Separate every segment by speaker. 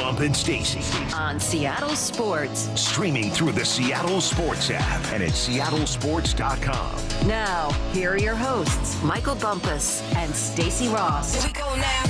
Speaker 1: Bump and Stacy.
Speaker 2: On Seattle Sports.
Speaker 1: Streaming through the Seattle Sports app and at seattlesports.com.
Speaker 2: Now, here are your hosts, Michael Bumpus and Stacy Ross.
Speaker 3: Here we go now.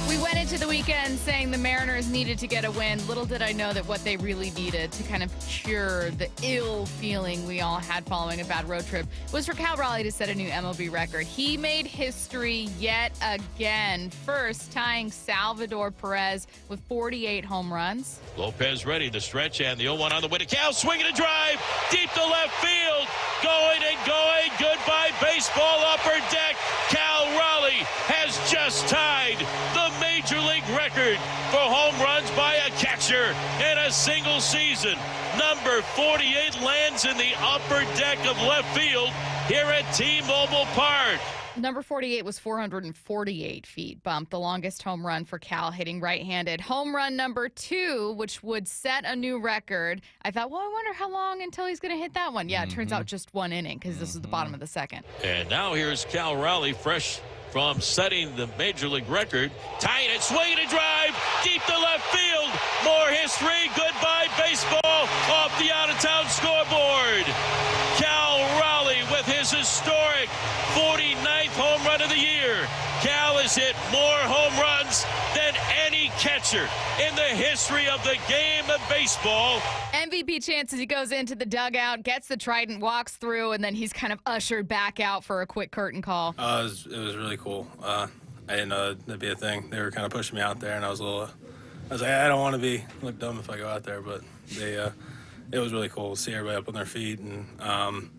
Speaker 4: We went into the weekend saying the Mariners needed to get a win. Little did I know that what they really needed to kind of cure the ill feeling we all had following a bad road trip was for Cal Raleigh to set a new MLB record. He made history yet again, first tying Salvador Perez with 48 home runs.
Speaker 5: Lopez ready, the stretch, and the 0-1 on the way to Cal, swinging a drive, deep to left field, going and going, goodbye baseball, upper deck. Cal Raleigh has just tied the Major League record for home runs by a catcher in a single season. Number 48 lands in the upper deck of left field here at T-Mobile Park.
Speaker 4: Number 48 was 448 feet, Bump, the longest home run for Cal, hitting right-handed. Home run number 2, which would set a new record. I thought, well, I wonder how long until he's going to hit that one. Yeah, it turns out just one inning because this is the bottom of the second.
Speaker 5: And now here's Cal Raleigh, fresh from setting the Major League record, tying it, swinging a drive, deep to left field. More history, goodbye baseball, off the out-of-town scoreboard. Cal Raleigh with his historic 49th home run of the year. Cal has hit more home runs than any catcher in the history of the game of baseball.
Speaker 4: MVP chances he goes into the dugout, gets the trident, walks through, and then he's kind of ushered back out for a quick curtain call.
Speaker 6: It was really cool. I didn't know that'd be a thing. They were kind of pushing me out there, and I was like, I don't want to look dumb if I go out there, but it was really cool to see everybody up on their feet, and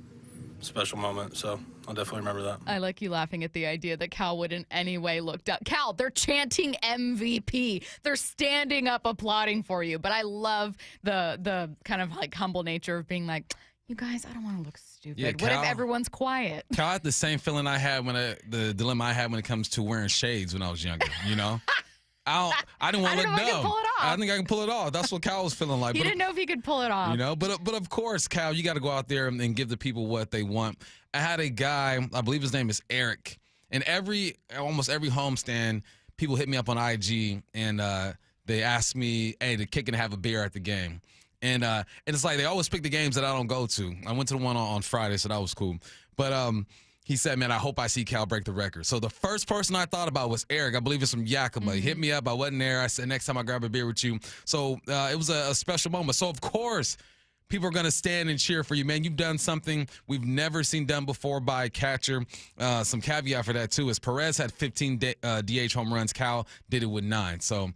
Speaker 6: special moment, so I'll definitely remember that.
Speaker 4: I like you laughing at the idea that Cal would in any way look down. Cal, they're chanting MVP. They're standing up applauding for you, but I love the kind of like humble nature of being like, you guys, I don't want to look stupid.
Speaker 7: Yeah,
Speaker 4: Cal, what if everyone's quiet?
Speaker 7: Cal had the same feeling I had the dilemma I had when it comes to wearing shades when I was younger, you know? I didn't want to look dumb. I think I can pull it off. That's what Cal was feeling like.
Speaker 4: He didn't know if he could pull it off.
Speaker 7: You know, but of course, Cal, you got to go out there and give the people what they want. I had a guy, I believe his name is Eric, and almost every homestand, people hit me up on IG and they ask me, hey, to kick and have a beer at the game. And it's like they always pick the games that I don't go to. I went to the one on Friday, so that was cool. But he said, man, I hope I see Cal break the record. So the first person I thought about was Eric. I believe it's from Yakima. He hit me up. I wasn't there. I said, next time I grab a beer with you. So it was a special moment. So, of course, people are going to stand and cheer for you, man. You've done something we've never seen done before by a catcher. Some caveat for that, too, is Perez had 15 DH home runs. Cal did it with 9. So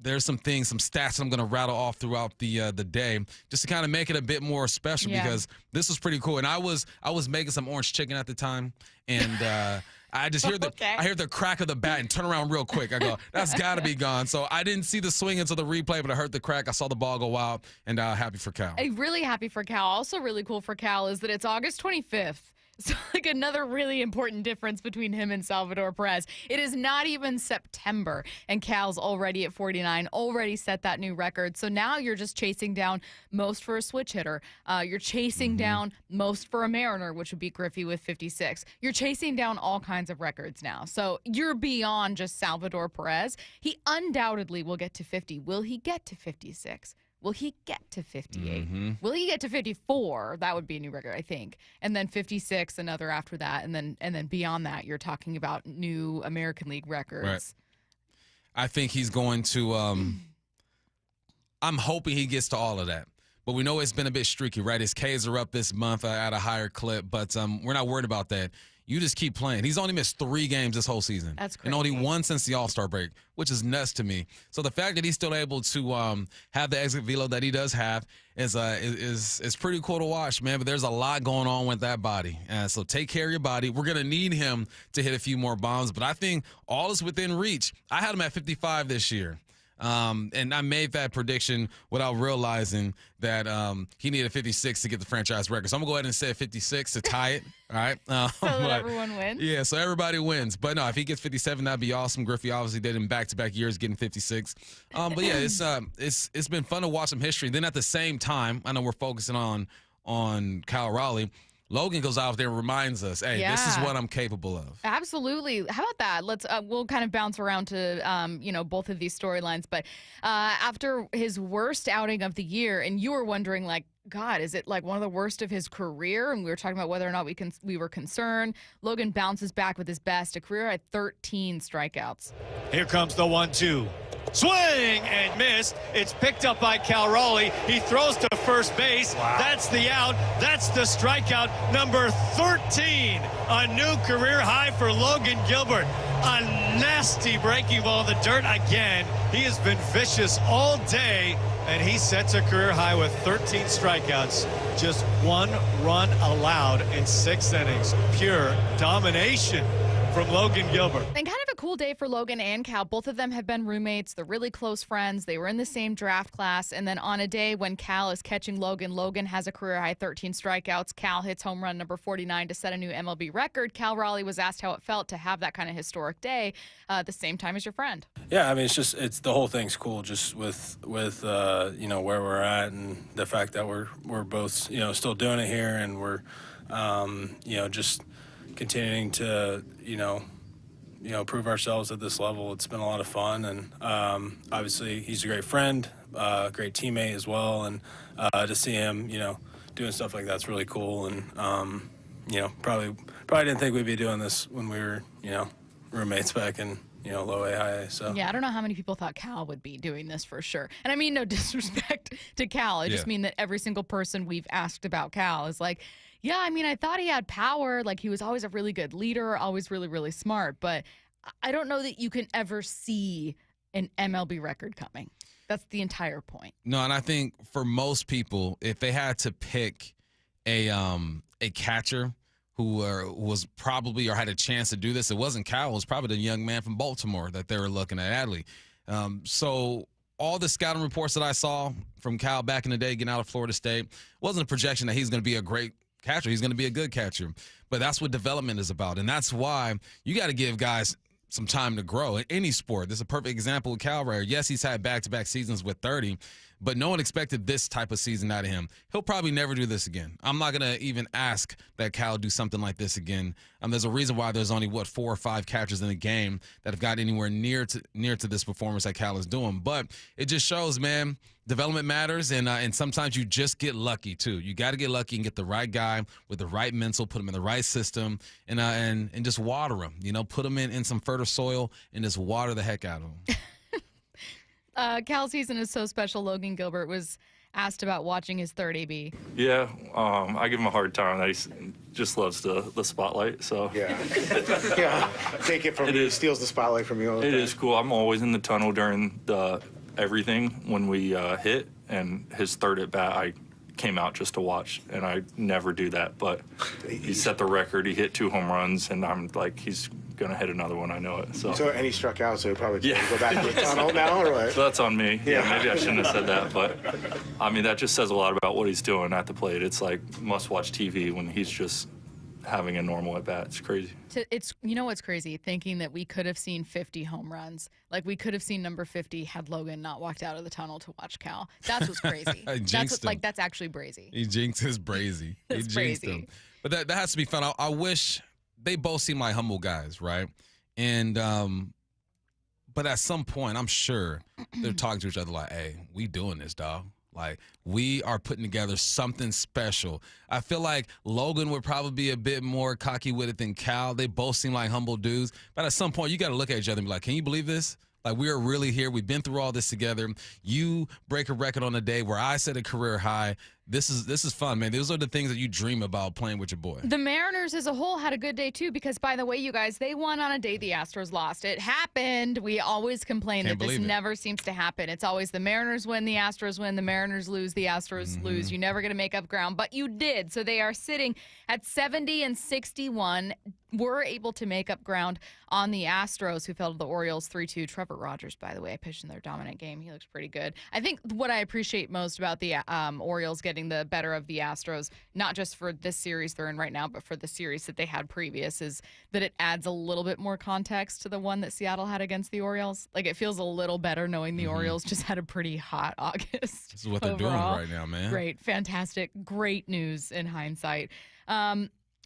Speaker 7: there's some stats I'm going to rattle off throughout the day just to kind of make it a bit more special because this was pretty cool. And I was making some orange chicken at the time, and I just hear I hear the crack of the bat and turn around real quick. I go, that's got to be gone. So I didn't see the swing until the replay, but I heard the crack. I saw the ball go out, and happy for Cal.
Speaker 4: I'm really happy for Cal. Also really cool for Cal is that it's August 25th. So, like, another really important difference between him and Salvador Perez. It is not even September, and Cal's already at 49, already set that new record. So now you're just chasing down most for a switch hitter. You're chasing down most for a Mariner, which would be Griffey with 56. You're chasing down all kinds of records now. So you're beyond just Salvador Perez. He undoubtedly will get to 50. Will he get to 56? Will he get to 58? Will he get to 54? That would be a new record, I think. And then 56, another after that. And then beyond that, you're talking about new American League records.
Speaker 7: Right. I think he's going to I'm hoping he gets to all of that. But we know it's been a bit streaky, right? His Ks are up this month at a higher clip, but we're not worried about that. You just keep playing. He's only missed 3 games this whole season.
Speaker 4: That's crazy.
Speaker 7: And only 1 since the All-Star break, which is nuts to me. So the fact that he's still able to have the exit velo that he does have is pretty cool to watch, man. But there's a lot going on with that body. So take care of your body. We're going to need him to hit a few more bombs, but I think all is within reach. I had him at 55 this year. And I made that prediction without realizing that he needed 56 to get the franchise record. So I'm going to go ahead and say 56 to tie it. All right.
Speaker 4: So that everyone wins?
Speaker 7: Yeah, so everybody wins. But no, if he gets 57, that'd be awesome. Griffey obviously did in back-to-back years getting 56. But yeah, it's been fun to watch some history. Then at the same time, I know we're focusing on Cal Raleigh. Logan goes out there and reminds us, hey, this is what I'm capable of.
Speaker 4: Absolutely. How about that? Let's we'll kind of bounce around to both of these storylines. But after his worst outing of the year, and you were wondering, like, God, is it like one of the worst of his career? And we were talking about whether or not we were concerned. Logan bounces back with his best, a career at 13 strikeouts.
Speaker 3: Here comes the 1-2. Swing and miss. It's picked up by Cal Raleigh. He throws to first base. Wow. That's the out. That's the strikeout number 13. A new career high for Logan Gilbert. A nasty breaking ball in the dirt again. He has been vicious all day, and he sets a career high with 13 strikeouts. Just 1 run allowed in 6 innings. Pure domination from Logan Gilbert.
Speaker 4: And kind of a cool day for Logan and Cal. Both of them have been roommates. They're really close friends. They were in the same draft class. And then on a day when Cal is catching Logan, Logan has a career high 13 strikeouts. Cal hits home run number 49 to set a new MLB record. Cal Raleigh was asked how it felt to have that kind of historic day at the same time as your friend.
Speaker 6: Yeah, I mean, it's the whole thing's cool, just with where we're at and the fact that we're both still doing it here, and we're just continuing to prove ourselves at this level. It's been a lot of fun, and obviously he's a great friend, great teammate as well, and to see him doing stuff like that's really cool. And probably didn't think we'd be doing this when we were roommates back in low A, high A. So
Speaker 4: yeah, I don't know how many people thought Cal would be doing this for sure. And I mean no disrespect to Cal. I just mean that every single person we've asked about Cal is like, yeah, I mean, I thought he had power. Like, he was always a really good leader, always really, really smart. But I don't know that you can ever see an MLB record coming. That's the entire point.
Speaker 7: No, and I think for most people, if they had to pick a catcher who was probably or had a chance to do this, it wasn't Cal. It was probably the young man from Baltimore that they were looking at, Adley. So all the scouting reports that I saw from Cal back in the day getting out of Florida State wasn't a projection that he's going to be a great catcher. He's going to be a good catcher. But that's what development is about. And that's why you got to give guys some time to grow in any sport. This is a perfect example of Cal right here. Yes, he's had back-to-back seasons with 30, but no one expected this type of season out of him. He'll probably never do this again. I'm not going to even ask that Cal do something like this again. There's a reason why there's only, 4 or 5 catchers in the game that have got anywhere near to this performance that Cal is doing. But it just shows, man, development matters, and sometimes you just get lucky, too. You got to get lucky and get the right guy with the right mental, put him in the right system, and just water him. Put him in some fertile soil and just water the heck out of him.
Speaker 4: Cal's season is so special. Logan Gilbert was asked about watching his third AB.
Speaker 8: Yeah, I give him a hard time that he just loves the spotlight. So
Speaker 9: yeah, take it from you. He steals the spotlight from you all the time.
Speaker 8: It is cool. I'm always in the tunnel during everything when we hit, and his third at bat, I came out just to watch, and I never do that. But he set the record. He hit 2 home runs, and I'm like, he's gonna hit another one. I know it. So
Speaker 9: and he struck out, so he probably go back to the tunnel now, or what?
Speaker 8: So that's on me. Yeah, maybe I shouldn't have said that, but I mean that just says a lot about what he's doing at the plate. It's like must-watch TV when he's just having a normal at bat. It's crazy.
Speaker 4: It's what's crazy? Thinking that we could have seen 50 home runs. Like we could have seen number 50 had Logan not walked out of the tunnel to watch Cal. That's what's crazy. That's actually brazy.
Speaker 7: He jinxed his brazy.
Speaker 4: That's
Speaker 7: he jinxed
Speaker 4: crazy.
Speaker 7: him. But that has to be fun. I wish they both seem like humble guys, right? And but at some point, I'm sure they're talking to each other like, "Hey, we doing this, dog. Like, we are putting together something special." I feel like Logan would probably be a bit more cocky with it than Cal. They both seem like humble dudes. But at some point, you got to look at each other and be like, can you believe this? Like, we are really here. We've been through all this together. You break a record on a day where I set a career high. This is fun, man. Those are the things that you dream about playing with your boy.
Speaker 4: The Mariners as a whole had a good day, too, because, by the way, you guys, they won on a day the Astros lost. It happened. We always complain that this never seems to happen. It's always the Mariners win, the Astros win, the Mariners lose, the Astros lose. You never get to make up ground, but you did. So they are sitting at 70 and 61. Were able to make up ground on the Astros, who fell to the Orioles 3-2. Trevor Rogers, by the way, pitched in their dominant game. He looks pretty good. I think what I appreciate most about the Orioles getting getting the better of the Astros, not just for this series they're in right now, but for the series that they had previous, is that it adds a little bit more context to the one that Seattle had against the Orioles. Like, it feels a little better knowing the Orioles just had a pretty hot August.
Speaker 7: This is what they're doing right now, man.
Speaker 4: Great, fantastic, great news in hindsight.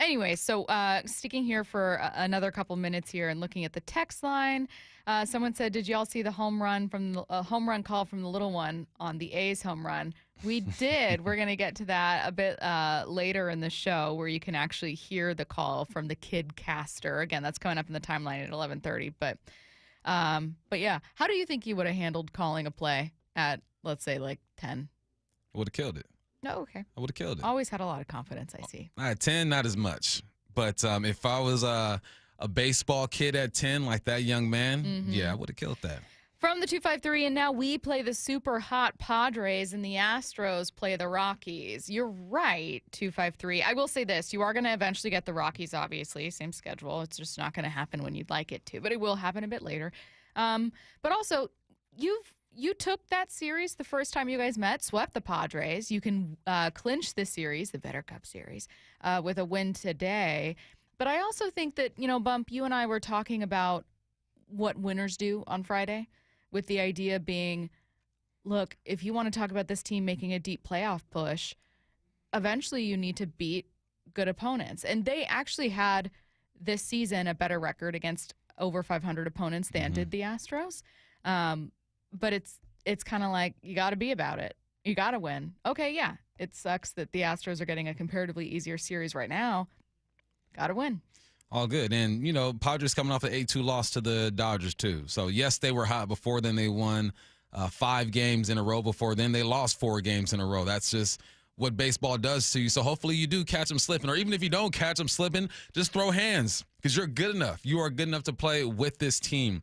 Speaker 4: Anyway, so sticking here for another couple minutes here and looking at the text line, someone said, "Did y'all see the home run call from the little one on the A's home run?" We did. We're gonna get to that a bit later in the show, where you can actually hear the call from the kid caster. Again, that's coming up in the timeline at 11:30. But yeah, how do you think you would have handled calling a play at, let's say, like 10?
Speaker 7: Would have killed it.
Speaker 4: No, okay.
Speaker 7: I would have killed it.
Speaker 4: Always had a lot of confidence, I see.
Speaker 7: At 10, not as much. But if I was a baseball kid at 10, like that young man, yeah, I would have killed that.
Speaker 4: From the 253, and now we play the super hot Padres, and the Astros play the Rockies. You're right, 253. I will say this. You are going to eventually get the Rockies, obviously. Same schedule. It's just not going to happen when you'd like it to, but it will happen a bit later. But also, you took that series the first time you guys met, swept the Padres. You can clinch this series, the Better Cup series, with a win today. But I also think that, Bump, you and I were talking about what winners do on Friday, with the idea being, look, if you want to talk about this team making a deep playoff push, eventually you need to beat good opponents. And they actually had this season a better record against over 500 opponents than did the Astros. But it's kind of like, you got to be about it. You got to win. Okay, yeah. It sucks that the Astros are getting a comparatively easier series right now. Got to win.
Speaker 7: All good. And, Padres coming off an 8-2 loss to the Dodgers, too. So, yes, they were hot before. Then they won 5 games in a row before. Then they lost 4 games in a row. That's just what baseball does to you. So, hopefully you do catch them slipping. Or even if you don't catch them slipping, just throw hands, because you're good enough. You are good enough to play with this team.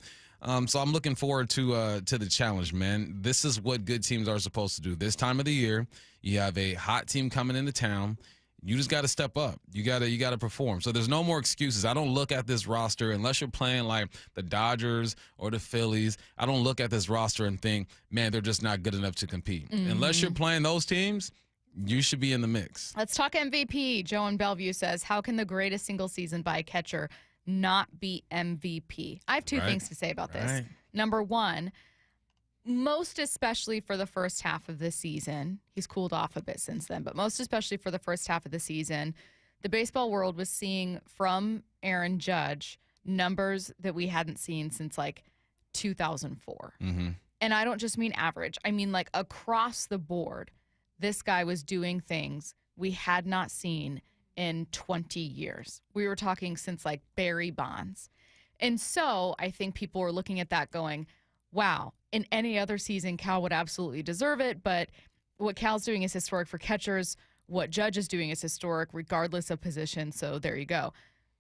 Speaker 7: So I'm looking forward to the challenge, man. This is what good teams are supposed to do. This time of the year, you have a hot team coming into town. You just got to step up. You got to perform. So there's no more excuses. I don't look at this roster, unless you're playing like the Dodgers or the Phillies. I don't look at this roster and think, man, they're just not good enough to compete. Unless you're playing those teams, you should be in the mix.
Speaker 4: Let's talk MVP. Joe in Bellevue says, how can the greatest single season by a catcher not be MVP? I have 2 things to say about this. Number 1, most especially for the first half of the season, he's cooled off a bit since then, but most especially for the first half of the season, the baseball world was seeing from Aaron Judge numbers that we hadn't seen since like 2004. And I don't just mean average. I mean like across the board, this guy was doing things we had not seen in 20 years. We were talking since like Barry Bonds. And so I think people were looking at that going, wow, in any other season, Cal would absolutely deserve it. But what Cal's doing is historic for catchers. What Judge is doing is historic regardless of position. So there you go.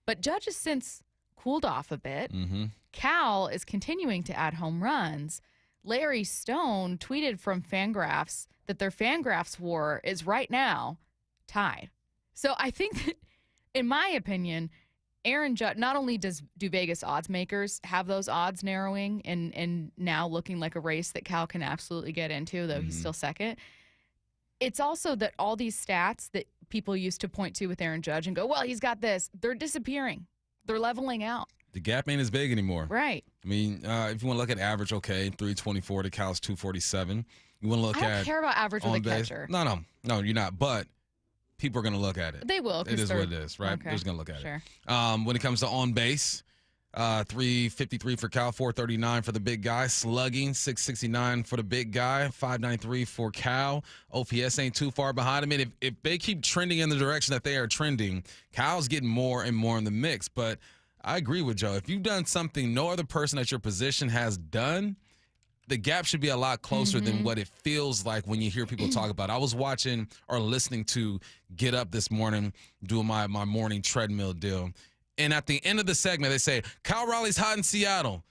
Speaker 4: But Judge has since cooled off a bit. Cal is continuing to add home runs. Larry Stone tweeted from Fangraphs that their Fangraphs war is right now tied. So I think that, in my opinion, Aaron Judge, not only do Vegas odds makers have those odds narrowing and now looking like a race that Cal can absolutely get into, though he's still second, it's also that all these stats that people used to point to with Aaron Judge and go, well, he's got this, they're disappearing. They're leveling out.
Speaker 7: The gap ain't as big anymore.
Speaker 4: Right.
Speaker 7: I mean, if you want to look at average, okay, 324 to Cal's 247. You want to look at
Speaker 4: I don't care about average with a catcher.
Speaker 7: No, you're not. But people are going to look at it.
Speaker 4: They will.
Speaker 7: It is what it is, right?
Speaker 4: Okay.
Speaker 7: They're just going to look at
Speaker 4: it.
Speaker 7: When it comes to on base, 353 for Cal, 439 for the big guy. Slugging, 669 for the big guy, 593 for Cal. OPS ain't too far behind him. And if they keep trending in the direction that they are trending, Cal's getting more and more in the mix. But I agree with Joe. If you've done something no other person at your position has done, the gap should be a lot closer than what it feels like when you hear people talk about it. I was watching or listening to Get Up this morning, doing my morning treadmill deal. And at the end of the segment, they say, Cal Raleigh's hot in Seattle,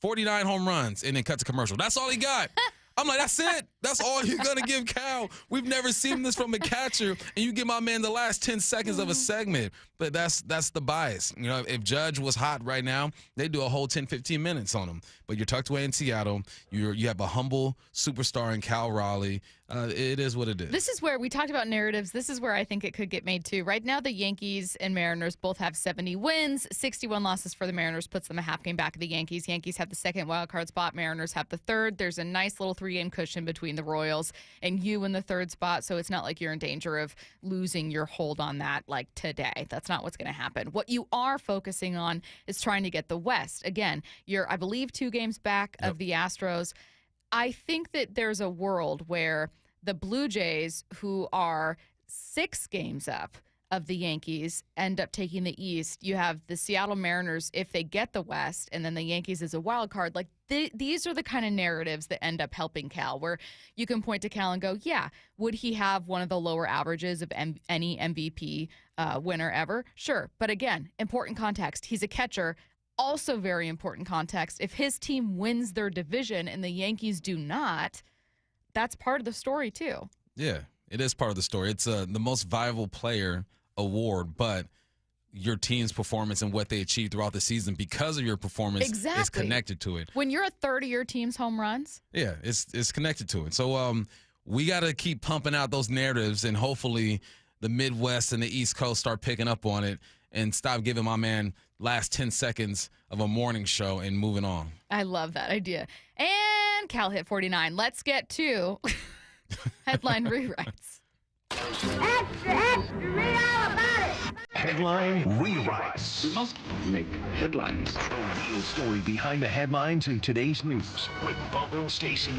Speaker 7: 49 home runs, and then cut to commercial. That's all he got. I'm like, that's it. That's all you're going to give Cal. We've never seen this from a catcher, and you give my man the last 10 seconds of a segment. But that's the bias. You know, if Judge was hot right now, they do a whole 10, 15 minutes on him. But you're tucked away in Seattle. You have a humble superstar in Cal Raleigh. It is what it is.
Speaker 4: This is where we talked about narratives. This is where I think it could get made too. Right now, the Yankees and Mariners both have 70 wins. 61 losses for the Mariners puts them a half game back of the Yankees. Yankees have the second wild card spot. Mariners have the third. There's a nice little 3-game cushion between the Royals and you in the third spot. So it's not like you're in danger of losing your hold on that like today. That's not what's going to happen. What you are focusing on is trying to get the West. Again, you're, I believe, 2 games back of the Astros. I think that there's a world where the Blue Jays, who are 6 games up of the Yankees, end up taking the East. You have the Seattle Mariners if they get the West, and then the Yankees as a wild card. Like these are the kind of narratives that end up helping Cal, where you can point to Cal and go, yeah, would he have one of the lower averages of any MVP winner ever? Sure. But again, important context. He's a catcher. Also very important context. If his team wins their division and the Yankees do not, that's part of the story too. Yeah, it is part of the story. It's the most valuable player award, but your team's performance and what they achieved throughout the season because of your performance is connected to it. When you're a third of your team's home runs? Yeah, it's connected to it. So we got to keep pumping out those narratives, and hopefully the Midwest and the East Coast start picking up on it and stop giving my man last 10 seconds of a morning show and moving on. I love that idea. And Cal hit 49. Let's get to headline rewrites.
Speaker 1: Extra, read all about it. Headline rewrites.
Speaker 10: We must make headlines.
Speaker 1: The real story behind the headlines in today's news with Bubba and Stacy.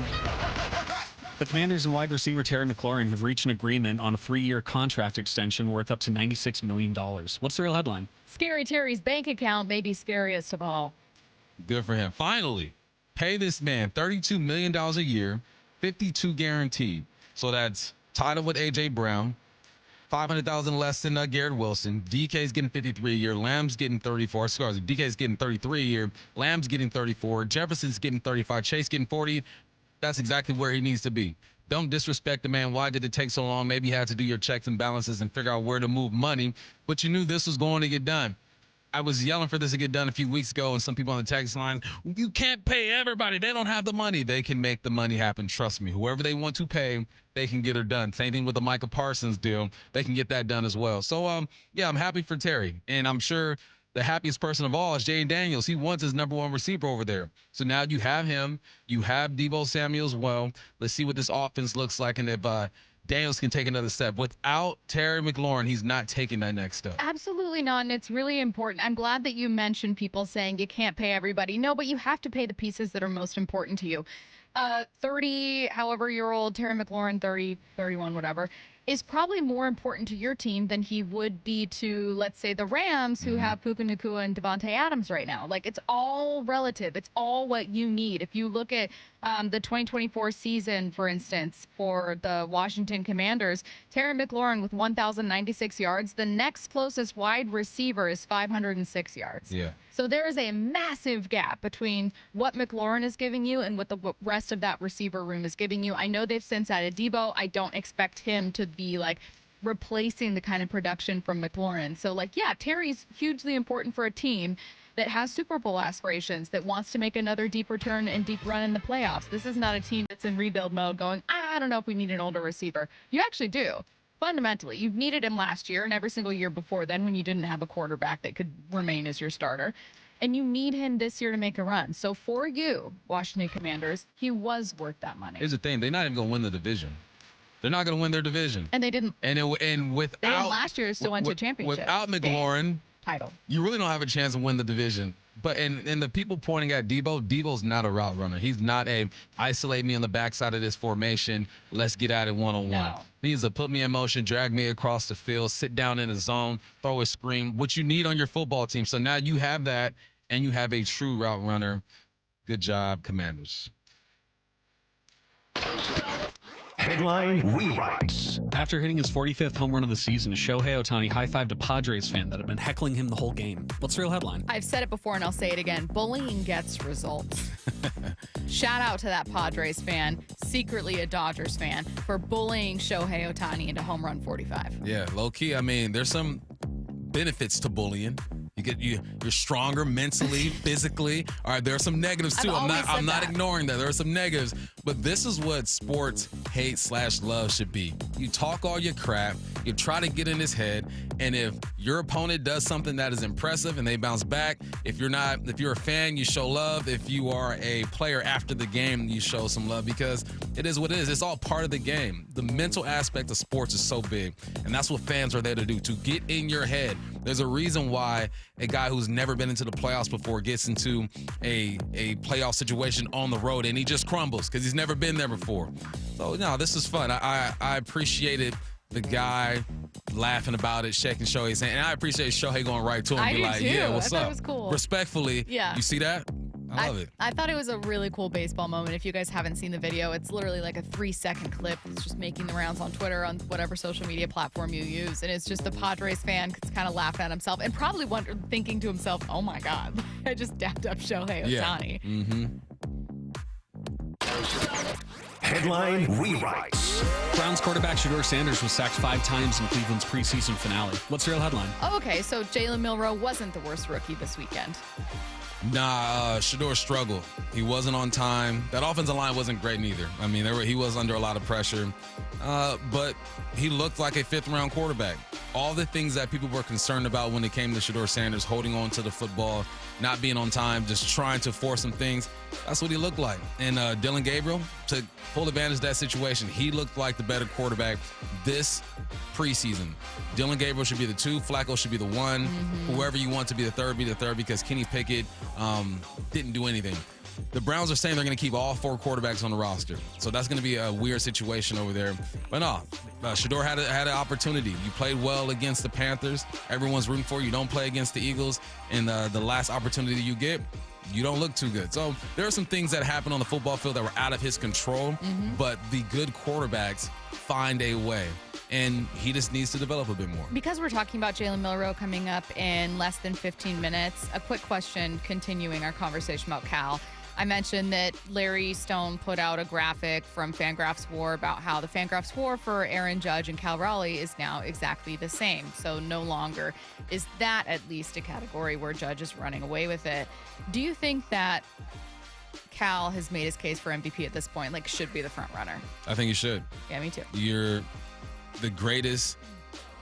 Speaker 10: The Commanders and wide receiver Terry McLaurin have reached an agreement on a 3-year contract extension worth up to $96 million. What's the real headline?
Speaker 4: Scary Terry's bank account may be scariest of all.
Speaker 7: Good for him. Finally, pay this man $32 million a year, 52 guaranteed. So that's tied up with A.J. Brown, $500,000 less than Garrett Wilson. DK's getting 53 a year. Lamb's getting 34. Excuse me, DK's getting 33 a year. Lamb's getting 34. Jefferson's getting 35. Chase getting 40. That's exactly where he needs to be. Don't disrespect the man. Why did it take so long? Maybe you had to do your checks and balances and figure out where to move money, but you knew this was going to get done. I was yelling for this to get done a few weeks ago, and some people on the text line, you can't pay everybody. They don't have the money. They can make the money happen. Trust me. Whoever they want to pay, they can get it done. Same thing with the Micah Parsons deal. They can get that done as well. So, yeah, I'm happy for Terry, and I'm sure the happiest person of all is Jay Daniels. He wants his number 1 receiver over there. So now you have him. You have Deebo Samuel as well. Let's see what this offense looks like, and if Daniels can take another step. Without Terry McLaurin, he's not taking that next step.
Speaker 4: Absolutely not, and it's really important. I'm glad that you mentioned people saying you can't pay everybody. No, but you have to pay the pieces that are most important to you. 30, however year old, Terry McLaurin, 30, 31, whatever, is probably more important to your team than he would be to, let's say, the Rams, who have Puka Nacua and Devontae Adams right now. Like, it's all relative. It's all what you need. If you look at the 2024 season, for instance, for the Washington Commanders, Terry McLaurin with 1,096 yards. The next closest wide receiver is 506 yards. Yeah. So there is a massive gap between what McLaurin is giving you and what the rest of that receiver room is giving you. I know they've since added Deebo. I don't expect him to be like replacing the kind of production from McLaurin. So like, yeah, Terry's hugely important for a team that has Super Bowl aspirations, that wants to make another deep return and deep run in the playoffs. This is not a team that's in rebuild mode going, I don't know if we need an older receiver. You actually do. Fundamentally, you've needed him last year and every single year before then when you didn't have a quarterback that could remain as your starter. And you need him this year to make a run. So for you, Washington Commanders, he was worth that money.
Speaker 7: Here's the thing. They're not even going to win the division. They're not going to win their division.
Speaker 4: And they didn't.
Speaker 7: And without...
Speaker 4: They didn't last year, still went to a championship.
Speaker 7: Without McLaurin...
Speaker 4: Title.
Speaker 7: You really don't have a chance to win the division. But and the people pointing at Deebo's not a route runner. He's not a isolate me on the backside of this formation. Let's get at it one-on-one. No. He's a put me in motion, drag me across the field, sit down in the zone, throw a screen, what you need on your football team. So now you have that, and you have a true route runner. Good job, Commanders.
Speaker 1: Headline rewrites.
Speaker 10: After hitting his 45th home run of the season, Shohei Ohtani high-fived a Padres fan that had been heckling him the whole game. What's the real headline?
Speaker 4: I've said it before and I'll say it again. Bullying gets results. Shout out to that Padres fan, secretly a Dodgers fan, for bullying Shohei Ohtani into home run 45.
Speaker 7: Yeah, low key. I mean, there's some benefits to bullying. You're stronger mentally, physically. All right, there are some negatives too. I'm not ignoring that. There are some negatives, but this is what sports hate/love should be. You talk all your crap, you try to get in his head, and if your opponent does something that is impressive and they bounce back, if you're a fan, you show love. If you are a player after the game, you show some love, because it is what it is. It's all part of the game. The mental aspect of sports is so big, and that's what fans are there to do, to get in your head. There's a reason why a guy who's never been into the playoffs before gets into a playoff situation on the road and he just crumbles because he's never been there before. So, no, this is fun. I appreciated the guy laughing about it, shaking Shohei's hand. And I appreciate Shohei going right to him and be like, yeah, what's up?
Speaker 4: It was cool.
Speaker 7: Respectfully.
Speaker 4: Yeah.
Speaker 7: You see that? I love it.
Speaker 4: I thought it was a really cool baseball moment. If you guys haven't seen the video, it's literally like a 3-second clip. It's just making the rounds on Twitter, on whatever social media platform you use. And it's just a Padres fan kind of laughing at himself and probably thinking to himself, oh my God, I just dapped up Shohei Ohtani.
Speaker 7: Yeah. Mm-hmm.
Speaker 1: Headline rewrites.
Speaker 10: Browns quarterback Shedeur Sanders was sacked 5 times in Cleveland's preseason finale. What's the real headline?
Speaker 4: Oh, okay, so Jalen Milroe wasn't the worst rookie this weekend.
Speaker 7: Nah, Shedeur struggled. He wasn't on time. That offensive line wasn't great neither. I mean, he was under a lot of pressure. But he looked like a 5th-round quarterback. All the things that people were concerned about when it came to Shedeur Sanders, holding on to the football, not being on time, just trying to force some things, that's what he looked like. And Dillon Gabriel took full advantage of that situation. He looked like the better quarterback this preseason. Dillon Gabriel should be the 2. Flacco should be the 1. Mm-hmm. Whoever you want to be the 3rd, be the 3rd, because Kenny Pickett didn't do anything. The Browns are saying they're going to keep all 4 quarterbacks on the roster. So that's going to be a weird situation over there. But no, Shedeur had an opportunity. You played well against the Panthers. Everyone's rooting for you. You don't play against the Eagles. And the last opportunity you get, you don't look too good. So there are some things that happened on the football field that were out of his control. Mm-hmm. But the good quarterbacks find a way. And he just needs to develop a bit more.
Speaker 4: Because we're talking about Jalen Milroe coming up in less than 15 minutes, a quick question continuing our conversation about Cal. I mentioned that Larry Stone put out a graphic from Fangraphs War about how the Fangraphs War for Aaron Judge and Cal Raleigh is now exactly the same. So no longer is that at least a category where Judge is running away with it. Do you think that Cal has made his case for MVP at this point, like should be the front runner?
Speaker 7: I think he should.
Speaker 4: Yeah, me too.
Speaker 7: You're the greatest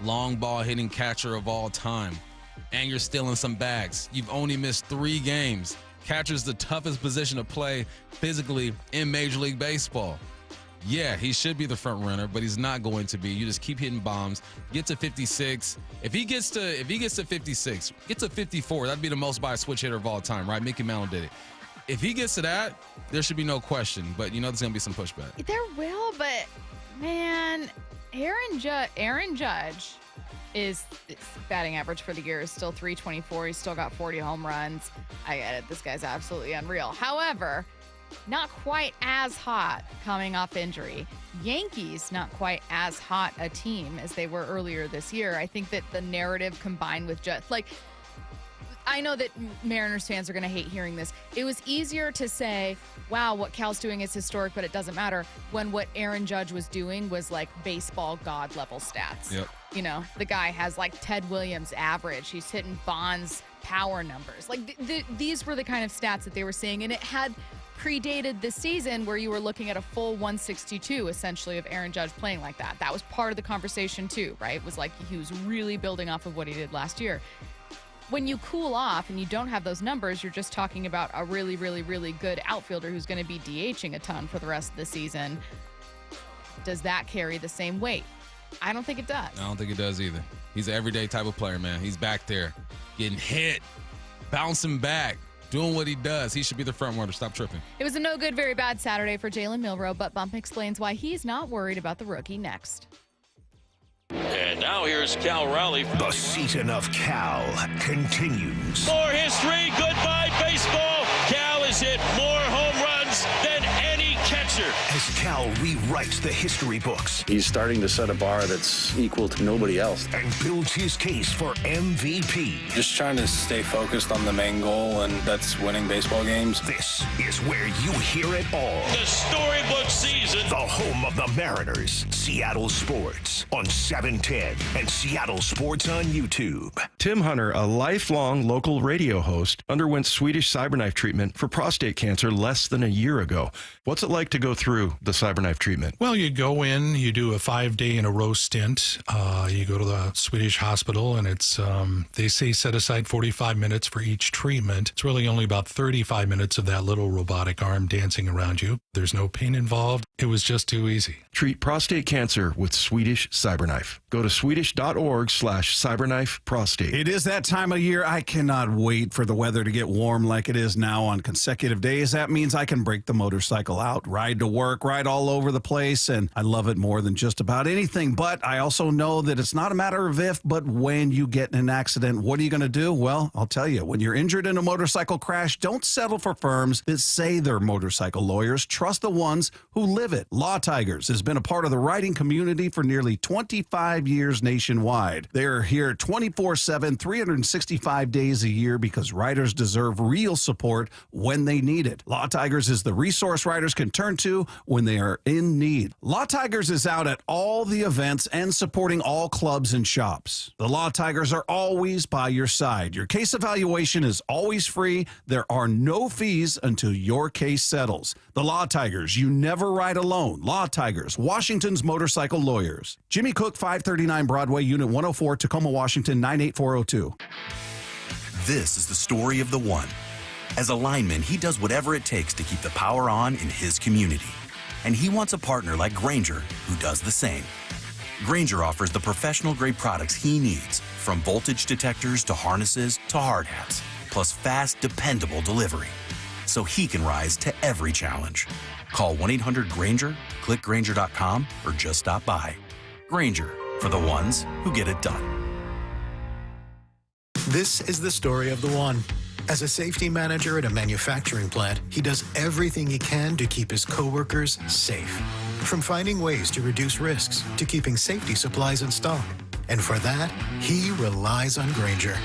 Speaker 7: long ball hitting catcher of all time, and you're stealing some bags. You've only missed 3 games. Catcher's the toughest position to play physically in Major League Baseball. Yeah, he should be the front runner, but he's not going to be. You just keep hitting bombs. Get to 56. If he gets to 56, get to 54, that'd be the most by a switch hitter of all time, right? Mickey Mantle did it. If he gets to that, there should be no question. But you know there's gonna be some pushback.
Speaker 4: There will, but man, Aaron Judge is batting average for the year is still .324. He's still got 40 home runs. I get it. This guy's absolutely unreal. However, not quite as hot coming off injury. Yankees, not quite as hot a team as they were earlier this year. I think that the narrative combined with just like, I know that Mariners fans are going to hate hearing this. It was easier to say, wow, what Cal's doing is historic, but it doesn't matter, when what Aaron Judge was doing was like baseball god level stats.
Speaker 7: Yep.
Speaker 4: You know, the guy has like Ted Williams average. He's hitting Bonds power numbers. Like these were the kind of stats that they were seeing. And it had predated the season where you were looking at a full 162 essentially of Aaron Judge playing like that. That was part of the conversation too, right? It was like he was really building off of what he did last year. When you cool off and you don't have those numbers, you're just talking about a really, really, really good outfielder who's going to be DHing a ton for the rest of the season. Does that carry the same weight? I don't think it does.
Speaker 7: I don't think it does either. He's an everyday type of player, man. He's back there getting hit, bouncing back, doing what he does. He should be the front runner. Stop tripping.
Speaker 4: It was a no good, very bad Saturday for Jalen Milroe, but Bump explains why he's not worried about the rookie next.
Speaker 5: And now here's Cal Raleigh.
Speaker 1: The season of Cal continues.
Speaker 5: More history. Goodbye, baseball. Cal has hit more home runs than any catcher Granger.
Speaker 1: As Cal rewrites the history books.
Speaker 11: He's starting to set a bar that's equal to nobody else.
Speaker 1: And builds his case for MVP.
Speaker 6: Just trying to stay focused on the main goal, and that's winning baseball games.
Speaker 1: This is where you hear it all.
Speaker 5: The storybook season.
Speaker 1: The home of the Mariners. Seattle Sports on 710 and Seattle Sports on YouTube.
Speaker 12: Tim Hunter, a lifelong local radio host, underwent Swedish cyberknife treatment for prostate cancer less than a year ago. What's it like to go through the cyberknife treatment?
Speaker 13: Well, you go in, you do a 5-day-in-a-row stint. You go to the Swedish hospital, and it's they say set aside 45 minutes for each treatment. It's really only about 35 minutes of that little robotic arm dancing around you. There's no pain involved. It was just too easy.
Speaker 12: Treat prostate cancer with Swedish cyberknife. Go to swedish.org/cyberknifeprostate.
Speaker 14: It is that time of year. I cannot wait for the weather to get warm like it is now on consecutive days. That means I can break the motorcycle out, ride to work, ride all over the place, and I love it more than just about anything. But I also know that it's not a matter of if, but when you get in an accident, what are you going to do? Well, I'll tell you, when you're injured in a motorcycle crash, don't settle for firms that say they're motorcycle lawyers. Trust the ones who live it. Law Tigers has been a part of the writing community for nearly 25 years nationwide. They're here 24/7, 365 days a year because writers deserve real support when they need it. Law Tigers is the resource writers can turn to when they are in need. Law Tigers is out at all the events and supporting all clubs and shops. The Law Tigers are always by your side. Your case evaluation is always free. There are no fees until your case settles. The Law Tigers, you never ride alone. Law Tigers, Washington's motorcycle lawyers. Jimmy Cook, 539 Broadway, Unit 104, Tacoma, Washington, 98402.
Speaker 15: This is the story of the one. As a lineman, he does whatever it takes to keep the power on in his community. And he wants a partner like Granger who does the same. Granger offers the professional-grade products he needs, from voltage detectors to harnesses to hard hats, plus fast, dependable delivery, so he can rise to every challenge. Call 1-800-GRANGER, click Granger.com, or just stop by. Granger, for the ones who get it done.
Speaker 16: This is the story of the one. As a safety manager at a manufacturing plant, he does everything he can to keep his coworkers safe. From finding ways to reduce risks to keeping safety supplies in stock. And for that, he relies on Granger.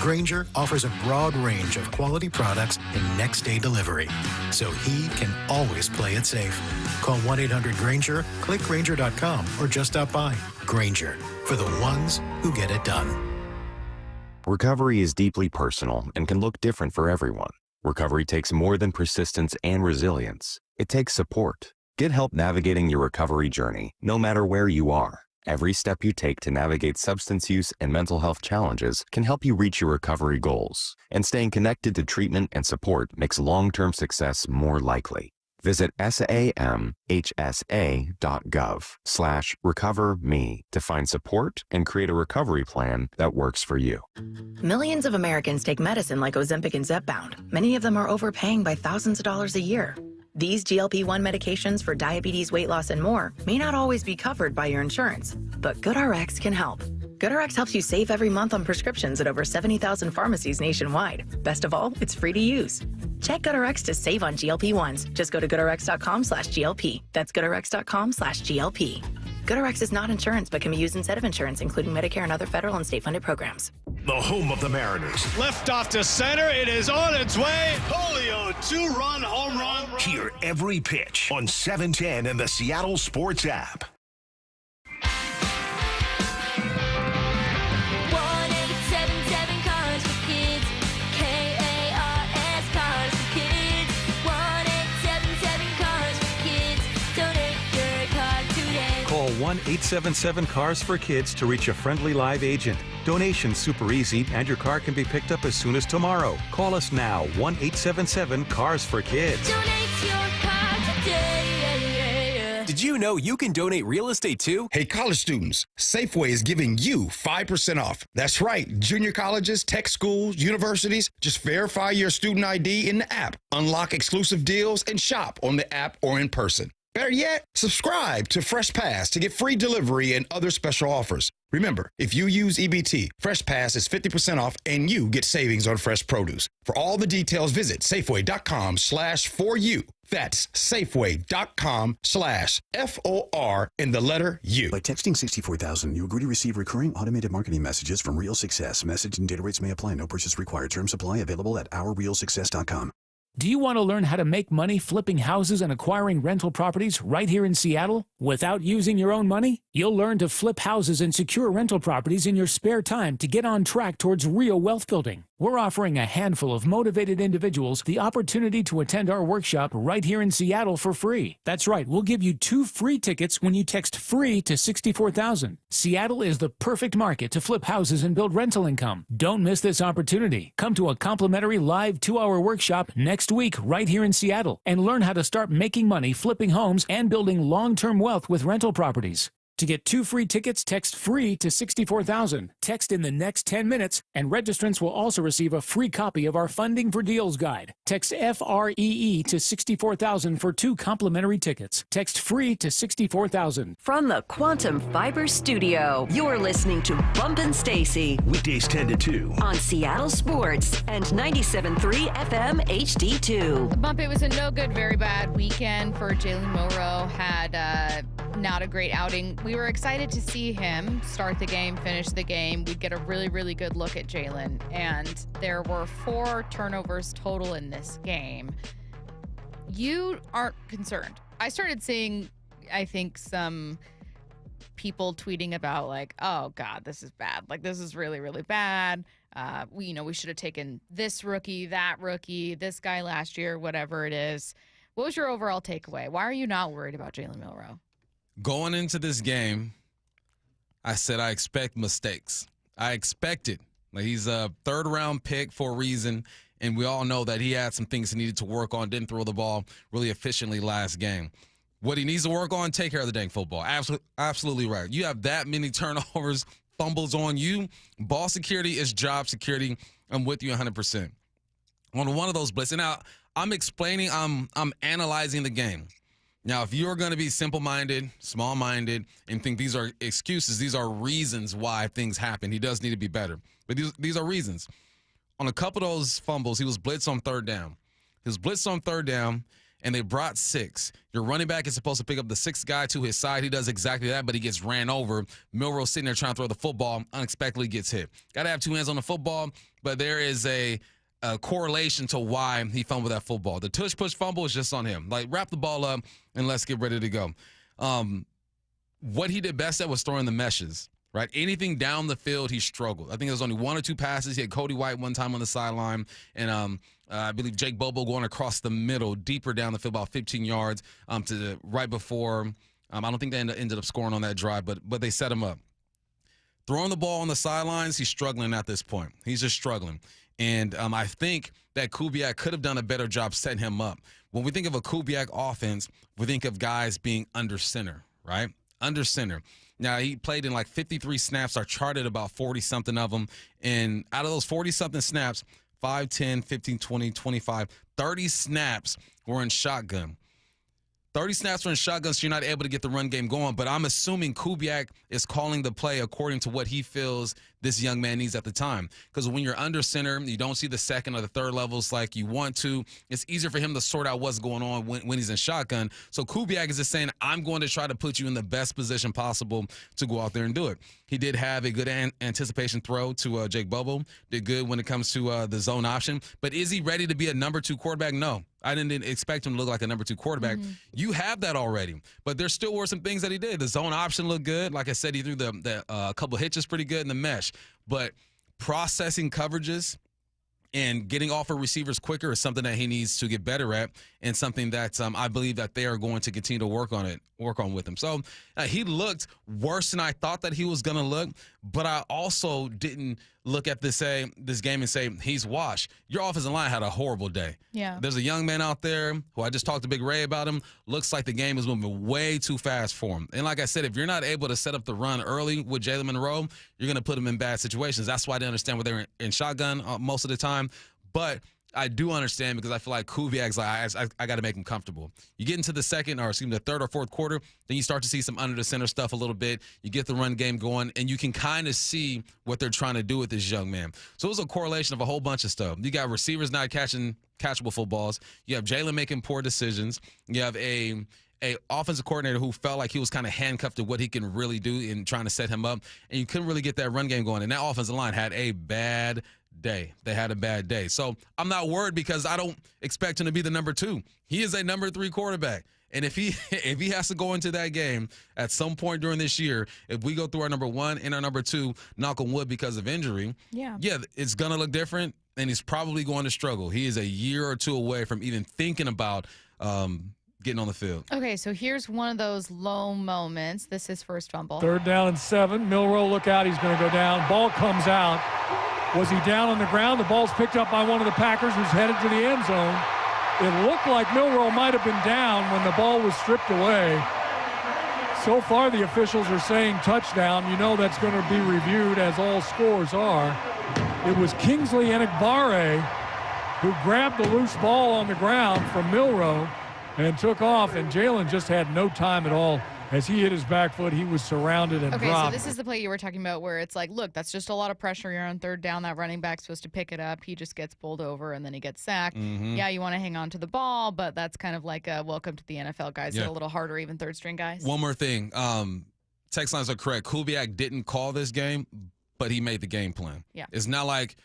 Speaker 16: Granger offers a broad range of quality products and next-day delivery, so he can always play it safe. Call 1-800-GRANGER, click Granger.com, or just stop by. Granger, for the ones who get it done.
Speaker 17: Recovery is deeply personal and can look different for everyone. Recovery takes more than persistence and resilience. It takes support. Get help navigating your recovery journey, no matter where you are. Every step you take to navigate substance use and mental health challenges can help you reach your recovery goals. And staying connected to treatment and support makes long-term success more likely. Visit samhsa.gov/recoverme to find support and create a recovery plan that works for you.
Speaker 18: Millions of Americans take medicine like Ozempic and Zepbound. Many of them are overpaying by thousands of dollars a year. These GLP-1 medications for diabetes, weight loss, and more may not always be covered by your insurance, but GoodRx can help. GoodRx helps you save every month on prescriptions at over 70,000 pharmacies nationwide. Best of all, it's free to use. Check GoodRx to save on GLP-1s. Just go to goodrx.com/GLP. That's goodrx.com/GLP. GoodRx is not insurance, but can be used instead of insurance, including Medicare and other federal and state-funded programs.
Speaker 1: The home of the Mariners.
Speaker 3: Left off to center. It is on its way. Julio, 2-run home run.
Speaker 1: Hear every pitch on 710 and the Seattle Sports app.
Speaker 19: Call 1-877-CARS-FOR-KIDS to reach a friendly live agent. Donation's super easy, and your car can be picked up as soon as tomorrow. Call us now, 1-877-CARS-FOR-KIDS.
Speaker 20: Donate your car today. Did you know you can donate real estate too?
Speaker 21: Hey, college students, Safeway is giving you 5% off. That's right, junior colleges, tech schools, universities. Just verify your student ID in the app, unlock exclusive deals, and shop on the app or in person. Better yet, subscribe to Fresh Pass to get free delivery and other special offers. Remember, if you use EBT, Fresh Pass is 50% off and you get savings on fresh produce. For all the details, visit Safeway.com/4U. That's Safeway.com/FOR in the letter U.
Speaker 2: By texting 64,000, you agree to receive recurring automated marketing messages from Real Success. Message and data rates may apply. No purchase required. Terms apply. Available at OurRealSuccess.com.
Speaker 22: Do you want to learn how to make money flipping houses and acquiring rental properties right here in Seattle without using your own money? You'll learn to flip houses and secure rental properties in your spare time to get on track towards real wealth building. We're offering a handful of motivated individuals the opportunity to attend our workshop right here in Seattle for free. That's right, we'll give you 2 free tickets when you text FREE to 64,000. Seattle is the perfect market to flip houses and build rental income. Don't miss this opportunity. Come to a complimentary live 2-hour workshop next week right here in Seattle and learn how to start making money flipping homes and building long-term wealth with rental properties. To get 2 free tickets, text FREE to 64,000. Text in the next 10 minutes, and registrants will also receive a free copy of our Funding for Deals guide. Text FREE to 64,000 for 2 complimentary tickets. Text FREE to 64,000.
Speaker 23: From the Quantum Fiber Studio, you're listening to Bumpin' Stacy.
Speaker 1: Weekdays 10 to 2.
Speaker 23: On Seattle Sports and 97.3 FM HD2.
Speaker 4: Bump, it was a no good, very bad weekend for Jalen Milroe. Had not a great outing. We were excited to see him start the game, finish the game. We'd get a really, really good look at Jalen. And there were 4 turnovers total in this game. You aren't concerned. I started seeing, I think, some people tweeting about like, oh God, this is bad. Like, this is really, really bad. We should have taken this rookie, that rookie, this guy last year, whatever it is. What was your overall takeaway? Why are you not worried about Jalen Milroe?
Speaker 7: Going into this game, I said I expect mistakes. I expect it. Like, he's a 3rd-round pick for a reason, and we all know that he had some things he needed to work on, didn't throw the ball really efficiently last game. What he needs to work on, take care of the dang football. Absolutely right. You have that many turnovers, fumbles on you. Ball security is job security. I'm with you 100%. On one of those blitzes. Now, I'm explaining, I'm analyzing the game. Now, if you're going to be simple-minded, small-minded, and think these are excuses, these are reasons why things happen. He does need to be better. But these are reasons. On a couple of those fumbles, he was blitzed on 3rd down. He was blitzed on 3rd down, and they brought 6. Your running back is supposed to pick up the 6th guy to his side. He does exactly that, but he gets ran over. Milroe sitting there trying to throw the football, unexpectedly gets hit. Got to have 2 hands on the football, but there is a correlation to why he fumbled that football. The tush-push fumble is just on him. Like, wrap the ball up and let's get ready to go. What he did best at was throwing the meshes, right? Anything down the field, he struggled. I think there was only 1 or 2 passes. He had Cody White one time on the sideline, and I believe Jake Bobo going across the middle, deeper down the field, about 15 yards to the, right before. I don't think they ended up scoring on that drive, but they set him up. Throwing the ball on the sidelines, he's struggling at this point. He's just struggling. And I think that Kubiak could have done a better job setting him up. When we think of a Kubiak offense, we think of guys being under center, right? Under center. Now, he played in like 53 snaps. I charted about 40-something of them. And out of those 40-something snaps, 5, 10, 15, 20, 25, 30 snaps were in shotgun. 30 snaps were in shotgun, so you're not able to get the run game going. But I'm assuming Kubiak is calling the play according to what he feels this young man needs at the time. Because when you're under center, you don't see the 2nd or the 3rd levels like you want to. It's easier for him to sort out what's going on when he's in shotgun. So Kubiak is just saying, I'm going to try to put you in the best position possible to go out there and do it. He did have a good anticipation throw to Jake Bobo. Did good when it comes to the zone option. But is he ready to be a number 2 quarterback? No. I didn't expect him to look like a number 2 quarterback. Mm-hmm. You have that already. But there still were some things that he did. The zone option looked good. Like I said, he threw the couple hitches pretty good in the mesh. But processing coverages and getting off of receivers quicker is something that he needs to get better at, and something that I believe that they are going to continue to work on with him. So he looked worse than I thought that he was going to look, but I also didn't look at this game and say he's washed. Your offensive line had a horrible day.
Speaker 4: Yeah.
Speaker 7: There's a young man out there who I just talked to Big Ray about him. Looks like the game is moving way too fast for him. And like I said, if you're not able to set up the run early with Jalen Milroe, you're going to put him in bad situations. That's why I didn't understand why they're in shotgun most of the time. But I do understand because I feel like Kubiak's like, I got to make him comfortable. You get into the third or fourth quarter, then you start to see some under the center stuff a little bit. You get the run game going, and you can kind of see what they're trying to do with this young man. So it was a correlation of a whole bunch of stuff. You got receivers not catching catchable footballs. You have Jalen making poor decisions. You have a offensive coordinator who felt like he was kind of handcuffed to what he can really do in trying to set him up, and you couldn't really get that run game going. And that offensive line had a bad day. They had a bad day. So I'm not worried because I don't expect him to be the number 2. He is a number 3 quarterback. And if he has to go into that game at some point during this year, if we go through our number 1 and our number 2, knock on wood, because of injury, yeah, it's going to look different, and he's probably going to struggle. He is a year or 2 away from even thinking about getting on the field.
Speaker 4: Okay, so here's one of those low moments. This is first fumble.
Speaker 8: 3rd down and 7. Milroe, look out. He's going to go down. Ball comes out. Was he down on the ground? The ball's picked up by one of the Packers who's headed to the end zone. It looked like Milroe might have been down when the ball was stripped away. So far, the officials are saying touchdown. You know that's going to be reviewed, as all scores are. It was Kingsley Enagbare who grabbed the loose ball on the ground from Milroe and took off, and Jalen just had no time at all. As he hit his back foot, he was surrounded and
Speaker 4: Okay,
Speaker 8: dropped.
Speaker 4: so this is the play you were talking about where it's like, look, that's just a lot of pressure. You're on 3rd down. That running back's supposed to pick it up. He just gets pulled over, and then he gets sacked.
Speaker 7: Mm-hmm.
Speaker 4: Yeah, you want to hang on to the ball, but that's kind of like a welcome to the NFL, guys.
Speaker 7: Yeah.
Speaker 4: It's a little harder, even third-string guys.
Speaker 7: One more thing. Text lines are correct. Kubiak didn't call this game, but he made the game plan.
Speaker 4: Yeah.
Speaker 7: It's not like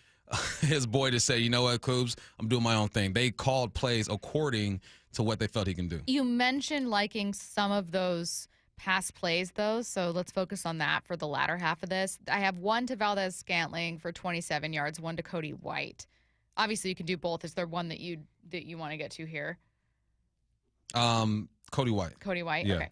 Speaker 7: his boy to say, you know what, Coobs, I'm doing my own thing. They called plays according to what they felt he can do.
Speaker 4: You mentioned liking some of those pass plays, though, so let's focus on that for the latter half of this. I have one to Valdez-Scantling for 27 yards, one to Cody White. Obviously, you can do both. Is there one that you want to get to here?
Speaker 7: Cody White.
Speaker 4: Cody White?
Speaker 7: Yeah.
Speaker 4: Okay.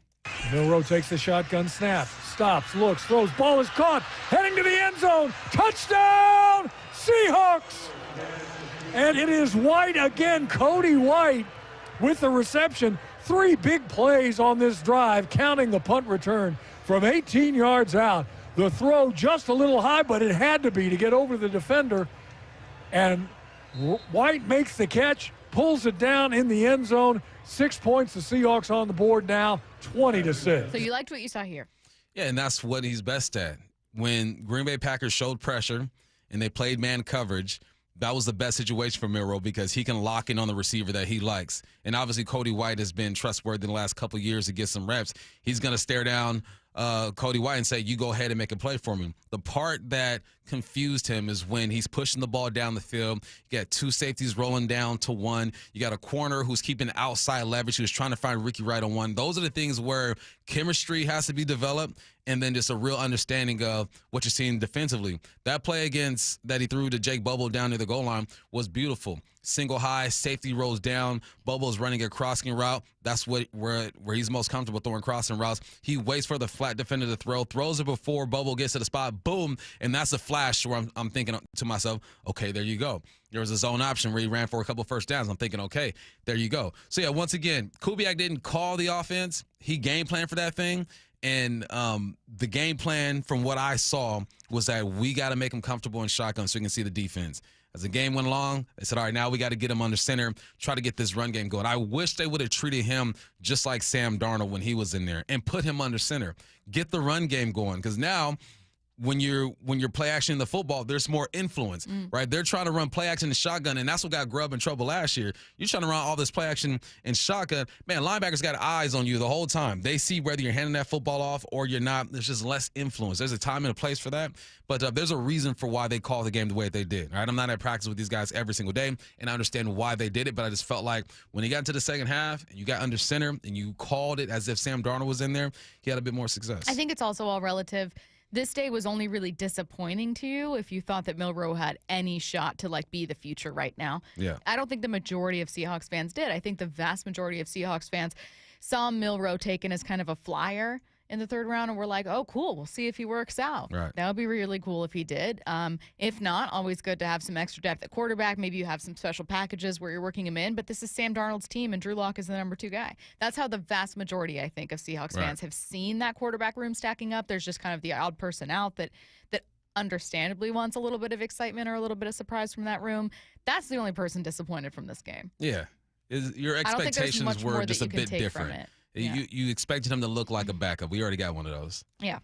Speaker 8: Milroe takes the shotgun snap, stops, looks, throws, ball is caught, heading to the end zone, touchdown, Seahawks! And it is White again, Cody White with the reception. 3 big plays on this drive, counting the punt return from 18 yards out. The throw just a little high, but it had to be to get over the defender. And White makes the catch, pulls it down in the end zone. 6 points, the Seahawks on the board now, 20-6.
Speaker 4: So you liked what you saw here?
Speaker 7: Yeah, and that's what he's best at. When Green Bay Packers showed pressure and they played man coverage, that was the best situation for Milroe because he can lock in on the receiver that he likes. And obviously Cody White has been trustworthy in the last couple of years to get some reps. He's going to stare down Cody White and say, you go ahead and make a play for me. The part that confused him is when he's pushing the ball down the field. You got 2 safeties rolling down to 1. You got a corner who's keeping outside leverage, who's trying to find Ricky Wright on 1. Those are the things where chemistry has to be developed and then just a real understanding of what you're seeing defensively. That play that he threw to Jake Bubble down near the goal line was beautiful. Single high, safety rolls down. Bubble's running a crossing route. That's where he's most comfortable throwing crossing routes. He waits for the flat defender to throws it before Bubble gets to the spot, boom, and that's a flash where I'm thinking to myself, okay, there you go. There was a zone option where he ran for a couple first downs. I'm thinking, okay, there you go. So, yeah, once again, Kubiak didn't call the offense. He game planned for that thing. And the game plan from what I saw was that we got to make him comfortable in shotgun so we can see the defense. As the game went along, they said, all right, now we got to get him under center, try to get this run game going. I wish they would have treated him just like Sam Darnold when he was in there and put him under center. Get the run game going because now when you're play action in the football, there's more influence, right? They're trying to run play action in shotgun, and that's what got Grubb in trouble last year. You're trying to run all this play action in shotgun. Man, linebackers got eyes on you the whole time. They see whether you're handing that football off or you're not. There's just less influence. There's a time and a place for that, but there's a reason for why they call the game the way they did, right? I'm not at practice with these guys every single day, and I understand why they did it, but I just felt like when he got into the second half and you got under center and you called it as if Sam Darnold was in there, he had a bit more success.
Speaker 4: I think it's also all relative. This day was only really disappointing to you if you thought that Milroe had any shot to be the future right now.
Speaker 7: Yeah.
Speaker 4: I don't think the majority of Seahawks fans did. I think the vast majority of Seahawks fans saw Milroe taken as kind of a flyer in the 3rd round and were like, oh, cool, we'll see if he works out.
Speaker 7: Right.
Speaker 4: That would be really cool if he did. If not, always good to have some extra depth at quarterback. Maybe you have some special packages where you're working him in, but this is Sam Darnold's team, and Drew Lock is the number 2 guy. That's how the vast majority, I think, of Seahawks fans have seen that quarterback room stacking up. There's just kind of the odd person out that understandably wants a little bit of excitement or a little bit of surprise from that room. That's the only person disappointed from this game.
Speaker 7: Yeah. Your expectations were just a bit different.
Speaker 4: Yeah.
Speaker 7: You expected him to look like a backup. We already got one of those.
Speaker 4: Yeah.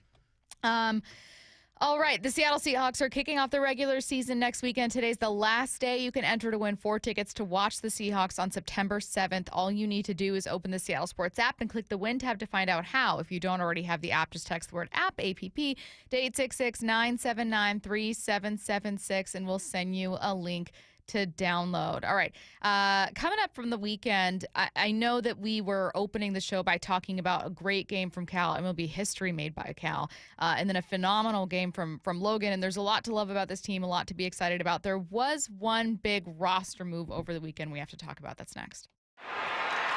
Speaker 4: All right, the Seattle Seahawks are kicking off the regular season next weekend. Today's the last day you can enter to win 4 tickets to watch the Seahawks on September 7th. All you need to do is open the Seattle Sports app and click the Win tab to find out how. If you don't already have the app, just text the word app, APP, to 866-979-3776, and we'll send you a link to download. All right. Coming up from the weekend, I know that we were opening the show by talking about a great game from Cal, MLB history made by Cal, and then a phenomenal game from Logan. And there's a lot to love about this team, a lot to be excited about. There was one big roster move over the weekend we have to talk about. That's next.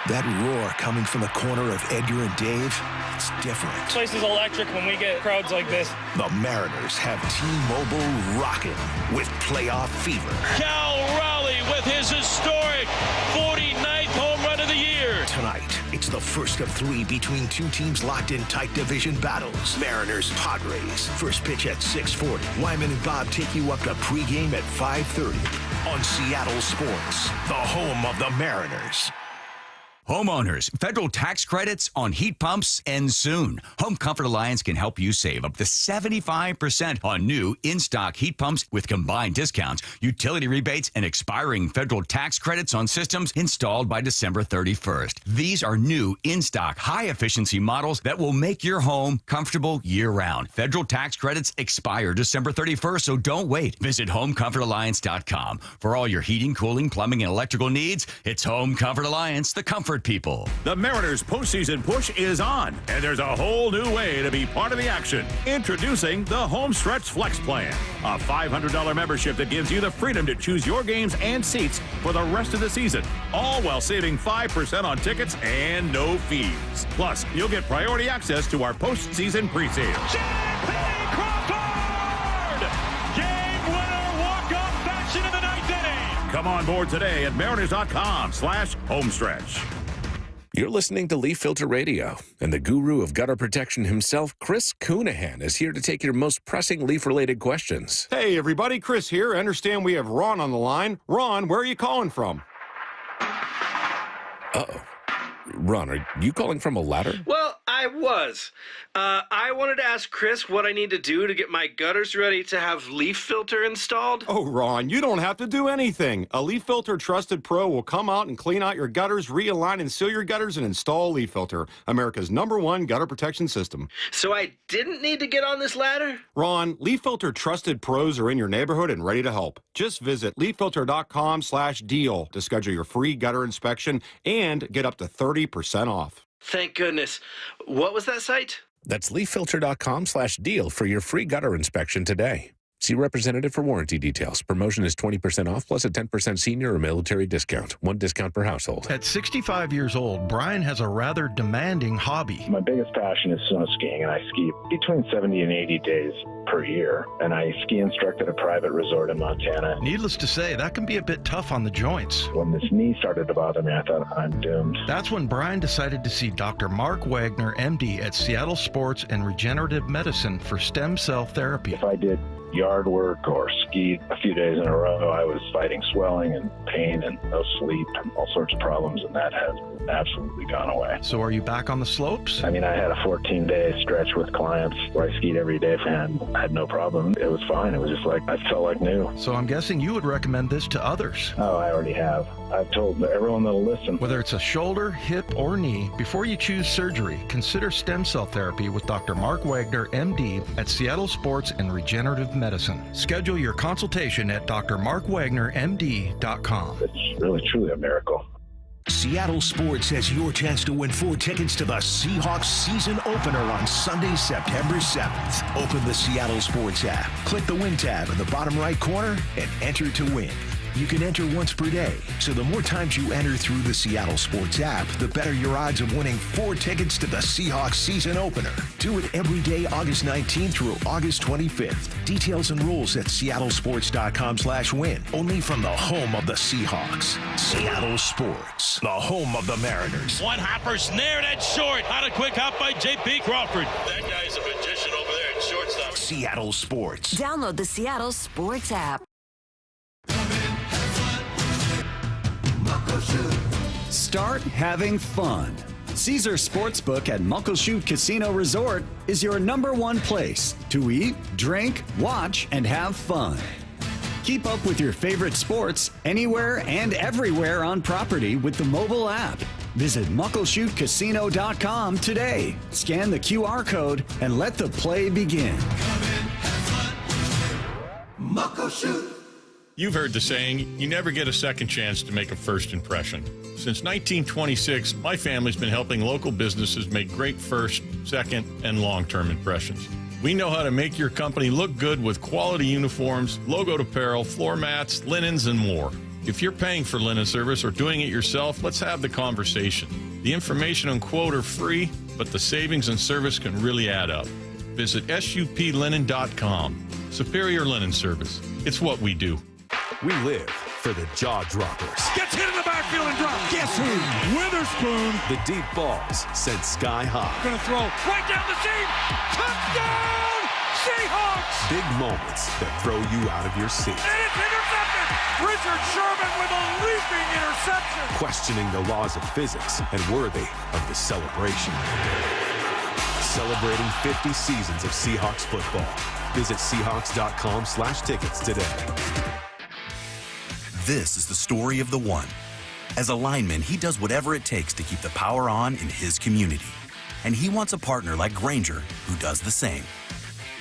Speaker 1: That roar coming from the corner of Edgar and Dave, it's different.
Speaker 9: This place is electric when we get crowds like this.
Speaker 1: The Mariners have T-Mobile rocking with playoff fever.
Speaker 5: Cal Raleigh with his historic 49th home run of the year.
Speaker 1: Tonight, it's the first of 3 between 2 teams locked in tight division battles. Mariners, Padres. First pitch at 6:40. Wyman and Bob take you up to pregame at 5:30 on Seattle Sports, the home of the Mariners.
Speaker 10: Homeowners, federal tax credits on heat pumps end soon. Home Comfort Alliance can help you save up to 75% on new in-stock heat pumps with combined discounts, utility rebates, and expiring federal tax credits on systems installed by December 31st. These are new in-stock high-efficiency models that will make your home comfortable year-round. Federal tax credits expire December 31st, so don't wait. Visit HomeComfortAlliance.com. For all your heating, cooling, plumbing, and electrical needs, it's Home Comfort Alliance, the comfort people.
Speaker 11: The Mariners postseason push is on, and there's a whole new way to be part of the action. Introducing the Home Stretch Flex Plan, a $500 membership that gives you the freedom to choose your games and seats for the rest of the season, all while saving 5% on tickets and no fees. Plus, you'll get priority access to our postseason presale.
Speaker 3: Game winner, walk-off fashion in the 9th inning.
Speaker 11: Come on board today at Mariners.com/homestretch.
Speaker 24: You're listening to Leaf Filter Radio, and the guru of gutter protection himself, Chris Coonahan, is here to take your most pressing leaf-related questions.
Speaker 25: Hey, everybody. Chris here. I understand we have Ron on the line. Ron, where are you calling from?
Speaker 24: Uh-oh. Ron, are you calling from a ladder?
Speaker 26: Well, I was. I wanted to ask Chris what I need to do to get my gutters ready to have Leaf Filter installed.
Speaker 25: Oh, Ron, you don't have to do anything. A Leaf Filter Trusted Pro will come out and clean out your gutters, realign and seal your gutters, and install Leaf Filter, America's #1 gutter protection system.
Speaker 26: So I didn't need to get on this ladder?
Speaker 25: Ron, Leaf Filter Trusted Pros are in your neighborhood and ready to help. Just visit leaffilter.com/deal to schedule your free gutter inspection and get up to 30% off.
Speaker 26: Thank goodness. What was that site?
Speaker 24: That's leaffilter.com/deal for your free gutter inspection today. See representative for warranty details. Promotion is 20% off plus a 10% senior or military discount. 1 discount per household.
Speaker 12: At 65 years old, Brian has a rather demanding hobby.
Speaker 27: My biggest passion is snow skiing, and I ski between 70 and 80 days per year. And I ski instruct at a private resort in Montana.
Speaker 12: Needless to say, that can be a bit tough on the joints.
Speaker 27: When this knee started to bother me, I thought I'm doomed.
Speaker 12: That's when Brian decided to see Dr. Mark Wagner, MD, at Seattle Sports and Regenerative Medicine for stem cell therapy.
Speaker 27: If I did yard work or skied a few days in a row, I was fighting swelling and pain and no sleep and all sorts of problems, and that has absolutely gone away.
Speaker 12: So are you back on the slopes?
Speaker 27: I mean, I had a 14-day stretch with clients where I skied every day and had no problem. It was fine. It was just like, I felt like new.
Speaker 12: So I'm guessing you would recommend this to others.
Speaker 27: Oh, I already have. I've told everyone that'll listen.
Speaker 12: Whether it's a shoulder, hip, or knee, before you choose surgery, consider stem cell therapy with Dr. Mark Wagner, MD, at Seattle Sports and Regenerative Medicine. Schedule your consultation at drmarkwagnermd.com.
Speaker 27: It's really, truly a miracle.
Speaker 1: Seattle Sports has your chance to win 4 tickets to the Seahawks season opener on Sunday, September 7th. Open the Seattle Sports app, click the Win tab in the bottom right corner, and enter to win. You can enter once per day, so the more times you enter through the Seattle Sports app, the better your odds of winning 4 tickets to the Seahawks season opener. Do it every day, August 19th through August 25th. Details and rules at seattlesports.com/win. Only from the home of the Seahawks. Seattle Sports, the home of the Mariners.
Speaker 5: One hopper snared at short. On a quick hop by J.P. Crawford. That guy's a magician over there at shortstop.
Speaker 1: Seattle Sports.
Speaker 23: Download the Seattle Sports app.
Speaker 6: Start having fun. Caesar Sportsbook at Muckleshoot Casino Resort is your #1 place to eat, drink, watch, and have fun. Keep up with your favorite sports anywhere and everywhere on property with the mobile app. Visit muckleshootcasino.com today. Scan the QR code and let the play begin.
Speaker 13: Muckleshoot. You've heard the saying, you never get a second chance to make a first impression. Since 1926, my family's been helping local businesses make great first, second, and long-term impressions. We know how to make your company look good with quality uniforms, logoed apparel, floor mats, linens, and more. If you're paying for linen service or doing it yourself, let's have the conversation. The information and quote are free, but the savings and service can really add up. Visit suplinen.com. Superior Linen Service. It's what we do.
Speaker 14: We live for the jaw droppers.
Speaker 8: Gets hit in the backfield and dropped. Guess who? Witherspoon.
Speaker 14: The deep balls sent sky high.
Speaker 8: Gonna throw right down the seam. Touchdown, Seahawks!
Speaker 14: Big moments that throw you out of your seat.
Speaker 8: And it's intercepted. Richard Sherman with a leaping interception.
Speaker 14: Questioning the laws of physics and worthy of the celebration. Celebrating 50 seasons of Seahawks football. Visit Seahawks.com/tickets today.
Speaker 15: This is the story of the one. As a lineman, he does whatever it takes to keep the power on in his community. And he wants a partner like Grainger who does the same.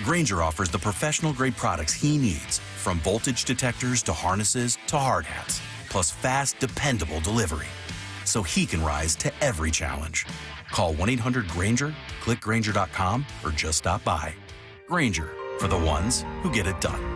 Speaker 15: Grainger offers the professional-grade products he needs, from voltage detectors to harnesses to hard hats, plus fast, dependable delivery, so he can rise to every challenge. Call 1-800-GRAINGER, click Grainger.com, or just stop by. Grainger, for the ones who get it done.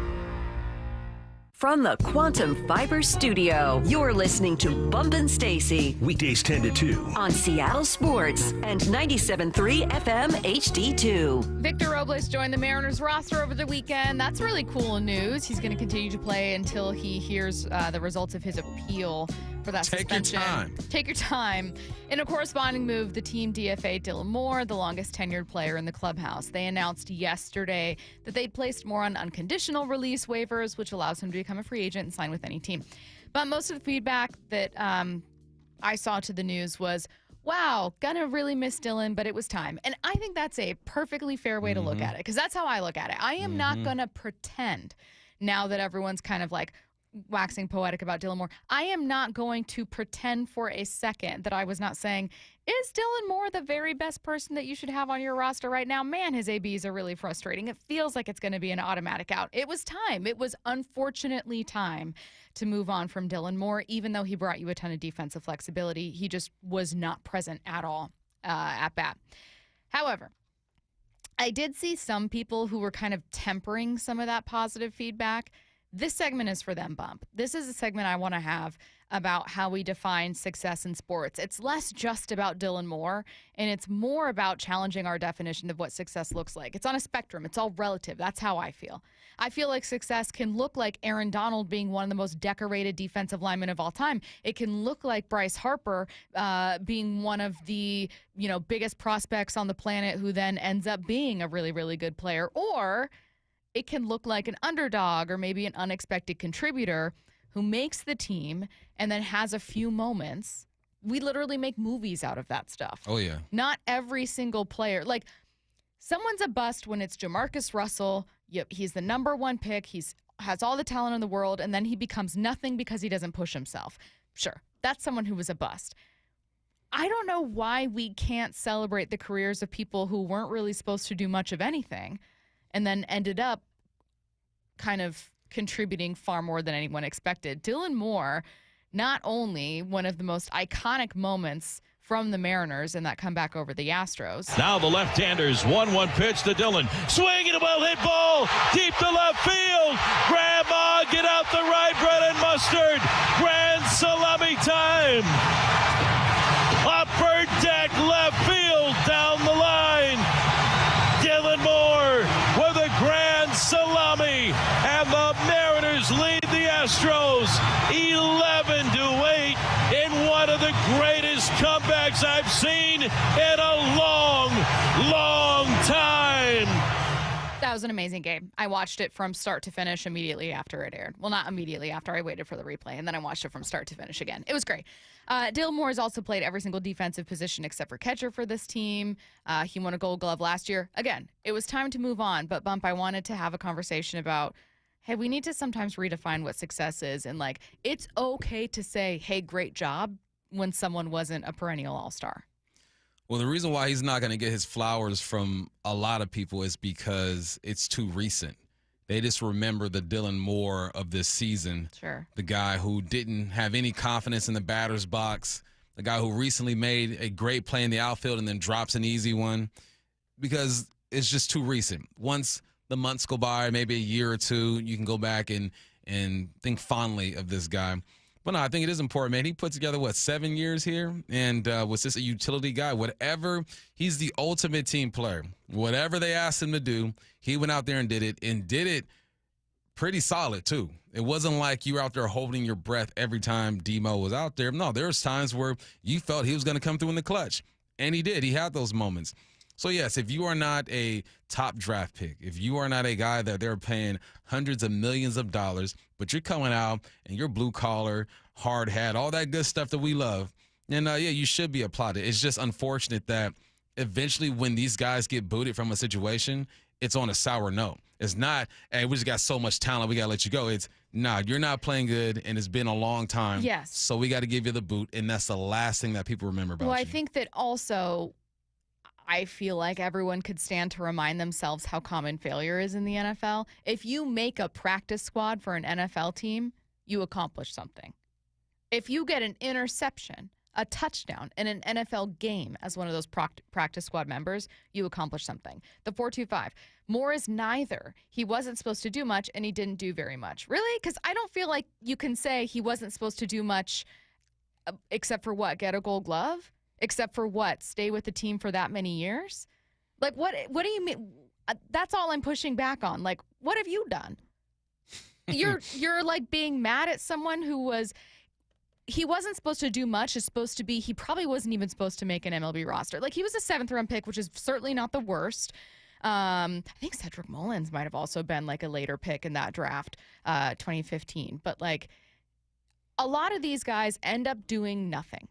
Speaker 23: From the Quantum Fiber Studio, you're listening to Bumpin' Stacy.
Speaker 1: Weekdays 10 to 2.
Speaker 23: On Seattle Sports and 97.3 FM HD2.
Speaker 4: Victor Robles joined the Mariners roster over the weekend. That's really cool news. He's going to continue to play until he hears the results of his appeal for that suspension. Take your time. In a corresponding move, the team DFA'd Dylan Moore, the longest tenured player in the clubhouse. They announced yesterday that they'd placed Moore on unconditional release waivers, which allows him to become a free agent and sign with any team. But most of the feedback that I saw to the news was, wow, gonna really miss Dylan, but it was time. And I think that's a perfectly fair way to look at it, because that's how I look at it. I am not gonna pretend, now that everyone's kind of like waxing poetic about Dylan Moore, I am not going to pretend for a second that I was not saying, is Dylan Moore the very best person that you should have on your roster right now? Man, his ABs are really frustrating. It feels like it's going to be an automatic out. It was time. It was unfortunately time to move on from Dylan Moore, even though he brought you a ton of defensive flexibility. He just was not present at all at bat. However, I did see some people who were kind of tempering some of that positive feedback. This segment is for them, Bump. This is a segment I want to have about how we define success in sports. It's less just about Dylan Moore, and it's more about challenging our definition of what success looks like. It's on a spectrum. It's all relative. That's how I feel. I feel like success can look like Aaron Donald being one of the most decorated defensive linemen of all time. It can look like Bryce Harper being one of the biggest prospects on the planet who then ends up being a really, really good player. Or it can look like an underdog or maybe an unexpected contributor who makes the team and then has a few moments. We literally make movies out of that stuff.
Speaker 7: Oh, yeah.
Speaker 4: Not every single player. Like, someone's a bust when it's Jamarcus Russell. Yep, he's the #1 pick. Has all the talent in the world, and then he becomes nothing because he doesn't push himself. Sure, that's someone who was a bust. I don't know why we can't celebrate the careers of people who weren't really supposed to do much of anything and then ended up kind of contributing far more than anyone expected. Dylan Moore, not only one of the most iconic moments from the Mariners in that comeback over the Astros.
Speaker 5: Now the left-handers, 1-1 pitch to Dylan. Swinging a well-hit ball, deep to left field. Grandma, get out the rye bread and mustard. Grand salami time. Upper deck left field down the line. Dylan Moore with a grand salami, and the Mariners lead the Astros 11-8 in one of the greatest comebacks I've seen in a long, long time.
Speaker 4: That was an amazing game. I watched it from start to finish immediately after it aired. Well, not immediately after. I waited for the replay, and then I watched it from start to finish again. It was great. Dylan Moore has also played every single defensive position except for catcher for this team. He won a Gold Glove last year. Again, it was time to move on, but Bump, I wanted to have a conversation about, hey, we need to sometimes redefine what success is, and like, it's okay to say, hey, great job, when someone wasn't a perennial all-star.
Speaker 7: Well, the reason why he's not going to get his flowers from a lot of people is because it's too recent. They just remember the Dylan Moore of this season.
Speaker 4: Sure.
Speaker 7: The guy who didn't have any confidence in the batter's box, the guy who recently made a great play in the outfield and then drops an easy one, because it's just too recent. Once the months go by, maybe a year or two, you can go back and think fondly of this guy. But no, I think it is important, man. He put together, 7 years here, and was just a utility guy. Whatever, he's the ultimate team player. Whatever they asked him to do, he went out there and did it pretty solid, too. It wasn't like you were out there holding your breath every time Demo was out there. No, there was times where you felt he was going to come through in the clutch, and he did. He had those moments. So, yes, if you are not a top draft pick, if you are not a guy that they're paying hundreds of millions of dollars, but you're coming out and you're blue collar, hard hat, all that good stuff that we love, then, you should be applauded. It's just unfortunate that eventually when these guys get booted from a situation, it's on a sour note. It's not, hey, we just got so much talent, we got to let you go. It's, nah, you're not playing good, and it's been a long time.
Speaker 4: Yes.
Speaker 7: So we got to give you the boot, and that's the last thing that people remember about you.
Speaker 4: Well, I think that also, I feel like everyone could stand to remind themselves how common failure is in the NFL. If you make a practice squad for an NFL team, you accomplish something. If you get an interception, a touchdown in an NFL game as one of those practice squad members, you accomplish something. The 4-2-5. Moore is neither. He wasn't supposed to do much, and he didn't do very much. Really? Because I don't feel like you can say he wasn't supposed to do much except for what? Get a Gold Glove? Except for what? Stay with the team for that many years? Like, what do you mean? That's all I'm pushing back on. Like, what have you done? You're like being mad at someone who he wasn't supposed to do much. It's supposed to be, he probably wasn't even supposed to make an MLB roster. Like, he was a 7th-round pick, which is certainly not the worst. I think Cedric Mullins might have also been like a later pick in that draft, 2015. But like, a lot of these guys end up doing nothing.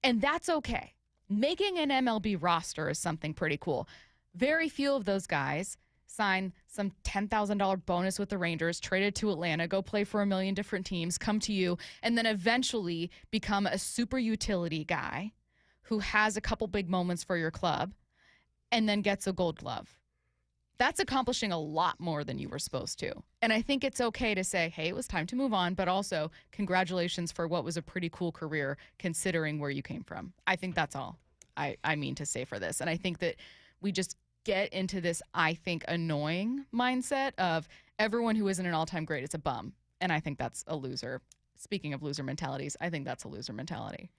Speaker 4: And that's okay. Making an MLB roster is something pretty cool. Very few of those guys sign some $10,000 bonus with the Rangers, traded to Atlanta, go play for a million different teams, come to you, and then eventually become a super utility guy who has a couple big moments for your club and then gets a Gold Glove. That's accomplishing a lot more than you were supposed to. And I think it's okay to say, hey, it was time to move on, but also congratulations for what was a pretty cool career considering where you came from. I think that's all I mean to say for this. And I think that we just get into this, I think, annoying mindset of everyone who isn't an all-time great is a bum. And I think that's a loser. Speaking of loser mentalities, I think that's a loser mentality.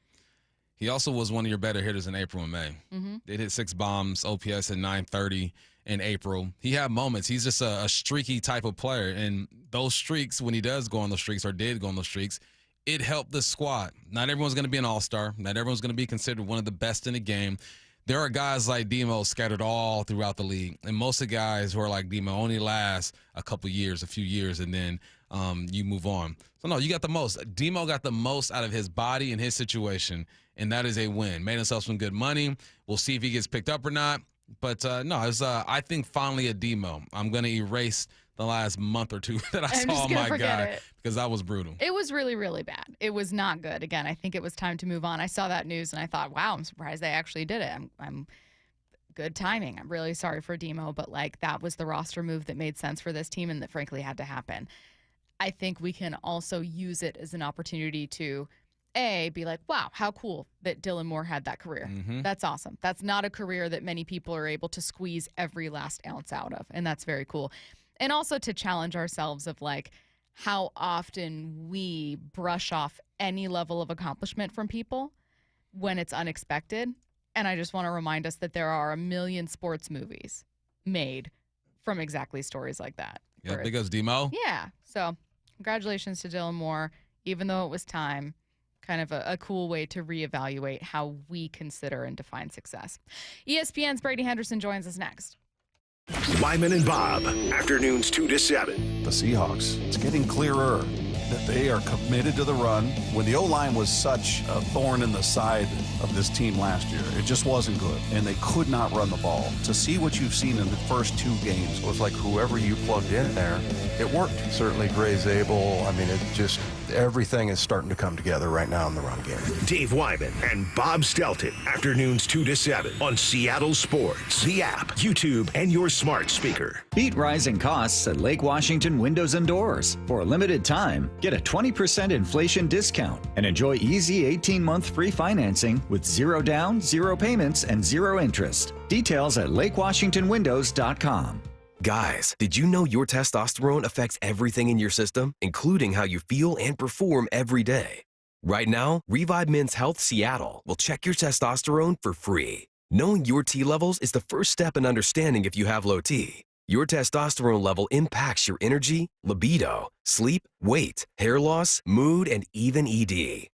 Speaker 7: He also was one of your better hitters in April and May.
Speaker 4: Mm-hmm.
Speaker 7: They hit 6 bombs, OPS at 930 in April. He had moments. He's just a streaky type of player. And those streaks, when he does go on those streaks or did go on those streaks, it helped the squad. Not everyone's going to be an all-star. Not everyone's going to be considered one of the best in the game. There are guys like Demo scattered all throughout the league. And most of the guys who are like Demo only last a few years, and then you move on. So, no, you got the most. Demo got the most out of his body and his situation, and that is a win. Made himself some good money. We'll see if he gets picked up or not. But, no, it's, I think finally a Demo. I'm going to erase the last month or two that I saw my guy because that was brutal.
Speaker 4: It was really, really bad. It was not good. Again, I think it was time to move on. I saw that news and I thought, wow, I'm surprised they actually did it. I'm good timing. I'm really sorry for Demo, but like that was the roster move that made sense for this team and that frankly had to happen. I think we can also use it as an opportunity to be like, wow, how cool that Dylan Moore had that career.
Speaker 7: Mm-hmm.
Speaker 4: That's awesome. That's not a career that many people are able to squeeze every last ounce out of, and that's very cool. And also to challenge ourselves of like how often we brush off any level of accomplishment from people when it's unexpected. And I just want to remind us that there are a million sports movies made from exactly stories like that.
Speaker 7: Yeah, big as Demo.
Speaker 4: Yeah. So congratulations to Dylan Moore, even though it was time. Kind of a cool way to reevaluate how we consider and define success. ESPN's Brady Henderson joins us next.
Speaker 1: Wyman and Bob, afternoons 2 to 7.
Speaker 2: The Seahawks, it's getting clearer that they are committed to the run. When the O-line was such a thorn in the side of this team last year, it just wasn't good, and they could not run the ball. To see what you've seen in the first 2 games was like whoever you plugged in there, it worked.
Speaker 16: Certainly Gray's able. I mean, it just, everything is starting to come together right now in the run game.
Speaker 1: Dave Wyman and Bob Stelton, afternoons 2 to 7 on Seattle Sports, the app, YouTube, and your smart speaker.
Speaker 6: Beat rising costs at Lake Washington Windows and Doors. For a limited time, get a 20% inflation discount and enjoy easy 18-month free financing with 0 down, 0 payments, and 0 interest. Details at lakewashingtonwindows.com.
Speaker 17: Guys, did you know your testosterone affects everything in your system, including how you feel and perform every day? Right now, Revive Men's Health Seattle will check your testosterone for free. Knowing your T levels is the first step in understanding if you have low T. Your testosterone level impacts your energy, libido, sleep, weight, hair loss, mood, and even ED.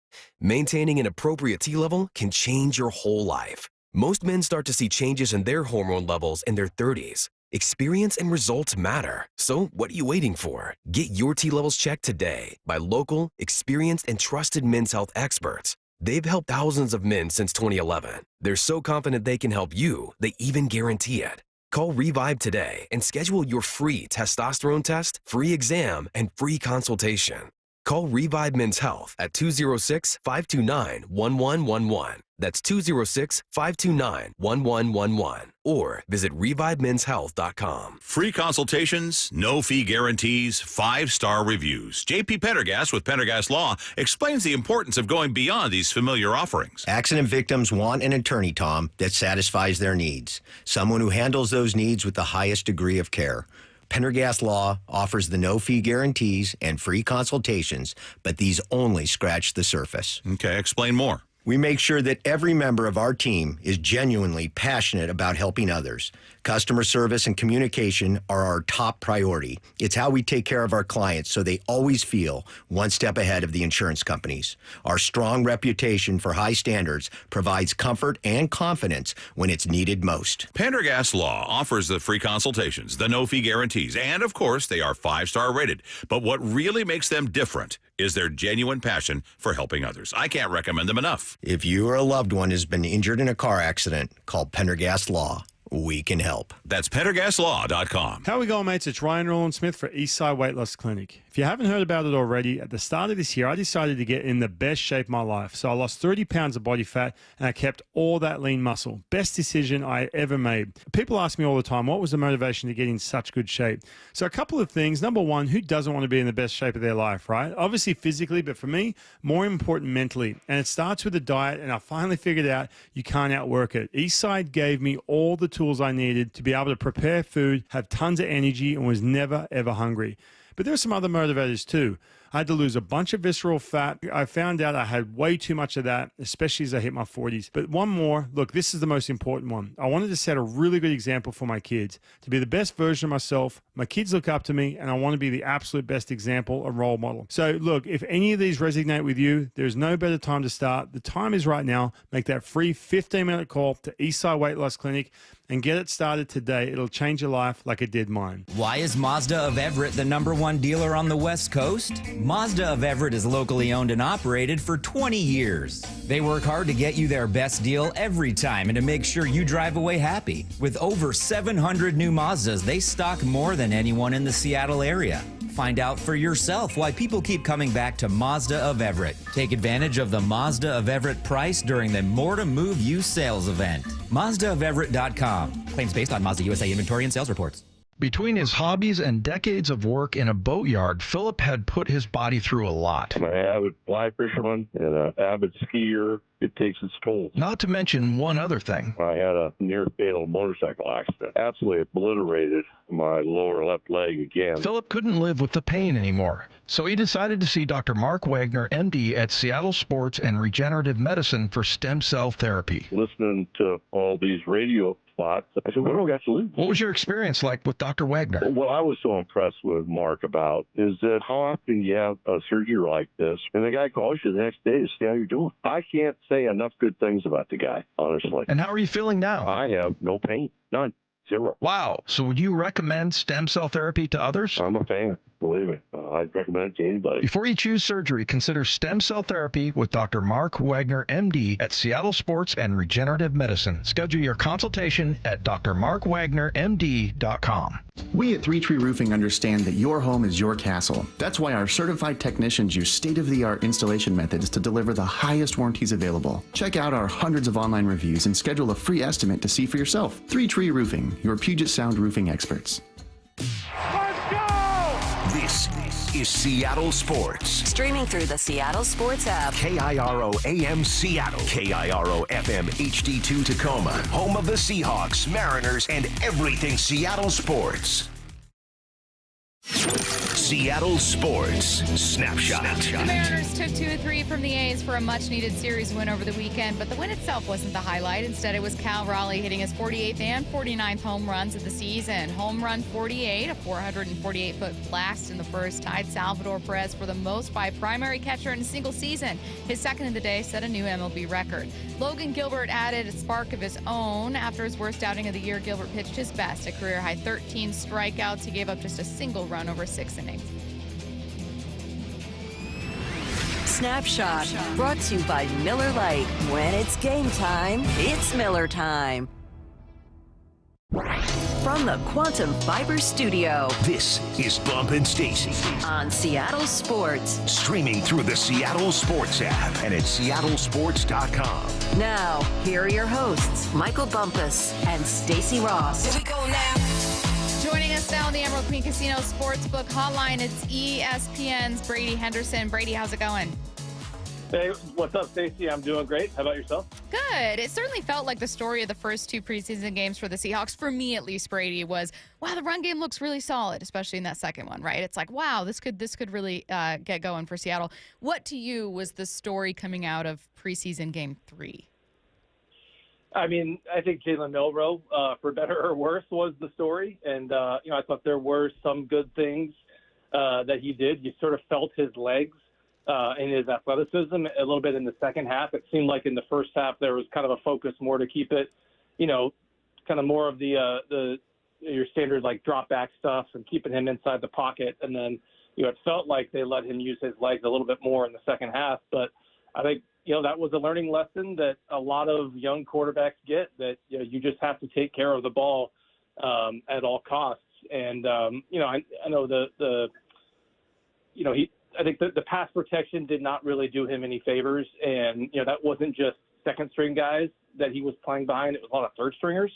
Speaker 17: Maintaining an appropriate T level can change your whole life. Most men start to see changes in their hormone levels in their 30s. Experience and results matter. So what are you waiting for? Get your T levels checked today by local, experienced, and trusted men's health experts. They've helped thousands of men since 2011. They're so confident they can help you, they even guarantee it. Call Revive today and schedule your free testosterone test, free exam, and free consultation. Call Revive Men's Health at 206-529-1111. That's 206-529-1111. Or visit ReviveMen'sHealth.com.
Speaker 11: Free consultations, no fee guarantees, 5-star reviews. JP Pendergast with Pendergast Law explains the importance of going beyond these familiar offerings.
Speaker 18: Accident victims want an attorney, Tom, that satisfies their needs. Someone who handles those needs with the highest degree of care. Pendergast Law offers the no-fee guarantees and free consultations, but these only scratch the surface.
Speaker 11: Okay, explain more.
Speaker 18: We make sure that every member of our team is genuinely passionate about helping others. Customer service and communication are our top priority. It's how we take care of our clients so they always feel one step ahead of the insurance companies. Our strong reputation for high standards provides comfort and confidence when it's needed most.
Speaker 11: Pendergast Law offers the free consultations, the no-fee guarantees, and of course, they are 5-star rated. But what really makes them different is their genuine passion for helping others. I can't recommend them enough.
Speaker 18: If you or a loved one has been injured in a car accident, call Pendergast Law. We can help.
Speaker 11: That's PendergastLaw.com.
Speaker 19: How we going, mates? It's Ryan Roland Smith for Eastside Weight Loss Clinic. If you haven't heard about it already, at the start of this year, I decided to get in the best shape of my life. So I lost 30 pounds of body fat and I kept all that lean muscle. Best decision I ever made. People ask me all the time, what was the motivation to get in such good shape? So a couple of things. Number one, who doesn't want to be in the best shape of their life, right? Obviously physically, but for me, more important mentally. And it starts with a diet, and I finally figured out you can't outwork it. Eastside gave me all the tools I needed to be able to prepare food, have tons of energy, and was never, ever hungry. But there are some other motivators too. I had to lose a bunch of visceral fat. I found out I had way too much of that, especially as I hit my 40s. But one more, look, this is the most important one. I wanted to set a really good example for my kids, to be the best version of myself. My kids look up to me, and I want to be the absolute best example and role model. So look, if any of these resonate with you, there's no better time to start. The time is right now. Make that free 15-minute call to Eastside Weight Loss Clinic and get it started today. It'll change your life like it did mine.
Speaker 20: Why is Mazda of Everett the #1 dealer on the West Coast? Mazda of Everett is locally owned and operated for 20 years. They work hard to get you their best deal every time and to make sure you drive away happy. With over 700 new Mazdas, they stock more than anyone in the Seattle area. Find out for yourself why people keep coming back to Mazda of Everett. Take advantage of the Mazda of Everett price during the More to Move You sales event. MazdaofEverett.com. Claims based on Mazda USA inventory and sales reports.
Speaker 12: Between his hobbies and decades of work in a boatyard, Philip had put his body through a lot.
Speaker 27: I'm an avid fly fisherman and an avid skier. It takes its toll.
Speaker 12: Not to mention one other thing.
Speaker 27: I had a near-fatal motorcycle accident. Absolutely obliterated my lower left leg again.
Speaker 12: Philip couldn't live with the pain anymore, so he decided to see Dr. Mark Wagner, MD, at Seattle Sports and Regenerative Medicine for stem cell therapy.
Speaker 27: Listening to all these radio spots, I said, what do I got to lose?
Speaker 12: What was your experience like with Dr. Wagner?
Speaker 27: What I was so impressed with Mark about is that how often you have a surgery like this, and the guy calls you the next day to see how you're doing. I can't say enough good things about the guy, honestly.
Speaker 12: And how are you feeling now?
Speaker 27: I have no pain, none.
Speaker 3: zero.
Speaker 12: Wow. So would you recommend stem cell therapy to others?
Speaker 3: I'm a fan. Believe me. I'd recommend it to anybody.
Speaker 12: Before you choose surgery, consider stem cell therapy with Dr. Mark Wagner, MD, at Seattle Sports and Regenerative Medicine. Schedule your consultation at drmarkwagnermd.com.
Speaker 9: We at Three Tree Roofing understand that your home is your castle. That's why our certified technicians use state-of-the-art installation methods to deliver the highest warranties available. Check out our hundreds of online reviews and schedule a free estimate to see for yourself. Three Tree Roofing, your Puget Sound roofing experts.
Speaker 1: This is Seattle Sports.
Speaker 23: Streaming through the Seattle Sports app.
Speaker 1: KIRO AM Seattle. KIRO FM HD2 Tacoma. Home of the Seahawks, Mariners, and everything Seattle sports. Seattle Sports Snapshot.
Speaker 4: The Mariners took 2-3 from the A's for a much-needed series win over the weekend, but the win itself wasn't the highlight. Instead, it was Cal Raleigh hitting his 48th and 49th home runs of the season. Home run 48, a 448-foot blast in the first, tied Salvador Perez for the most by a primary catcher in a single season. His second of the day set a new MLB record. Logan Gilbert added a spark of his own. After his worst outing of the year, Gilbert pitched his best, a career-high 13 strikeouts. He gave up just a single run over 6 innings.
Speaker 23: Snapshot, brought to you by Miller Lite. When it's game time, it's Miller time. From the Quantum Fiber Studio,
Speaker 1: this is Bumpin' Stacy
Speaker 23: on Seattle Sports.
Speaker 1: Streaming through the Seattle Sports app and at seattlesports.com.
Speaker 23: Now, here are your hosts, Michael Bumpus and Stacy Ross.
Speaker 4: Here we go now. Joining us now on the Emerald Queen Casino Sportsbook Hotline, it's ESPN's Brady Henderson. Brady, how's it going?
Speaker 10: Hey, what's up, Stacy? I'm doing great. How about yourself?
Speaker 4: Good. It certainly felt like the story of the first 2 preseason games for the Seahawks, for me at least, Brady, was, wow, the run game looks really solid, especially in that second one, right? It's like, wow, this could really get going for Seattle. What to you was the story coming out of preseason game 3?
Speaker 10: I mean, I think Jalen Milroe, for better or worse, was the story. And, I thought there were some good things that he did. You sort of felt his legs and his athleticism a little bit in the second half. It seemed like in the first half there was kind of a focus more to keep it, kind of more of the your standard like drop back stuff and keeping him inside the pocket. And then, it felt like they let him use his legs a little bit more in the second half. But I think, that was a learning lesson that a lot of young quarterbacks get, that, you just have to take care of the ball at all costs. And, I know I think the pass protection did not really do him any favors. And, that wasn't just second string guys that he was playing behind. It was a lot of third stringers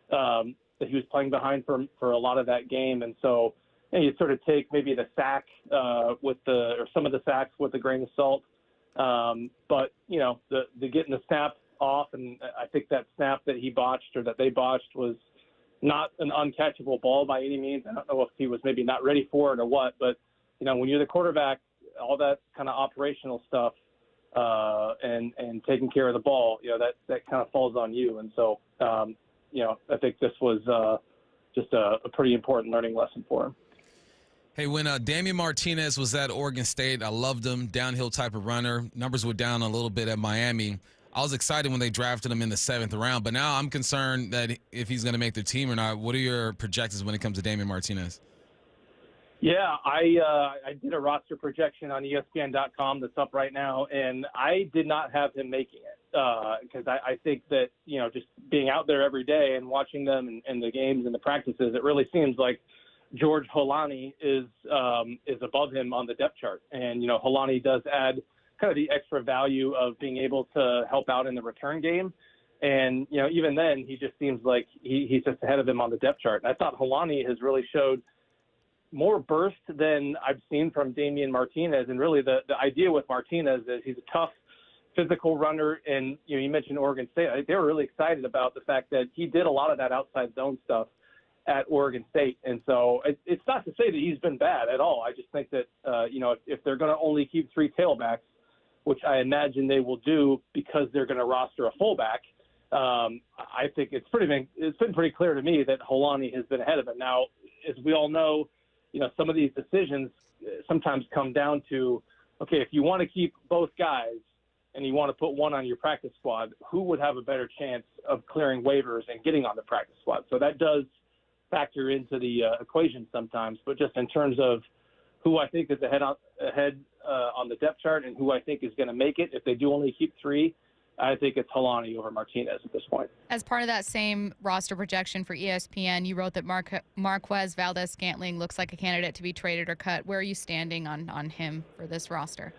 Speaker 10: that he was playing behind for a lot of that game. And so you sort of take maybe the sack or some of the sacks with a grain of salt. But, the getting the snap off, and I think that snap that he botched or that they botched was not an uncatchable ball by any means. I don't know if he was maybe not ready for it or what, but, when you're the quarterback, all that kind of operational stuff and taking care of the ball, that kind of falls on you. And so, I think this was just a pretty important learning lesson for him.
Speaker 7: Hey, when Damian Martinez was at Oregon State, I loved him, downhill type of runner. Numbers were down a little bit at Miami. I was excited when they drafted him in the 7th round, but now I'm concerned that if he's going to make the team or not. What are your projections when it comes to Damian Martinez?
Speaker 10: Yeah, I did a roster projection on ESPN.com that's up right now, and I did not have him making it because I think that, just being out there every day and watching them and the games and the practices, it really seems like George Holani is above him on the depth chart. And, Holani does add kind of the extra value of being able to help out in the return game. And, even then, he just seems like he's just ahead of him on the depth chart. And I thought Holani has really showed more burst than I've seen from Damian Martinez. And really the idea with Martinez is he's a tough physical runner. And, you mentioned Oregon State. I think they were really excited about the fact that he did a lot of that outside zone stuff at Oregon State. And so it's not to say that he's been bad at all. I just think that, if they're going to only keep 3 tailbacks, which I imagine they will do because they're going to roster a fullback, I think it's been pretty clear to me that Holani has been ahead of it. Now, as we all know, some of these decisions sometimes come down to, okay, if you want to keep both guys and you want to put one on your practice squad, who would have a better chance of clearing waivers and getting on the practice squad? So that does factor into the equation sometimes. But just in terms of who I think is ahead on the depth chart and who I think is going to make it, if they do only keep 3, I think it's Helani over Martinez at this point.
Speaker 4: As part of that same roster projection for ESPN, you wrote that Marquez Valdez-Scantling looks like a candidate to be traded or cut. Where are you standing on him for this roster?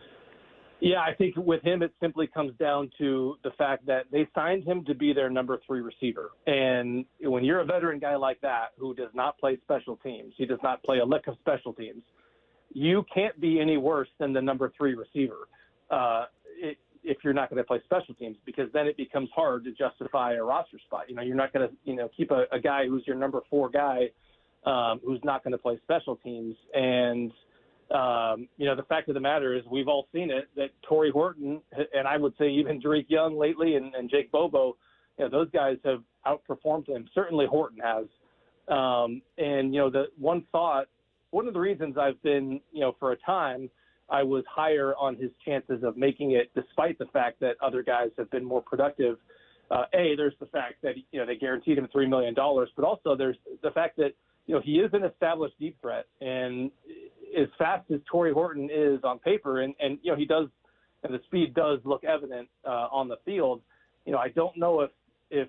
Speaker 10: Yeah, I think with him it simply comes down to the fact that they signed him to be their number 3 receiver. And when you're a veteran guy like that who does not play special teams, he does not play a lick of special teams, you can't be any worse than the number 3 receiver if you're not going to play special teams, because then it becomes hard to justify a roster spot. You're not going to keep a guy who's your number 4 guy who's not going to play special teams. And the fact of the matter is we've all seen it, that Torrey Horton, and I would say even Drake Young lately and Jake Bobo, those guys have outperformed him. Certainly Horton has. The one of the reasons I've been, for a time, I was higher on his chances of making it, despite the fact that other guys have been more productive. There's the fact that, they guaranteed him $3 million, but also there's the fact that, he is an established deep threat. And as fast as Torrey Horton is on paper, and he does, and the speed does look evident on the field, I don't know if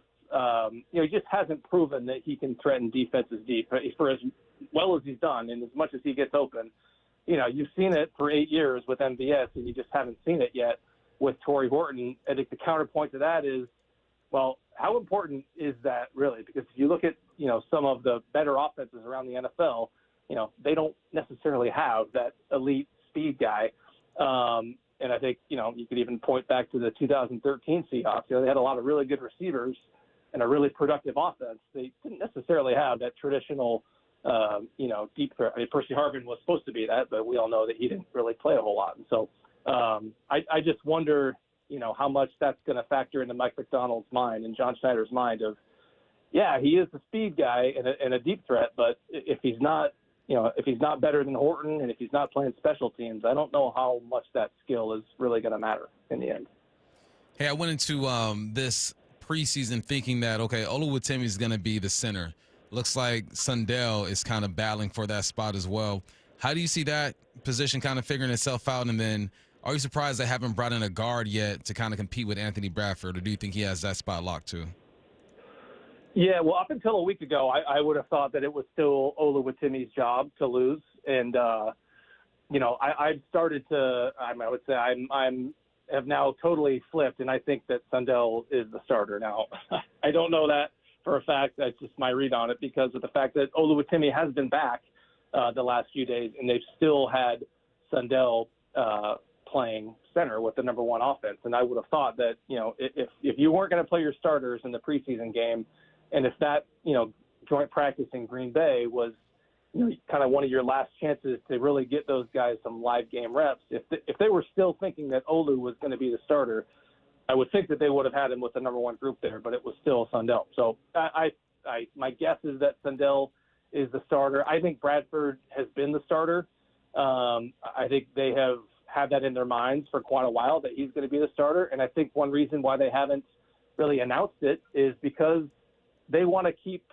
Speaker 10: he just hasn't proven that he can threaten defenses deep for as well as he's done and as much as he gets open. You've seen it for 8 years with MVS, and you just haven't seen it yet with Torrey Horton. I think the counterpoint to that is, well, how important is that really? Because if you look at, some of the better offenses around the NFL, they don't necessarily have that elite speed guy. And I think, you could even point back to the 2013 Seahawks. They had a lot of really good receivers and a really productive offense. They didn't necessarily have that traditional deep threat. I mean, Percy Harvin was supposed to be that, but we all know that he didn't really play a whole lot. And so I just wonder, how much that's going to factor into Mike McDonald's mind and John Schneider's mind of, yeah, he is the speed guy and a deep threat, but if he's not, if he's not better than Horton and if he's not playing special teams, I don't know how much that skill is really going to matter in the end.
Speaker 7: Hey, I went into this preseason thinking that, okay, Oluwatimi is going to be the center. Looks like Sundell is kind of battling for that spot as well. How do you see that position kind of figuring itself out? And then are you surprised they haven't brought in a guard yet to kind of compete with Anthony Bradford, or do you think he has that spot locked too?
Speaker 10: Yeah, well, up until a week ago, I would have thought that it was still Oluwatimi's job to lose. And, I've started to, I would say have now totally flipped, and I think that Sundell is the starter now. I don't know that for a fact. That's just my read on it because of the fact that Oluwatimi has been back the last few days, and they've still had Sundell playing center with the number 1 offense. And I would have thought that, if you weren't going to play your starters in the preseason game, and if that, joint practice in Green Bay was, kind of one of your last chances to really get those guys some live game reps, if they were still thinking that Olu was going to be the starter, I would think that they would have had him with the number 1 group there, but it was still Sundell. So my guess is that Sundell is the starter. I think Bradford has been the starter. I think they have had that in their minds for quite a while that he's going to be the starter. And I think one reason why they haven't really announced it is because they want to keep,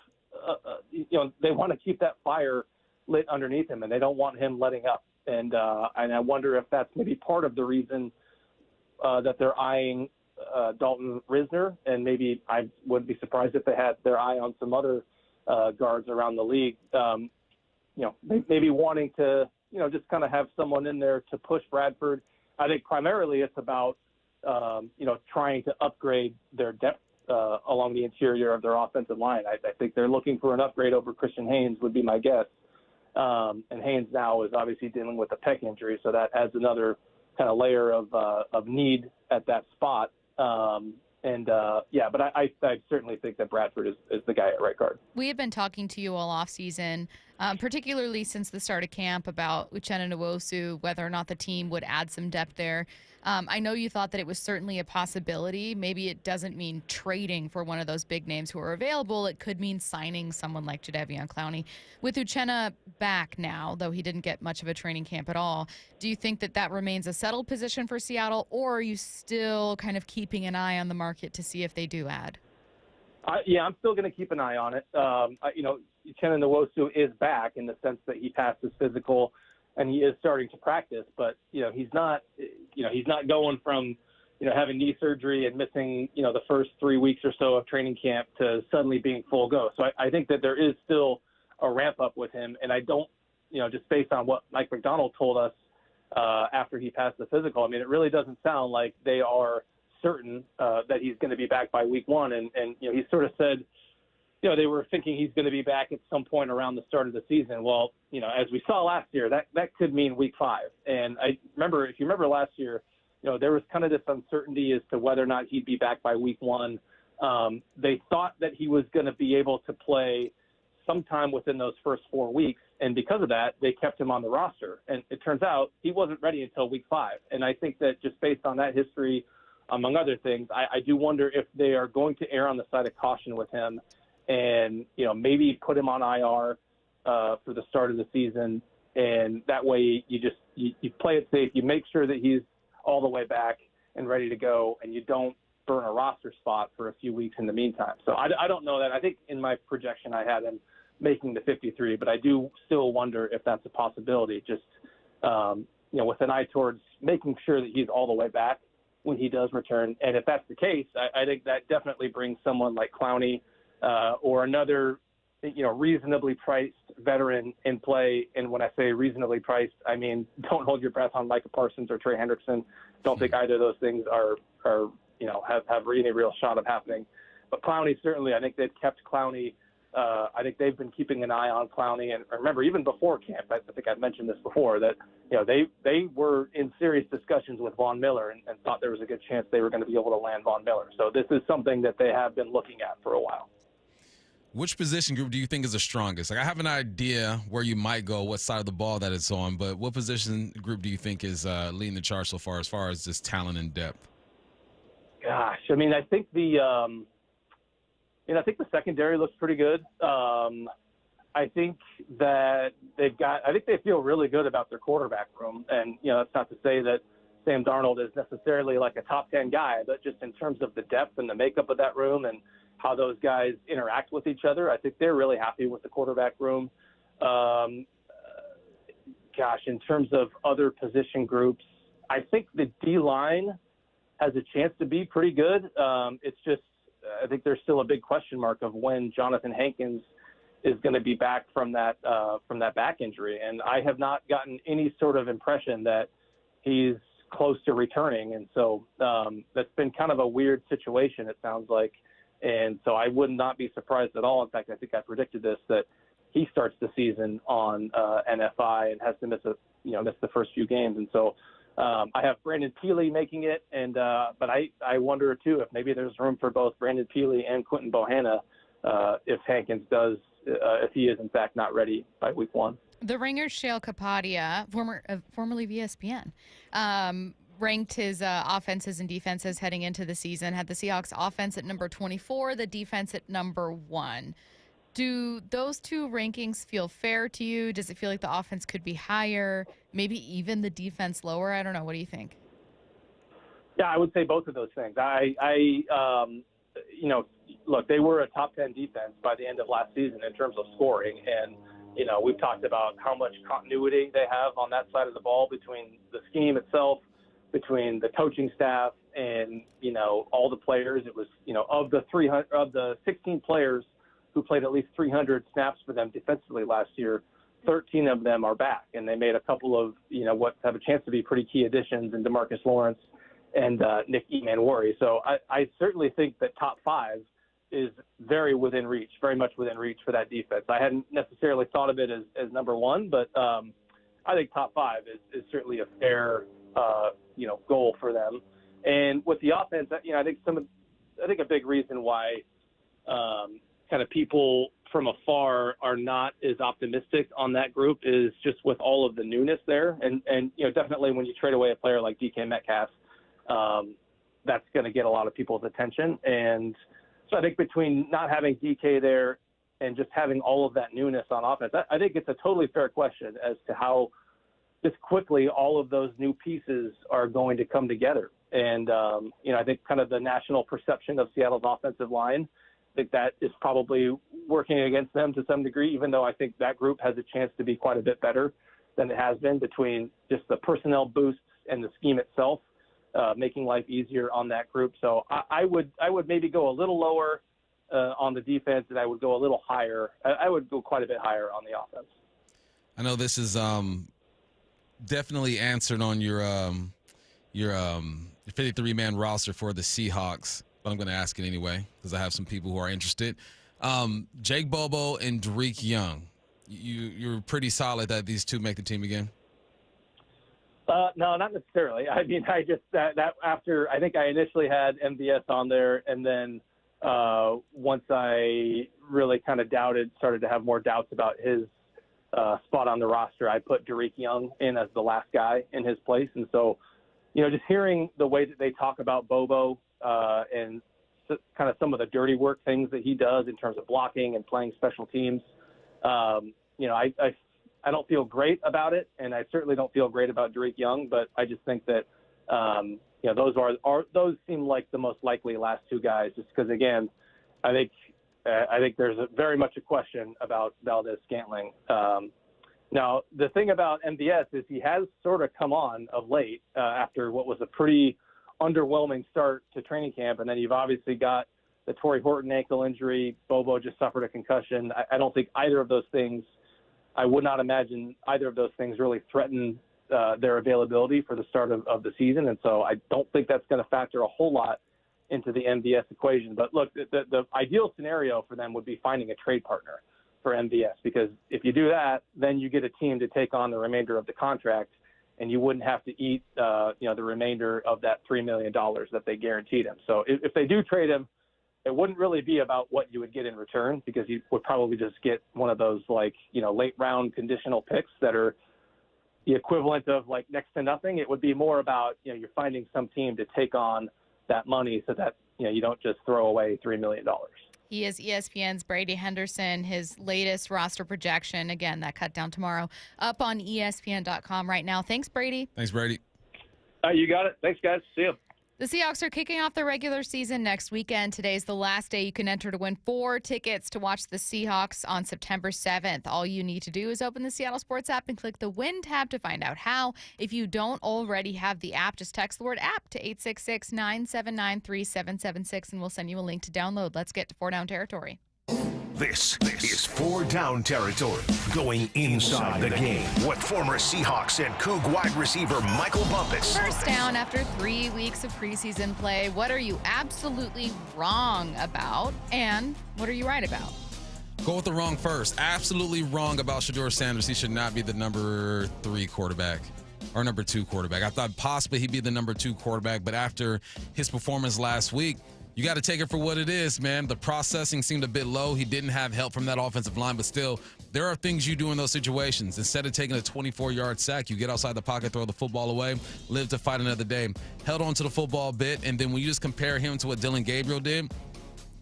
Speaker 10: they want to keep that fire lit underneath him, and they don't want him letting up. And I wonder if that's maybe part of the reason that they're eyeing Dalton Risner, and maybe I wouldn't be surprised if they had their eye on some other guards around the league. Maybe wanting to, just kind of have someone in there to push Bradford. I think primarily it's about, trying to upgrade their depth along the interior of their offensive line. I think they're looking for an upgrade over Christian Haynes would be my guess. And Haynes now is obviously dealing with a pec injury, so that adds another kind of layer of need at that spot. But I certainly think that Bradford is the guy at right guard.
Speaker 4: We have been talking to you all offseason, particularly since the start of camp, about Uchenna Nwosu, whether or not the team would add some depth there. I know you thought that it was certainly a possibility. Maybe it doesn't mean trading for one of those big names who are available. It could mean signing someone like Jadeveon Clowney. With Uchenna back now, though he didn't get much of a training camp at all, do you think that remains a settled position for Seattle, or are you still kind of keeping an eye on the market to see if they do add?
Speaker 10: I'm still going to keep an eye on it. Uchenna Nwosu is back in the sense that he passed his physical and he is starting to practice, but he's not going from having knee surgery and missing the first 3 weeks or so of training camp to suddenly being full go. So I think that there is still a ramp up with him, and I don't just based on what Mike McDonald told us after he passed the physical, I mean, it really doesn't sound like they are certain that he's going to be back by week 1, and he sort of said they were thinking he's going to be back at some point around the start of the season. Well, as we saw last year, that could mean week 5. And if you remember last year, there was kind of this uncertainty as to whether or not he'd be back by week 1. They thought that he was going to be able to play sometime within those first 4 weeks. And because of that, they kept him on the roster. And it turns out he wasn't ready until week 5. And I think that just based on that history, among other things, I do wonder if they are going to err on the side of caution with him and, maybe put him on IR for the start of the season. And that way you play it safe. You make sure that he's all the way back and ready to go, and you don't burn a roster spot for a few weeks in the meantime. So I don't know that. I think in my projection I had him making the 53, but I do still wonder if that's a possibility, just, with an eye towards making sure that he's all the way back when he does return. And if that's the case, I think that definitely brings someone like Clowney or another, reasonably priced veteran in play. And when I say reasonably priced, I mean, don't hold your breath on Micah Parsons or Trey Henderson. Don't think either of those things are have any real shot of happening. But Clowney, certainly, I think they've kept Clowney. I think they've been keeping an eye on Clowney. And remember, even before camp, I think I've mentioned this before, that, they were in serious discussions with Von Miller and thought there was a good chance they were going to be able to land Von Miller. So this is something that they have been looking at for a while.
Speaker 7: Which position group do you think is the strongest? Like, I have an idea where you might go, what side of the ball that it's on, but what position group do you think is leading the charge so far as just talent and depth?
Speaker 10: Gosh, I mean, I think the secondary looks pretty good. I think that they feel really good about their quarterback room. And, that's not to say that Sam Darnold is necessarily like a top 10 guy, but just in terms of the depth and the makeup of that room and how those guys interact with each other, I think they're really happy with the quarterback room. In terms of other position groups, I think the D-line has a chance to be pretty good. It's just, I think there's still a big question mark of when Jonathan Hankins is going to be back from that back injury. And I have not gotten any sort of impression that he's close to returning. And so that's been kind of a weird situation, it sounds like. And so I would not be surprised at all. In fact, I think I predicted this, that he starts the season on NFI and has to miss the first few games. And so I have Brandon Peely making it, and but I wonder too if maybe there's room for both Brandon Peely and Quentin Bohanna if Hankins if he is in fact not ready by week 1.
Speaker 4: The Ringer's Sheil Kapadia, formerly of ESPN, ranked his offenses and defenses heading into the season, had the Seahawks offense at number 24, the defense at number 1. Do those two rankings feel fair to you? Does it feel like the offense could be higher, maybe even the defense lower? I don't know. What do you think?
Speaker 10: Yeah, I would say both of those things. Look, they were a top 10 defense by the end of last season in terms of scoring. And, we've talked about how much continuity they have on that side of the ball between the scheme itself, between the coaching staff and, all the players. It was, of the 16 players who played at least 300 snaps for them defensively last year, 13 of them are back. And they made a couple of, what have a chance to be pretty key additions in DeMarcus Lawrence and Nick Emanwari. So I certainly think that top 5 is very much within reach for that defense. I hadn't necessarily thought of it as number 1, but I think top 5 is certainly a fair goal for them. And with the offense, I think a big reason why kind of people from afar are not as optimistic on that group is just with all of the newness there. And definitely when you trade away a player like DK Metcalf, that's going to get a lot of people's attention. And so I think between not having DK there and just having all of that newness on offense, I think it's a totally fair question as to how just quickly all of those new pieces are going to come together. And, I think kind of the national perception of Seattle's offensive line think that is probably working against them to some degree, even though I think that group has a chance to be quite a bit better than it has been between just the personnel boosts and the scheme itself, making life easier on that group. So I would maybe go a little lower on the defense, and I would go a little higher. I would go quite a bit higher on the offense.
Speaker 7: I know this is definitely answered on your 53-man roster for the Seahawks, but I'm going to ask it anyway because I have some people who are interested. Jake Bobo and Derek Young, you're pretty solid that these two make the team again?
Speaker 10: No, not necessarily. I mean, I just that after I think I initially had MVS on there, and then once I really kind of started to have more doubts about his spot on the roster, I put Derek Young in as the last guy in his place. And so, just hearing the way that they talk about Bobo and kind of some of the dirty work things that he does in terms of blocking and playing special teams, I don't feel great about it, and I certainly don't feel great about Derek Young. But I just think that those seem like the most likely last two guys, just because again, I think there's very much a question about Valdez-Scantling. Now, the thing about MVS is he has sort of come on of late after what was a pretty underwhelming start to training camp, and then you've obviously got the Torrey Horton ankle injury. Bobo just suffered a concussion. I don't think either of those things. I would not imagine either of those things really threaten their availability for the start of the season. And so I don't think that's going to factor a whole lot into the MVS equation. But look, the ideal scenario for them would be finding a trade partner for MVS, because if you do that, then you get a team to take on the remainder of the contract, and you wouldn't have to eat the remainder of that $3 million that they guaranteed him. So if they do trade him, it wouldn't really be about what you would get in return, because you would probably just get one of those late round conditional picks that are the equivalent of next to nothing. It would be more about, you're finding some team to take on that money so that, you don't just throw away $3 million.
Speaker 4: He is ESPN's Brady Henderson. His latest roster projection, again, that cut down tomorrow, up on ESPN.com right now. Thanks, Brady.
Speaker 7: Thanks, Brady.
Speaker 10: You got it. Thanks, guys. See you.
Speaker 4: The Seahawks are kicking off the regular season next weekend. Today's the last day you can enter to win 4 tickets to watch the Seahawks on September 7th. All you need to do is open the Seattle Sports app and click the Win tab to find out how. If you don't already have the app, just text the word app to 866-979-3776 and we'll send you a link to download. Let's get to 4 Down territory.
Speaker 1: This is 4 Down territory, going inside the game. What former Seahawks and Coug wide receiver Michael Bumpus.
Speaker 4: First down after 3 weeks of preseason play. What are you absolutely wrong about, and what are you right about?
Speaker 7: Go with the wrong first. Absolutely wrong about Shedeur Sanders. He should not be the number 3 quarterback. Or number 2 quarterback. I thought possibly he'd be the number 2 quarterback, but after his performance last week, you got to take it for what it is, man. The processing seemed a bit low. He didn't have help from that offensive line, but still, there are things you do in those situations. Instead of taking a 24-yard sack, you get outside the pocket, throw the football away, live to fight another day. Held on to the football a bit, and then when you just compare him to what Dillon Gabriel did,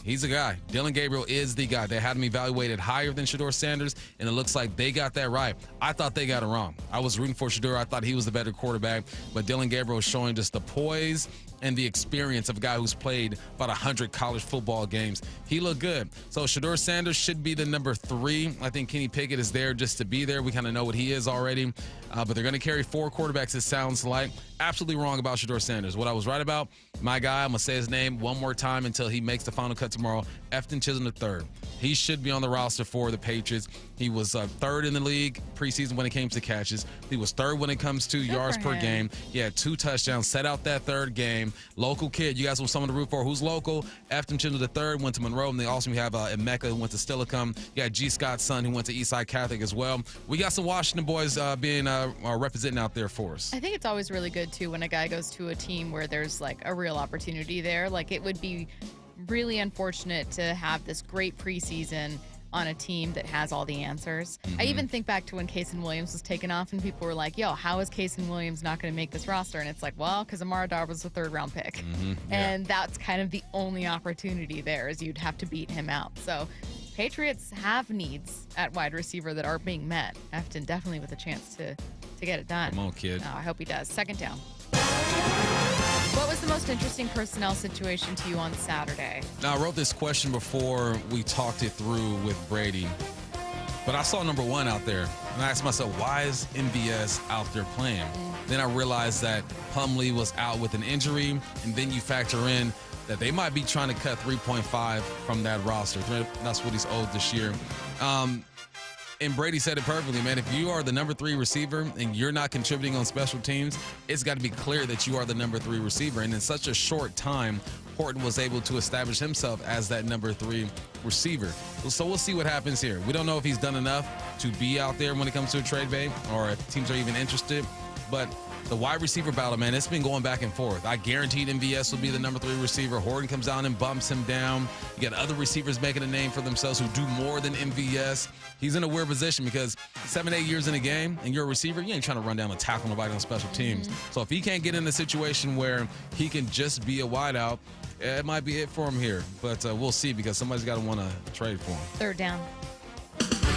Speaker 7: he's a guy. Dillon Gabriel is the guy. They had him evaluated higher than Shedeur Sanders, and it looks like they got that right. I thought they got it wrong. I was rooting for Shedeur. I thought he was the better quarterback, but Dillon Gabriel is showing just the poise and the experience of a guy who's played about 100 college football games. He looked good. So Shedeur Sanders should be the number 3. I think Kenny Pickett is there just to be there. We kind of know what he is already. But they're going to carry 4 quarterbacks, it sounds like. Absolutely wrong about Shedeur Sanders. What I was right about, my guy, I'm going to say his name one more time until he makes the final cut tomorrow, Efton Chisholm III. He should be on the roster for the Patriots. He was 3rd in the league preseason when it came to catches. He was 3rd when it comes to yards per game. He had 2 touchdowns, set out that 3rd game. Local kid. You guys want someone to root for who's local? Efton Chisholm III went to Monroe, and then also we have Emeka who went to Stillicum. You got G. Scott's son who went to Eastside Catholic as well. We got some Washington boys being representing out there for us.
Speaker 4: I think it's always really good, too, when a guy goes to a team where there's, a real opportunity there. It would be really unfortunate to have this great preseason on a team that has all the answers. I even think back to when Kason Williams was taken off and people were like, yo, how is Kason Williams not going to make this roster? And it's like, well, because Amara Dar was a 3rd-round pick. And that's kind of the only opportunity there is you'd have to beat him out. So Patriots have needs at wide receiver that are being met. Efton definitely with a chance to get it done.
Speaker 7: Come on, kid.
Speaker 4: I hope he does. 2nd down. What was the most interesting personnel situation to you on Saturday?
Speaker 7: Now, I wrote this question before we talked it through with Brady, but I saw number 1 out there, and I asked myself, why is MVS out there playing? Then I realized that Plumlee was out with an injury, and then you factor in that they might be trying to cut 3.5 from that roster. That's what he's owed this year. And Brady said it perfectly, man. If you are the number 3 receiver and you're not contributing on special teams, it's got to be clear that you are the number 3 receiver. And in such a short time, Horton was able to establish himself as that number 3 receiver. So we'll see what happens here. We don't know if he's done enough to be out there when it comes to a trade bait or if teams are even interested. But the wide receiver battle, man, it's been going back and forth. I guaranteed MVS will be the number 3 receiver. Horton comes down and bumps him down. You got other receivers making a name for themselves who do more than MVS. He's in a weird position because 7-8 years in a game and you're a receiver, you ain't trying to run down and tackle nobody on special teams. So if he can't get in a situation where he can just be a wideout, it might be it for him here. But we'll see because somebody's got to want to trade for him.
Speaker 4: Third down.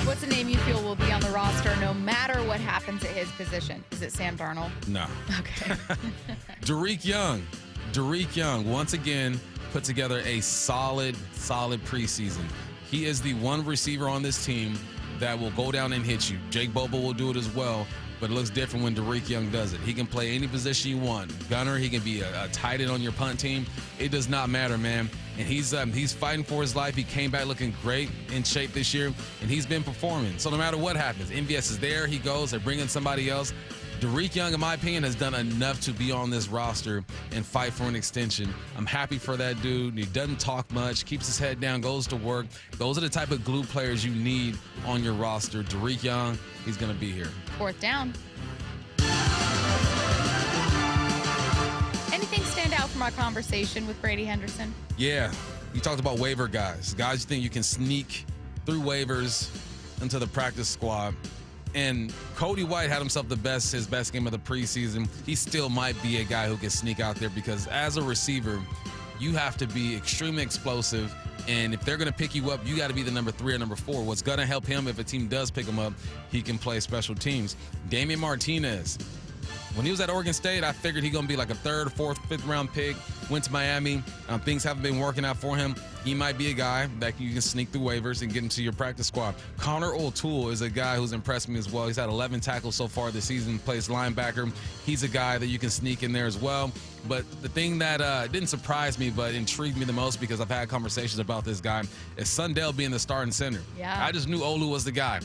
Speaker 4: What's a name you feel will be on the roster no matter what happens at his position? Is it Sam Darnold?
Speaker 7: No.
Speaker 4: Okay.
Speaker 7: Derek Young, once again, put together a solid preseason. He is the one receiver on this team that will go down and hit you. Jake Bobo will do it as well, but it looks different when Derek Young does it. He can play any position you want. Gunner, he can be a tight end on your punt team. It does not matter, man. And he's fighting for his life. He came back looking great in shape this year, and he's been performing. So no matter what happens, MVS is there. He goes. They bring in somebody else. Derek Young, in my opinion, has done enough to be on this roster and fight for an extension. I'm happy for that dude. He doesn't talk much, keeps his head down, goes to work. Those are the type of glue players you need on your roster. Derek Young, he's going to be here.
Speaker 4: Fourth down. Anything stand out from our conversation with Brady Henderson?
Speaker 7: Yeah, you talked about waiver guys. Guys you think you can sneak through waivers into the practice squad. And Cody White had himself his best game of the preseason. He still might be a guy who can sneak out there because as a receiver, you have to be extremely explosive. And if they're going to pick you up, you got to be the number 3 or number 4. What's going to help him if a team does pick him up, he can play special teams. Damian Martinez. When he was at Oregon State, I figured he's going to be like a 3rd, 4th, 5th round pick. Went to Miami. Things haven't been working out for him. He might be a guy that you can sneak through waivers and get into your practice squad. Connor O'Toole is a guy who's impressed me as well. He's had 11 tackles so far this season, plays linebacker. He's a guy that you can sneak in there as well. But the thing that didn't surprise me but intrigued me the most because I've had conversations about this guy is Sundell being the starting center.
Speaker 4: Yeah.
Speaker 7: I just knew Olu was the guy.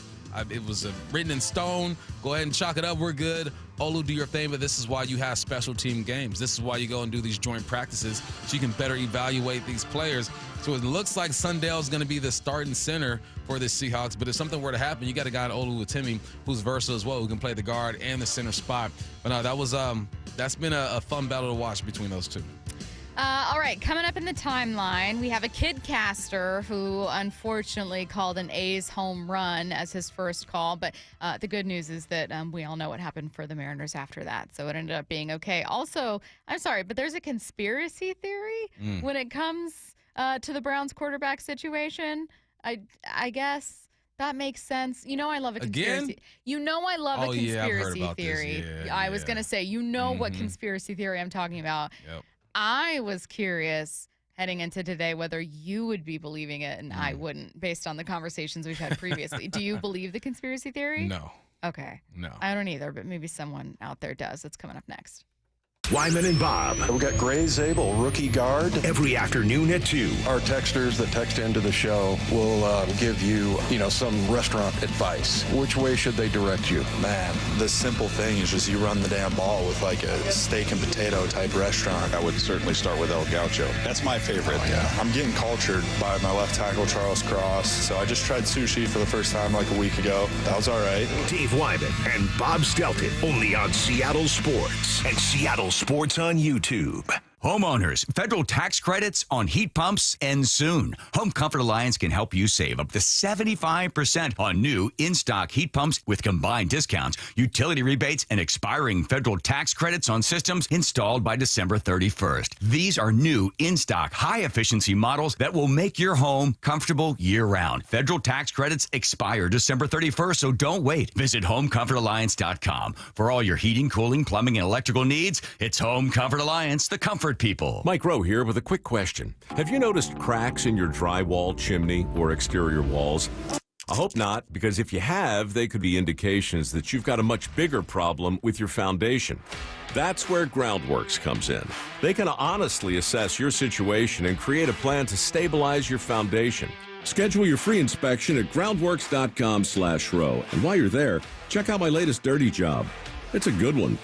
Speaker 7: It was written in stone. Go ahead and chalk it up. We're good. Olu, do your thing, but this is why you have special team games. This is why you go and do these joint practices so you can better evaluate these players. So it looks like Sundell's going to be the starting center for the Seahawks, but if something were to happen, you got a guy in Olu Timmy who's versatile as well, who can play the guard and the center spot. But no, that's been a fun battle to watch between those two.
Speaker 4: All right, coming up in the timeline, we have a kid caster who unfortunately called an A's home run as his first call. But the good news is that we all know what happened for the Mariners after that. So it ended up being okay. Also, I'm sorry, but there's a conspiracy theory when it comes to the Browns quarterback situation. I guess that makes sense. You know I love a conspiracy.
Speaker 7: Again?
Speaker 4: You know I love a conspiracy theory.
Speaker 7: Yeah,
Speaker 4: I was going to say, you know what conspiracy theory I'm talking about.
Speaker 7: Yep.
Speaker 4: I was curious heading into today whether you would be believing it, and I wouldn't, based on the conversations we've had previously. Do you believe the conspiracy theory?
Speaker 7: No.
Speaker 4: Okay.
Speaker 7: No.
Speaker 4: I don't either, but maybe someone out there does. That's coming up next.
Speaker 1: Wyman and Bob.
Speaker 16: We got Gray Zabel, rookie guard.
Speaker 1: Every afternoon at 2.
Speaker 16: Our texters that text into the show will give you, some restaurant advice. Which way should they direct you?
Speaker 8: Man, the simple thing is just you run the damn ball with like a steak and potato type restaurant.
Speaker 2: I would certainly start with El Gaucho.
Speaker 8: That's my favorite. Yeah. I'm getting cultured by my left tackle, Charles Cross. So I just tried sushi for the first time like a week ago. That was all right.
Speaker 1: Dave Wyman and Bob Stelton, only on Seattle Sports and Seattle Sports on YouTube.
Speaker 13: Homeowners, federal tax credits on heat pumps end soon. Home Comfort Alliance can help you save up to 75% on new in-stock heat pumps with combined discounts, utility rebates, and expiring federal tax credits on systems installed by December 31st. These are new in-stock high-efficiency models that will make your home comfortable year-round. Federal tax credits expire December 31st, so don't wait. Visit HomeComfortAlliance.com. For all your heating, cooling, plumbing, and electrical needs, it's Home Comfort Alliance, the comfort people.
Speaker 14: Mike Rowe here with a quick question. Have you noticed cracks in your drywall, chimney, or exterior walls? I hope not, because if you have, they could be indications that you've got a much bigger problem with your foundation. That's where Groundworks comes in. They can honestly assess your situation and create a plan to stabilize your foundation. Schedule your free inspection at groundworks.com/row. And while you're there, check out my latest dirty job. It's a good one.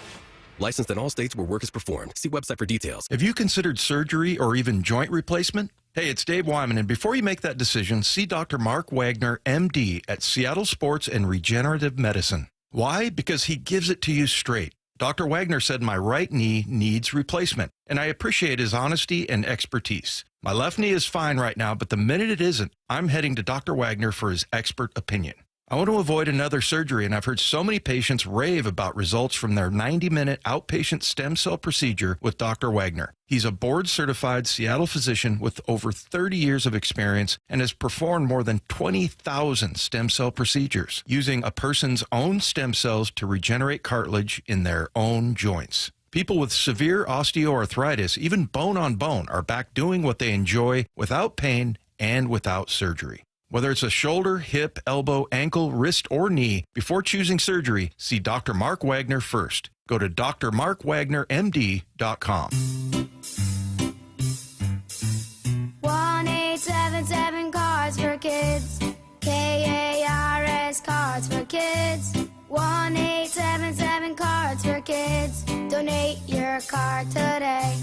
Speaker 17: Licensed in all states where work is performed. See website for details.
Speaker 12: Have you considered surgery or even joint replacement? Hey, it's Dave Wyman, and before you make that decision, see Dr. Mark Wagner, MD, at Seattle Sports and Regenerative Medicine. Why? Because he gives it to you straight. Dr. Wagner said my right knee needs replacement, and I appreciate his honesty and expertise. My left knee is fine right now, but the minute it isn't, I'm heading to Dr. Wagner for his expert opinion. I want to avoid another surgery, and I've heard so many patients rave about results from their 90-minute outpatient stem cell procedure with Dr. Wagner. He's a board-certified Seattle physician with over 30 years of experience and has performed more than 20,000 stem cell procedures using a person's own stem cells to regenerate cartilage in their own joints. People with severe osteoarthritis, even bone on bone, are back doing what they enjoy without pain and without surgery. Whether it's a shoulder, hip, elbow, ankle, wrist, or knee, before choosing surgery, see Dr. Mark Wagner first. Go to drmarkwagnermd.com.
Speaker 21: 1-877 Cards for Kids. KARS Cards for Kids. 1-877 Cards for Kids. Donate your card today.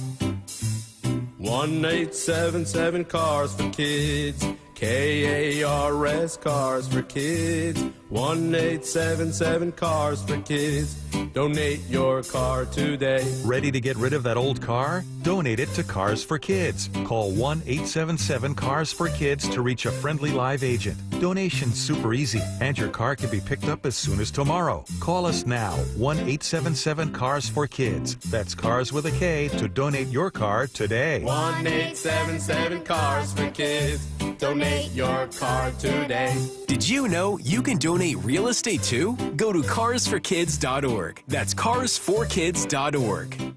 Speaker 22: 1-877 Cars for Kids. KARS Cars for Kids. 1-877 Cars for Kids. Donate your car today.
Speaker 24: Ready to get rid of that old car? Donate it to Cars for Kids. Call 1-877 Cars for Kids to reach a friendly live agent. Donation's super easy, and your car can be picked up as soon as tomorrow. Call us now, 1-877 Cars for Kids. That's Cars with a K to donate your car today.
Speaker 22: 1-877 Cars for Kids. Donate your car today.
Speaker 25: Did you know you can donate real estate too? Go to carsforkids.org. That's carsforkids.org.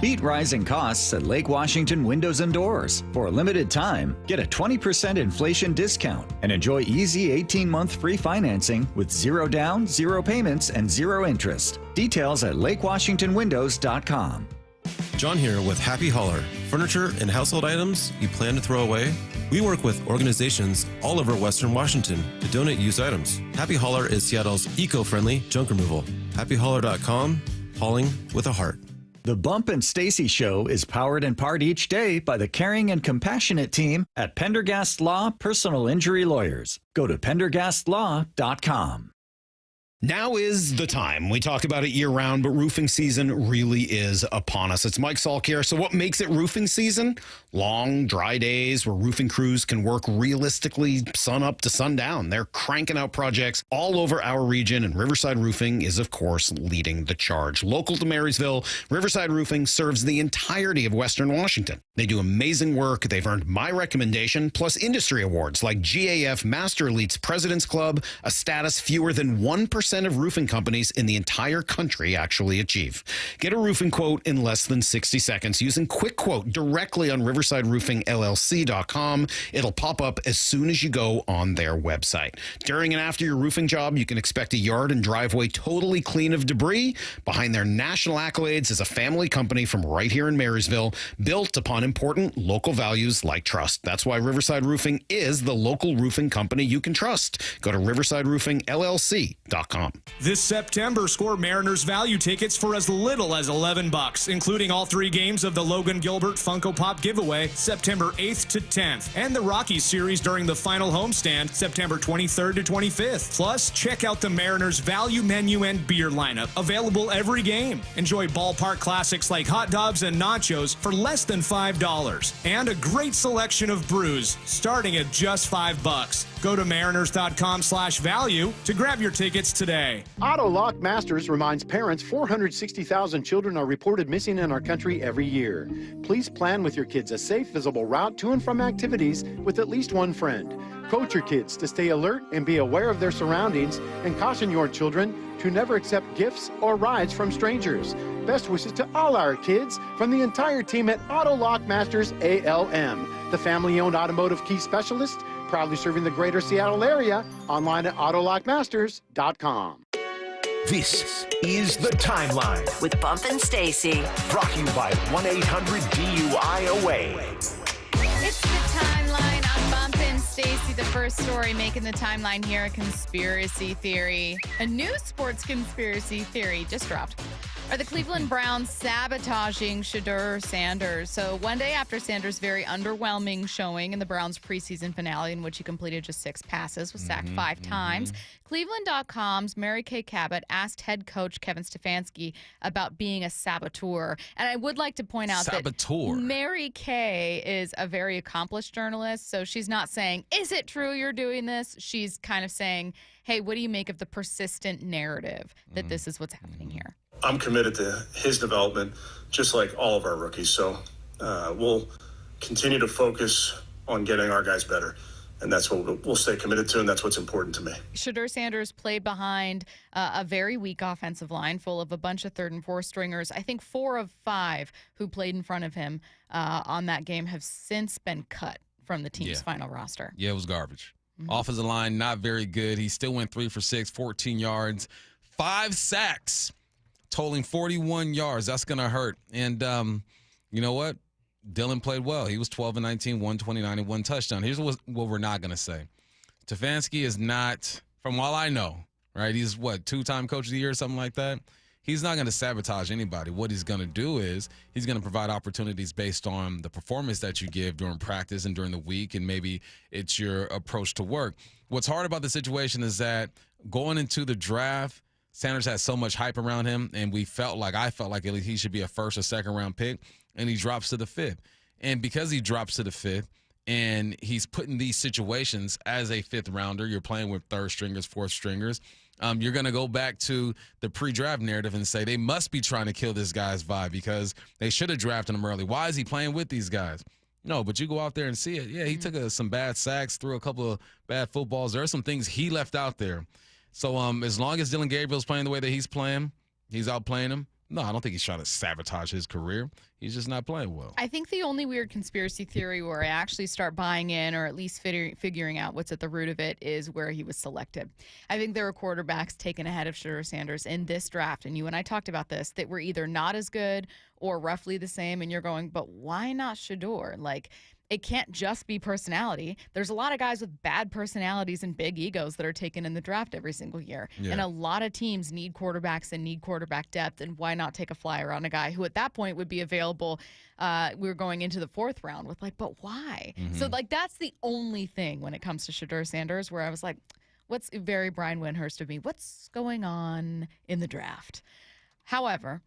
Speaker 6: Beat rising costs at Lake Washington Windows and Doors. For a limited time, get a 20% inflation discount and enjoy easy 18-month free financing with 0 down, 0 payments, and 0 interest. Details at lakewashingtonwindows.com.
Speaker 26: John here with Happy Hauler. Furniture and household items you plan to throw away? We work with organizations all over Western Washington to donate used items. Happy Hauler is Seattle's eco-friendly junk removal. HappyHauler.com, hauling with a heart.
Speaker 6: The Bump and Stacy Show is powered in part each day by the caring and compassionate team at Pendergast Law Personal Injury Lawyers. Go to pendergastlaw.com.
Speaker 28: Now is the time. We talk about it year-round, but roofing season really is upon us. It's Mike Salk here. So what makes it roofing season? Long, dry days where roofing crews can work realistically sun up to sundown. They're cranking out projects all over our region, and Riverside Roofing is, of course, leading the charge. Local to Marysville, Riverside Roofing serves the entirety of Western Washington. They do amazing work. They've earned my recommendation, plus industry awards like GAF Master Elite's President's Club, a status fewer than 1% of roofing companies in the entire country actually achieve. Get a roofing quote in less than 60 seconds using Quick Quote directly on riversideroofingllc.com. It'll pop up as soon as you go on their website. During and after your roofing job, you can expect a yard and driveway totally clean of debris. Behind their national accolades is a family company from right here in Marysville, built upon important local values like trust. That's why Riverside Roofing is the local roofing company you can trust. Go to riversideroofingllc.com Mariners.com.
Speaker 3: This September, score Mariners value tickets for as little as $11, including all 3 games of the Logan Gilbert Funko Pop giveaway, September 8th to 10th, and the Rockies series during the final homestand, September 23rd to 25th. Plus, check out the Mariners value menu and beer lineup, available every game. Enjoy ballpark classics like hot dogs and nachos for less than $5, and a great selection of brews starting at just $5. Go to mariners.com/value to grab your tickets today.
Speaker 5: Auto Lock Masters reminds parents 460,000 children are reported missing in our country every year. Please plan with your kids a safe, visible route to and from activities with at least one friend. Coach your kids to stay alert and be aware of their surroundings, and caution your children to never accept gifts or rides from strangers. Best wishes to all our kids from the entire team at Auto Lock Masters ALM, the family-owned automotive key specialist, proudly serving the greater Seattle area, online at autolockmasters.com.
Speaker 1: This is The Timeline
Speaker 23: with Bump and Stacy.
Speaker 1: Brought to you by 1-800-DUI-AWAY.
Speaker 4: It's The Timeline on Bump and Stacy. The first story making the timeline here, a conspiracy theory. A new sports conspiracy theory just dropped. Are the Cleveland Browns sabotaging Shedeur Sanders? So one day after Sanders' very underwhelming showing in the Browns preseason finale, in which he completed just 6 passes, was sacked 5 times, Cleveland.com's Mary Kay Cabot asked head coach Kevin Stefanski about being a saboteur. And I would like to point out that Mary Kay is a very accomplished journalist, so she's not saying, is it true you're doing this? She's kind of saying, hey, what do you make of the persistent narrative that this is what's happening here?
Speaker 11: I'm committed to his development, just like all of our rookies. So we'll continue to focus on getting our guys better. And that's what we'll stay committed to, and that's what's important to me.
Speaker 4: Shedeur Sanders played behind a very weak offensive line full of a bunch of 3rd and 4th stringers. I think 4 of 5 who played in front of him on that game have since been cut from the team's final roster.
Speaker 7: Yeah, it was garbage. Offensive line, not very good. He still went 3 for 6, 14 yards, 5 sacks. Totaling 41 yards. That's going to hurt. And you know what? Dylan played well. He was 12 and 19, 129 and 1 touchdown. Here's what we're not going to say. Stefanski is not, from all I know, right? He's, 2-time coach of the year or something like that? He's not going to sabotage anybody. What he's going to do is he's going to provide opportunities based on the performance that you give during practice and during the week, and maybe it's your approach to work. What's hard about the situation is that going into the draft, Sanders had so much hype around him, and I felt like at least he should be a 1st or 2nd round pick, and he drops to the 5th. And because he drops to the 5th, and he's put in these situations as a 5th rounder, you're playing with 3rd stringers, 4th stringers, you're going to go back to the pre-draft narrative and say they must be trying to kill this guy's vibe because they should have drafted him early. Why is he playing with these guys? No, but you go out there and see it. Yeah, he took some bad sacks, threw a couple of bad footballs. There are some things he left out there. So as long as Dylan Gabriel's playing the way that he's playing, he's outplaying him. No, I don't think he's trying to sabotage his career. He's just not playing well.
Speaker 4: I think the only weird conspiracy theory where I actually start buying in, or at least figuring out what's at the root of it, is where he was selected. I think there are quarterbacks taken ahead of Shedeur Sanders in this draft, and you and I talked about this, that were either not as good or roughly the same, and you're going, but why not Shedeur? Like, it can't just be personality. There's a lot of guys with bad personalities and big egos that are taken in the draft every single year. Yeah. And a lot of teams need quarterbacks and need quarterback depth, and why not take a flyer on a guy who at that point would be available? We were going into the 4th round with but why? So that's the only thing when it comes to Shedeur Sanders where I was like, what's very Brian Windhurst of me? What's going on in the draft? However,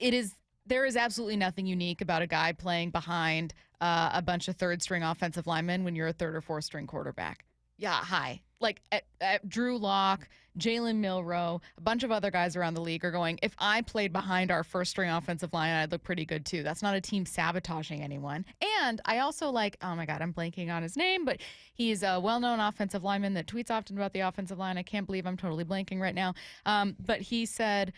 Speaker 4: there is absolutely nothing unique about a guy playing behind a bunch of 3rd-string offensive linemen when you're a 3rd or 4th-string quarterback. Yeah, hi. Like at Drew Lock, Jalen Milroe, a bunch of other guys around the league are going, if I played behind our 1st-string offensive line, I'd look pretty good too. That's not a team sabotaging anyone. And I also oh my God, I'm blanking on his name, but he's a well-known offensive lineman that tweets often about the offensive line. I can't believe I'm totally blanking right now. But he said,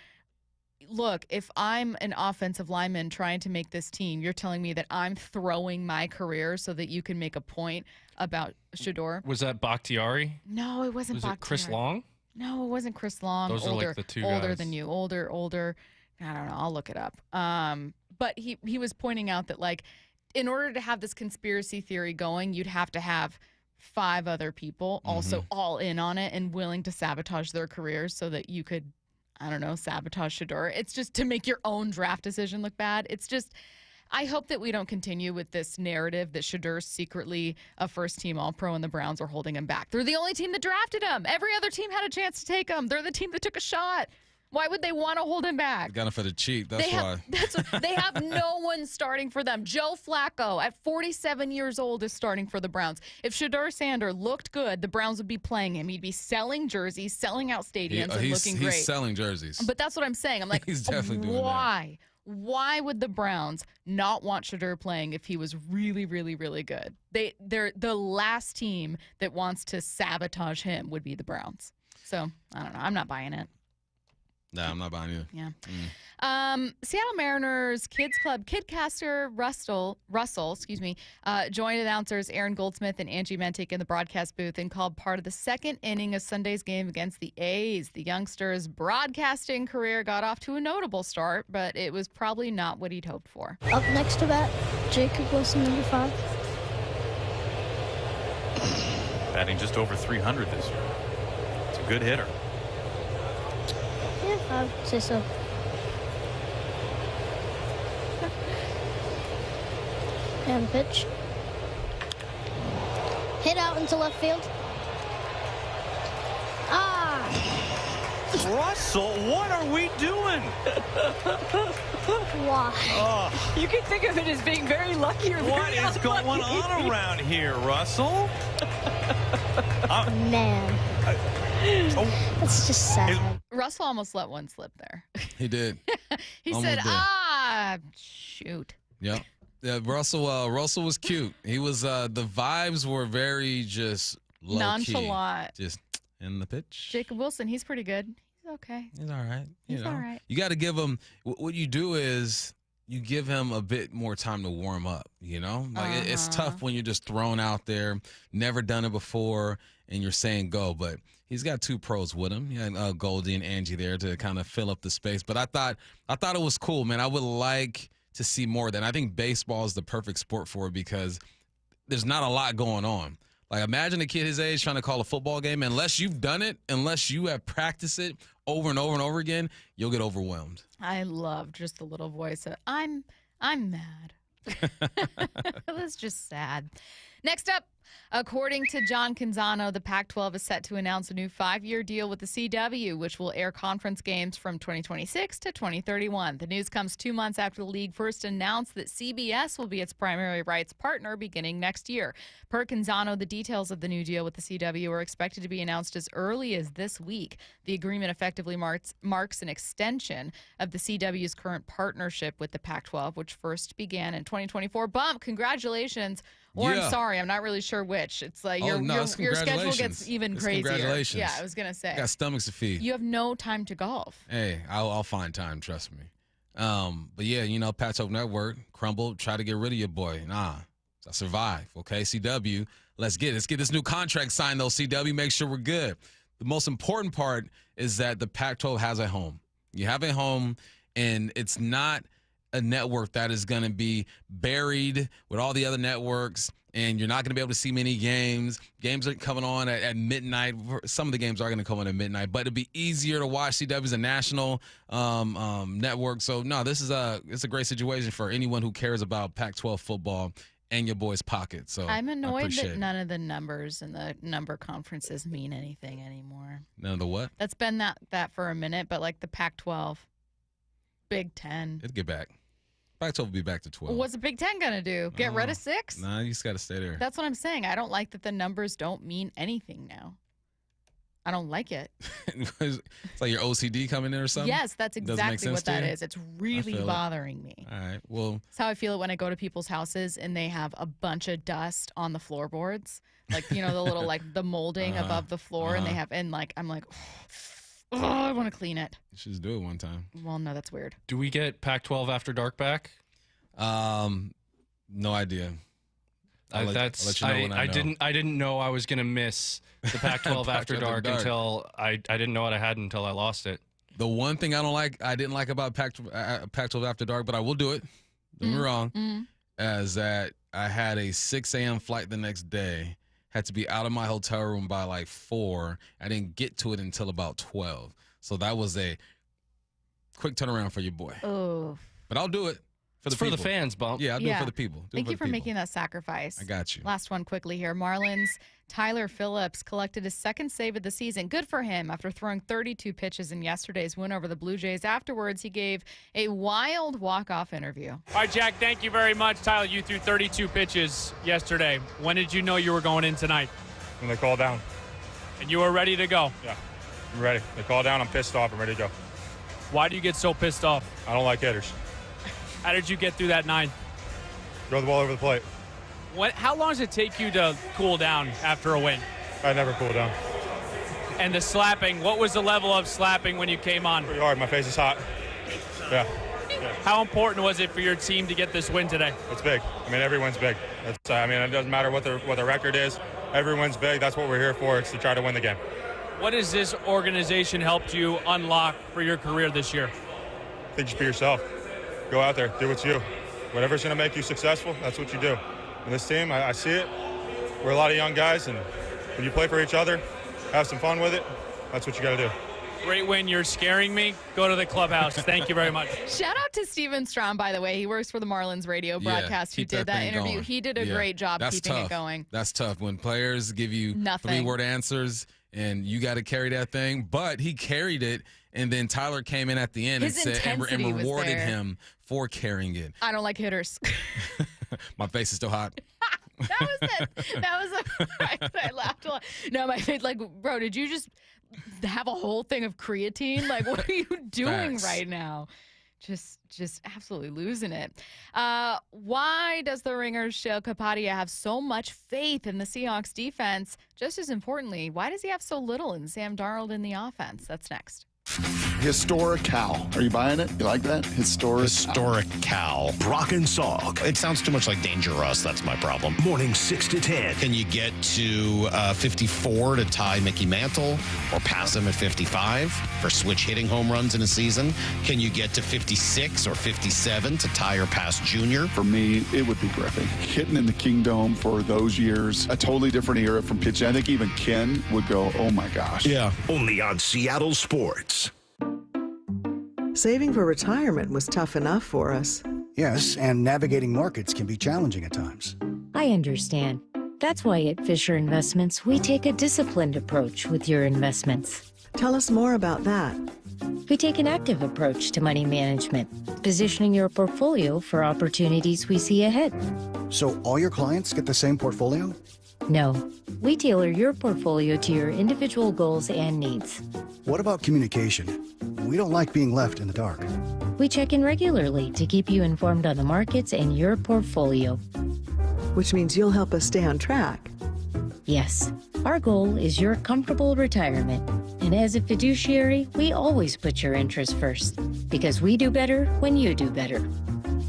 Speaker 4: look, if I'm an offensive lineman trying to make this team, you're telling me that I'm throwing my career so that you can make a point about Shedeur?
Speaker 15: Was that Bakhtiari?
Speaker 4: No, it wasn't Bakhtiari.
Speaker 15: Was it Chris Long?
Speaker 4: No, it wasn't Chris Long.
Speaker 15: Those are the 2
Speaker 4: older
Speaker 15: guys.
Speaker 4: Than you. Older. I don't know. I'll look it up. But he was pointing out that, in order to have this conspiracy theory going, you'd have to have 5 other people also all in on it and willing to sabotage their careers so that you could, I don't know, sabotage Shedeur. It's just to make your own draft decision look bad. It's just, I hope that we don't continue with this narrative that Shedeur's secretly a first-team All-Pro and the Browns are holding him back. They're the only team that drafted him. Every other team had a chance to take him. They're the team that took a shot. Why would they want to hold him back?
Speaker 7: Got him for the cheap. That's why.
Speaker 4: They have no one starting for them. Joe Flacco, at 47 years old, is starting for the Browns. If Shedeur Sanders looked good, the Browns would be playing him. He'd be selling jerseys, selling out stadiums, and looking great.
Speaker 7: He's selling jerseys.
Speaker 4: But that's what I'm saying. I'm like,
Speaker 7: he's definitely doing
Speaker 4: why? Why would the Browns not want Shedeur playing if he was really, really, really good? They're the last team that wants to sabotage him would be the Browns. So, I don't know. I'm not buying it.
Speaker 7: No, I'm not buying you.
Speaker 4: Yeah. Seattle Mariners Kids Club kidcaster Russell, joined announcers Aaron Goldsmith and Angie Mentic in the broadcast booth and called part of the second inning of Sunday's game against the A's. The youngster's broadcasting career got off to a notable start, but it was probably not what he'd hoped for.
Speaker 21: Up next to bat, Jacob Wilson, number 5.
Speaker 2: Batting just over 300 this year. It's a good hitter.
Speaker 21: Yeah, I would say so. And pitch. Hit out into left field.
Speaker 2: Russell, what are we doing?
Speaker 21: Why?
Speaker 2: Oh.
Speaker 9: You can think of it as being very lucky or
Speaker 2: What
Speaker 9: very
Speaker 2: is going on around here, Russell?
Speaker 21: Man. That's just sad.
Speaker 4: Russell almost let one slip there.
Speaker 7: He did.
Speaker 4: He
Speaker 7: Almost
Speaker 4: said,
Speaker 7: did.
Speaker 4: shoot.
Speaker 7: Yep. Yeah, Russell was cute. He was the vibes were very just low
Speaker 4: Nonchalant.
Speaker 7: key. Just in the pitch.
Speaker 4: Jacob Wilson, he's pretty good. He's okay.
Speaker 7: He's all right.
Speaker 4: He's all right.
Speaker 7: You got to give him what you do is you give him a bit more time to warm up, you know? Like it's tough when you're just thrown out there, never done it before, and you're saying go, but he's got 2 pros with him. Yeah, Goldie and Angie there to kind of fill up the space. But I thought it was cool, man. I would like to see more of that. And I think baseball is the perfect sport for it because there's not a lot going on. Like, imagine a kid his age trying to call a football game. Unless you've done it, unless you have practiced it over and over and over again, you'll get overwhelmed.
Speaker 4: I love just the little voice of, I'm mad. That's just sad. Next up, according to John Canzano, the Pac-12 is set to announce a new 5-year deal with the CW, which will air conference games from 2026 to 2031. The news comes 2 months after the league first announced that CBS will be its primary rights partner beginning next year. Per Canzano, the details of the new deal with the CW are expected to be announced as early as this week. The agreement effectively marks an extension of the CW's current partnership with the Pac-12, which first began in 2024. Bump, congratulations. Or
Speaker 7: Yeah.
Speaker 4: I'm sorry, I'm not really sure which. It's like your schedule gets even crazier.
Speaker 7: Congratulations.
Speaker 4: Yeah, I was gonna say.
Speaker 7: Got stomachs to feed.
Speaker 4: You have no time to golf.
Speaker 7: Hey, I'll find time, trust me. But yeah, Pac-12 Network crumbled, try to get rid of your boy. Nah, I survive. Okay, CW, let's get this new contract signed though. CW, make sure we're good. The most important part is that the Pac-12 has a home. You have a home, and it's not a network that is going to be buried with all the other networks, and you're not going to be able to see many games. Games are coming on at midnight. Some of the games are going to come on at midnight, but it'll be easier to watch. CW is a national network. So, no, it's a great situation for anyone who cares about Pac-12 football and your boy's pocket. So
Speaker 4: I'm annoyed that none of the numbers and the number conferences mean anything anymore.
Speaker 7: None of the what?
Speaker 4: That's been that for a minute, but like the Pac-12, Big Ten.
Speaker 7: It'll get back. Pac-12 will be back to 12.
Speaker 4: What's the Big Ten going to do? Get rid of 6?
Speaker 7: Nah, you just got to stay there.
Speaker 4: That's what I'm saying. I don't like that the numbers don't mean anything now. I don't like it.
Speaker 7: It's like your OCD coming in or something?
Speaker 4: Yes, that's exactly what that is. It's really bothering me.
Speaker 7: All right, well.
Speaker 4: That's how I feel it when I go to people's houses and they have a bunch of dust on the floorboards. Like, the little, the molding above the floor. And they have, I'm like, oh, I want to clean it.
Speaker 7: You should just do it one time.
Speaker 4: Well, no, that's weird.
Speaker 15: Do we get Pac-12 After Dark back?
Speaker 7: No idea. I'll let you know when I know.
Speaker 15: I didn't know I was gonna miss the Pac-12 After Dark until I didn't know what I had until I lost it.
Speaker 7: The one thing I didn't like about Pac-12 After Dark, but I will do it. Don't get me wrong. Is that I had a 6 a.m. flight the next day, Had to be out of my hotel room by like 4. I didn't get to it until about 12. So that was a quick turnaround for your boy.
Speaker 4: Oh.
Speaker 7: But I'll do it. For
Speaker 15: the fans, Bump.
Speaker 7: Yeah, I'll do it for the people.
Speaker 4: Thank you for making that sacrifice.
Speaker 7: I got you.
Speaker 4: Last one quickly here. Marlins Tyler Phillips collected his second save of the season. Good for him after throwing 32 pitches in yesterday's win over the Blue Jays. Afterwards, he gave a wild walk-off interview.
Speaker 8: All right, Jack, thank you very much. Tyler, you threw 32 pitches yesterday. When did you know you were going in tonight?
Speaker 10: When they call down.
Speaker 8: And you were ready to go?
Speaker 10: Yeah, I'm ready. They call down, I'm pissed off, I'm ready to go.
Speaker 8: Why do you get so pissed off?
Speaker 10: I don't like hitters.
Speaker 8: How did you get through that 9th?
Speaker 10: Throw the ball over the plate.
Speaker 8: How long does it take you to cool down after a win?
Speaker 10: I never cool down.
Speaker 8: And the slapping, what was the level of slapping when you came on?
Speaker 10: Pretty hard, my face is hot. Yeah.
Speaker 8: How important was it for your team to get this win today?
Speaker 10: It's big. I mean, every win's big. It doesn't matter what the record is. Every win's big. That's what we're here for. It's to try to win the game.
Speaker 8: What has this organization helped you unlock for your career this year?
Speaker 10: I think just be yourself. Go out there, do what's you. Whatever's going to make you successful, that's what you do. And this team, I see it. We're a lot of young guys, and when you play for each other, have some fun with it, that's what you got to do.
Speaker 8: Great win. You're scaring me. Go to the clubhouse. Thank you very much.
Speaker 4: Shout out to Steven Strom, by the way. He works for the Marlins radio broadcast who did that interview.
Speaker 7: Going.
Speaker 4: He did a great job keeping it going.
Speaker 7: That's tough when players give you
Speaker 4: nothing.
Speaker 7: 3-word answers and you got to carry that thing. But he carried it, and then Tyler came in at the end and rewarded him for carrying it.
Speaker 4: I don't like hitters.
Speaker 7: My face is still hot.
Speaker 4: That was it. That was I laughed a lot. No, my face, like, bro, did you just have a whole thing of creatine? Like, what are you doing right now? Just absolutely losing it. Why does the Ringer's Sheil Kapadia have so much faith in the Seahawks defense? Just as importantly, why does he have so little in Sam Darnold in the offense? That's next.
Speaker 13: Historical. Are you buying it? You like that? Historical.
Speaker 1: Brock and Salk.
Speaker 28: It sounds too much like Dangerous. That's my problem.
Speaker 1: Morning 6 to 10.
Speaker 28: Can you get to 54 to tie Mickey Mantle or pass him at 55 for switch hitting home runs in a season? Can you get to 56 or 57 to tie or pass Junior?
Speaker 13: For me, it would be Griffin. Hitting in the Kingdome for those years, a totally different era from pitching. I think even Ken would go, oh my gosh.
Speaker 28: Yeah.
Speaker 1: Only on Seattle Sports.
Speaker 16: Saving for retirement was tough enough for us.
Speaker 18: Yes, and navigating markets can be challenging at times.
Speaker 19: I understand. That's why at Fisher Investments, we take a disciplined approach with your investments.
Speaker 16: Tell us more about that.
Speaker 19: We take an active approach to money management, positioning your portfolio for opportunities we see ahead.
Speaker 18: So all your clients get the same portfolio?
Speaker 19: No, we tailor your portfolio to your individual goals and needs.
Speaker 18: What about communication? We don't like being left in the dark.
Speaker 19: We check in regularly to keep you informed on the markets and your portfolio.
Speaker 16: Which means you'll help us stay on track.
Speaker 19: Yes, our goal is your comfortable retirement. And as a fiduciary, we always put your interests first, because we do better when you do better.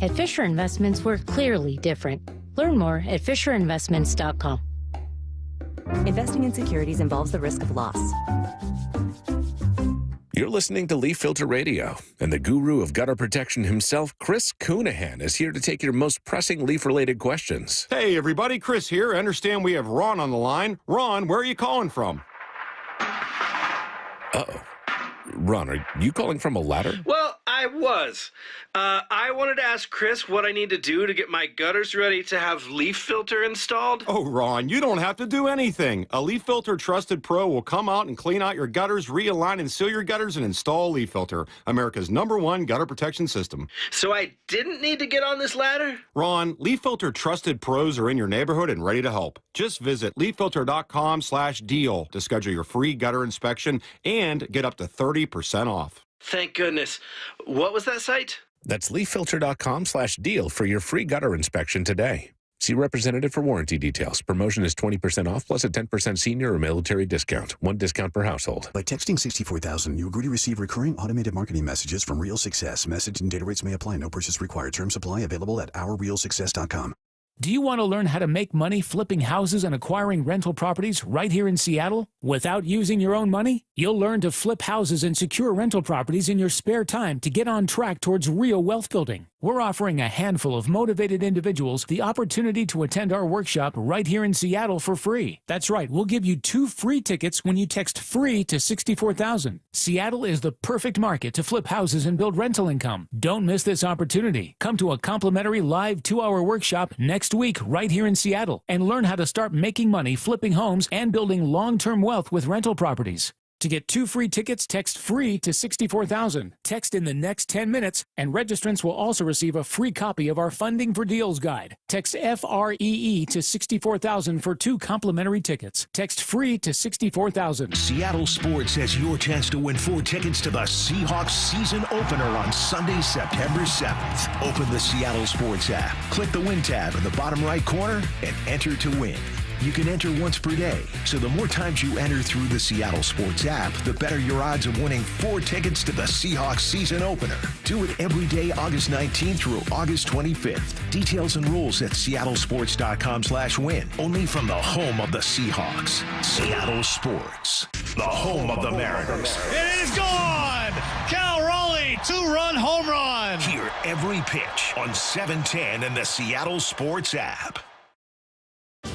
Speaker 19: At Fisher Investments, we're clearly different. Learn more at FisherInvestments.com.
Speaker 20: Investing in securities involves the risk of loss.
Speaker 14: You're listening to Leaf Filter Radio, and the guru of gutter protection himself, Chris Coonahan, is here to take your most pressing leaf-related questions.
Speaker 27: Hey, everybody, Chris here. I understand we have Ron on the line. Ron, where are you calling from?
Speaker 14: Uh-oh. Ron, are you calling from a ladder?
Speaker 29: Well, I was. I wanted to ask Chris what I need to do to get my gutters ready to have leaf filter installed.
Speaker 27: Oh, Ron, you don't have to do anything. A Leaf Filter Trusted Pro will come out and clean out your gutters, realign and seal your gutters, and install Leaf Filter, America's #1 gutter protection system.
Speaker 29: So I didn't need to get on this ladder?
Speaker 27: Ron, Leaf Filter Trusted Pros are in your neighborhood and ready to help. Just visit leaffilter.com/deal to schedule your free gutter inspection and get up to 30% off.
Speaker 29: Thank goodness. What was that site?
Speaker 14: That's leaffilter.com/deal for your free gutter inspection today. See representative for warranty details. Promotion is 20% off plus a 10% senior or military discount. One discount per household.
Speaker 18: By texting 64,000, you agree to receive recurring automated marketing messages from Real Success. Message and data rates may apply. No purchase required. Terms apply. Available at ourrealsuccess.com.
Speaker 30: Do you want to learn how to make money flipping houses and acquiring rental properties right here in Seattle without using your own money? You'll learn to flip houses and secure rental properties in your spare time to get on track towards real wealth building. we're offering a handful of motivated individuals the opportunity to attend our workshop right here in Seattle for free. That's right, we'll give you 2 free tickets when you text FREE to 64,000. Seattle is the perfect market to flip houses and build rental income. Don't miss this opportunity. Come to a complimentary live 2-hour workshop next week right here in Seattle and learn how to start making money flipping homes and building long-term wealth with rental properties. To get 2 free tickets, text FREE to 64,000. Text in the next 10 minutes, and registrants will also receive a free copy of our Funding for Deals guide. Text FREE to 64,000 for 2 complimentary tickets. Text FREE to 64,000.
Speaker 1: Seattle Sports has your chance to win 4 tickets to the Seahawks season opener on Sunday, September 7th. Open the Seattle Sports app, click the Win tab in the bottom right corner, and enter to win. You can enter once per day, so the more times you enter through the Seattle Sports app, the better your odds of winning 4 tickets to the Seahawks season opener. Do it every day August 19th through August 25th. Details and rules at seattlesports.com/win. Only from the home of the Seahawks. Seattle Sports, the home of the Mariners.
Speaker 3: It is gone! Cal Raleigh, 2-run home run!
Speaker 1: Hear every pitch on 710 and the Seattle Sports app.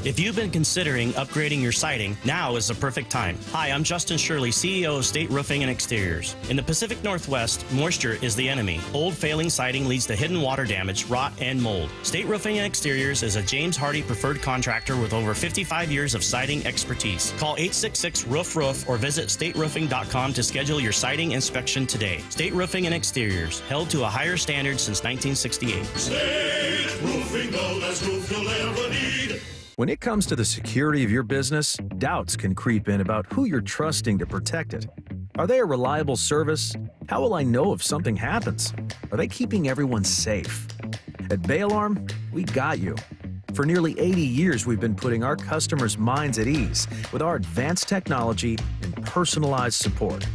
Speaker 5: If you've been considering upgrading your siding, now is the perfect time. Hi, I'm Justin Shirley, CEO of State Roofing and Exteriors. In the Pacific Northwest, moisture is the enemy. Old failing siding leads to hidden water damage, rot, and mold. State Roofing and Exteriors is a James Hardy preferred contractor with over 55 years of siding expertise. Call 866-ROOF-ROOF or visit stateroofing.com to schedule your siding inspection today. State Roofing and Exteriors, held to a higher standard since 1968.
Speaker 3: State Roofing, the best roof you'll ever need.
Speaker 6: When it comes to the security of your business, doubts can creep in about who you're trusting to protect it. Are they a reliable service? How will I know if something happens? Are they keeping everyone safe? At Bay Alarm, we got you. For nearly 80 years, we've been putting our customers' minds at ease with our advanced technology and personalized support.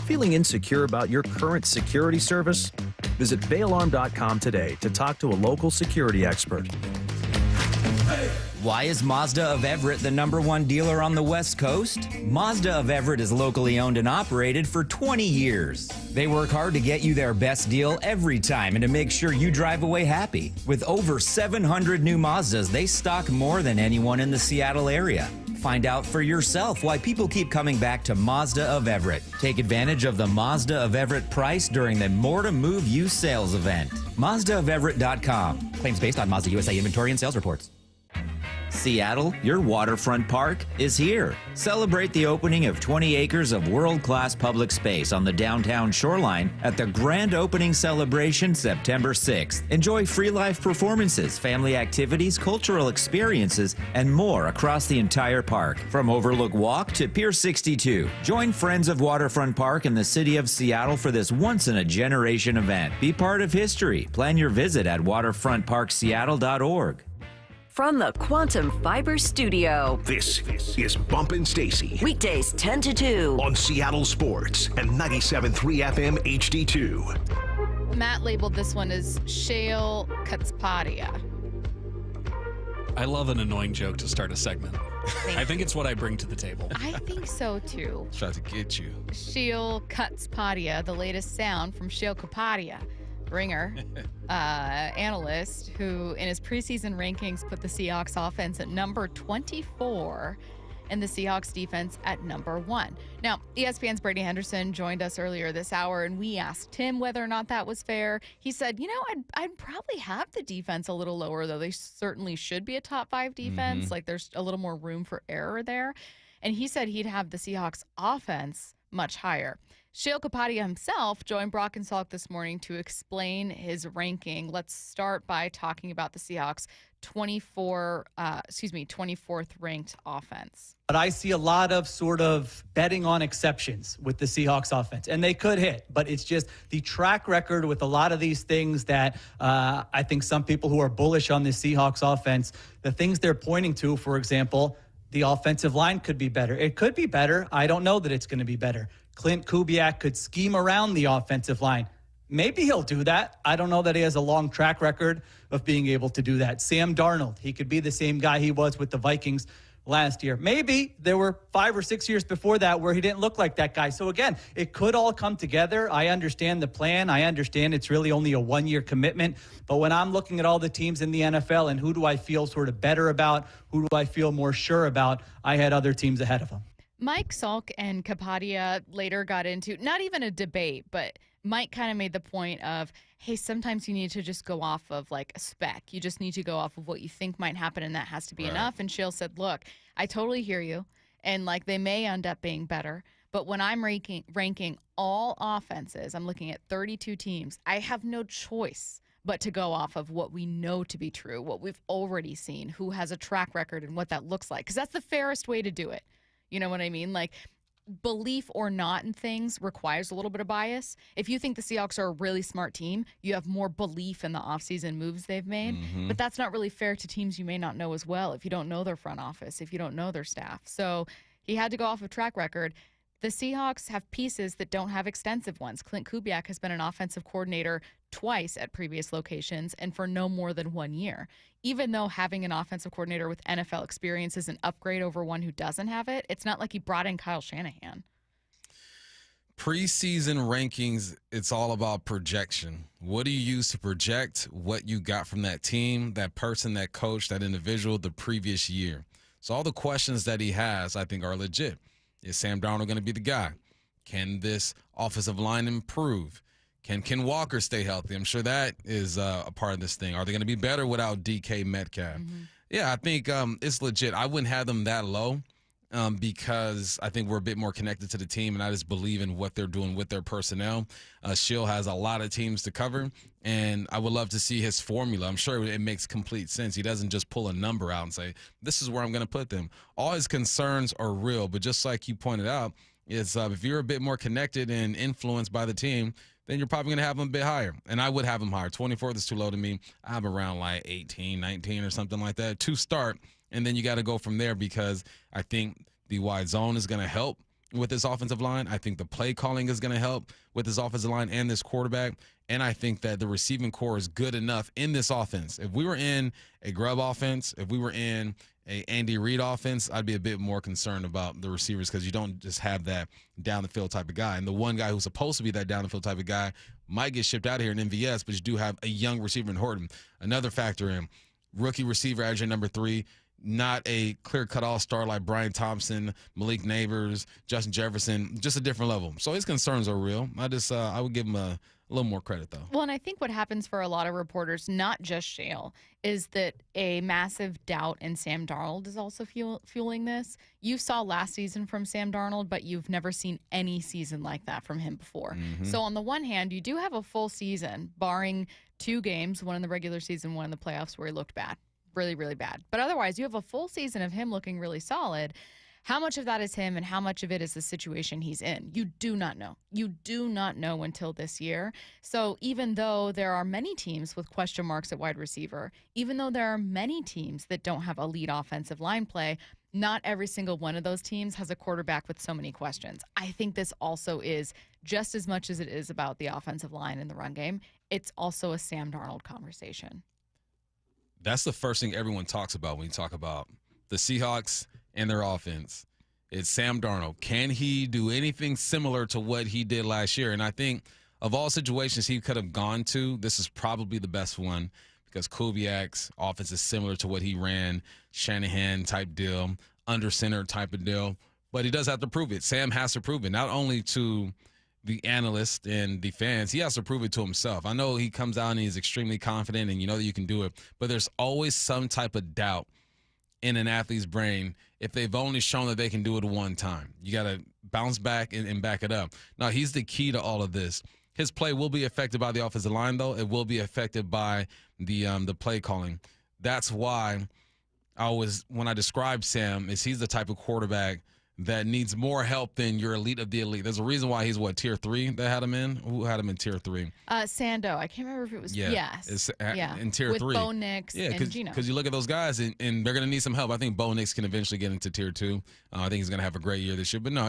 Speaker 6: Feeling insecure about your current security service? Visit bayalarm.com today to talk to a local security expert.
Speaker 12: Why is Mazda of Everett the #1 dealer on the West Coast? Mazda of Everett is locally owned and operated for 20 years. They work hard to get you their best deal every time and to make sure you drive away happy. With over 700 new Mazdas, they stock more than anyone in the Seattle area. Find out for yourself why people keep coming back to Mazda of Everett. Take advantage of the Mazda of Everett price during the More to Move You sales event. MazdaofEverett.com. Claims based on Mazda USA inventory and sales reports. Seattle, your waterfront park is here. Celebrate the opening of 20 acres of world-class public space on the downtown shoreline at the grand opening celebration September 6th. Enjoy free live performances, family activities, cultural experiences, and more across the entire park. From Overlook Walk to Pier 62. Join Friends of Waterfront Park in the city of Seattle for this once-in-a-generation event. Be part of history. Plan your visit at waterfrontparkseattle.org.
Speaker 17: From the Quantum Fiber Studio.
Speaker 1: This is Bumpin' Stacy.
Speaker 17: Weekdays 10 to 2.
Speaker 1: On Seattle Sports and 97.3 FM HD2.
Speaker 4: Matt labeled this one as Sheil Kapadia.
Speaker 15: I love an annoying joke to start a segment. I think it's what I bring to the table.
Speaker 4: I think so, too.
Speaker 7: Try to get you.
Speaker 4: Sheil Kapadia, the latest sound from Sheil Kapadia. Ringer analyst who in his preseason rankings put the Seahawks offense at number 24 and the Seahawks defense at number 1. Now, ESPN's Brady Henderson joined us earlier this hour, and we asked him whether or not that was fair. He said, I'd probably have the defense a little lower, though they certainly should be a top 5 defense.
Speaker 7: Mm-hmm.
Speaker 4: Like there's a little more room for error there. And he said he'd have the Seahawks offense much higher. Sheil Kapadia himself joined Brock and Salk this morning to explain his ranking. Let's start by talking about the Seahawks' 24th ranked offense.
Speaker 22: But I see a lot of sort of betting on exceptions with the Seahawks offense, and they could hit, but it's just the track record with a lot of these things that I think some people who are bullish on the Seahawks offense, the things they're pointing to, for example, the offensive line could be better. It could be better. I don't know that it's going to be better. Clint Kubiak could scheme around the offensive line. Maybe he'll do that. I don't know that he has a long track record of being able to do that. Sam Darnold, he could be the same guy he was with the Vikings last year. Maybe there were 5 or 6 years before that where he didn't look like that guy. So again, it could all come together. I understand the plan. I understand it's really only a 1-year commitment. But when I'm looking at all the teams in the NFL and who do I feel sort of better about, who do I feel more sure about, I had other teams ahead of him.
Speaker 4: Mike Salk and Kapadia later got into not even a debate, but Mike kind of made the point of, hey, sometimes you need to just go off of like a spec. You just need to go off of what you think might happen, and that has to be enough. And Sheil said, look, I totally hear you. And like they may end up being better. But when I'm ranking all offenses, I'm looking at 32 teams. I have no choice but to go off of what we know to be true, what we've already seen, who has a track record and what that looks like. Because that's the fairest way to do it. You know what I mean? Like, belief or not in things requires a little bit of bias. If you think the Seahawks are a really smart team, you have more belief in the offseason moves they've made. But that's not really fair to teams you may not know as well if you don't know their front office, if you don't know their staff. So he had to go off of track record. The Seahawks have pieces that don't have extensive ones. Clint Kubiak has been an offensive coordinator twice at previous locations and for no more than 1 year. Even though having an offensive coordinator with NFL experience is an upgrade over one who doesn't have it, it's not like he brought in Kyle Shanahan.
Speaker 7: Preseason rankings, it's all about projection. What do you use to project what you got from that team, that person, that coach, that individual the previous year? So all the questions that he has, I think, are legit. Is Sam Darnold going to be the guy? Can this offensive line improve? Can Ken Walker stay healthy? I'm sure that is a part of this thing. Are they going to be better without DK Metcalf? Yeah, I think it's legit. I wouldn't have them that low because I think we're a bit more connected to the team, and I just believe in what they're doing with their personnel. Sheil has a lot of teams to cover, and I would love to see his formula. I'm sure it makes complete sense. He doesn't just pull a number out and say, this is where I'm going to put them. All his concerns are real, but just like you pointed out, is if you're a bit more connected and influenced by the team, then you're probably going to have them a bit higher. And I would have them higher. 24th is too low to me. I have around like 18, 19 or something like that to start. And then you got to go from there because I think the wide zone is going to help with this offensive line. I think the play calling is going to help with this offensive line and this quarterback. And I think that the receiving core is good enough in this offense. If we were in a Grubb offense, if we were in a Andy Reid offense, I'd be a bit more concerned about the receivers because you don't just have that down the field type of guy. And the one guy who's supposed to be that down the field type of guy might get shipped out of here in MVS, but you do have a young receiver in Horton. Another factor in rookie receiver at your number 3, not a clear-cut all-star like Brian Thompson, Malik Neighbors, Justin Jefferson, just a different level. So his concerns are real. I would give him a little more credit, though.
Speaker 4: Well, and I think what happens for a lot of reporters, not just Sheil, is that a massive doubt in Sam Darnold is also fueling this. You saw last season from Sam Darnold, but you've never seen any season like that from him before. So on the one hand, you do have a full season, barring 2 games, one in the regular season, one in the playoffs, where he looked bad. Really, really bad. But otherwise, you have a full season of him looking really solid. How much of that is him and how much of it is the situation he's in? You do not know. You do not know until this year. So even though there are many teams with question marks at wide receiver, even though there are many teams that don't have elite offensive line play, not every single one of those teams has a quarterback with so many questions. I think this also is just as much as it is about the offensive line and the run game. It's also a Sam Darnold conversation.
Speaker 7: That's the first thing everyone talks about when you talk about the Seahawks and their offense. It's Sam Darnold. Can he do anything similar to what he did last year? And I think of all situations he could have gone to, this is probably the best one because Kubiak's offense is similar to what he ran, Shanahan type deal, under center type of deal. But he does have to prove it. Sam has to prove it, not only to the analysts and the fans, he has to prove it to himself. I know he comes out and he's extremely confident and you know that you can do it, but there's always some type of doubt in an athlete's brain if they've only shown that they can do it one time. You got to bounce back and back it up. Now, he's the key to all of this. His play will be affected by the offensive line, though. It will be affected by the play calling. That's why when I describe Sam, is he's the type of quarterback that needs more help than your elite of the elite. There's a reason why he's, tier 3 that had him in? Who had him in tier 3?
Speaker 4: Sando. I can't remember if it was, yes.
Speaker 7: In tier 3.
Speaker 4: With Bo Nix and Gino.
Speaker 7: Because you look at those guys, and they're going to need some help. I think Bo Nix can eventually get into tier 2. I think he's going to have a great year this year. But no,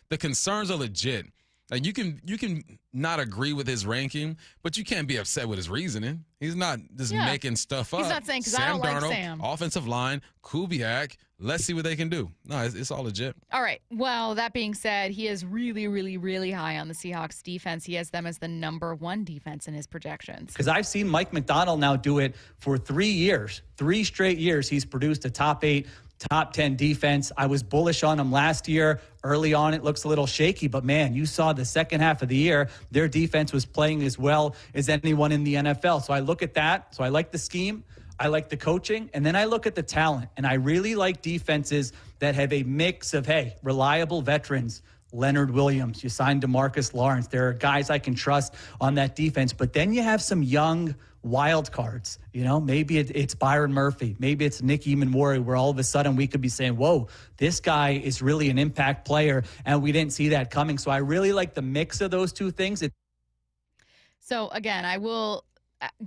Speaker 7: the concerns are legit. Like, you can not agree with his ranking, but you can't be upset with his reasoning. He's not just making stuff up.
Speaker 4: He's not saying, because I don't like Sam.
Speaker 7: Offensive line, Kubiak. Let's see what they can do. No, it's all legit.
Speaker 4: All right. Well, that being said, he is really, really, really high on the Seahawks defense. He has them as the number 1 defense in his projections.
Speaker 22: Because I've seen Mike McDonald now do it for 3 years. 3 straight years he's produced a top 8, top 10 defense. I was bullish on him last year. Early on, it looks a little shaky, but man, you saw the second half of the year, their defense was playing as well as anyone in the NFL. So I look at that. So I like the scheme. I like the coaching, and then I look at the talent, and I really like defenses that have a mix of, hey, reliable veterans. Leonard Williams, you signed DeMarcus Lawrence. There are guys I can trust on that defense, but then you have some young wild cards. You know, maybe it's Byron Murphy. Maybe it's Nick Eamon-Warrior, where all of a sudden we could be saying, whoa, this guy is really an impact player, and we didn't see that coming. So I really like the mix of those two things.
Speaker 4: So, again, I will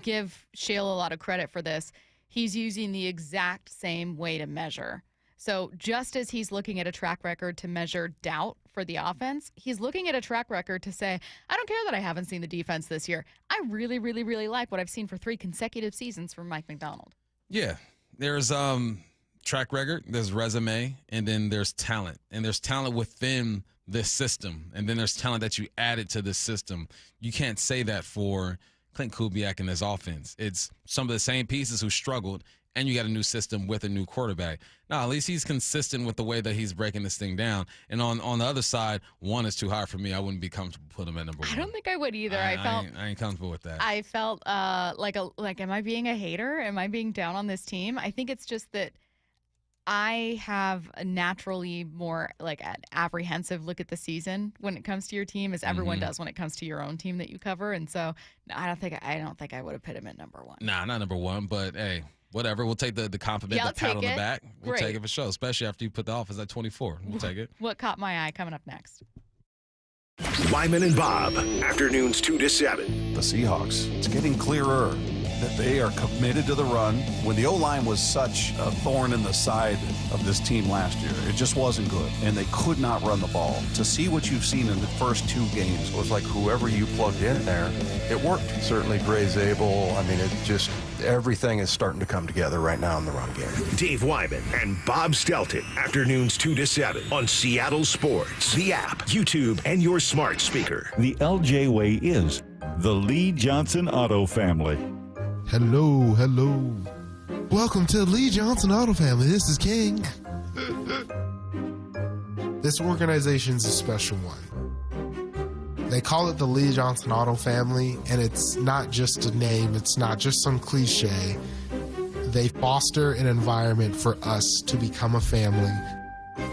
Speaker 4: give Sheil a lot of credit for this. He's using the exact same way to measure. So just as he's looking at a track record to measure doubt for the offense, he's looking at a track record to say, I don't care that I haven't seen the defense this year. I really, really, really like what I've seen for 3 consecutive seasons from Mike McDonald.
Speaker 7: Yeah. There's track record, there's resume, and then there's talent. And there's talent within this system. And then there's talent that you added to this system. You can't say that for Clint Kubiak and his offense. It's some of the same pieces who struggled, and you got a new system with a new quarterback. Now, at least he's consistent with the way that he's breaking this thing down. And on the other side, 1 is too high for me. I wouldn't be comfortable putting him at number 1.
Speaker 4: I don't think I would either.
Speaker 7: I ain't comfortable with that.
Speaker 4: I felt like, am I being a hater? Am I being down on this team? I think it's just that I have a naturally more like an apprehensive look at the season when it comes to your team, as everyone does when it comes to your own team that you cover. And so I don't think I would have put him at number 1.
Speaker 7: Nah, not number 1, but hey, whatever. We'll take the compliment, the pat on the back. We'll take it for sure, especially after you put the offense at 24. We'll take it.
Speaker 4: What caught my eye coming up next?
Speaker 1: Wyman and Bob, afternoons 2 to 7.
Speaker 2: The Seahawks, it's getting clearer that they are committed to the run. When the O-line was such a thorn in the side of this team last year, it just wasn't good, and they could not run the ball. To see what you've seen in the first 2 games was like whoever you plugged in there, it worked.
Speaker 8: Certainly Gray's able. I mean, it just, everything is starting to come together right now in the run game.
Speaker 1: Dave Wyman and Bob Stelton, afternoons 2 to 7 on Seattle Sports, the app, YouTube, and your smart speaker.
Speaker 9: The LJ way is the Lee Johnson Auto family.
Speaker 10: Hello. Welcome to the Lee Johnson Auto Family. This is King. This organization's a special one. They call it the Lee Johnson Auto Family, and it's not just a name. It's not just some cliche. They foster an environment for us to become a family,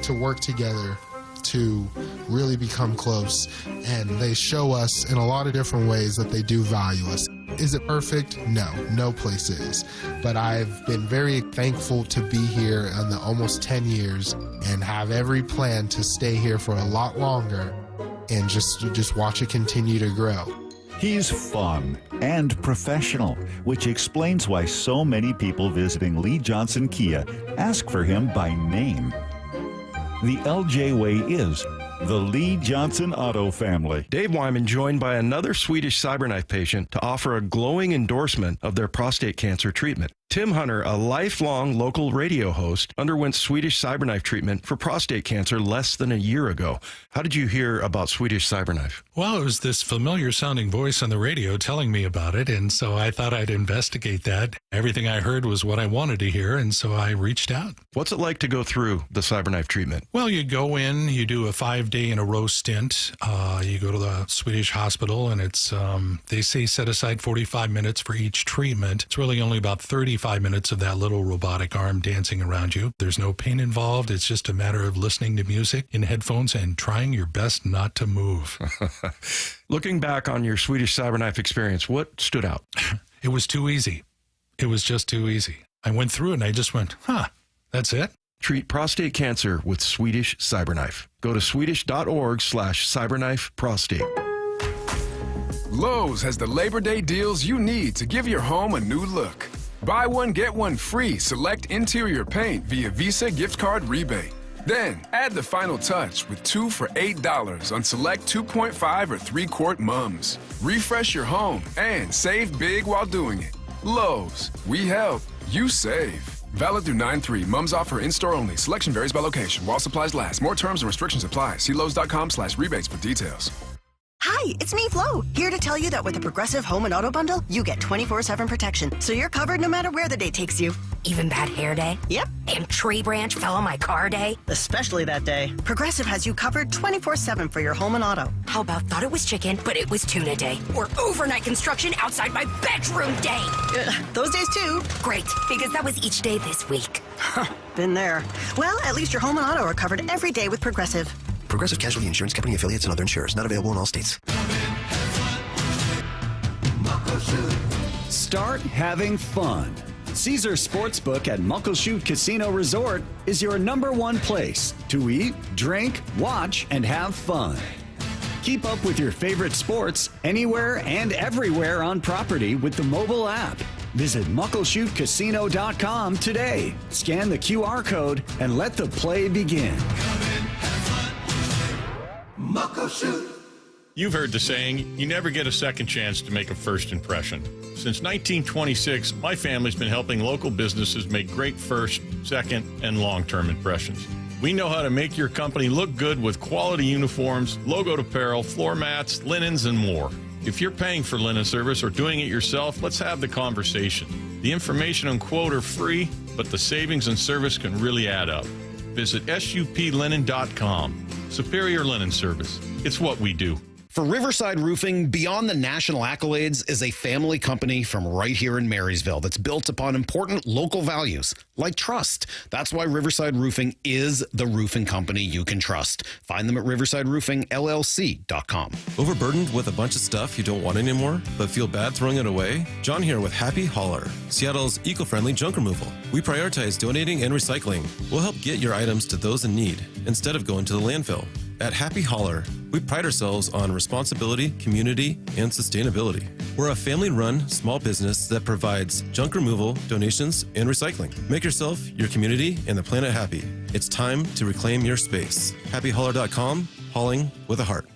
Speaker 10: to work together, to really become close. And they show us in a lot of different ways that they do value us. Is it perfect? No place is. But I've been very thankful to be here in the almost 10 years and have every plan to stay here for a lot longer and just watch it continue to grow.
Speaker 9: He's fun and professional, which explains why so many people visiting Lee Johnson Kia ask for him by name. The LJ way is the Lee Johnson Auto family.
Speaker 28: Dave Wyman joined by another Swedish cyberknife patient to offer a glowing endorsement of their prostate cancer treatment. Tim Hunter, a lifelong local radio host, underwent Swedish cyberknife treatment for prostate cancer less than a year ago. How did you hear about Swedish cyberknife?
Speaker 11: Well, it was this familiar sounding voice on the radio telling me about it, and so I thought I'd investigate that. Everything I heard was what I wanted to hear, and so I reached out.
Speaker 28: What's it like to go through the cyberknife treatment?
Speaker 11: Well, you go in, you do a 5-day-in-a-row stint. You go to the Swedish hospital, and it's, they say set aside 45 minutes for each treatment. It's really only about 35 minutes of that little robotic arm dancing around you. There's no pain involved. It's just a matter of listening to music in headphones and trying your best not to move.
Speaker 28: Looking back on your Swedish cyberknife experience, what stood out?
Speaker 11: It was too easy. It was just too easy. I went through it and I just went, that's it?
Speaker 28: Treat prostate cancer with Swedish cyberknife. Go to swedish.org/cyberknifeprostate.
Speaker 21: Lowe's has the Labor Day deals you need to give your home a new look. Buy one, get one free select interior paint via Visa gift card rebate. Then, add the final touch with 2 for $8 on select 2.5 or 3-quart mums. Refresh your home and save big while doing it. Lowe's, we help, you save. Valid through 9/3. Mums offer in-store only. Selection varies by location. While supplies last. More terms and restrictions apply. See Lowes.com/rebates for details.
Speaker 13: Hi, it's me, Flo, here to tell you that with the Progressive Home and Auto Bundle, you get 24/7 protection, so you're covered no matter where the day takes you.
Speaker 16: Even bad hair day?
Speaker 13: Yep.
Speaker 16: And tree branch fell on my car day?
Speaker 13: Especially that day. Progressive has you covered 24/7 for your home and auto.
Speaker 16: How about thought it was chicken, but it was tuna day? Or overnight construction outside my bedroom day?
Speaker 13: Those days too.
Speaker 16: Great, because that was each day this week.
Speaker 13: Been there. Well, at least your home and auto are covered every day with Progressive.
Speaker 19: Progressive Casualty Insurance Company affiliates and other insurers. Not available in all states.
Speaker 20: Start having fun. Caesar Sportsbook at Muckleshoot Casino Resort is your #1 place to eat, drink, watch, and have fun. Keep up with your favorite sports anywhere and everywhere on property with the mobile app. Visit muckleshootcasino.com today. Scan the QR code and let the play begin.
Speaker 23: Muckleshoot. You've heard the saying, you never get a second chance to make a first impression. Since 1926, my family's been helping local businesses make great first, second, and long-term impressions. We know how to make your company look good with quality uniforms, logoed apparel, floor mats, linens, and more. If you're paying for linen service or doing it yourself, let's have the conversation. The information and quote are free, but the savings and service can really add up. Visit suplinen.com. Superior Linen Service. It's what we do.
Speaker 28: For Riverside Roofing, beyond the national accolades is a family company from right here in Marysville that's built upon important local values like trust. That's why Riverside Roofing is the roofing company you can trust. Find them at riversideroofingllc.com.
Speaker 24: Overburdened with a bunch of stuff you don't want anymore, but feel bad throwing it away? John here with Happy Hauler, Seattle's eco-friendly junk removal. We prioritize donating and recycling. We'll help get your items to those in need instead of going to the landfill. At Happy Hauler, we pride ourselves on responsibility, community, and sustainability. We're a family-run small business that provides junk removal, donations, and recycling. Make yourself, your community, and the planet happy. It's time to reclaim your space. HappyHauler.com, hauling with a heart.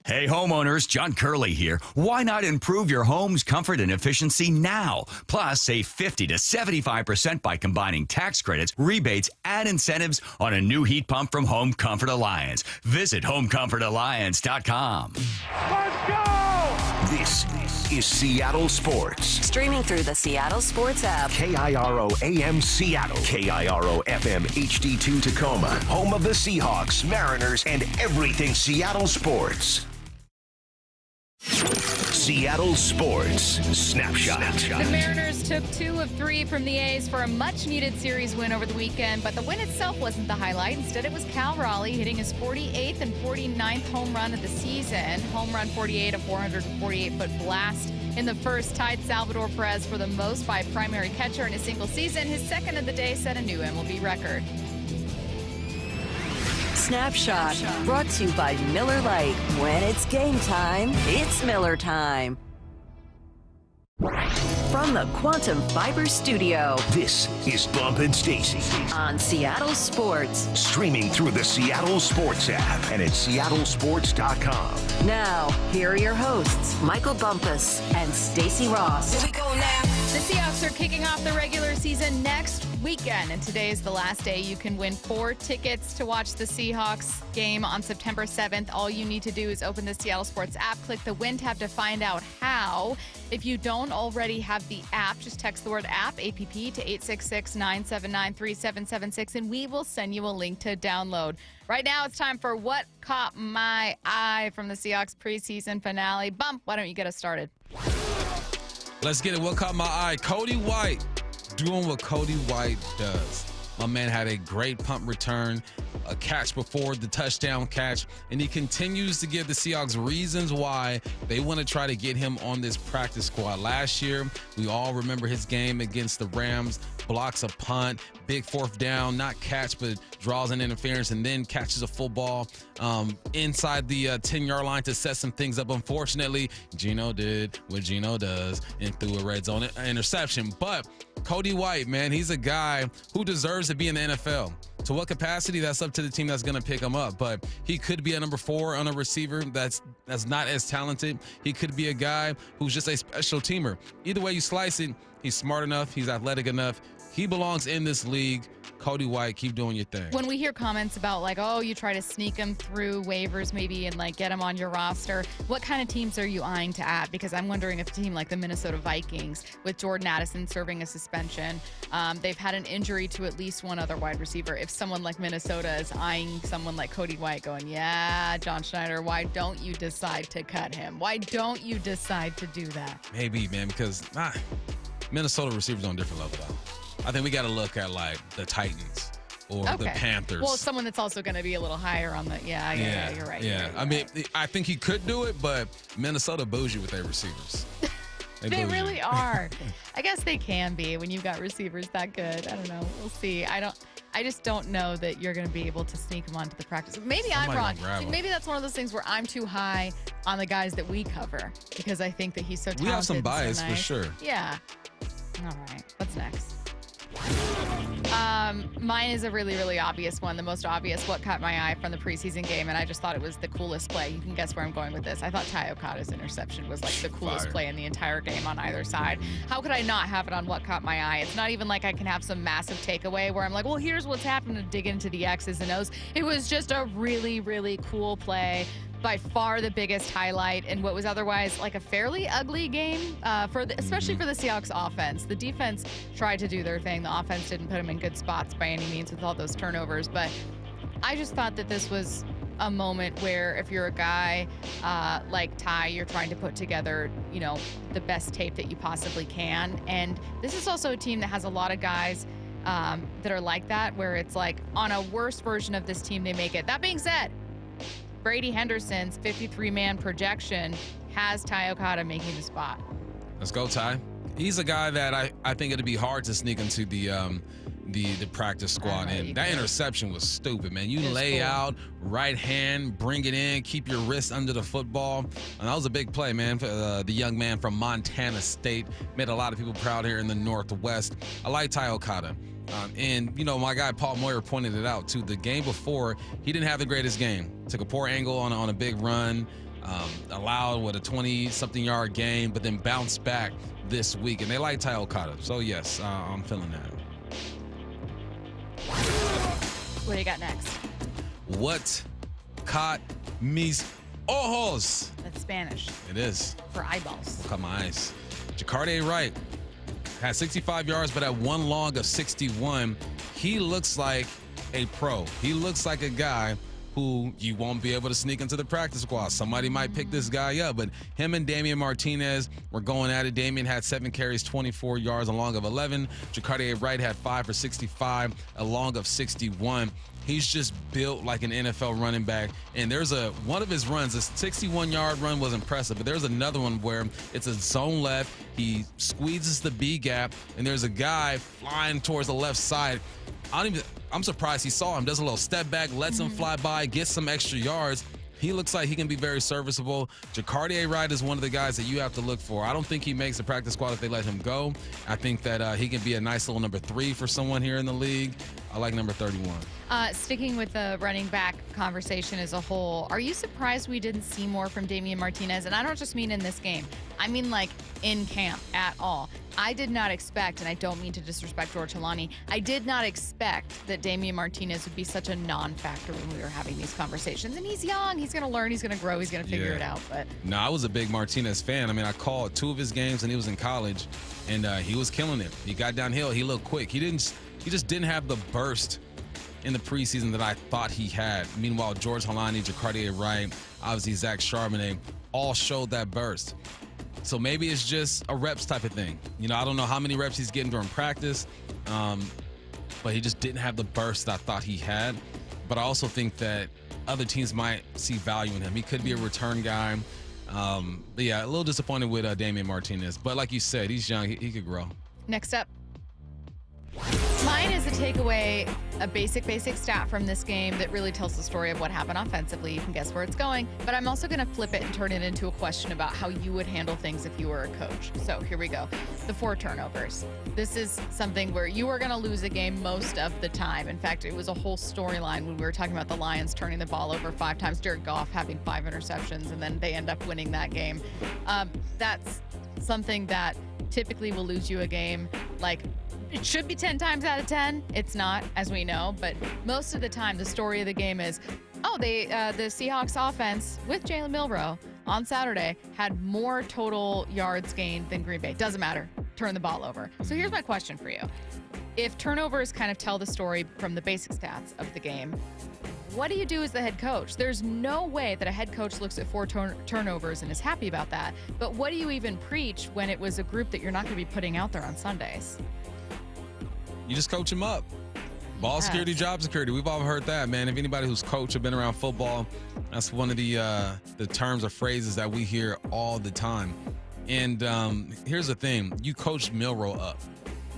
Speaker 25: Hey homeowners, John Curley here. Why not improve your home's comfort and efficiency now? Plus, save 50 to 75% by combining tax credits, rebates, and incentives on a new heat pump from Home Comfort Alliance. Visit homecomfortalliance.com.
Speaker 1: Let's go! This is Seattle Sports.
Speaker 17: Streaming through the Seattle Sports app.
Speaker 1: KIRO AM Seattle. KIRO FM HD2 Tacoma. Home of the Seahawks, Mariners, and everything Seattle sports. Seattle Sports Snapshot.
Speaker 4: The Mariners took 2 of 3 from the A's for a much-needed series win over the weekend, but the win itself wasn't the highlight. Instead, it was Cal Raleigh hitting his 48th and 49th home run of the season. Home run 48, a 448-foot blast in the first, tied Salvador Perez for the most by a primary catcher in a single season. His second of the day set a new MLB record.
Speaker 17: Snapshot, brought to you by Miller Lite. When it's game time, it's Miller time. From the Quantum Fiber Studio,
Speaker 1: this is Bump and Stacy
Speaker 17: on Seattle Sports.
Speaker 1: Streaming through the Seattle Sports app and at seattlesports.com.
Speaker 17: Now, here are your hosts, Michael Bumpus and Stacy Ross.
Speaker 4: Here we go now. The Seahawks are kicking off the regular season next weekend, and today is the last day you can win 4 tickets to watch the Seahawks game on September 7th. All you need to do is open the Seattle Sports app, click the Win tab to find out how. If you don't already have the app, just text the word app, APP, to 866-979-3776, and we will send you a link to download. Right now, it's time for What Caught My Eye from the Seahawks preseason finale. Bump, why don't you get us started?
Speaker 7: Let's get it. What caught my eye? Cody White doing what Cody White does. My man had a great punt return, a catch before the touchdown catch, and he continues to give the Seahawks reasons why they want to try to get him on this practice squad. Last year, we all remember his game against the Rams, blocks a punt, big 4th down, not catch, but draws an interference, and then catches a full ball inside the 10-yard line to set some things up. Unfortunately, Geno did what Geno does and threw a red zone interception. But Cody White, man, he's a guy who deserves to be in the NFL, To what capacity, that's up to the team that's going to pick him up. But he could be a number 4 on a receiver that's not as talented. He could be a guy who's just a special teamer. Either way you slice it, he's smart enough. He's athletic enough. He belongs in this league. Cody White, keep doing your thing.
Speaker 4: When we hear comments about like, oh, you try to sneak him through waivers maybe and like get him on your roster, what kind of teams are you eyeing to add? Because I'm wondering if a team like the Minnesota Vikings with Jordan Addison serving a suspension, they've had an injury to at least one other wide receiver. If someone like Minnesota is eyeing someone like Cody White going, yeah, John Schneider, why don't you decide to cut him? Why don't you decide to do that?
Speaker 7: Maybe, man, because Minnesota receivers on a different level, though. I think we got to look at like the Titans or the Panthers.
Speaker 4: Well, someone that's also going to be a little higher on the. Yeah, you're right.
Speaker 7: Yeah, I mean, I think he could do it, but Minnesota bougie with their receivers.
Speaker 4: They really are. I guess they can be when you've got receivers that good. I don't know. We'll see. I just don't know that you're going to be able to sneak them onto the practice. Maybe I'm wrong. Maybe that's one of those things where I'm too high on the guys that we cover because I think that he's so talented.
Speaker 7: We have some bias
Speaker 4: so
Speaker 7: for sure.
Speaker 4: Yeah. All right. What's next? Mine is a really, really obvious one. The most obvious, what caught my eye from the preseason game, and I just thought it was the coolest play. You can guess where I'm going with this. I thought Ty Okada's interception was like the coolest play in the entire game on either side. How could I not have it on what caught my eye? It's not even like I can have some massive takeaway where I'm like, well, here's what's happened to dig into the X's and O's. It was just a really, really cool play. By far the biggest highlight in what was otherwise like a fairly ugly game, especially for the Seahawks offense. The defense tried to do their thing. The offense didn't put them in good spots by any means with all those turnovers. But I just thought that this was a moment where if you're a guy like Ty, you're trying to put together, the best tape that you possibly can. And this is also a team that has a lot of guys that are like that, where it's like on a worse version of this team, they make it. That being said, Brady Henderson's 53-man projection has Ty Okada making the spot.
Speaker 7: Let's go, Ty. He's a guy that I think it'd be hard to sneak into the practice squad. And that interception was stupid, man. You lay out, right hand, bring it in, keep your wrist under the football. And that was a big play, man. The young man from Montana State made a lot of people proud here in the Northwest. I like Ty Okada. And, my guy Paul Moyer pointed it out, too. The game before, he didn't have the greatest game. Took a poor angle on a big run, allowed a 20-something yard game, but then bounced back this week. And they like Ty Okada. So, yes, I'm feeling that.
Speaker 4: What do you got next?
Speaker 7: What caught mis ojos?
Speaker 4: That's Spanish.
Speaker 7: It is.
Speaker 4: For eyeballs.
Speaker 7: Caught my eyes. Jacarde Wright had 65 yards, but at one long of 61. He looks like a pro. He looks like a guy who you won't be able to sneak into the practice squad. Somebody might pick this guy up, but him and Damian Martinez were going at it. Damian had 7 carries, 24 yards, a long of 11. Jacarde Wright had 5 for 65, a long of 61. He's just built like an NFL running back. And there's one of his runs, a 61-yard run was impressive, but there's another one where it's a zone left. He squeezes the B gap, and there's a guy flying towards the left side. I'm surprised he saw him. Does a little step back, lets him fly by, gets some extra yards. He looks like he can be very serviceable. Jacarde Wright is one of the guys that you have to look for. I don't think he makes the practice squad if they let him go. I think that he can be a nice little number 3 for someone here in the league. I like number 31.
Speaker 4: Sticking with the running back conversation as a whole, are you surprised we didn't see more from Damian Martinez? And I don't just mean in this game. I mean like in camp at all. I did not expect, and I don't mean to disrespect George Halani, I did not expect that Damian Martinez would be such a non-factor when we were having these conversations. And he's young. He's going to learn. He's going to grow. He's going to figure it out. But
Speaker 7: no, I was a big Martinez fan. I mean, I called 2 of his games, and he was in college, and he was killing it. He got downhill. He looked quick. He just didn't have the burst in the preseason that I thought he had. Meanwhile, George Halani, Jacarde Wright, obviously Zach Charbonnet, all showed that burst. So maybe it's just a reps type of thing. I don't know how many reps he's getting during practice, but he just didn't have the burst that I thought he had. But I also think that other teams might see value in him. He could be a return guy. But yeah, a little disappointed with Damian Martinez. But like you said, he's young. He could grow.
Speaker 4: Next up. Mine is a takeaway, a basic stat from this game that really tells the story of what happened offensively. You can guess where it's going, but I'm also going to flip it and turn it into a question about how you would handle things if you were a coach. So here we go. The 4 turnovers. This is something where you are going to lose a game most of the time. In fact, it was a whole storyline when we were talking about the Lions turning the ball over 5 times, Jared Goff having 5 interceptions, and then they end up winning that game. That's something that typically will lose you a game. Like, it should be 10 times out of 10. It's not, as we know, but most of the time, the story of the game is, the Seahawks offense with Jalen Milroe on Saturday had more total yards gained than Green Bay. Doesn't matter. Turn the ball over. So here's my question for you. If turnovers kind of tell the story from the basic stats of the game, what do you do as the head coach? There's no way that a head coach looks at 4 turnovers and is happy about that. But what do you even preach when it was a group that you're not going to be putting out there on Sundays?
Speaker 7: You just coach them up. Ball security, job security. We've all heard that, man. If anybody who's coached or been around football, that's one of the terms or phrases that we hear all the time. And here's the thing. You coach Milroe up.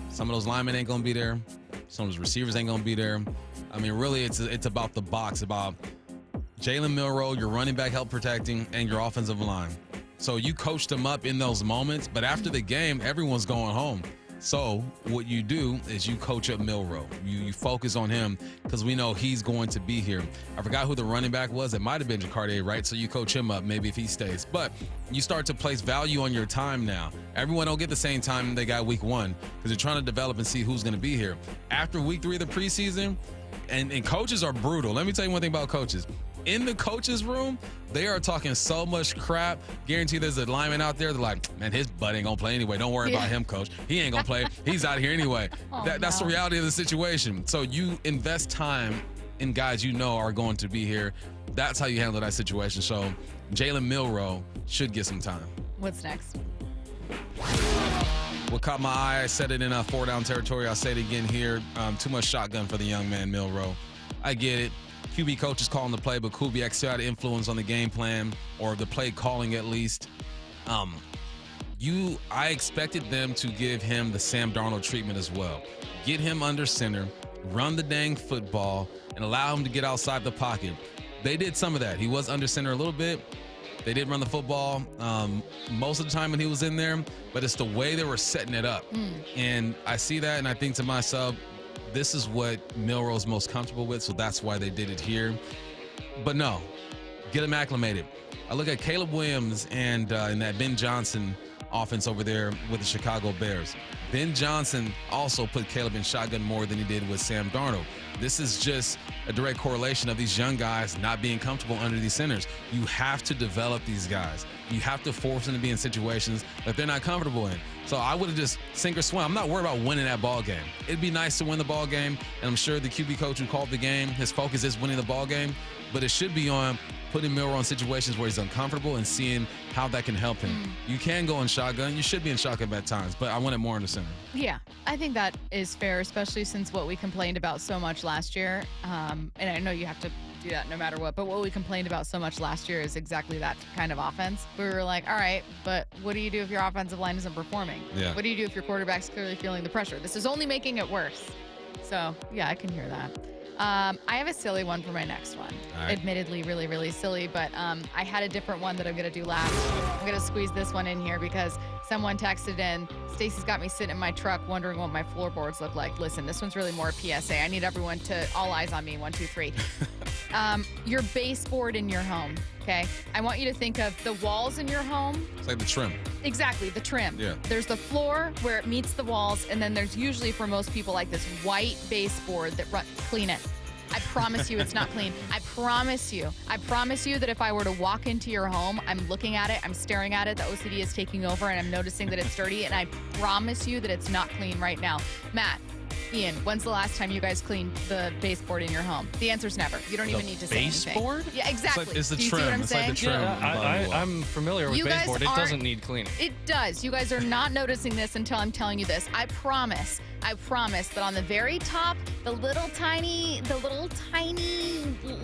Speaker 7: Some of those linemen ain't going to be there. Some of those receivers ain't going to be there. I mean, really, it's about the box, about Jalen Milroe, your running back help protecting, and your offensive line. So you coached them up in those moments, but after the game, everyone's going home. So what you do is you coach up Milroe. You focus on him because we know he's going to be here. I forgot who the running back was. It might have been Kapadia, right? So you coach him up maybe if he stays. But you start to place value on your time now. Everyone don't get the same time they got week 1 because you're trying to develop and see who's going to be here. After week 3 of the preseason, and coaches are brutal. Let me tell you one thing about coaches. In the coaches' room, they are talking so much crap. Guarantee there's a lineman out there. They're like, man, his butt ain't going to play anyway. Don't worry about him, coach. He ain't going to play. He's out here anyway. That's the reality of the situation. So you invest time in guys you know are going to be here. That's how you handle that situation. So Jalen Milroe should get some time.
Speaker 4: What's next?
Speaker 7: What caught my eye, I said it in 4-down territory. I'll say it again here. Too much shotgun for the young man, Milroe. I get it. QB coach is calling the play, but Kubiak still had influence on the game plan or the play calling at least. I expected them to give him the Sam Darnold treatment as well. Get him under center, run the dang football, and allow him to get outside the pocket. They did some of that. He was under center a little bit. They did run the football most of the time when he was in there, but it's the way they were setting it up. And I see that, and I think to myself, this is what Milroe's most comfortable with, so that's why they did it here. But no, get him acclimated. I look at Caleb Williams and that Ben Johnson offense over there with the Chicago Bears. Ben Johnson also put Caleb in shotgun more than he did with Sam Darnold. This is just a direct correlation of these young guys not being comfortable under these centers. You have to develop these guys. You have to force them to be in situations that they're not comfortable in. So I would have just sink or swim. I'm not worried about winning that ball game. It'd be nice to win the ball game, and I'm sure the QB coach who called the game, his focus is winning the ball game, but it should be on putting Milroe in situations where he's uncomfortable and seeing how that can help him. You can go in shotgun. You should be in shotgun at times, but I want it more in the center.
Speaker 4: Yeah, I think that is fair, especially since what we complained about so much last year. And I know you have to do that no matter what, but what we complained about so much last year is exactly that kind of offense. We were like, all right, but what do you do if your offensive line isn't performing?
Speaker 7: Yeah.
Speaker 4: What do you do if your quarterback's clearly feeling the pressure? This is only making it worse. So, yeah, I can hear that. I have a silly one for my next one. Right. Admittedly, really, really silly, but I had a different one that I'm going to do last. I'm going to squeeze this one in here because someone texted in, Stacy's got me sitting in my truck wondering what my floorboards look like. Listen, this one's really more a PSA. I need everyone to, all eyes on me, 1, 2, 3. Your baseboard in your home, okay? I want you to think of the walls in your home.
Speaker 7: It's like the trim.
Speaker 4: Exactly, the trim.
Speaker 7: Yeah.
Speaker 4: There's the floor where it meets the walls, and then there's usually, for most people, like this white baseboard that clean it. I promise you it's not clean. I promise you that if I were to walk into your home, I'm looking at it, I'm staring at it, the OCD is taking over, and I'm noticing that it's dirty, and I promise you that it's not clean right now. Matt, Ian, when's the last time you guys cleaned the baseboard in your home? The answer's never. You don't even need to say anything.
Speaker 15: Baseboard?
Speaker 4: Yeah, exactly.
Speaker 7: It's the
Speaker 4: Do you
Speaker 7: trim.
Speaker 4: see what I'm
Speaker 7: It's
Speaker 4: saying?
Speaker 7: like the trim.
Speaker 15: Yeah, I'm familiar with
Speaker 4: You guys
Speaker 15: baseboard. It
Speaker 4: aren't-
Speaker 15: doesn't need cleaning.
Speaker 4: It does. You guys are not noticing this until I'm telling you this. I promise that on the very top, the little tiny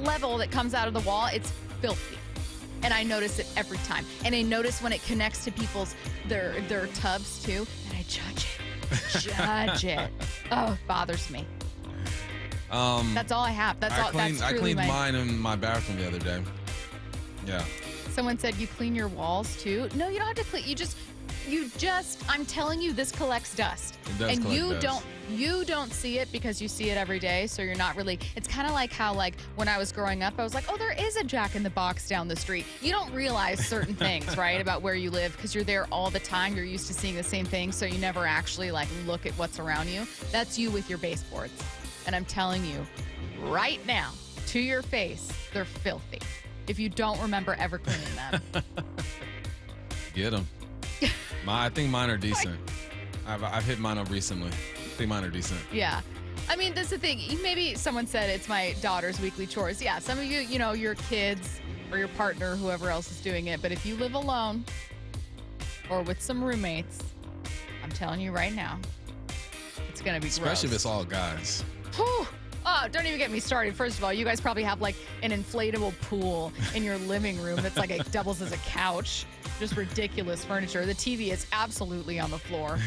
Speaker 4: level that comes out of the wall, it's filthy. And I notice it every time. And I notice when it connects to their tubs too, and I judge it. Judge it. Oh, it bothers me. That's all I have. That's all.
Speaker 7: I cleaned mine in my bathroom the other day. Yeah.
Speaker 4: Someone said you clean your walls too. No, you don't have to clean. I'm telling you, this collects dust.
Speaker 7: It does collect dust.
Speaker 4: You don't see it because you see it every day, so you're not really. It's kind of like how, like, when I was growing up, I was like, oh, there is a Jack in the Box down the street. You don't realize certain things, right, about where you live because you're there all the time. You're used to seeing the same thing, so you never actually, like, look at what's around you. That's you with your baseboards. And I'm telling you, right now, to your face, they're filthy. If you don't remember ever cleaning them.
Speaker 7: Get them. I think mine are decent. I've hit mine up recently. I think mine are decent.
Speaker 4: Yeah. I mean, that's the thing. Maybe someone said it's my daughter's weekly chores. Yeah, some of you, your kids or your partner, whoever else is doing it. But if you live alone or with some roommates, I'm telling you right now, it's going to be
Speaker 7: Especially
Speaker 4: gross.
Speaker 7: if it's all guys.
Speaker 4: Whew. Oh, don't even get me started. First of all, you guys probably have like an inflatable pool in your living room that's like it doubles as a couch. Just ridiculous furniture. The TV is absolutely on the floor.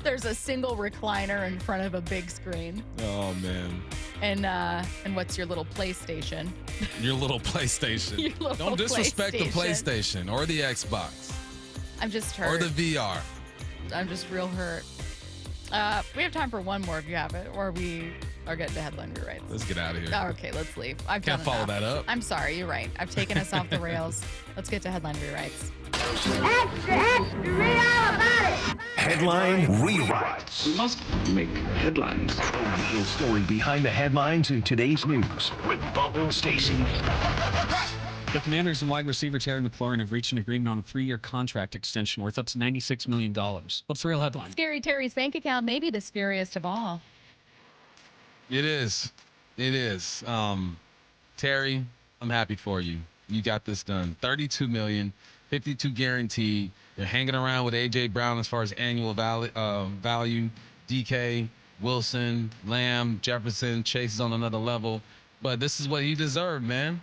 Speaker 4: There's a single recliner in front of a big screen.
Speaker 7: Oh, man.
Speaker 4: And what's your little PlayStation?
Speaker 7: Your little PlayStation. Don't disrespect the PlayStation or the Xbox.
Speaker 4: I'm just hurt.
Speaker 7: Or the VR.
Speaker 4: I'm just real hurt. We have time for one more if you have it, or we are getting to headline rewrites.
Speaker 7: Let's get out of here.
Speaker 4: Oh, okay, let's leave.
Speaker 7: Can't follow that up.
Speaker 4: I'm sorry, you're right. I've taken us off the rails. Let's get to headline rewrites.
Speaker 1: Read all about it. Headline rewrites.
Speaker 3: We must make headlines.
Speaker 1: The real story behind the headlines in today's news with Bubba and Stacy.
Speaker 3: The Commanders and wide receiver Terry McLaurin have reached an agreement on a 3-year contract extension worth up to $96 million. What's the real headline?
Speaker 4: Scary Terry's bank account may be the scariest of all.
Speaker 7: It is. It is. Terry, I'm happy for you. You got this done. $32 million, $52 guaranteed. You're hanging around with A.J. Brown as far as annual value. DK, Wilson, Lamb, Jefferson, Chase is on another level. But this is what he deserved, man.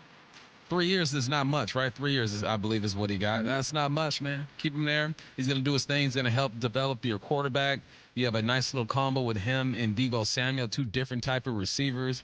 Speaker 7: 3 years is not much, right? 3 years, I believe, is what he got. That's not much, man. Keep him there. He's going to do his thing. He's going to help develop your quarterback. You have a nice little combo with him and Deebo Samuel, two different type of receivers.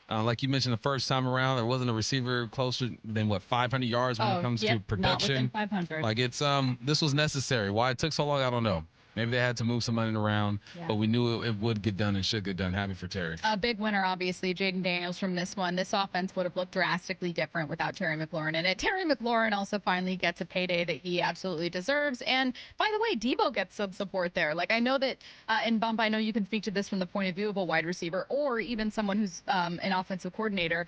Speaker 7: Like you mentioned the first time around, there wasn't a receiver closer than, 500 yards when it comes to production.
Speaker 4: Not within 500.
Speaker 7: Like, this was necessary. Why it took so long, I don't know. Maybe they had to move some money around, but we knew it would get done and should get done. Happy for Terry.
Speaker 4: A big winner, obviously, Jaden Daniels from this one. This offense would have looked drastically different without Terry McLaurin in it. Terry McLaurin also finally gets a payday that he absolutely deserves. And by the way, Deebo gets some support there. Like, I know that, and Bump, I know you can speak to this from the point of view of a wide receiver or even someone who's an offensive coordinator.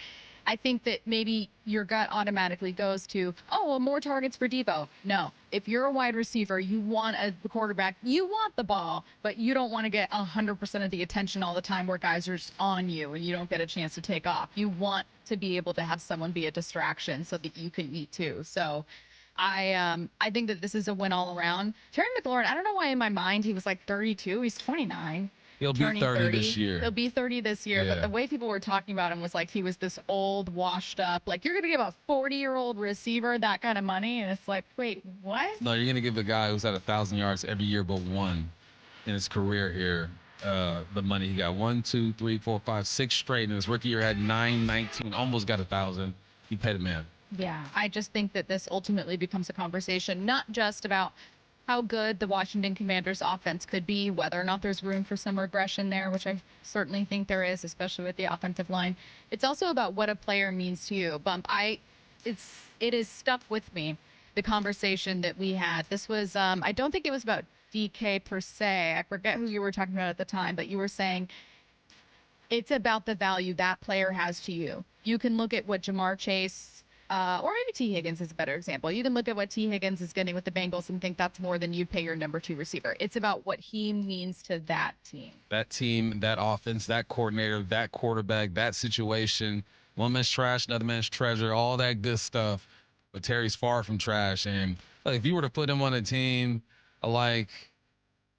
Speaker 4: I think that maybe your gut automatically goes to, more targets for Deebo. No. If you're a wide receiver, you want the quarterback, you want the ball, but you don't want to get 100% of the attention all the time where guys are on you and you don't get a chance to take off. You want to be able to have someone be a distraction so that you can eat too. So I think that this is a win all around. Terry McLaurin, I don't know why in my mind he was like 32. He's 29.
Speaker 7: He'll be 30 this year.
Speaker 4: He'll be 30 this year, but the way people were talking about him was like he was this old, washed up, like you're going to give a 40-year-old receiver that kind of money? And it's like, wait, what?
Speaker 7: No, you're going to give a guy who's had 1,000 yards every year but one in his career here the money he got. 1, 2, 3, 4, 5, 6 straight. And his rookie year had 9, 19, almost got 1,000. He paid a man.
Speaker 4: Yeah, I just think that this ultimately becomes a conversation, not just about how good the Washington Commanders offense could be, whether or not there's room for some regression there, which I certainly think there is, especially with the offensive line. It's also about what a player means to you. Bump, it is stuck with me, the conversation that we had. This was, I don't think it was about DK per se. I forget who you were talking about at the time, but you were saying it's about the value that player has to you. You can look at what Jamar Chase, or maybe T. Higgins is a better example. You can look at what T. Higgins is getting with the Bengals and think that's more than you'd pay your number 2 receiver. It's about what he means to that team.
Speaker 7: That team, that offense, that coordinator, that quarterback, that situation. One man's trash, another man's treasure, all that good stuff. But Terry's far from trash. And if you were to put him on a team like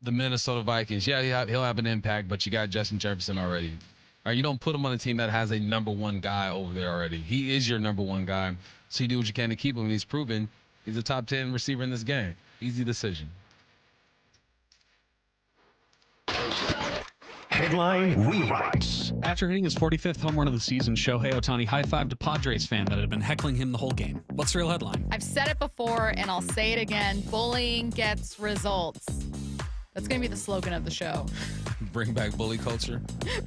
Speaker 7: the Minnesota Vikings, yeah, he'll have an impact, but you got Justin Jefferson already. You don't put him on a team that has a number 1 guy over there already. He is your number 1 guy. So you do what you can to keep him. He's proven he's a top 10 receiver in this game. Easy decision.
Speaker 1: Headline rewrites.
Speaker 3: After hitting his 45th home run of the season, Shohei Ohtani high-fived a Padres fan that had been heckling him the whole game. What's the real headline?
Speaker 4: I've said it before, and I'll say it again. Bullying gets results. That's going to be the slogan of the show.
Speaker 7: Bring back bully culture.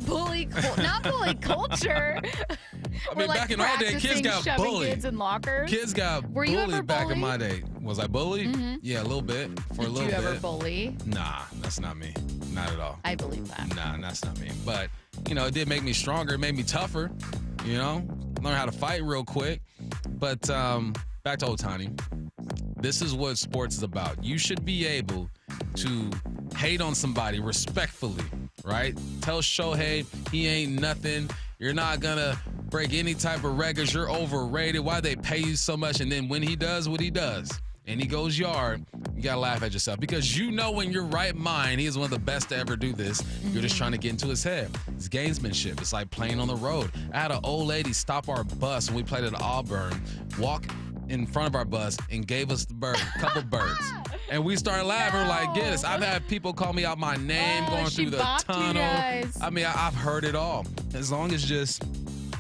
Speaker 4: Not bully culture.
Speaker 7: I mean, back in our day, kids got bullied.
Speaker 4: Kids in lockers.
Speaker 7: Kids got bullied back in my day. Was I bullied?
Speaker 4: Mm-hmm.
Speaker 7: Yeah, a little bit. For a little bit.
Speaker 4: Did you ever bully?
Speaker 7: Nah, that's not me. Not at all.
Speaker 4: I believe that.
Speaker 7: Nah, that's not me. But, it did make me stronger. It made me tougher, Learn how to fight real quick. But back to Ohtani. This is what sports is about. You should be able to hate on somebody respectfully, right? Tell Shohei he ain't nothing. You're not going to break any type of records. You're overrated. Why they pay you so much? And then when he does what he does and he goes yard, you got to laugh at yourself because in your right mind, he is one of the best to ever do this. You're just trying to get into his head. It's gamesmanship. It's like playing on the road. I had an old lady stop our bus when we played at Auburn, walk in front of our bus and gave us a couple birds. And we started laughing. We're like, get us. I've had people call me out my name going through the tunnel. I mean, I've heard it all. As long as just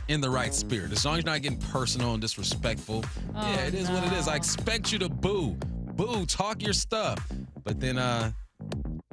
Speaker 7: in the right spirit. As long as you're not getting personal and disrespectful. It is what it is. I expect you to boo. Boo, talk your stuff. But then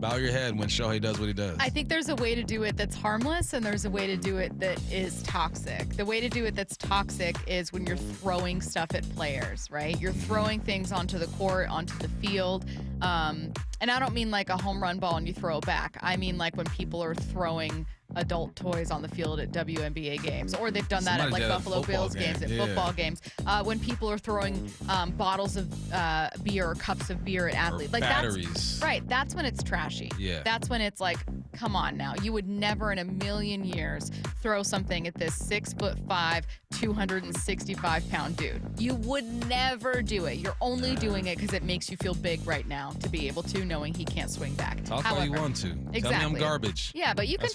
Speaker 7: bow your head when Shohei does what he does.
Speaker 4: I think there's a way to do it that's harmless, and there's a way to do it that is toxic. The way to do it that's toxic is when you're throwing stuff at players, right? You're throwing things onto the court, onto the field. And I don't mean like a home run ball and you throw it back. I mean like when people are throwing adult toys on the field at WNBA games, or they've done that at like Buffalo Bills games, at football games. When people are throwing bottles of beer or cups of beer at athletes, like
Speaker 7: batteries.
Speaker 4: That's when it's trashy.
Speaker 7: Yeah.
Speaker 4: That's when it's like, come on now. You would never in a million years throw something at this 6'5", 265-pound dude. You would never do it. You're only doing it because it makes you feel big right now to be able to, knowing he can't swing back.
Speaker 7: Talk all you want to.
Speaker 4: Exactly.
Speaker 7: Tell me I'm garbage.
Speaker 4: Yeah, but you can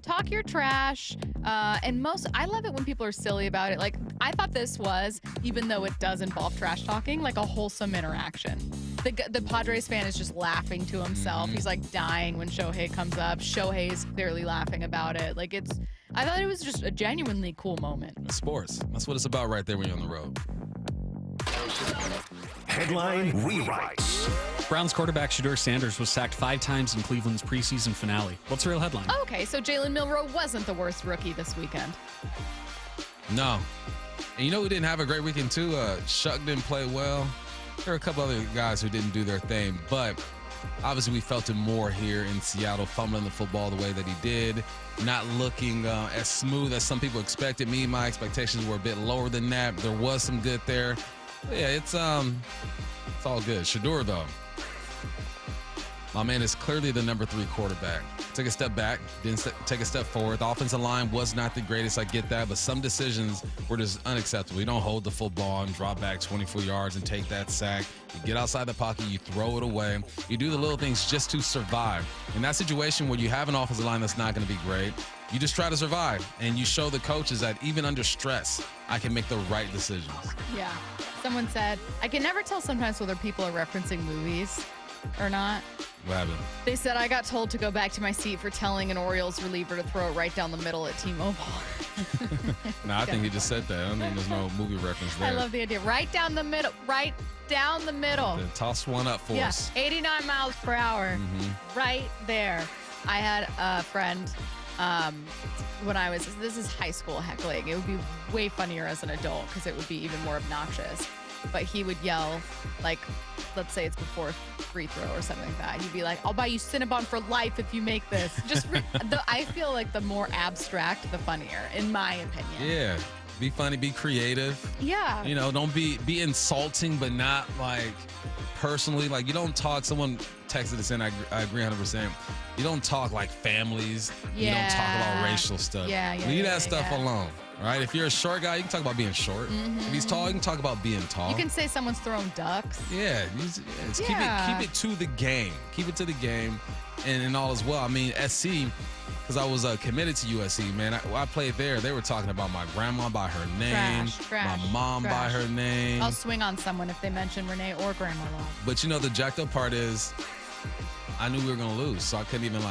Speaker 4: talk your trash. And I love it when people are silly about it. Like, I thought this was, even though it does involve trash talking, like a wholesome interaction. The Padres fan is just laughing to himself. He's like dying when Shohei comes up. Shohei is clearly laughing about it. Like, I thought it was just a genuinely cool moment.
Speaker 7: It's sports. That's what it's about right there when you're on the road.
Speaker 1: Headline rewrites.
Speaker 3: Browns quarterback Shedeur Sanders was sacked 5 times in Cleveland's preseason finale. What's the real headline?
Speaker 4: Oh, okay, so Jalen Milroe wasn't the worst rookie this weekend.
Speaker 7: No. And who didn't have a great weekend too? Shuck didn't play well. There were a couple other guys who didn't do their thing, but obviously we felt it more here in Seattle, fumbling the football the way that he did, not looking as smooth as some people expected. My expectations were a bit lower than that. There was some good there. But yeah, it's all good. Shedeur, though, my man is clearly the number 3 quarterback. Took a step back, didn't take a step forward. The offensive line was not the greatest, I get that, but some decisions were just unacceptable. You don't hold the football and drop back 24 yards and take that sack. You get outside the pocket, you throw it away. You do the little things just to survive. In that situation where you have an offensive line that's not going to be great, you just try to survive, and you show the coaches that even under stress, I can make the right decisions.
Speaker 4: Yeah. Someone said, I can never tell sometimes whether people are referencing movies or not.
Speaker 7: What happened?
Speaker 4: They said, I got told to go back to my seat for telling an Orioles reliever to throw it right down the middle at T-Mobile.
Speaker 7: I think he just said that. I don't think there's no movie reference there.
Speaker 4: I love the idea. Right down the middle. Right down the middle.
Speaker 7: Then toss one up for us.
Speaker 4: 89 miles per hour. Right there. I had a friend when this is high school heckling. It would be way funnier as an adult because it would be even more obnoxious. But he would yell, like, let's say it's before free throw or something like that. He'd be like, I'll buy you Cinnabon for life if you make this. I feel like the more abstract, the funnier, in my opinion.
Speaker 7: Yeah. Be funny, be creative.
Speaker 4: Yeah.
Speaker 7: Don't be insulting, but not like personally. Like, you don't talk, someone texted us in, I agree 100%. You don't talk like families.
Speaker 4: Yeah.
Speaker 7: You don't talk about racial stuff. Leave that stuff alone. Right? If you're a short guy, you can talk about being short. If he's tall, you can talk about being tall.
Speaker 4: You can say someone's throwing ducks.
Speaker 7: Yeah. Keep it to the game. Keep it to the game and all as well. I mean, SC, because I was committed to USC, man. I played there. They were talking about my grandma by her name, my mom by her name.
Speaker 4: I'll swing on someone if they mention Renee or Grandma Love.
Speaker 7: But the jacked up part is I knew we were going to lose, so I couldn't even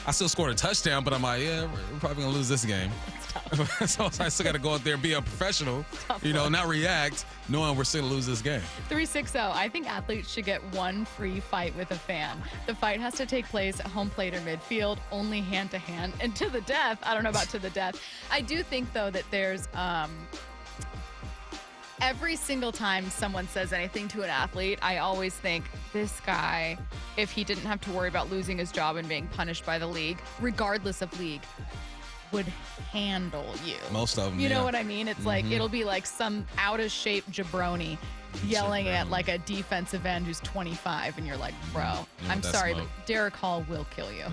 Speaker 7: I still scored a touchdown, but I'm like, yeah, we're probably going to lose this game. So I still got to go out there and be a professional, not react, knowing we're still going to lose this game.
Speaker 4: 360, I think athletes should get one free fight with a fan. The fight has to take place at home plate or midfield, only hand-to-hand, and to the death. I don't know about to the death. I do think, though, that there's every single time someone says anything to an athlete, I always think, this guy, if he didn't have to worry about losing his job and being punished by the league, regardless of league, would handle you.
Speaker 7: Most of them,
Speaker 4: You know what I mean? It's like, it'll be like some out-of-shape jabroni yelling at like a defensive end who's 25, and you're like, bro, I'm sorry, but Derek Hall will kill you.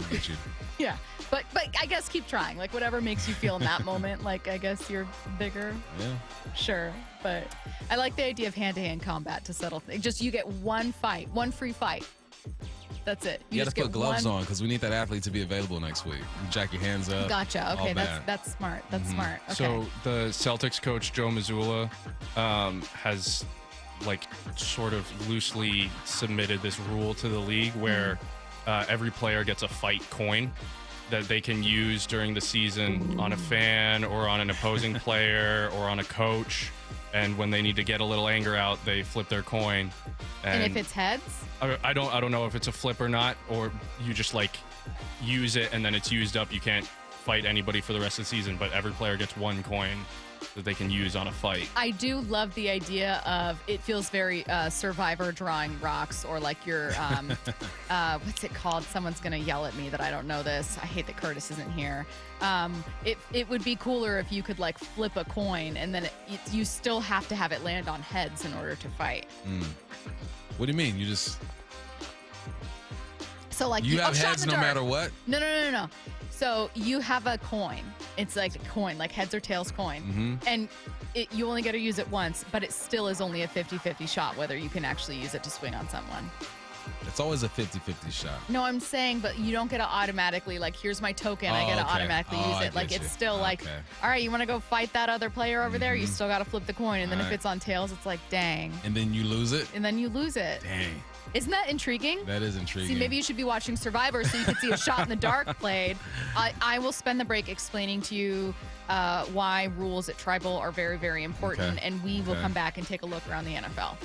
Speaker 4: Yeah, but I guess keep trying. Like, whatever makes you feel in that moment. Like, I guess you're bigger.
Speaker 7: Yeah.
Speaker 4: Sure, but I like the idea of hand-to-hand combat to settle things. Just you get one fight, one free fight. That's it.
Speaker 7: You got to put gloves on because we need that athlete to be available next week. Jack your hands up.
Speaker 4: Gotcha. Okay, that's smart. That's smart. Okay.
Speaker 15: So the Celtics coach Joe Mazzulla has like sort of loosely submitted this rule to the league where every player gets a fight coin that they can use during the season on a fan or on an opposing player or on a coach. And when they need to get a little anger out, they flip their coin.
Speaker 4: And if it's heads?
Speaker 15: I don't know if it's a flip or not, or you just like use it and then it's used up. You can't fight anybody for the rest of the season, but every player gets one coin that they can use on a fight.
Speaker 4: I do love the idea of, it feels very Survivor drawing rocks, or like your, what's it called? Someone's going to yell at me that I don't know this. I hate that Curtis isn't here. It would be cooler if you could like flip a coin and then you still have to have it land on heads in order to fight.
Speaker 7: What do you mean? You just...
Speaker 4: So like
Speaker 7: you have heads no matter what?
Speaker 4: No. So you have a coin. It's like a coin, like heads or tails coin. And you only got to use it once, but it still is only a 50-50 shot whether you can actually use it to swing on someone.
Speaker 7: It's always a 50-50 shot.
Speaker 4: No, I'm saying, but you don't get to automatically, like, here's my token, I get to automatically use it. Like, it's still like, all right, you want to go fight that other player over there? You still got to flip the coin. And then if it's on tails, it's like, dang.
Speaker 7: And then you lose it?
Speaker 4: And then you lose it.
Speaker 7: Dang.
Speaker 4: Isn't that intriguing?
Speaker 7: That is intriguing.
Speaker 4: See, maybe you should be watching Survivor so you can see a shot in the dark played. I will spend the break explaining to you why rules at Tribal are very, very important, and we will come back and take a look around the NFL.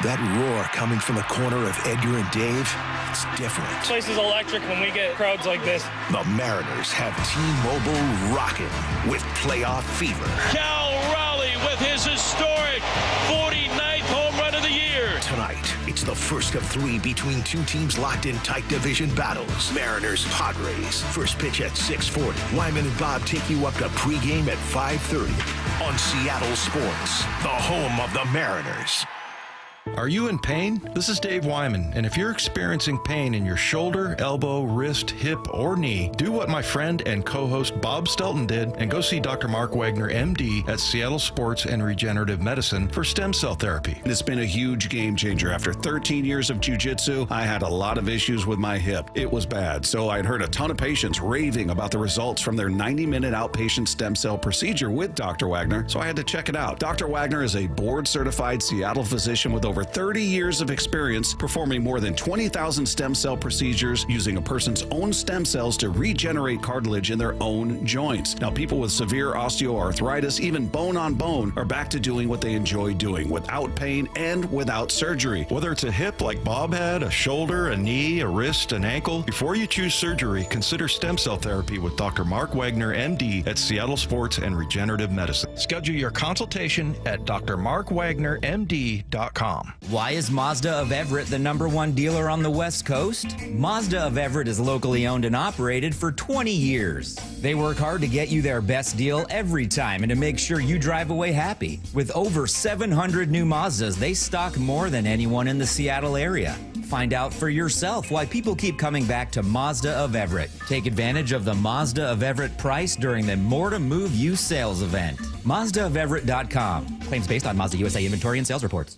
Speaker 1: That roar coming from the corner of Edgar and Dave, it's different.
Speaker 5: This place is electric when we get crowds like this.
Speaker 1: The Mariners have T-Mobile rocking with playoff fever.
Speaker 5: Cal Raleigh with his historic 49th home run of the year.
Speaker 1: Tonight, it's the first of three between two teams locked in tight division battles. Mariners, Padres. First pitch at 6:40. Wyman and Bob take you up to pregame at 5:30 on Seattle Sports, the home of the Mariners.
Speaker 6: Are you in pain? This is Dave Wyman, and if you're experiencing pain in your shoulder, elbow, wrist, hip, or knee, do what my friend and co-host Bob Stelton did and go see Dr. Mark Wagner, MD, at Seattle Sports and Regenerative Medicine for stem cell therapy.
Speaker 28: It's been a huge game changer. After 13 years of jiu-jitsu, I had a lot of issues with my hip. It was bad, so I'd heard a ton of patients raving about the results from their 90-minute outpatient stem cell procedure with Dr. Wagner, so I had to check it out. Dr. Wagner is a board-certified Seattle physician with over 30 years of experience performing more than 20,000 stem cell procedures using a person's own stem cells to regenerate cartilage in their own joints. Now, people with severe osteoarthritis, even bone on bone, are back to doing what they enjoy doing without pain and without surgery.
Speaker 6: Whether it's a hip like Bob had, a shoulder, a knee, a wrist, an ankle, before you choose surgery, consider stem cell therapy with Dr. Mark Wagner, MD, at Seattle Sports and Regenerative Medicine. Schedule your consultation at drmarkwagnermd.com.
Speaker 12: Why is Mazda of Everett the #1 dealer on the West Coast? Mazda of Everett is locally owned and operated for 20 years. They work hard to get you their best deal every time and to make sure you drive away happy. With over 700 new Mazdas, they stock more than anyone in the Seattle area. Find out for yourself why people keep coming back to Mazda of Everett. Take advantage of the Mazda of Everett price during the More to Move You sales event. MazdaofEverett.com. Claims based on Mazda USA inventory and sales reports.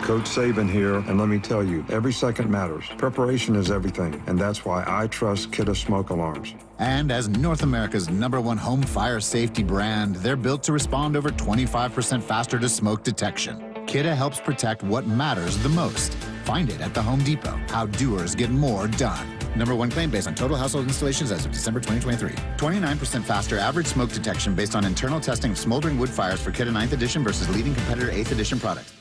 Speaker 14: Coach Saban here, and let me tell you, every second matters. Preparation is everything, and that's why I trust Kidde Smoke Alarms.
Speaker 18: And as North America's #1 home fire safety brand, they're built to respond over 25% faster to smoke detection. Kidde helps protect what matters the most. Find it at the Home Depot. How doers get more done. Number one claim based on total household installations as of December 2023. 29% faster average smoke detection based on internal testing of smoldering wood fires for Kidde 9th edition versus leading competitor 8th edition products.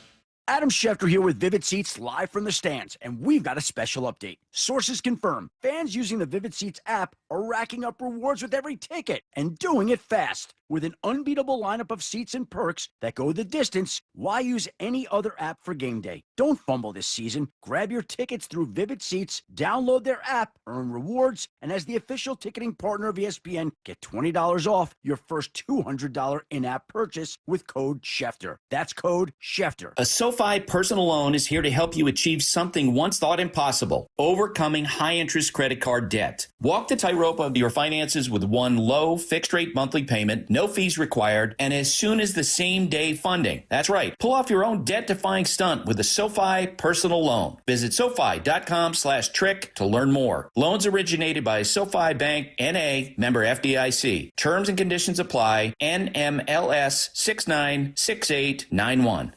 Speaker 2: Adam Schefter here with Vivid Seats live from the stands, and we've got a special update. Sources confirm fans using the Vivid Seats app are racking up rewards with every ticket and doing it fast. With an unbeatable lineup of seats and perks that go the distance, why use any other app for game day? Don't fumble this season. Grab your tickets through Vivid Seats, download their app, earn rewards, and as the official ticketing partner of ESPN, get $20 off your first $200 in-app purchase with code Schefter. That's code Schefter.
Speaker 8: A SoFi personal loan is here to help you achieve something once thought impossible: overcoming high-interest credit card debt. Walk the tightrope of your finances with one low, fixed-rate monthly payment, no fees required, and as soon as the same day funding. That's right. Pull off your own debt-defying stunt with a SoFi personal loan. Visit SoFi.com/trick to learn more. Loans originated by SoFi Bank, N.A., member FDIC. Terms and conditions apply. NMLS 696891.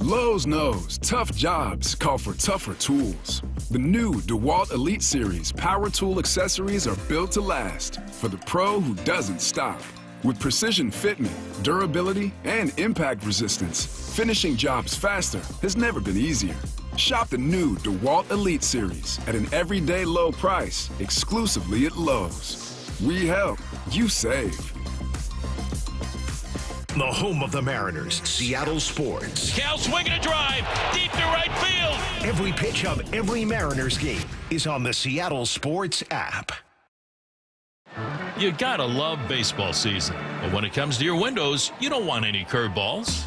Speaker 21: Lowe's knows tough jobs call for tougher tools. The new DeWalt Elite Series power tool accessories are built to last for the pro who doesn't stop. With precision fitment, durability, and impact resistance, finishing jobs faster has never been easier. Shop the new DeWalt Elite Series at an everyday low price exclusively at Lowe's. We help, you save.
Speaker 1: The home of the Mariners, Seattle Sports.
Speaker 5: Cal swinging a drive deep to right field.
Speaker 1: Every pitch of every Mariners game is on the Seattle Sports app.
Speaker 5: You gotta love baseball season, but when it comes to your windows, you don't want any curveballs.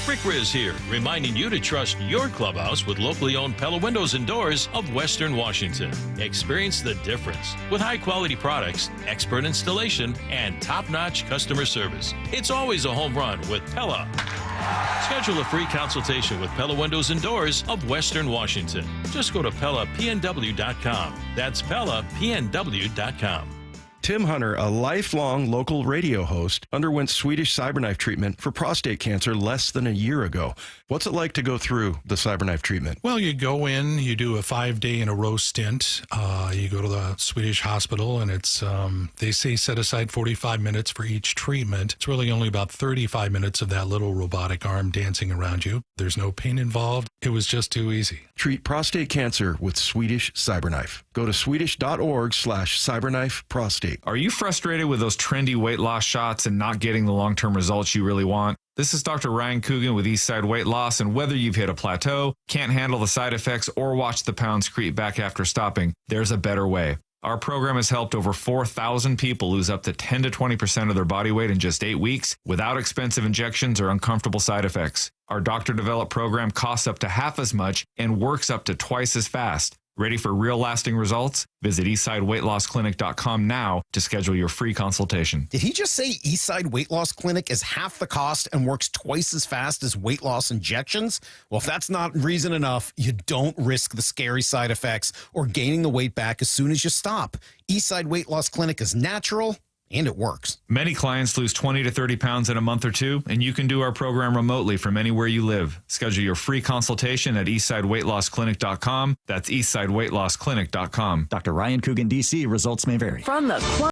Speaker 5: Rick Riz here, reminding you to trust your clubhouse with locally owned Pella Windows and Doors of Western Washington. Experience the difference with high-quality products, expert installation, and top-notch customer service. It's always a home run with Pella. Schedule a free consultation with Pella Windows and Doors of Western Washington. Just go to PellaPNW.com. That's PellaPNW.com.
Speaker 6: Tim Hunter, a lifelong local radio host, underwent Swedish cyberknife treatment for prostate cancer less than a year ago. What's it like to go through the cyberknife treatment?
Speaker 9: Well, you go in, you do a 5-day-in-a-row stint. You go to the Swedish hospital, and it's they say set aside 45 minutes for each treatment. It's really only about 35 minutes of that little robotic arm dancing around you. There's no pain involved. It was just too easy.
Speaker 6: Treat prostate cancer with Swedish cyberknife. Go to swedish.org/cyberknifeprostate.
Speaker 10: Are you frustrated with those trendy weight loss shots and not getting the long-term results you really want? This is Dr. Ryan Coogan with Eastside Weight Loss, and whether you've hit a plateau, can't handle the side effects, or watch the pounds creep back after stopping, there's a better way. Our program has helped over 4,000 people lose up to 10 to 20% of their body weight in just 8 weeks without expensive injections or uncomfortable side effects. Our doctor-developed program costs up to half as much and works up to twice as fast. Ready for real lasting results? Visit eastsideweightlossclinic.com now to schedule your free consultation.
Speaker 28: Did he just say Eastside Weight Loss Clinic is half the cost and works twice as fast as weight loss injections? Well, if that's not reason enough, you don't risk the scary side effects or gaining the weight back as soon as you stop. Eastside Weight Loss Clinic is natural, and it works.
Speaker 10: Many clients lose 20 to 30 pounds in a month or two, and you can do our program remotely from anywhere you live. Schedule your free consultation at eastsideweightlossclinic.com. That's eastsideweightlossclinic.com.
Speaker 20: Dr. Ryan Coogan, D.C. Results may vary.
Speaker 17: From the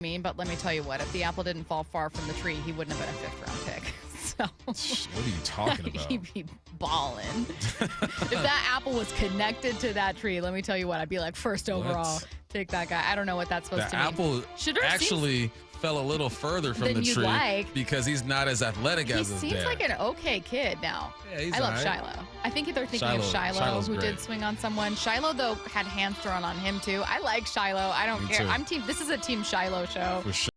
Speaker 4: mean, but let me tell you what, if the apple didn't fall far from the tree, he wouldn't have been a 5th-round pick. So
Speaker 7: what are you talking about?
Speaker 4: He'd be balling. If that apple was connected to that tree, let me tell you what, I'd be like, first overall, take that guy. I don't know what that's supposed to mean.
Speaker 7: The apple actually fell a little further from the tree because he's not as athletic as his dad.
Speaker 4: He seems like an okay kid now.
Speaker 7: Yeah, he's
Speaker 4: I love
Speaker 7: all right.
Speaker 4: Shiloh. I think they're thinking of Shiloh, who did swing on someone. Shiloh, though, had hands thrown on him, too. I like Shiloh. I don't care. This is a Team Shiloh show.
Speaker 7: For sure.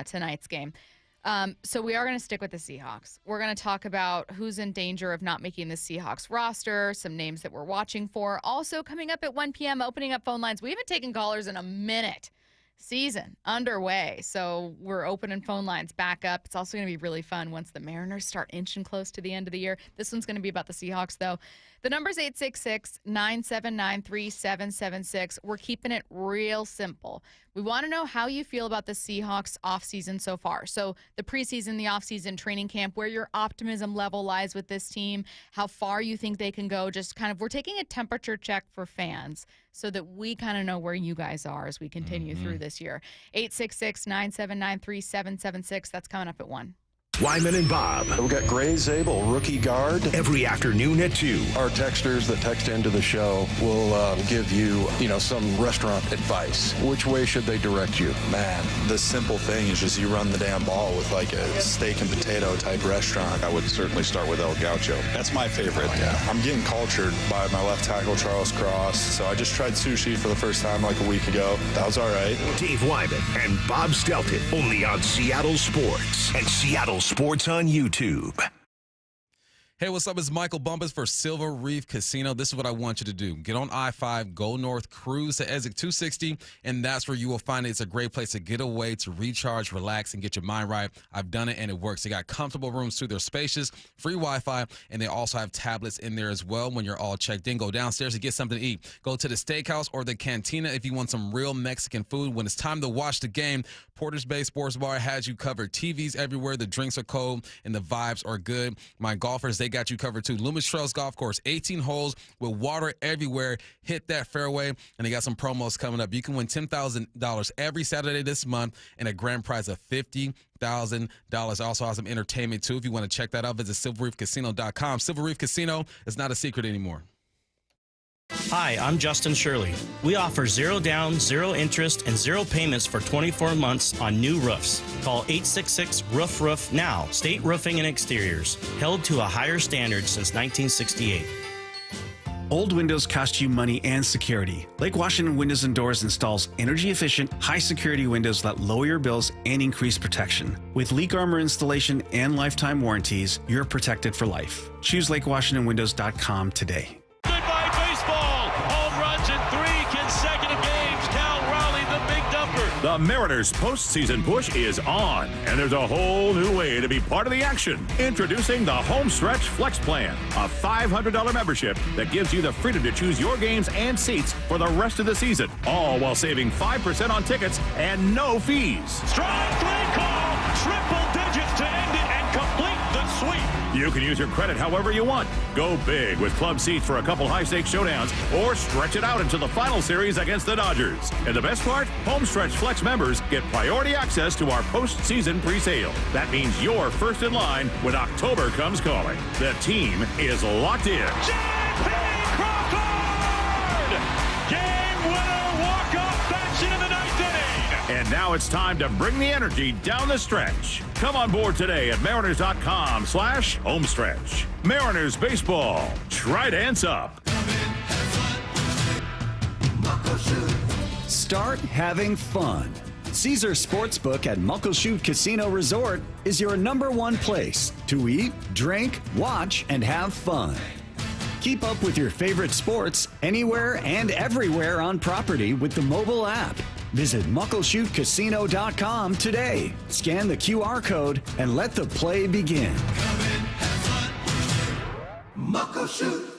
Speaker 4: tonight's game. So we are going to stick with the Seahawks. We're going to talk about who's in danger of not making the Seahawks roster, some names that we're watching for. Also coming up at 1 p.m., opening up phone lines. We haven't taken callers in a minute. Season underway. So we're opening phone lines back up. It's also going to be really fun once the Mariners start inching close to the end of the year. This one's going to be about the Seahawks, though. The number's 866-979-3776. We're keeping it real simple. We want to know how you feel about the Seahawks offseason so far. So the preseason, the offseason training camp, where your optimism level lies with this team, how far you think they can go. Just kind of, we're taking a temperature check for fans so that we kind of know where you guys are as we continue through this year. 866-979-3776. That's coming up at 1.
Speaker 1: Wyman and Bob.
Speaker 14: We've got Gray Zabel, rookie guard.
Speaker 1: Every afternoon at 2.
Speaker 14: Our texters that text into the show will give you, some restaurant advice. Which way should they direct you?
Speaker 11: Man, the simple thing is just you run the damn ball with like a steak and potato type restaurant.
Speaker 13: I would certainly start with El Gaucho.
Speaker 11: That's my favorite. Yeah. I'm getting cultured by my left tackle, Charles Cross. So I just tried sushi for the first time like a week ago. That was all right.
Speaker 1: Dave Wyman and Bob Stelton, only on Seattle Sports and Seattle Sports on YouTube.
Speaker 7: Hey, what's up? It's Michael Bumpus for Silver Reef Casino. This is what I want you to do. Get on I-5, go north, cruise to exit 260, and that's where you will find it. It's a great place to get away, to recharge, relax, and get your mind right. I've done it, and it works. They got comfortable rooms, too. They're spacious, free Wi-Fi, and they also have tablets in there as well when you're all checked in. Go downstairs to get something to eat. Go to the steakhouse or the cantina if you want some real Mexican food. When it's time to watch the game, Porter's Bay Sports Bar has you covered. TVs everywhere. The drinks are cold, and the vibes are good. My golfers, they got you covered too. Loomis Trails Golf Course, 18 holes with water everywhere. Hit that fairway, and they got some promos coming up. You can win $10,000 every Saturday this month and a grand prize of $50,000. Also has some entertainment too. If you want to check that out, visit silverreefcasino.com. Silver Reef Casino is not a secret anymore.
Speaker 16: Hi, I'm Justin Shirley. We offer 0 down, 0 interest, and 0 payments for 24 months on new roofs. Call 866-ROOF-ROOF now. State Roofing and Exteriors, held to a higher standard since 1968.
Speaker 19: Old windows cost you money and security. Lake Washington Windows and Doors installs energy-efficient, high-security windows that lower your bills and increase protection. With leak armor installation and lifetime warranties, you're protected for life. Choose LakeWashingtonWindows.com today.
Speaker 22: The Mariners postseason push is on, and there's a whole new way to be part of the action. Introducing the Homestretch Flex Plan, a $500 membership that gives you the freedom to choose your games and seats for the rest of the season, all while saving 5% on tickets and no fees.
Speaker 23: Strike 3 call, triple digits to end it and complete the sweep.
Speaker 22: You can use your credit however you want. Go big with club seats for a couple high-stakes showdowns, or stretch it out into the final series against the Dodgers. And the best part, Homestretch Flex members get priority access to our postseason presale. That means you're first in line when October comes calling. The team is locked in.
Speaker 23: J.P. Crawford! Game winner, walk-off action in the ninth inning.
Speaker 22: And now it's time to bring the energy down the stretch. Come on board today at Mariners.com/homestretch. Mariners baseball. Try dance up.
Speaker 20: Start having fun. Caesar Sportsbook at Muckleshoot Casino Resort is your #1 place to eat, drink, watch, and have fun. Keep up with your favorite sports anywhere and everywhere on property with the mobile app. Visit MuckleshootCasino.com today. Scan the QR code and let the play begin.
Speaker 1: Muckleshoot.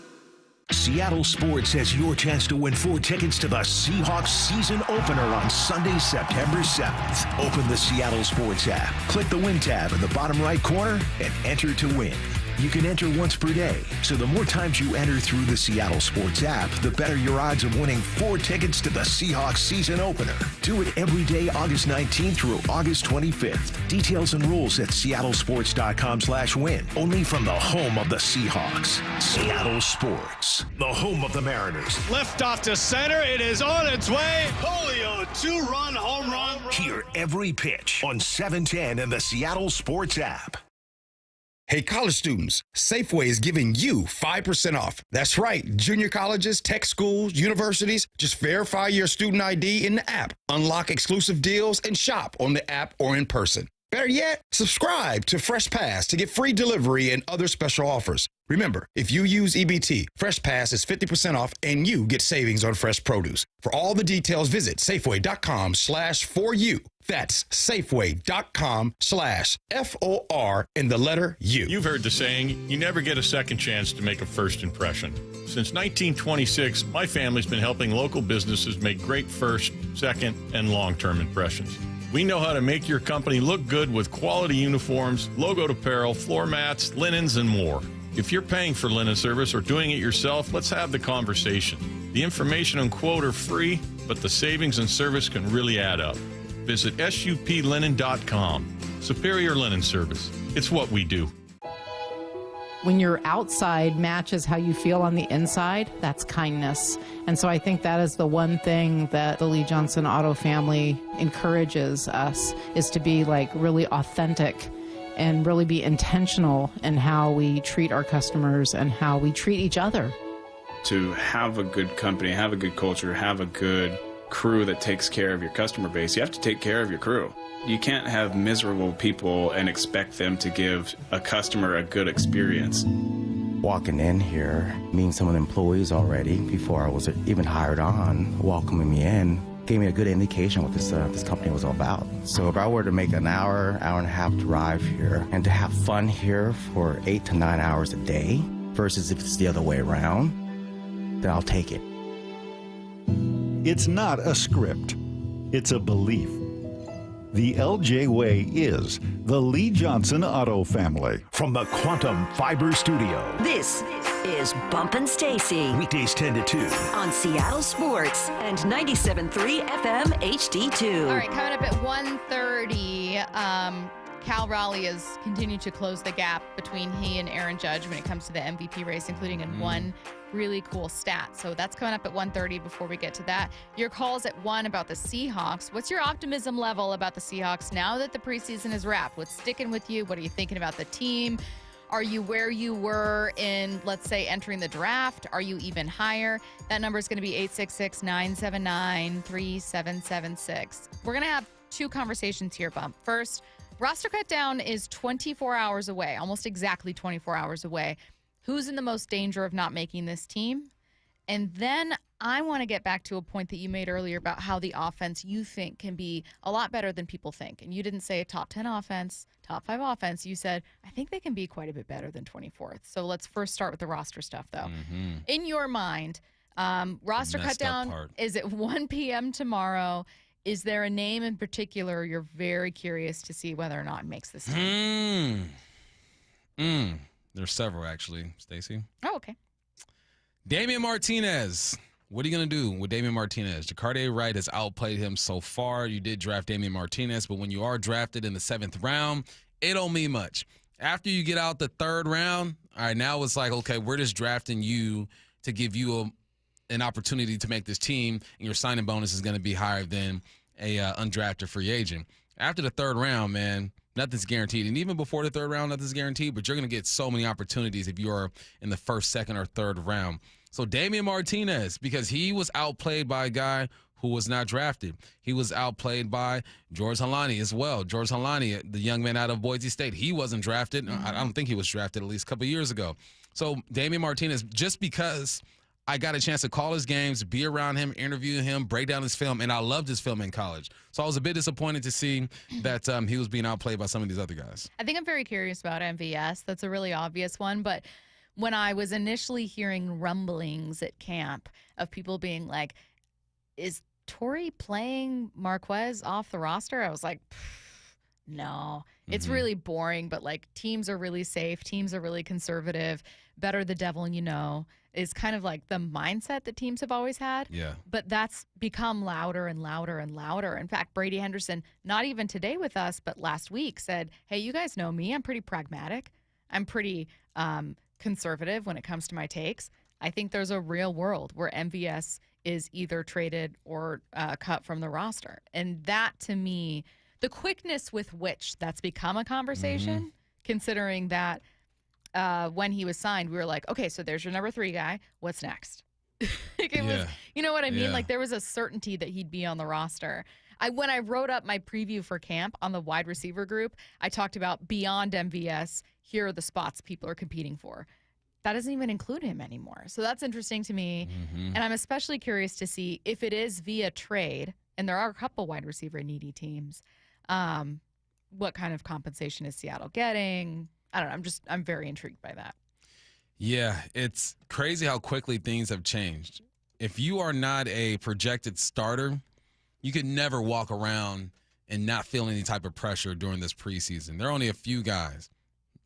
Speaker 1: Seattle Sports has your chance to win 4 tickets to the Seahawks season opener on Sunday, September 7th. Open the Seattle Sports app, click the Win tab in the bottom right corner, and enter to win. You can enter once per day, so the more times you enter through the Seattle Sports app, the better your odds of winning 4 tickets to the Seahawks season opener. Do it every day, August 19th through August 25th. Details and rules at seattlesports.com/win. Only from the home of the Seahawks. Seattle Sports, the home of the Mariners.
Speaker 23: Lift off to center. It is on its way. Julio, 2-run home run.
Speaker 1: Hear every pitch on 710 and the Seattle Sports app.
Speaker 28: Hey, college students, Safeway is giving you 5% off. That's right, junior colleges, tech schools, universities. Just verify your student ID in the app, unlock exclusive deals, and shop on the app or in person. Better yet, subscribe to Fresh Pass to get free delivery and other special offers. Remember, if you use EBT, Fresh Pass is 50% off and you get savings on fresh produce. For all the details, visit Safeway.com/4U. That's Safeway.com/FOR in the letter U.
Speaker 22: You've heard the saying, you never get a second chance to make a first impression. Since 1926, my family's been helping local businesses make great first, second, and long-term impressions. We know how to make your company look good with quality uniforms, logoed apparel, floor mats, linens, and more. If you're paying for linen service or doing it yourself, let's have the conversation. The information and quote are free, but the savings and service can really add up. Visit suplinen.com. Superior Linen Service. It's what we do.
Speaker 3: When your outside matches how you feel on the inside, that's kindness. And so I think that is the one thing that the Lee Johnson Auto family encourages us, is to be like really authentic and really be intentional in how we treat our customers and how we treat each other.
Speaker 12: To have a good company, have a good culture, have a good crew that takes care of your customer base, you have to take care of your crew. You can't have miserable people and expect them to give a customer a good experience.
Speaker 15: Walking in here, meeting some of the employees already before I was even hired on, welcoming me in, gave me a good indication what this company was all about. So if I were to make an hour and a half drive here and to have fun here for 8 to 9 hours a day versus if it's the other way around, then I'll take it.
Speaker 18: It's not a script. It's a belief. The LJ Way is the Lee Johnson Auto family.
Speaker 1: From the Quantum Fiber Studio.
Speaker 17: This is Bumpin' Stacy.
Speaker 1: Weekdays 10 to 2.
Speaker 17: On Seattle Sports and 97.3 FM HD2.
Speaker 4: All right, coming up at 1:30, Cal Raleigh has continued to close the gap between he and Aaron Judge when it comes to the MVP race, including in one really cool stat. So that's coming up at 1:30. Before we get to that, your calls at 1 about the Seahawks. What's your optimism level about the Seahawks now that the preseason is wrapped? What's sticking with you? What are you thinking about the team? Are you where you were in, let's say, entering the draft? Are you even higher? That number is going to be 866-979-3776. We're going to have two conversations here, Bump. First, roster cutdown is 24 hours away, almost exactly 24 hours away. Who's in the most danger of not making this team? And then I want to get back to a point that you made earlier about how the offense you think can be a lot better than people think. And you didn't say a top 10 offense, top 5 offense. You said, I think they can be quite a bit better than 24th. So let's first start with the roster stuff, though. In your mind, roster cutdown is at 1 p.m. tomorrow. Is there a name in particular you're very curious to see whether or not it makes this team?
Speaker 7: There's several, actually, Stacy.
Speaker 4: Oh, okay.
Speaker 7: Damian Martinez. What are you going to do with Damian Martinez? Jacarde Wright has outplayed him so far. You did draft Damian Martinez, but when you are drafted in the 7th round, it don't mean much. After you get out the 3rd round, all right, now it's like, okay, we're just drafting you to give you an opportunity to make this team, and your signing bonus is going to be higher than a undrafted free agent. After the 3rd round, man, nothing's guaranteed. And even before the 3rd round, nothing's guaranteed, but you're going to get so many opportunities if you are in the 1st, 2nd, or 3rd round. So Damian Martinez, because he was outplayed by a guy who was not drafted. He was outplayed by George Halani as well. George Halani, the young man out of Boise State, he wasn't drafted. I don't think he was drafted at least a couple of years ago. So Damian Martinez, just because I got a chance to call his games, be around him, interview him, break down his film, and I loved his film in college. So I was a bit disappointed to see that he was being outplayed by some of these other guys.
Speaker 4: I think I'm very curious about MVS. That's a really obvious one. But when I was initially hearing rumblings at camp of people being like, is Torrey playing Marquez off the roster? I was like, no. It's really boring, but like teams are really safe. Teams are really conservative. Better the devil you know is kind of like the mindset that teams have always had.
Speaker 7: Yeah.
Speaker 4: But that's become louder and louder and louder. In fact, Brady Henderson, not even today with us, but last week said, hey, you guys know me. I'm pretty pragmatic. I'm pretty conservative when it comes to my takes. I think there's a real world where MVS is either traded or cut from the roster. And that, to me, the quickness with which that's become a conversation, considering that when he was signed, we were like, okay, so there's your number 3 guy. What's next? It was, you know what I mean?
Speaker 7: Yeah.
Speaker 4: Like there was a certainty that he'd be on the roster. When I wrote up my preview for camp on the wide receiver group, I talked about beyond MVS, here are the spots people are competing for. That doesn't even include him anymore. So that's interesting to me. And I'm especially curious to see if it is via trade, and there are a couple wide receiver needy teams, what kind of compensation is Seattle getting? I don't know. I'm very intrigued by that.
Speaker 7: Yeah, it's crazy how quickly things have changed. If you are not a projected starter, you could never walk around and not feel any type of pressure during this preseason. There are only a few guys.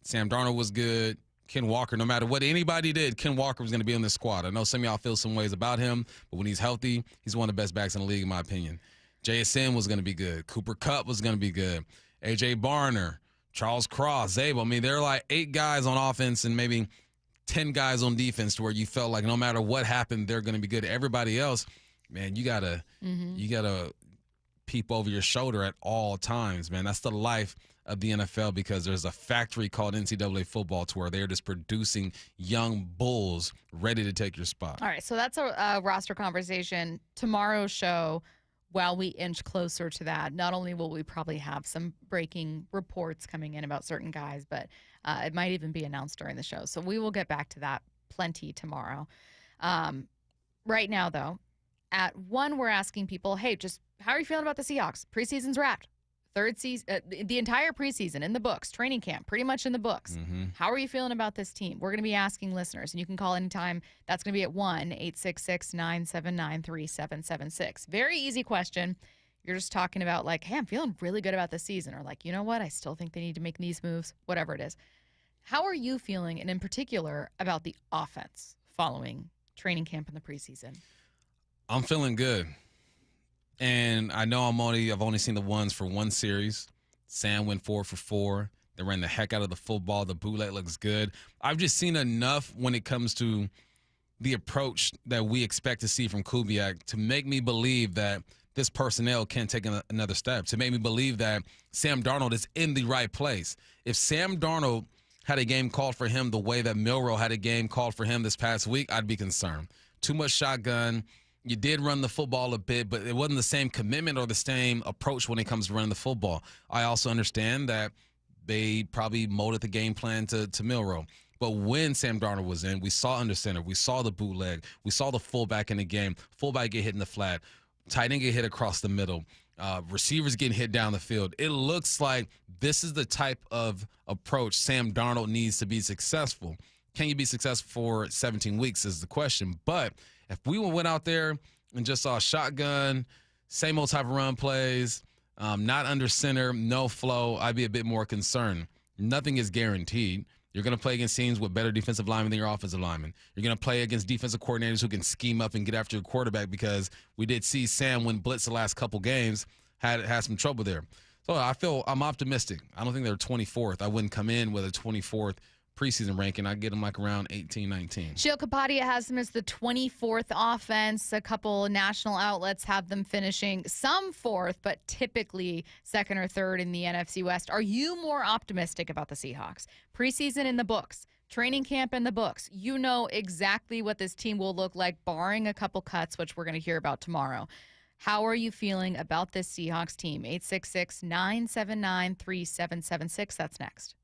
Speaker 7: Sam Darnold was good. Ken Walker, no matter what anybody did, Ken Walker was going to be in this squad. I know some of y'all feel some ways about him, but when he's healthy, he's one of the best backs in the league, in my opinion. JSN was going to be good. Cooper Kupp was going to be good. A.J. Barner, Charles Cross, Zabel. I mean, there are like 8 guys on offense and maybe 10 guys on defense to where you felt like no matter what happened, they're going to be good. Everybody else, man, you gotta peep over your shoulder at all times, man. That's the life of the NFL because there's a factory called NCAA football to where they're just producing young bulls ready to take your spot.
Speaker 4: All right, so that's a roster conversation. Tomorrow's show, while we inch closer to that, not only will we probably have some breaking reports coming in about certain guys, but it might even be announced during the show. So we will get back to that plenty tomorrow. Right now, though, at 1, we're asking people, hey, just how are you feeling about the Seahawks? Preseason's wrapped. Third season, the entire preseason in the books, training camp, pretty much in the books. How are you feeling about this team? We're going to be asking listeners, and you can call anytime. That's going to be at 1-866-979-3776. Very easy question. You're just talking about like, hey, I'm feeling really good about this season, or like, you know what, I still think they need to make these moves, whatever it is. How are you feeling, and in particular, about the offense following training camp in the preseason?
Speaker 7: I'm feeling good. And I know I've only seen the ones for one series. Sam went 4 for 4. They ran the heck out of the football. The bootleg looks good. I've just seen enough when it comes to the approach that we expect to see from Kubiak to make me believe that this personnel can take another step, to make me believe that Sam Darnold is in the right place. If Sam Darnold had a game called for him the way that Milroe had a game called for him this past week, I'd be concerned. Too much shotgun. You did run the football a bit, but it wasn't the same commitment or the same approach when it comes to running the football. I also understand that they probably molded the game plan to Milroe. But when Sam Darnold was in, we saw under center, we saw the bootleg, we saw the fullback in the game, fullback get hit in the flat, tight end get hit across the middle, receivers getting hit down the field. It looks like this is the type of approach Sam Darnold needs to be successful. Can you be successful for 17 weeks is the question. But if we went out there and just saw shotgun, same old type of run plays, not under center, no flow, I'd be a bit more concerned. Nothing is guaranteed. You're going to play against teams with better defensive linemen than your offensive linemen. You're going to play against defensive coordinators who can scheme up and get after your quarterback because we did see Sam when blitz the last couple games had some trouble there. So I'm optimistic. I don't think they're 24th. I wouldn't come in with a 24th preseason ranking. I'd get them like around 18, 19.
Speaker 4: Sheil Kapadia has them as the 24th offense. A couple national outlets have them finishing some 4th, but typically 2nd or 3rd in the NFC West. Are you more optimistic about the Seahawks? Preseason in the books, training camp in the books. You know exactly what this team will look like, barring a couple cuts, which we're going to hear about tomorrow. How are you feeling about this Seahawks team? 866-979-3776. That's next.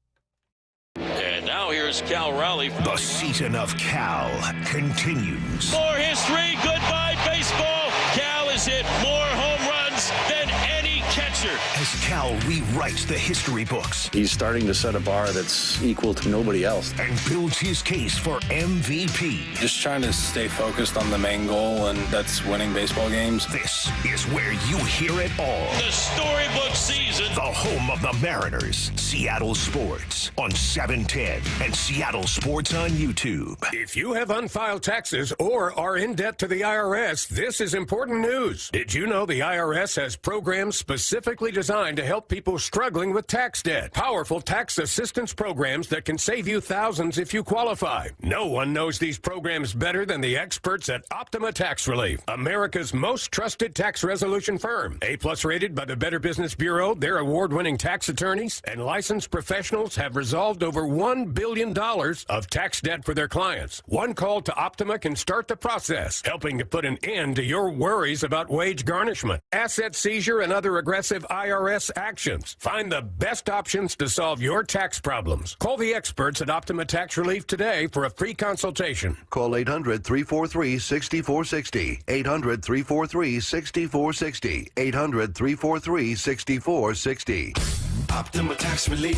Speaker 23: And now here's Cal Raleigh.
Speaker 1: The season of Cal continues.
Speaker 23: More history. Goodbye, baseball. Cal has hit more home runs than any catcher.
Speaker 1: As Cal rewrites the history books.
Speaker 11: He's starting to set a bar that's equal to nobody else.
Speaker 1: And builds his case for MVP.
Speaker 11: Just trying to stay focused on the main goal, and that's winning baseball games.
Speaker 1: This is where you hear it all.
Speaker 23: The storybook season.
Speaker 1: The home of the Mariners. Seattle Sports on 710 and Seattle Sports on YouTube.
Speaker 2: If you have unfiled taxes or are in debt to the IRS, this is important news. Did you know the IRS has programs specific specifically designed to help people struggling with tax debt. Powerful tax assistance programs that can save you thousands if you qualify. No one knows these programs better than the experts at Optima Tax Relief, America's most trusted tax resolution firm. A-plus rated by the Better Business Bureau, their award-winning tax attorneys and licensed professionals have resolved over $1 billion of tax debt for their clients. One call to Optima can start the process, helping to put an end to your worries about wage garnishment, asset seizure, and other aggressive IRS actions. Find the best options to solve your tax problems. Call the experts at Optima Tax Relief today for a free consultation.
Speaker 5: Call 800-343-6460. 800-343-6460. 800-343-6460.
Speaker 8: Optima Tax Relief.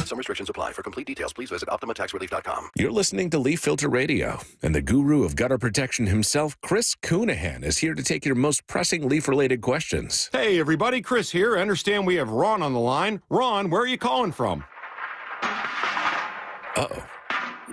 Speaker 5: Some restrictions apply. For complete details, please visit OptimaTaxRelief.com.
Speaker 9: You're listening to Leaf Filter Radio, and the guru of gutter protection himself, Chris Coonahan, is here to take your most pressing leaf-related questions.
Speaker 21: Hey, everybody. Chris here. I understand we have Ron on the line. Ron, where are you calling from?
Speaker 9: Uh-oh.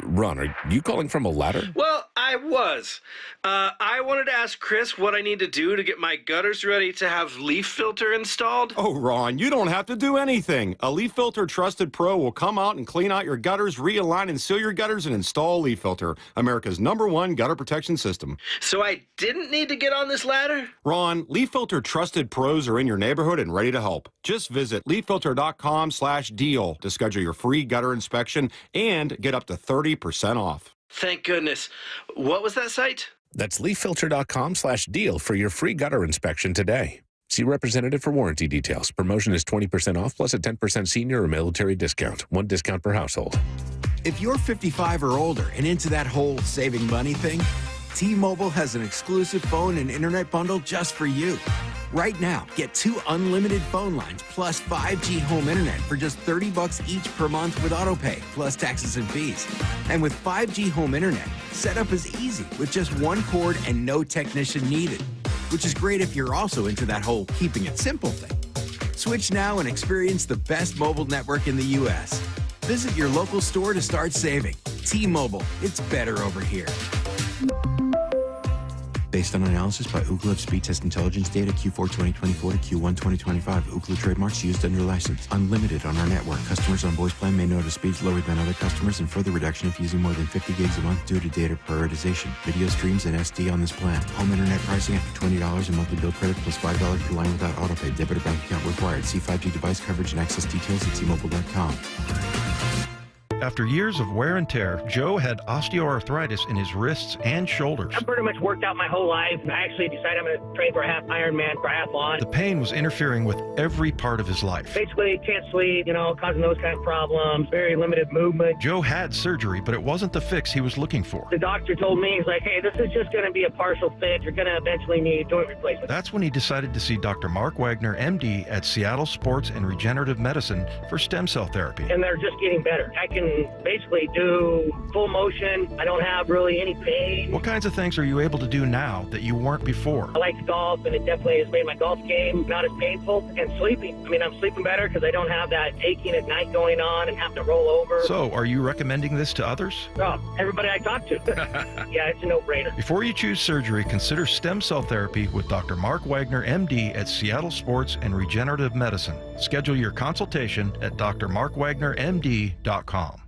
Speaker 9: Ron, are you calling from a ladder?
Speaker 24: Well, I was. I wanted to ask Chris what I need to do to get my gutters ready to have leaf filter installed.
Speaker 21: Oh, Ron, you don't have to do anything. A Leaf Filter Trusted Pro will come out and clean out your gutters, realign and seal your gutters, and install Leaf Filter, America's #1 gutter protection system.
Speaker 24: So I didn't need to get on this ladder?
Speaker 21: Ron, Leaf Filter Trusted Pros are in your neighborhood and ready to help. Just visit leaffilter.com/deal to schedule your free gutter inspection and get up to 30% off.
Speaker 24: Thank goodness. What was that site?
Speaker 9: That's leaffilter.com/deal for your free gutter inspection today. See representative for warranty details. Promotion is 20% off plus a 10% senior or military discount. One discount per household.
Speaker 25: If you're 55 or older and into that whole saving money thing, T-Mobile has an exclusive phone and internet bundle just for you. Right now, get 2 unlimited phone lines plus 5G home internet for just $30 each per month with autopay, plus taxes and fees. And with 5G home internet, setup is easy with just one cord and no technician needed, which is great if you're also into that whole keeping it simple thing. Switch now and experience the best mobile network in the U.S. Visit your local store to start saving. T-Mobile, it's better over here. Based on analysis by Ookla of speed test intelligence data Q4 2024 to Q1 2025. Ookla trademarks used under license. Unlimited on our network. Customers on voice plan may notice speeds lower than other customers and further reduction if using more than 50 gigs a month due to data prioritization. Video streams and SD on this plan. Home internet pricing after $20 in monthly bill credit plus $5 per line without autopay. Debit or bank account required. See 5G device coverage and access details at T-Mobile.com.
Speaker 6: After years of wear and tear, Joe had osteoarthritis in his wrists and shoulders.
Speaker 26: I've pretty much worked out my whole life. I actually decided I'm going to train for a half Ironman triathlon.
Speaker 6: The pain was interfering with every part of his life.
Speaker 26: Basically, can't sleep, causing those kind of problems, very limited movement.
Speaker 6: Joe had surgery, but it wasn't the fix he was looking for.
Speaker 26: The doctor told me, he's like, hey, this is just going to be a partial fix. You're going to eventually need joint replacement.
Speaker 6: That's when he decided to see Dr. Mark Wagner, MD, at Seattle Sports and Regenerative Medicine for stem cell therapy.
Speaker 26: And they're just getting better. I can basically do full motion. I don't have really any pain.
Speaker 6: What kinds of things are you able to do now that you weren't before?
Speaker 26: I like to golf, and it definitely has made my golf game not as painful. And sleeping. I'm sleeping better because I don't have that aching at night going on and have to roll over.
Speaker 6: So, are you recommending this to others?
Speaker 26: Oh, everybody I talk to. Yeah, it's a no-brainer.
Speaker 6: Before you choose surgery, consider stem cell therapy with Dr. Mark Wagner, MD, at Seattle Sports and Regenerative Medicine. Schedule your consultation at drmarkwagnermd.com.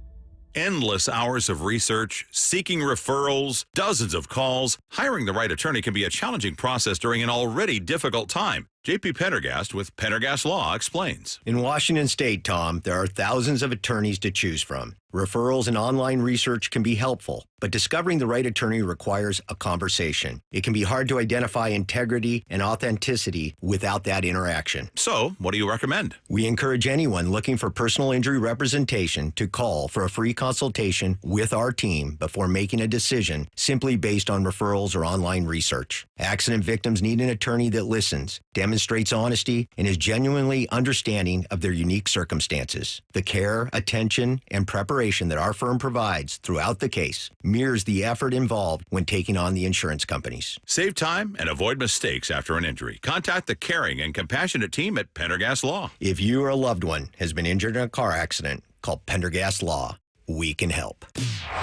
Speaker 22: Endless hours of research, seeking referrals, dozens of calls. Hiring the right attorney can be a challenging process during an already difficult time. J.P. Pendergast with Pendergast Law explains.
Speaker 27: In Washington State, Tom, there are thousands of attorneys to choose from. Referrals and online research can be helpful, but discovering the right attorney requires a conversation. It can be hard to identify integrity and authenticity without that interaction.
Speaker 22: So, what do you recommend?
Speaker 27: We encourage anyone looking for personal injury representation to call for a free consultation with our team before making a decision simply based on referrals or online research. Accident victims need an attorney that listens, demonstrates honesty, and is genuinely understanding of their unique circumstances. The care, attention, and preparation that our firm provides throughout the case mirrors the effort involved when taking on the insurance companies.
Speaker 22: Save time and avoid mistakes after an injury. Contact the caring and compassionate team at Pendergast Law.
Speaker 27: If you or a loved one has been injured in a car accident, call Pendergast Law. We can help.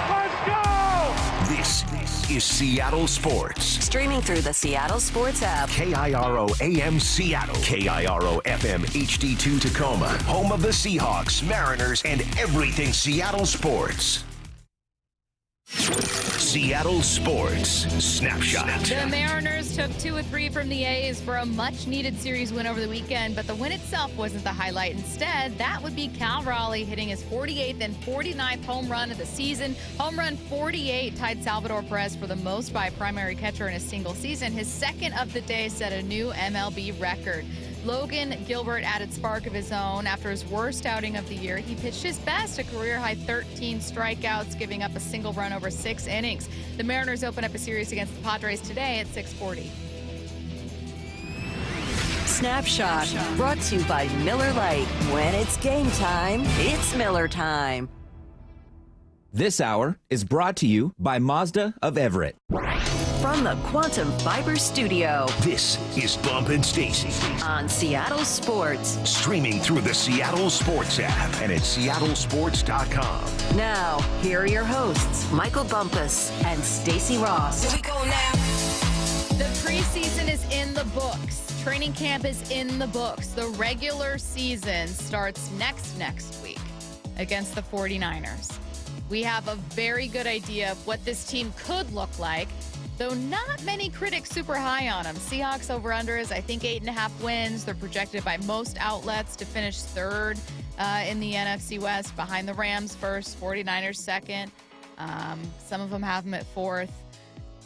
Speaker 1: Let's go! This is Seattle Sports.
Speaker 17: Streaming through the Seattle Sports app.
Speaker 1: KIRO AM Seattle. KIRO FM HD2 Tacoma. Home of the Seahawks, Mariners, and everything Seattle sports. Seattle Sports Snapshot.
Speaker 4: The Mariners took 2 of 3 from the A's for a much-needed series win over the weekend, but the win itself wasn't the highlight. Instead, that would be Cal Raleigh hitting his 48th and 49th home run of the season. Home run 48 tied Salvador Perez for the most by a primary catcher in a single season. His second of the day set a new MLB record. Logan Gilbert added spark of his own. After his worst outing of the year, he pitched his best, a career-high 13 strikeouts, giving up a single run over 6 innings. The Mariners open up a series against the Padres today at 6:40.
Speaker 17: Snapshot, brought to you by Miller Lite. When it's game time, it's Miller time.
Speaker 8: This hour is brought to you by Mazda of Everett.
Speaker 17: From the Quantum Fiber Studio.
Speaker 1: This is Bump and Stacy
Speaker 17: on Seattle Sports.
Speaker 1: Streaming through the Seattle Sports app and at seattlesports.com.
Speaker 17: Now, here are your hosts, Michael Bumpus and Stacy Ross.
Speaker 4: Here we go now. The preseason is in the books. Training camp is in the books. The regular season starts next week against the 49ers. We have a very good idea of what this team could look like, though not many critics super high on them. Seahawks over-under is, I think, 8.5 wins. They're projected by most outlets to finish third in the NFC West, behind the Rams first, 49ers second. Some of them have them at fourth.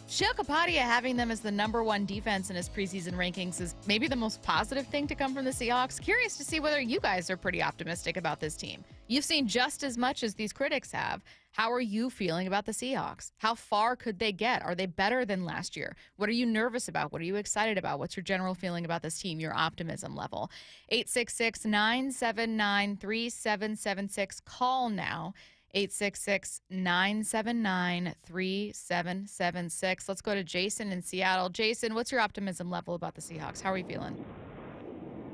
Speaker 4: Sheil Kapadia having them as the number 1 defense in his preseason rankings is maybe the most positive thing to come from the Seahawks. Curious to see whether you guys are pretty optimistic about this team. You've seen just as much as these critics have. How are you feeling about the Seahawks? How far could they get? Are they better than last year? What are you nervous about? What are you excited about? What's your general feeling about this team, your optimism level? 866-979-3776. Call now. 866-979-3776. Let's go to Jason in Seattle. Jason, what's your optimism level about the Seahawks? How are you feeling?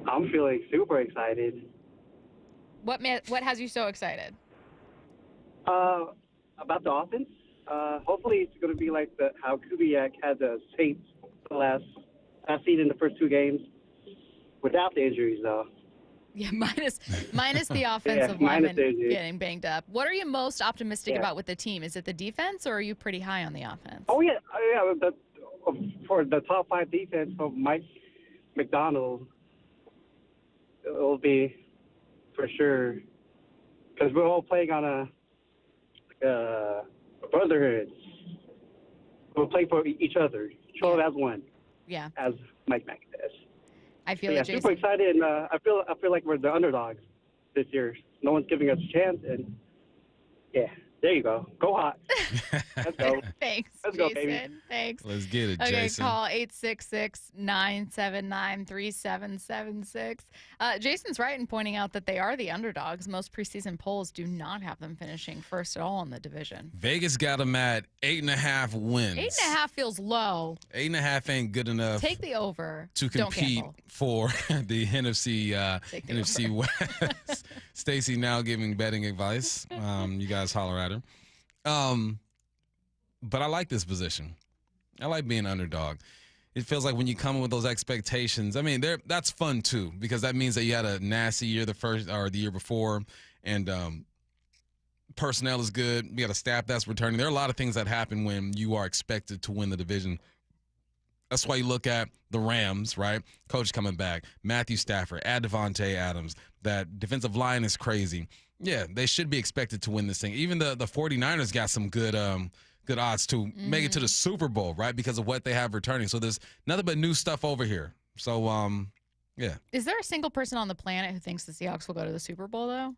Speaker 10: I'm feeling super excited.
Speaker 4: What has you so excited?
Speaker 10: About the offense. Hopefully it's going to be like how Kubiak had the Saints last season, the first 2 games, without the injuries, though.
Speaker 4: Yeah, minus the offensive lineman getting banged up. What are you most optimistic about with the team? Is it the defense, or are you pretty high on the offense?
Speaker 10: Oh, yeah. For the top 5 defense of Mike McDonald, it'll be for sure. Because we're all playing on a brotherhood. We're playing for each other. Show it as one.
Speaker 4: Yeah.
Speaker 10: As Mike Mack says.
Speaker 4: I feel it, Jason.
Speaker 10: Super excited, and I feel like we're the underdogs this year. No one's giving us a chance, and there you go. Go Hawks. Let's go.
Speaker 4: Thanks,
Speaker 10: Let's
Speaker 4: Jason.
Speaker 10: go, baby.
Speaker 4: Thanks.
Speaker 7: Let's get it,
Speaker 4: okay,
Speaker 7: Jason.
Speaker 4: Call 866-979-3776. Jason's right in pointing out that they are the underdogs. Most preseason polls do not have them finishing first at all in the division.
Speaker 7: Vegas got them at 8.5 wins.
Speaker 4: 8.5 feels low.
Speaker 7: 8.5 ain't good enough.
Speaker 4: Take the over.
Speaker 7: To compete for the NFC West. Stacy now giving betting advice. You guys holler at her. But I like this position. I like being underdog. It feels like when you come in with those expectations, I mean, that's fun too, because that means that you had a nasty year the year before, and personnel is good. You got a staff that's returning. There are a lot of things that happen when you are expected to win the division. That's why you look at the Rams, right? Coach coming back, Matthew Stafford, add Devontae Adams. That defensive line is crazy. Yeah, they should be expected to win this thing. Even the 49ers got some good odds to make it to the Super Bowl, right? Because of what they have returning. So there's nothing but new stuff over here. So, yeah.
Speaker 4: Is there a single person on the planet who thinks the Seahawks will go to the Super Bowl, though?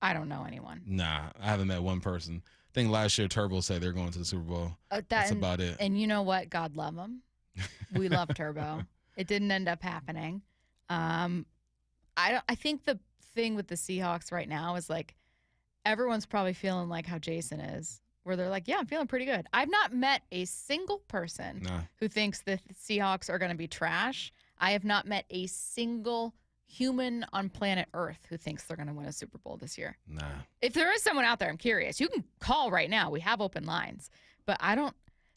Speaker 4: I don't know anyone.
Speaker 7: Nah, I haven't met one person. I think last year Turbo said they're going to the Super Bowl. That's about it.
Speaker 4: And you know what? God love him. We love Turbo. It didn't end up happening. I think the thing with the Seahawks right now is like everyone's probably feeling like how Jason is, where they're like, yeah, I'm feeling pretty good. I've not met a single person who thinks that the Seahawks are going to be trash. I have not met a single human on planet Earth who thinks they're going to win a Super Bowl this year.
Speaker 7: Nah.
Speaker 4: If there is someone out there, I'm curious. You can call right now. We have open lines. But I don't.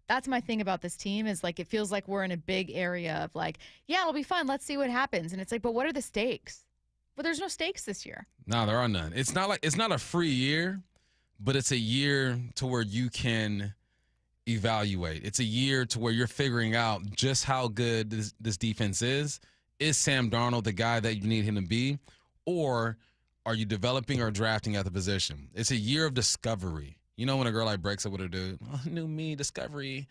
Speaker 4: That's my thing about this team is like it feels like we're in a big area of like, yeah, it'll be fun. Let's see what happens. And it's like, but what are the stakes? Well, there's no stakes this year.
Speaker 7: No, there are none. It's not a free year, but it's a year to where you can evaluate. It's a year to where you're figuring out just how good this defense is. Is Sam Darnold the guy that you need him to be? Or are you developing or drafting at the position? It's a year of discovery. You know when a girl like breaks up with her dude, new me, discovery.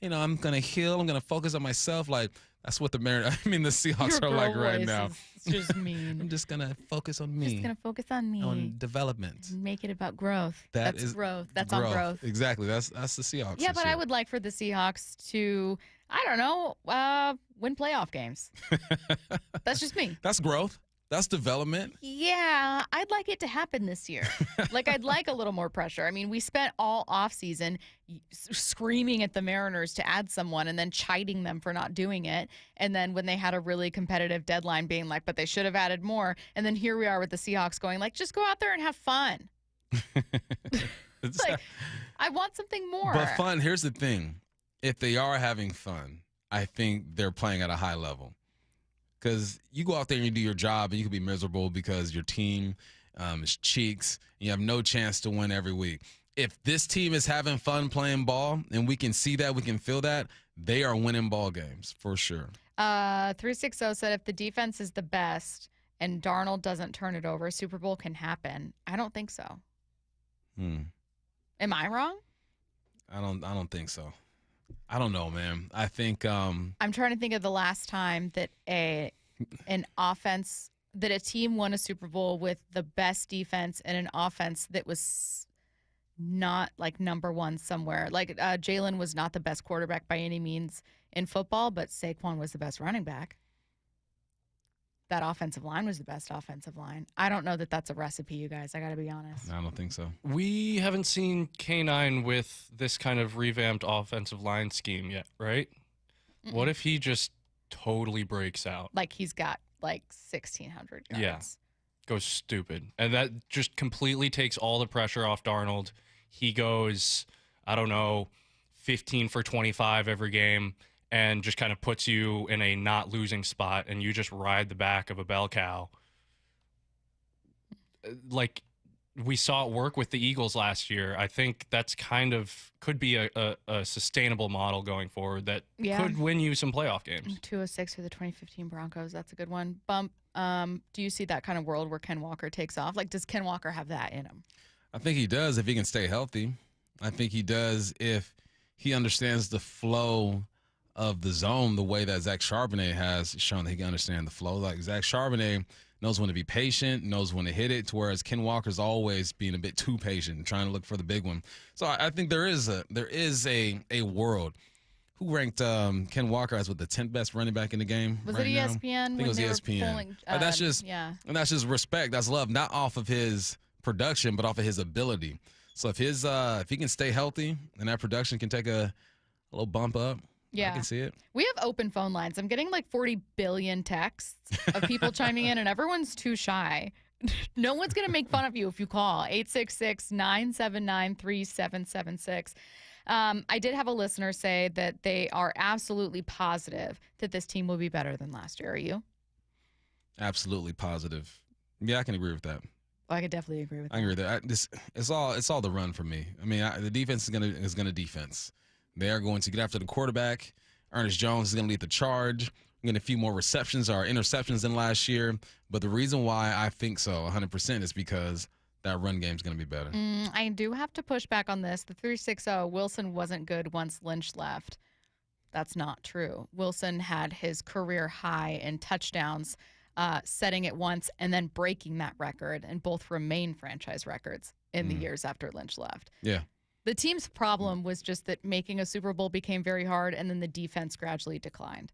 Speaker 7: I'm going to heal. I'm going to focus on myself. Like, that's what the Seahawks are like right now.
Speaker 4: It's just mean.
Speaker 7: I'm just going to focus on me.
Speaker 4: Just going to focus on me.
Speaker 7: On development.
Speaker 4: Make it about growth.
Speaker 7: That's
Speaker 4: growth. That's on growth.
Speaker 7: Exactly. That's the Seahawks.
Speaker 4: Yeah, but I would like for the Seahawks to, I don't know, win playoff games. That's just me.
Speaker 7: That's growth. That's development.
Speaker 4: Yeah, I'd like it to happen this year. Like, I'd like a little more pressure. I mean, we spent all offseason screaming at the Mariners to add someone and then chiding them for not doing it. And then when they had a really competitive deadline being like, but they should have added more. And then here we are with the Seahawks going like, just go out there and have fun. Like, I want something more.
Speaker 7: But fun, here's the thing. If they are having fun, I think they're playing at a high level. Because you go out there and you do your job and you can be miserable because your team is cheeks and you have no chance to win every week. If this team is having fun playing ball and we can see that, we can feel that, they are winning ball games for sure.
Speaker 4: 360 said if the defense is the best and Darnold doesn't turn it over, Super Bowl can happen. I don't think so. Am I wrong?
Speaker 7: I don't think so. I don't know, man. I think
Speaker 4: I'm trying to think of the last time that a team won a Super Bowl with the best defense and an offense that was not like number one somewhere. Like Jalen was not the best quarterback by any means in football, but Saquon was the best running back. That offensive line was the best offensive line. I don't know that that's a recipe, you guys. I got to be honest.
Speaker 7: I don't think so.
Speaker 3: We haven't seen K9 with this kind of revamped offensive line scheme yet, right? Mm-mm. What if he just totally breaks out?
Speaker 4: Like he's got like 1,600 yards.
Speaker 3: Yeah, goes stupid. And that just completely takes all the pressure off Darnold. He goes, 15 for 25 every game. And just kind of puts you in a not losing spot, and you just ride the back of a bell cow. Like we saw it work with the Eagles last year. I think that's could be a sustainable model going forward that could win you some playoff games.
Speaker 4: 206 for the 2015 Broncos. That's a good one. Bump. Do you see that kind of world where Ken Walker takes off? Like, does Ken Walker have that in him?
Speaker 7: I think he does if he can stay healthy. I think he does if he understands the flow of the zone the way that Zach Charbonnet has shown that he can understand the flow. Like Zach Charbonnet knows when to be patient, knows when to hit it, whereas Ken Walker's always being a bit too patient and trying to look for the big one. So I think there is a world. Who ranked Ken Walker as the 10th best running back in the game?
Speaker 4: Was
Speaker 7: right
Speaker 4: it ESPN?
Speaker 7: Now? I think it was ESPN. That's just respect. That's love, not off of his production, but off of his ability. So if he can stay healthy and that production can take a little bump up.
Speaker 4: Yeah.
Speaker 7: I can see it.
Speaker 4: We have open phone lines. I'm getting like 40 billion texts of people chiming in, and everyone's too shy. No one's going to make fun of you if you call. 866-979-3776. I did have a listener say that they are absolutely positive that this team will be better than last year. Are you?
Speaker 7: Absolutely positive. Yeah, I can agree with that.
Speaker 4: Well, I could definitely agree with that.
Speaker 7: I agree with that. It's all the run for me. I mean, the defense is gonna defense. They are going to get after the quarterback. Ernest Jones is going to lead the charge. Getting a few more receptions or interceptions than last year. But the reason why I think so 100% is because that run game is going to be better.
Speaker 4: I do have to push back on this. The 360, Wilson wasn't good once Lynch left. That's not true. Wilson had his career high in touchdowns, setting it once and then breaking that record, and both remain franchise records in the years after Lynch left.
Speaker 7: Yeah.
Speaker 4: The team's problem was just that making a Super Bowl became very hard, and then the defense gradually declined.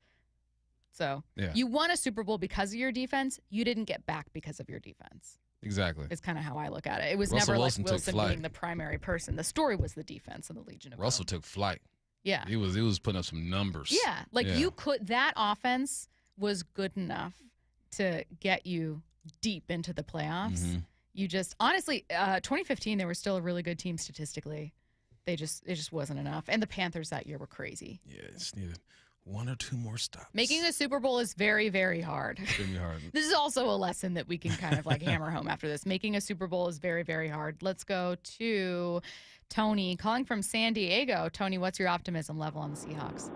Speaker 4: So you won a Super Bowl because of your defense. You didn't get back because of your defense.
Speaker 7: Exactly.
Speaker 4: Is kind of how I look at it. It was never like Wilson being the primary person. The story was the defense and the Legion of
Speaker 7: Russell took flight.
Speaker 4: Yeah.
Speaker 7: He was putting up some numbers.
Speaker 4: Yeah. That offense was good enough to get you deep into the playoffs. Mm-hmm. You just, honestly, 2015, they were still a really good team statistically. it just wasn't enough. And the Panthers that year were crazy.
Speaker 7: Yeah, just needed one or two more stops.
Speaker 4: Making a Super Bowl is very, very hard.
Speaker 7: It's gonna be hard.
Speaker 4: This is also a lesson that we can kind of like hammer home after this. Making a Super Bowl is very, very hard. Let's go to Tony calling from San Diego. Tony, what's your optimism level on the Seahawks?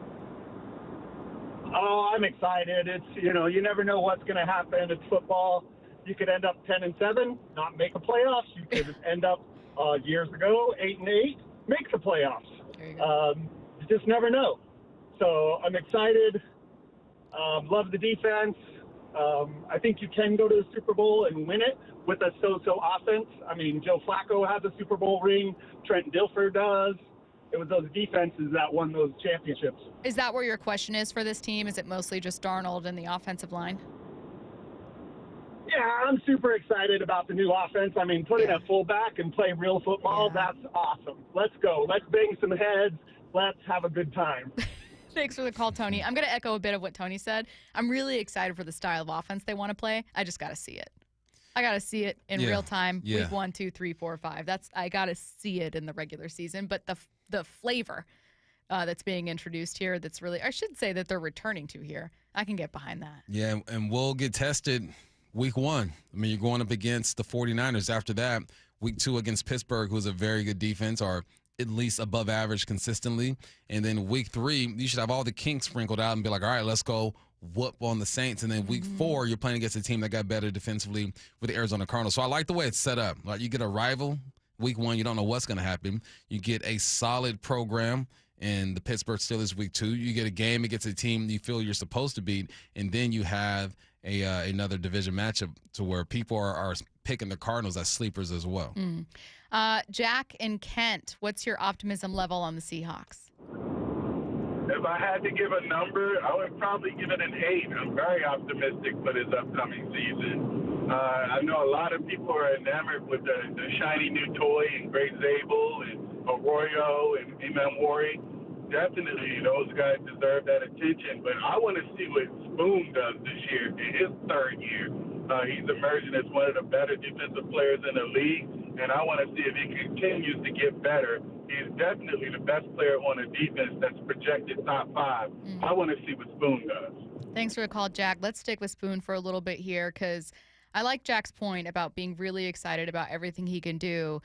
Speaker 12: Oh, I'm excited. It's, you never know what's going to happen. It's football. You could end up 10-7, not make a playoffs. You could end up years ago 8-8, make the playoffs.
Speaker 4: There you go.
Speaker 12: You just never know. So I'm excited. Love the defense. I think you can go to the Super Bowl and win it with a so-so offense. I mean, Joe Flacco has a Super Bowl ring. Trent Dilfer does. It was those defenses that won those championships.
Speaker 4: Is that where your question is for this team? Is it mostly just Darnold and the offensive line?
Speaker 12: Yeah, I'm super excited about the new offense. I mean, putting a fullback and play real football, that's awesome. Let's go. Let's bang some heads. Let's have a good time.
Speaker 4: Thanks for the call, Tony. I'm going to echo a bit of what Tony said. I'm really excited for the style of offense they want to play. I just got to see it. I got to see it in real time. Week 1, 2, 3, 4, 5. I got to see it in the regular season. But the flavor that's being introduced here, that's really, I should say that they're returning to here. I can get behind that.
Speaker 7: Yeah, and we'll get tested week 1. I mean, you're going up against the 49ers. After that, week 2 against Pittsburgh, who's a very good defense, or at least above average consistently. And then week 3, you should have all the kinks sprinkled out and be like, all right, let's go whoop on the Saints. And then week 4, you're playing against a team that got better defensively with the Arizona Cardinals. So I like the way it's set up. Like, you get a rival week 1, you don't know what's going to happen. You get a solid program in the Pittsburgh Steelers week 2. You get a game against a team you feel you're supposed to beat. And then you have another division matchup to where people are picking the Cardinals as sleepers as well.
Speaker 4: Jack in Kent, what's your optimism level on the Seahawks?
Speaker 13: If I had to give a number, I would probably give it an 8. I'm very optimistic for this upcoming season. I know a lot of people are enamored with the shiny new toy and Great Zabel and Arroyo and Imamwari. Definitely, those guys deserve that attention. But I want to see what Spoon does this year in his 3rd year. He's emerging as one of the better defensive players in the league, and I want to see if he continues to get better. He's definitely the best player on a defense that's projected top 5. I want to see what Spoon does.
Speaker 4: Thanks for the call, Jack. Let's stick with Spoon for a little bit here because I like Jack's point about being really excited about everything he can do.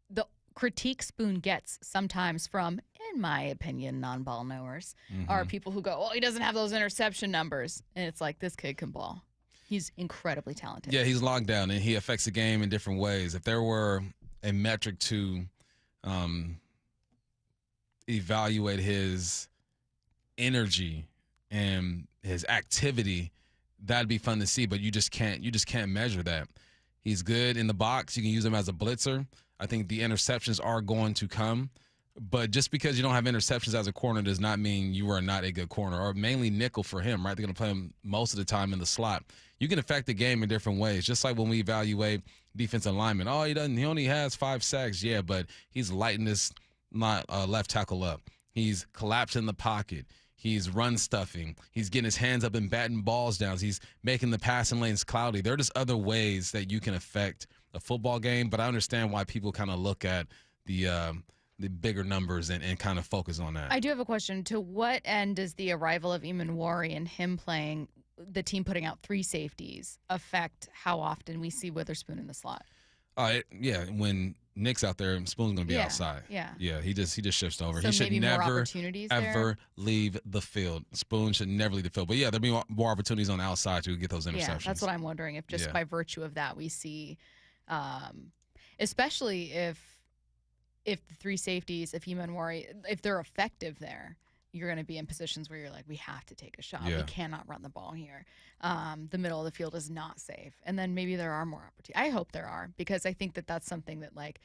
Speaker 4: The critique Spoon gets sometimes from, in my opinion, non-ball knowers, are people who go, oh, he doesn't have those interception numbers. And it's like, this kid can ball. He's incredibly talented.
Speaker 7: Yeah, he's locked down, and he affects the game in different ways. If there were a metric to evaluate his energy and his activity, that'd be fun to see, but you just can't measure that. He's good in the box. You can use him as a blitzer. I think the interceptions are going to come, but just because you don't have interceptions as a corner does not mean you are not a good corner, or mainly nickel for him, right? They're going to play him most of the time in the slot. You can affect the game in different ways, just like when we evaluate defensive linemen. Oh, he only has 5 sacks. Yeah, but he's lighting this left tackle up. He's collapsing the pocket. He's run stuffing. He's getting his hands up and batting balls down. He's making the passing lanes cloudy. There are just other ways that you can affect a football game, but I understand why people kind of look at the bigger numbers and kind of focus on that.
Speaker 4: I do have a question. To what end does the arrival of Imamwari and him playing, the team putting out 3 safeties, affect how often we see Witherspoon in the slot?
Speaker 7: When Nick's out there, Spoon's going to be outside. Yeah, he just shifts over.
Speaker 4: So
Speaker 7: he should never,
Speaker 4: ever
Speaker 7: leave the field. Spoon should never leave the field. But, yeah, there'll be more opportunities on the outside to get those interceptions.
Speaker 4: Yeah, that's what I'm wondering, if just by virtue of that we see, especially if the 3 safeties, if Imamwari, if they're effective there, you're going to be in positions where you're like, we have to take a shot. We cannot run the ball here. The middle of the field is not safe. And then maybe there are more opportunities. I hope there are, because I think that that's something that, like,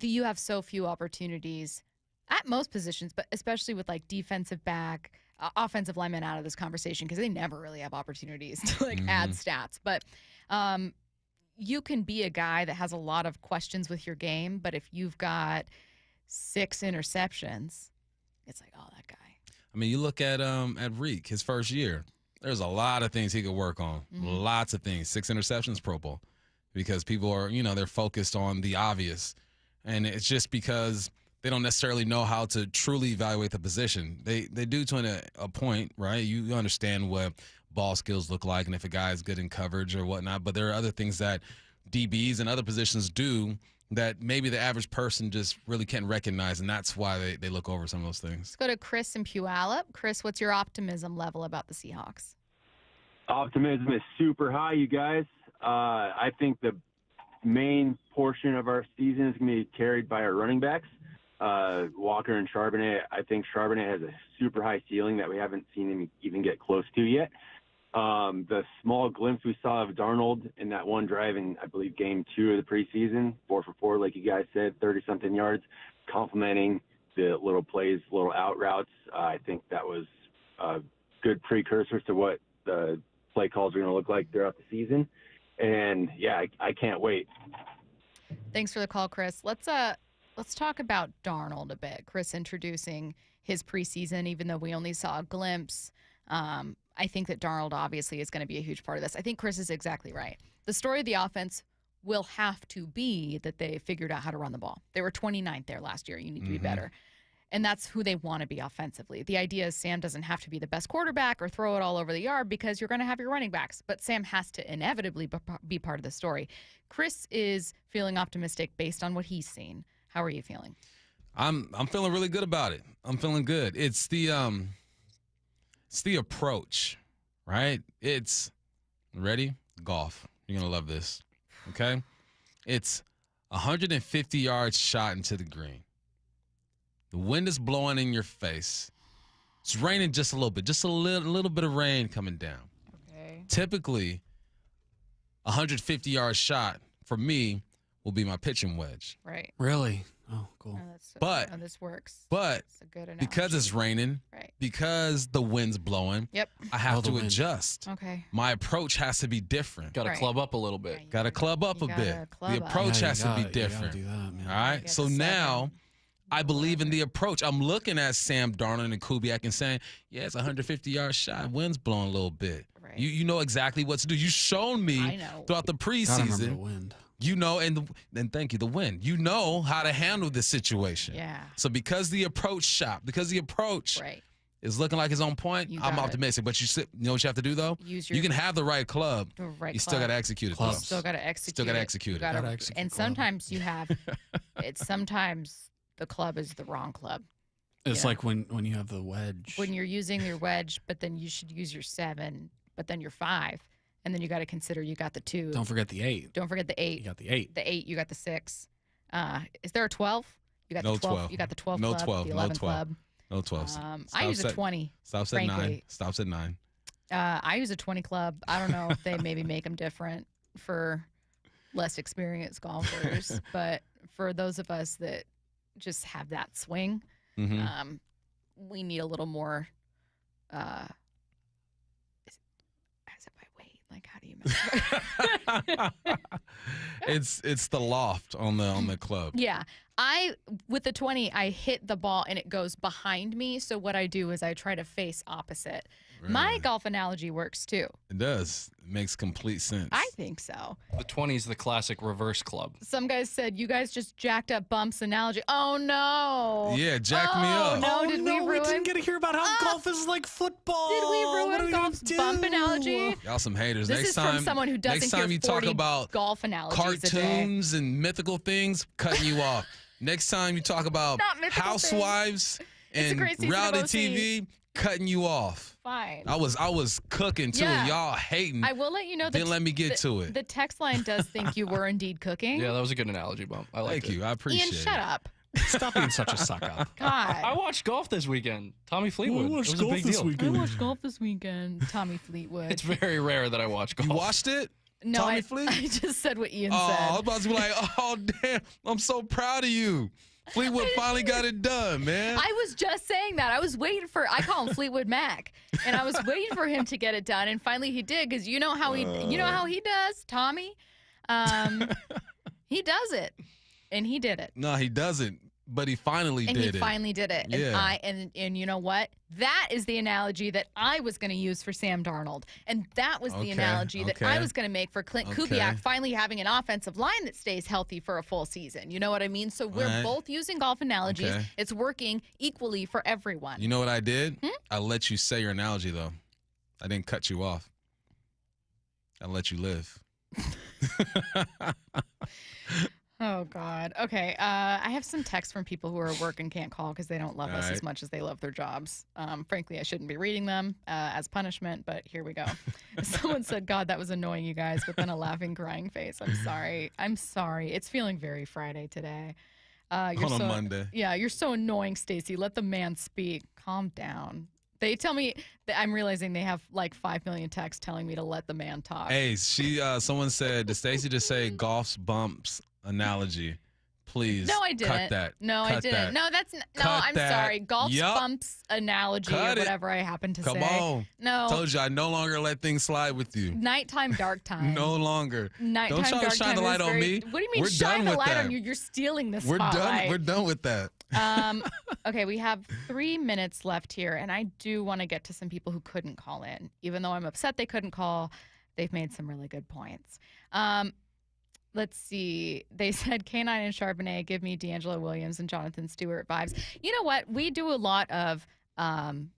Speaker 4: you have so few opportunities at most positions, but especially with, like, defensive back, offensive linemen out of this conversation, because they never really have opportunities to, like, add stats. But you can be a guy that has a lot of questions with your game, but if you've got 6 interceptions, it's like, oh, that guy.
Speaker 7: I mean, you look at Reek, his first year. There's a lot of things he could work on. Lots of things. 6 interceptions, Pro Bowl, because people are, they're focused on the obvious. And it's just because they don't necessarily know how to truly evaluate the position. They do to a point, right? You understand what ball skills look like and if a guy is good in coverage or whatnot, but there are other things that DBs and other positions do that maybe the average person just really can't recognize, and that's why they look over some of those things.
Speaker 4: Let's go to Chris in Puyallup. Chris, what's your optimism level about the Seahawks?
Speaker 11: Optimism is super high, you guys. I think the main portion of our season is going to be carried by our running backs, Walker and Charbonnet. I think Charbonnet has a super high ceiling that we haven't seen him even get close to yet. The small glimpse we saw of Darnold in that one drive in, I believe, game 2 of the preseason, 4 for 4, like you guys said, 30-something yards, complimenting the little plays, little out routes. I think that was a good precursor to what the play calls are going to look like throughout the season. And, yeah, I can't wait.
Speaker 4: Thanks for the call, Chris. Let's talk about Darnold a bit. Chris introducing his preseason, even though we only saw a glimpse. I think that Darnold obviously is going to be a huge part of this. I think Chris is exactly right. The story of the offense will have to be that they figured out how to run the ball. They were 29th there last year. You need to be better. And that's who they want to be offensively. The idea is Sam doesn't have to be the best quarterback or throw it all over the yard because you're going to have your running backs. But Sam has to inevitably be part of the story. Chris is feeling optimistic based on what he's seen. How are you feeling?
Speaker 7: I'm feeling really good about it. I'm feeling good. It's the approach, right? It's ready? Golf. You're going to love this. Okay? It's 150 yards shot into the green. The wind is blowing in your face. It's raining just a little bit, just a little bit of rain coming down.
Speaker 4: Okay.
Speaker 7: Typically, 150 yard shot for me will be my pitching wedge.
Speaker 4: Right.
Speaker 14: Really? Oh, cool.
Speaker 7: But
Speaker 4: this works.
Speaker 7: But
Speaker 4: That's a good analogy.
Speaker 7: because it's raining,
Speaker 4: Right.
Speaker 7: because the wind's blowing,
Speaker 4: Yep.
Speaker 7: I have to adjust.
Speaker 4: Okay.
Speaker 7: My approach has to be different.
Speaker 3: Got to club up a little bit.
Speaker 7: Got to club up a bit.
Speaker 4: club
Speaker 7: The
Speaker 4: up.
Speaker 7: approach
Speaker 14: Yeah,
Speaker 7: has
Speaker 14: you
Speaker 7: to
Speaker 14: gotta-
Speaker 7: be
Speaker 14: you gotta
Speaker 7: different.
Speaker 14: do that, man.
Speaker 7: All right. So now I believe in the approach. I'm looking at Sam Darnold and Kubiak and saying, yeah, it's a 150-yard shot. Wind's blowing a little bit.
Speaker 4: Right.
Speaker 7: You know exactly what to do. You've shown me throughout the
Speaker 14: Gotta remember the
Speaker 7: preseason.
Speaker 14: wind.
Speaker 7: You know, and thank you, the wind. You know how to handle this situation.
Speaker 4: Yeah.
Speaker 7: So because the approach is looking like it's on point, I'm optimistic. But you know what you have to do, though?
Speaker 4: Use
Speaker 7: you
Speaker 4: your-
Speaker 7: can have the right club.
Speaker 4: The right
Speaker 7: you still
Speaker 4: club.
Speaker 7: got to execute it.
Speaker 4: You
Speaker 7: though.
Speaker 4: still got to execute.
Speaker 7: Still got to
Speaker 4: it.
Speaker 7: execute
Speaker 4: You
Speaker 7: it.
Speaker 4: gotta-
Speaker 14: Gotta execute
Speaker 4: and
Speaker 14: club.
Speaker 4: sometimes you have. Sometimes the club is the wrong club.
Speaker 14: It's
Speaker 4: Yeah.
Speaker 14: like when you have the wedge.
Speaker 4: When you're using your wedge, but then you should use your 7, but then your 5, and then you got to consider you got the 2.
Speaker 14: Don't forget the 8.
Speaker 4: Don't forget the 8.
Speaker 14: You got the 8.
Speaker 4: The 8, you got the 6. Is there a 12? You got
Speaker 7: No
Speaker 4: the 12.
Speaker 7: 12.
Speaker 4: You got the 12
Speaker 7: No
Speaker 4: club.
Speaker 7: 12.
Speaker 4: The
Speaker 7: No
Speaker 4: 11
Speaker 7: 12.
Speaker 4: club.
Speaker 7: No 12.
Speaker 4: I use a 20.
Speaker 7: Stops at 9.
Speaker 4: frankly.
Speaker 7: Stops at 9.
Speaker 4: I use a 20 club. I don't know if they maybe make them different for less experienced golfers, but for those of us that just have that swing,
Speaker 7: Mhm.
Speaker 4: we need a little more. Is it by weight? Like, how do you measure?
Speaker 7: It's the loft on the club.
Speaker 4: Yeah. With the 20, I hit the ball and it goes behind me. So what I do is I try to face opposite. My golf analogy works too.
Speaker 7: It does. It makes complete sense.
Speaker 4: I think so.
Speaker 3: The 20 is the classic reverse club.
Speaker 4: Some guys said, you guys just jacked up Bump's analogy. Oh, no.
Speaker 7: Yeah, jack me up.
Speaker 4: No, did we ruin?
Speaker 14: didn't get to hear about how golf is like football.
Speaker 4: Did we
Speaker 14: What are
Speaker 4: ruin
Speaker 14: we
Speaker 4: golf's
Speaker 14: gonna
Speaker 4: bump
Speaker 14: do?
Speaker 4: analogy?
Speaker 7: Y'all some haters.
Speaker 4: This
Speaker 7: next
Speaker 4: is
Speaker 7: time,
Speaker 4: from someone who doesn't
Speaker 7: next time
Speaker 4: hear
Speaker 7: you talk
Speaker 4: 40
Speaker 7: about
Speaker 4: golf analogies a day.
Speaker 7: cartoons and mythical things, cutting you off. Next time you talk about
Speaker 4: Not mythical
Speaker 7: housewives
Speaker 4: It's a
Speaker 7: and
Speaker 4: great season of
Speaker 7: reality
Speaker 4: OC.
Speaker 7: TV, cutting you off.
Speaker 4: Fine.
Speaker 7: I was cooking too.
Speaker 4: Yeah.
Speaker 7: And y'all hating.
Speaker 4: I will let you know that
Speaker 7: Didn't let me get to it.
Speaker 4: The text line does think you were indeed cooking.
Speaker 3: Yeah, that was a good analogy, Bump. I like it.
Speaker 7: Thank you. I appreciate
Speaker 4: Ian,
Speaker 7: it.
Speaker 4: shut up.
Speaker 14: Stop being such a suck up.
Speaker 4: God.
Speaker 3: I watched golf this weekend. Tommy Fleetwood.
Speaker 14: watched
Speaker 3: it was a
Speaker 14: golf
Speaker 3: big
Speaker 14: this
Speaker 3: deal.
Speaker 14: weekend.
Speaker 4: I watched golf this weekend. Tommy Fleetwood.
Speaker 3: It's very rare that I watch golf.
Speaker 7: You watched it?
Speaker 4: No,
Speaker 7: Tommy
Speaker 4: I
Speaker 7: Fleet?
Speaker 4: just said what Ian
Speaker 7: Oh, I
Speaker 4: said.
Speaker 7: was about to be like, oh damn, I'm so proud of you. Fleetwood finally got it done, man.
Speaker 4: I was just saying that. I was waiting for, I call him Fleetwood Mac, and I was waiting for him to get it done, and finally he did, because you know how he does, Tommy. He does it, and he did it.
Speaker 7: No, he doesn't. But he finally
Speaker 4: and
Speaker 7: did
Speaker 4: he
Speaker 7: it.
Speaker 4: finally did it.
Speaker 7: Yeah.
Speaker 4: And you know what? That is the analogy that I was going to use for Sam Darnold. And that was the analogy that I was going to make for Clint Kubiak finally having an offensive line that stays healthy for a full season. You know what I mean? So we're both using golf analogies.
Speaker 7: Okay.
Speaker 4: It's working equally for everyone.
Speaker 7: You know what I did? I let you say your analogy, though. I didn't cut you off. I let you live.
Speaker 4: Oh, God. Okay. I have some texts from people who are at work and can't call because they don't love us as much as they love their jobs. Frankly, I shouldn't be reading them as punishment, but here we go. Someone said, God, that was annoying, you guys, but then a laughing, crying face. I'm sorry. I'm sorry. It's feeling very Friday today.
Speaker 7: On a Monday.
Speaker 4: Yeah, you're so annoying, Stacy. Let the man speak. Calm down. They tell me that I'm realizing they have like 5 million texts telling me to let the man talk.
Speaker 7: Hey, someone said, did Stacy just say golf's bumps analogy? Please.
Speaker 4: No, I didn't.
Speaker 7: Cut that.
Speaker 4: No,
Speaker 7: Cut
Speaker 4: I didn't.
Speaker 7: that.
Speaker 4: No, I'm
Speaker 7: that.
Speaker 4: sorry. Golf's
Speaker 7: Yup.
Speaker 4: bumps analogy
Speaker 7: Cut
Speaker 4: or
Speaker 7: it.
Speaker 4: whatever I happen to
Speaker 7: Come
Speaker 4: say.
Speaker 7: on.
Speaker 4: No.
Speaker 7: Told you I no longer let things slide with you.
Speaker 4: Nighttime, dark time.
Speaker 7: No longer.
Speaker 4: Nighttime,
Speaker 7: Don't try
Speaker 4: dark
Speaker 7: to shine
Speaker 4: time
Speaker 7: the light
Speaker 4: is
Speaker 7: on me.
Speaker 4: What do you mean
Speaker 7: We're
Speaker 4: shine
Speaker 7: done
Speaker 4: the
Speaker 7: with
Speaker 4: light
Speaker 7: that.
Speaker 4: on you? You're stealing the
Speaker 7: We're
Speaker 4: spotlight.
Speaker 7: done. We're done with that.
Speaker 4: Okay, we have 3 minutes left here, and I do want to get to some people who couldn't call in. Even though I'm upset they couldn't call, they've made some really good points. Let's see. They said K9 and Charbonnet give me D'Angelo Williams and Jonathan Stewart vibes. You know what? We do a lot of kind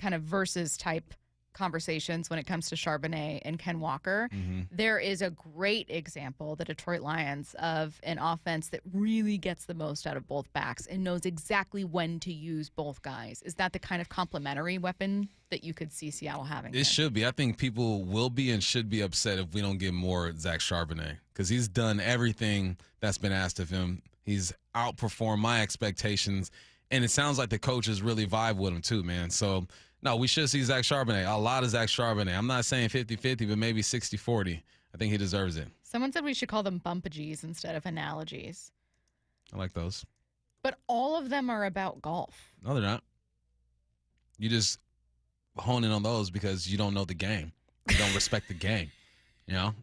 Speaker 4: of versus type conversations when it comes to Charbonnet and Ken Walker. There is a great example, the Detroit Lions, of an offense that really gets the most out of both backs and knows exactly when to use both guys. Is that the kind of complementary weapon that you could see Seattle having?
Speaker 7: It should be. I think people will be and should be upset if we don't get more Zach Charbonnet because he's done everything that's been asked of him. He's outperformed my expectations, and it sounds like the coaches really vibe with him too, man. So, no, we should see Zach Charbonnet, a lot of Zach Charbonnet. I'm not saying 50-50, but maybe 60-40. I think he deserves it.
Speaker 4: Someone said we should call them bumpages instead of analogies.
Speaker 7: I like those.
Speaker 4: But all of them are about golf.
Speaker 7: No, they're not. You just hone in on those because you don't know the game. You don't respect the game, you know?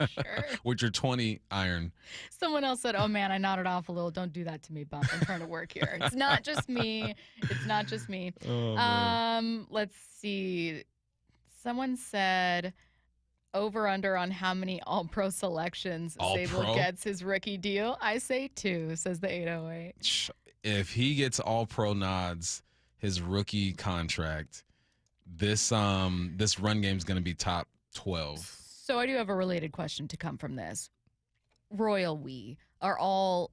Speaker 4: Sure.
Speaker 7: With your 20 iron.
Speaker 4: Someone else said, oh, man, I nodded off a little. Don't do that to me, Bump. I'm trying to work here. It's not just me. It's not just me.
Speaker 7: Oh,
Speaker 4: let's see. Someone said over-under on how many All-Pro selections Zabel gets his rookie deal. I say 2, says the 808.
Speaker 7: If he gets All-Pro nods, his rookie contract, this run game is going to be top 12.
Speaker 4: So I do have a related question to come from this. Royal we are all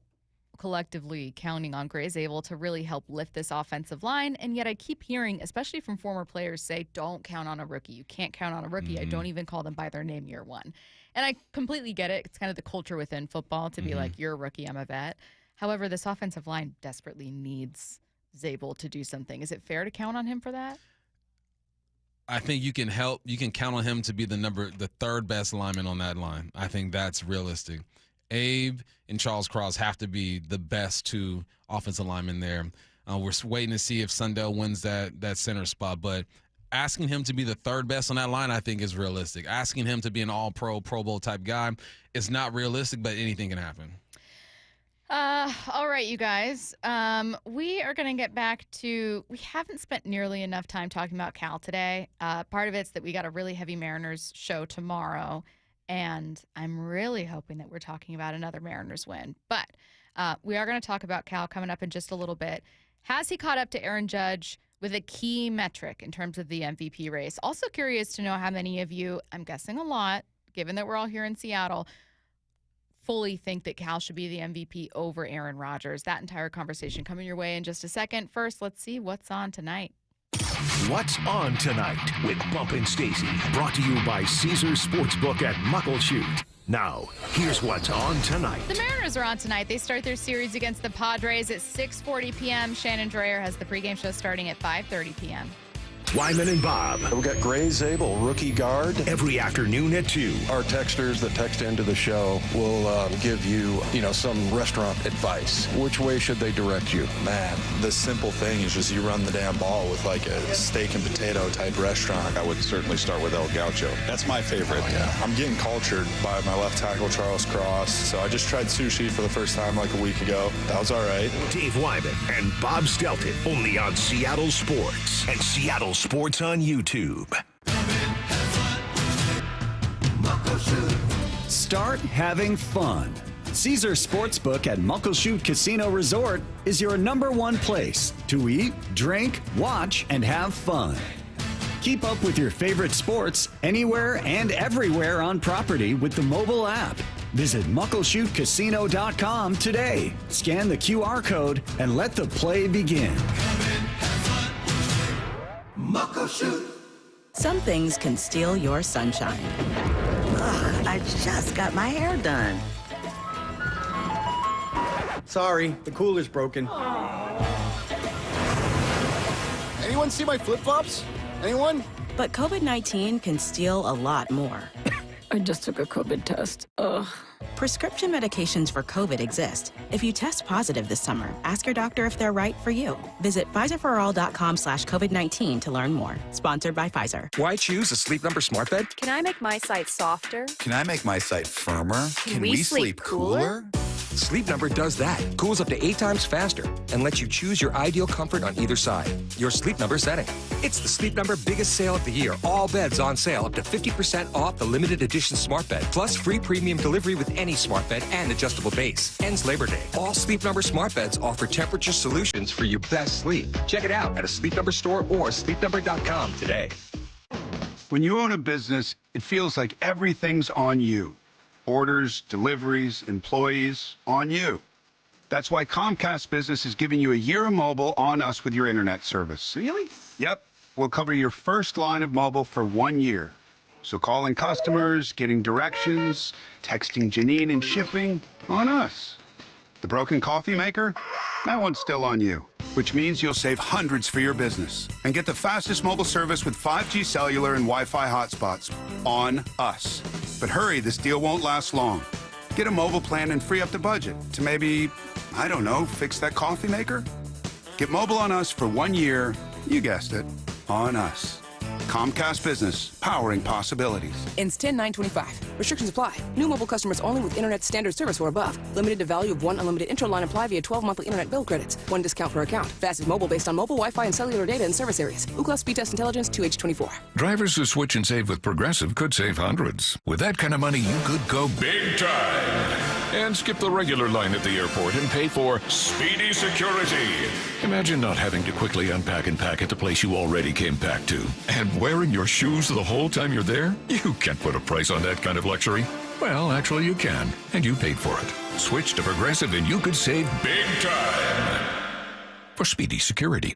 Speaker 4: collectively counting on Gray Zabel to really help lift this offensive line, and yet I keep hearing, especially from former players, say, don't count on a rookie. You can't count on a rookie. I don't even call them by their name year one. And I completely get it. It's kind of the culture within football to be like, you're a rookie, I'm a vet. However, this offensive line desperately needs Zabel to do something. Is it fair to count on him for that?
Speaker 7: I think you can count on him to be the third best lineman on that line. I think that's realistic. Abe and Charles Cross have to be the best 2 offensive linemen there. We're waiting to see if Sundell wins that center spot, but asking him to be the third best on that line, I think, is realistic. Asking him to be an all-pro, Pro Bowl type guy is not realistic, but anything can happen.
Speaker 4: All right, you guys. We are going to get back to, we haven't spent nearly enough time talking about Cal today. Part of it's that we got a really heavy Mariners show tomorrow, and I'm really hoping that we're talking about another Mariners win. But we are going to talk about Cal coming up in just a little bit. Has he caught up to Aaron Judge with a key metric in terms of the MVP race? Also curious to know how many of you, I'm guessing a lot, given that we're all here in Seattle, fully think that Cal should be the MVP over Aaron Rodgers. That entire conversation coming your way in just a second. First, let's see what's on tonight.
Speaker 1: What's on tonight with Bump and Stacy, brought to you by Caesars Sportsbook at Muckleshoot. Now, here's what's on tonight.
Speaker 4: The Mariners are on tonight. They start their series against the Padres at 6:40 p.m. Shannon Dreyer has the pregame show starting at 5:30 p.m.
Speaker 1: Wyman and Bob.
Speaker 6: We've got Gray Zabel, rookie guard.
Speaker 1: Every afternoon at 2.
Speaker 6: Our texters that text into the show will give you, some restaurant advice. Which way should they direct you?
Speaker 2: Man, the simple thing is just you run the damn ball with like a steak and potato type restaurant.
Speaker 15: I would certainly start with El Gaucho. That's my favorite. I'm getting cultured by my left tackle, Charles Cross. So I just tried sushi for the first time like a week ago. That was all right.
Speaker 1: Dave Wyman and Bob Stelton, only on Seattle Sports and Seattle Sports on YouTube.
Speaker 16: Start having fun. Caesar Sportsbook at Muckleshoot Casino Resort is your #1 place to eat, drink, watch, and have fun. Keep up with your favorite sports anywhere and everywhere on property with the mobile app. Visit muckleshootcasino.com today. Scan the QR code and let the play begin.
Speaker 17: Muckleshoot. Some things can steal your sunshine. Ugh, I just got my hair done.
Speaker 18: Sorry, the cooler's broken. Anyone see my flip-flops? Anyone?
Speaker 17: But COVID-19 can steal a lot more.
Speaker 19: I just took a COVID test. Ugh.
Speaker 17: Prescription medications for COVID exist. If you test positive this summer, ask your doctor if they're right for you. Visit PfizerForAll.com/COVID-19 to learn more. Sponsored by Pfizer.
Speaker 20: Why choose a Sleep Number smart bed?
Speaker 23: Can I make my site softer?
Speaker 20: Can I make my site firmer?
Speaker 23: Can we sleep cooler?
Speaker 20: Sleep Number does that. Cools up to 8 times faster and lets you choose your ideal comfort on either side. Your Sleep Number setting. It's the Sleep Number biggest sale of the year. All beds on sale up to 50% off the limited edition smart bed. Plus free premium delivery with any smart bed and adjustable base. Ends Labor Day. All Sleep Number smart beds offer temperature solutions for your best sleep. Check it out at a Sleep Number store or sleepnumber.com today.
Speaker 28: When you own a business, it feels like everything's on you. Orders, deliveries, employees, on you. That's why Comcast Business is giving you a year of mobile on us with your internet service. Really? Yep. We'll cover your first line of mobile for 1 year. So calling customers, getting directions, texting Janine and shipping, on us. The broken coffee maker? That one's still on you. Which means you'll save hundreds for your business and get the fastest mobile service with 5G cellular and Wi-Fi hotspots on us. But hurry, this deal won't last long. Get a mobile plan and free up the budget to maybe, I don't know, fix that coffee maker? Get mobile on us for 1 year, you guessed it, on us. Comcast Business, powering possibilities.
Speaker 29: Ends 10/9/25. Restrictions apply. New mobile customers only with internet standard service or above. Limited to value of 1 unlimited intro line apply via 12 monthly internet bill credits. 1 discount per account. Fastest mobile based on mobile Wi-Fi and cellular data in service areas. Ookla Speed Test Intelligence 2H24.
Speaker 30: Drivers who switch and save with Progressive could save hundreds. With that kind of money, you could go big time and skip the regular line at the airport and pay for speedy security. Imagine not having to quickly unpack and pack at the place you already came packed to. And wearing your shoes the whole time you're there? You can't put a price on that kind of luxury. Well, actually you can, and you paid for it. Switch to Progressive and you could save big time for speedy security.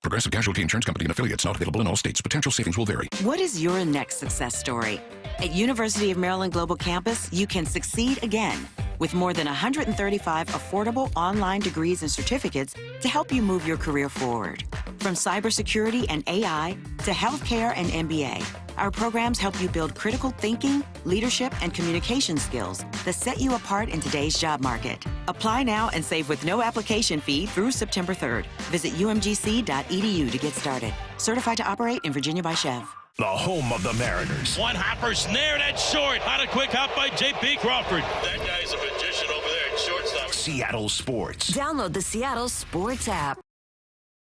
Speaker 30: Progressive Casualty Insurance Company and affiliates, not available in all states. Potential savings will vary.
Speaker 17: What is your next success story? At University of Maryland Global Campus, you can succeed again with more than 135 affordable online degrees and certificates to help you move your career forward. From cybersecurity and AI to healthcare and MBA, our programs help you build critical thinking, leadership, and communication skills that set you apart in today's job market. Apply now and save with no application fee through September 3rd. Visit umgc.edu to get started. Certified to operate in Virginia by Chev.
Speaker 1: The home of the Mariners.
Speaker 31: One hopper snare that short. On a quick hop by J.P. Crawford. That guy's a magician over there at shortstop.
Speaker 1: Seattle Sports.
Speaker 17: Download the Seattle Sports app.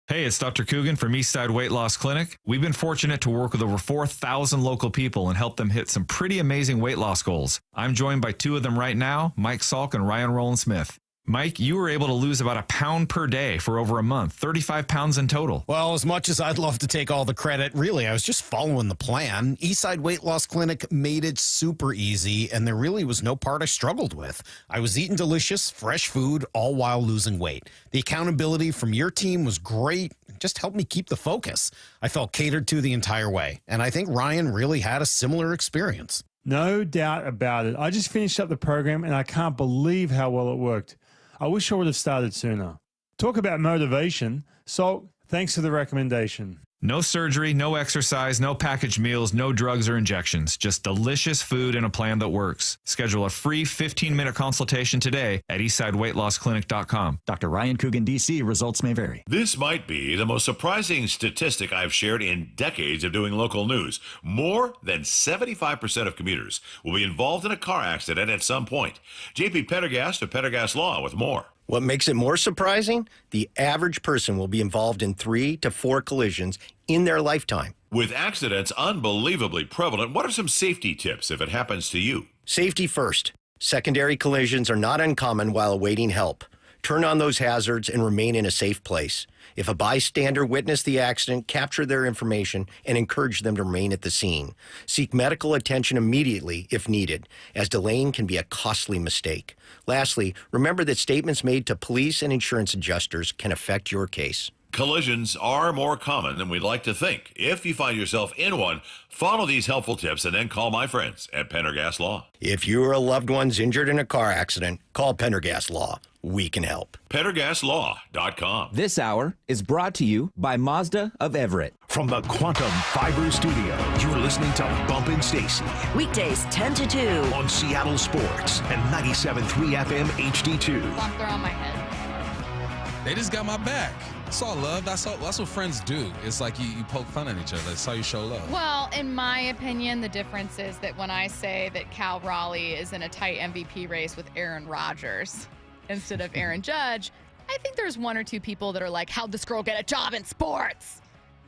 Speaker 32: Hey, it's Dr. Coogan from Eastside Weight Loss Clinic. We've been fortunate to work with over 4,000 local people and help them hit some pretty amazing weight loss goals. I'm joined by 2 of them right now, Mike Salk and Ryan Rowland-Smith. Mike, you were able to lose about 1 pound per day for over a month, 35 pounds in total.
Speaker 33: Well, as much as I'd love to take all the credit, really, I was just following the plan. Eastside Weight Loss Clinic made it super easy, and there really was no part I struggled with. I was eating delicious, fresh food, all while losing weight. The accountability from your team was great. It just helped me keep the focus. I felt catered to the entire way, and I think Ryan really had a similar experience.
Speaker 34: No doubt about it. I just finished up the program, and I can't believe how well it worked. I wish I would have started sooner. Talk about motivation. So Thanks for the recommendation.
Speaker 32: No surgery, no exercise, no packaged meals, no drugs or injections. Just delicious food and a plan that works. Schedule a free 15-minute consultation today at eastsideweightlossclinic.com.
Speaker 16: Dr. Ryan Coogan, D.C. Results may vary.
Speaker 5: This might be the most surprising statistic I've shared in decades of doing local news. More than 75% of commuters will be involved in a car accident at some point. JP Pendergast of Pendergast Law with more.
Speaker 8: What makes it more surprising? The average person will be involved in 3 to 4 collisions in their lifetime.
Speaker 5: With accidents unbelievably prevalent, what are some safety tips if it happens to you?
Speaker 8: Safety first. Secondary collisions are not uncommon while awaiting help. Turn on those hazards and remain in a safe place. If a bystander witnessed the accident, capture their information and encourage them to remain at the scene. Seek medical attention immediately if needed, as delaying can be a costly mistake. Lastly, remember that statements made to police and insurance adjusters can affect your case.
Speaker 5: Collisions are more common than we'd like to think. If you find yourself in one, follow these helpful tips and then call my friends at Pendergast Law.
Speaker 8: If you or a loved one's injured in a car accident, call Pendergast Law. We can help.
Speaker 5: PendergastLaw.com.
Speaker 9: This hour is brought to you by Mazda of Everett.
Speaker 1: From the Quantum Fiber Studio, you're listening to Bumpin' Stacy.
Speaker 10: Weekdays 10 to 2.
Speaker 1: On Seattle Sports and 97.3 FM HD2.
Speaker 4: They're on my head.
Speaker 7: They just got my back. That's all love. That's what friends do. It's like you poke fun at each other. That's how you show love.
Speaker 4: Well, in my opinion, the difference is that when I say that Cal Raleigh is in a tight MVP race with Aaron Rodgers instead of Aaron Judge, I think there's 1 or 2 people that are like, how'd this girl get a job in sports?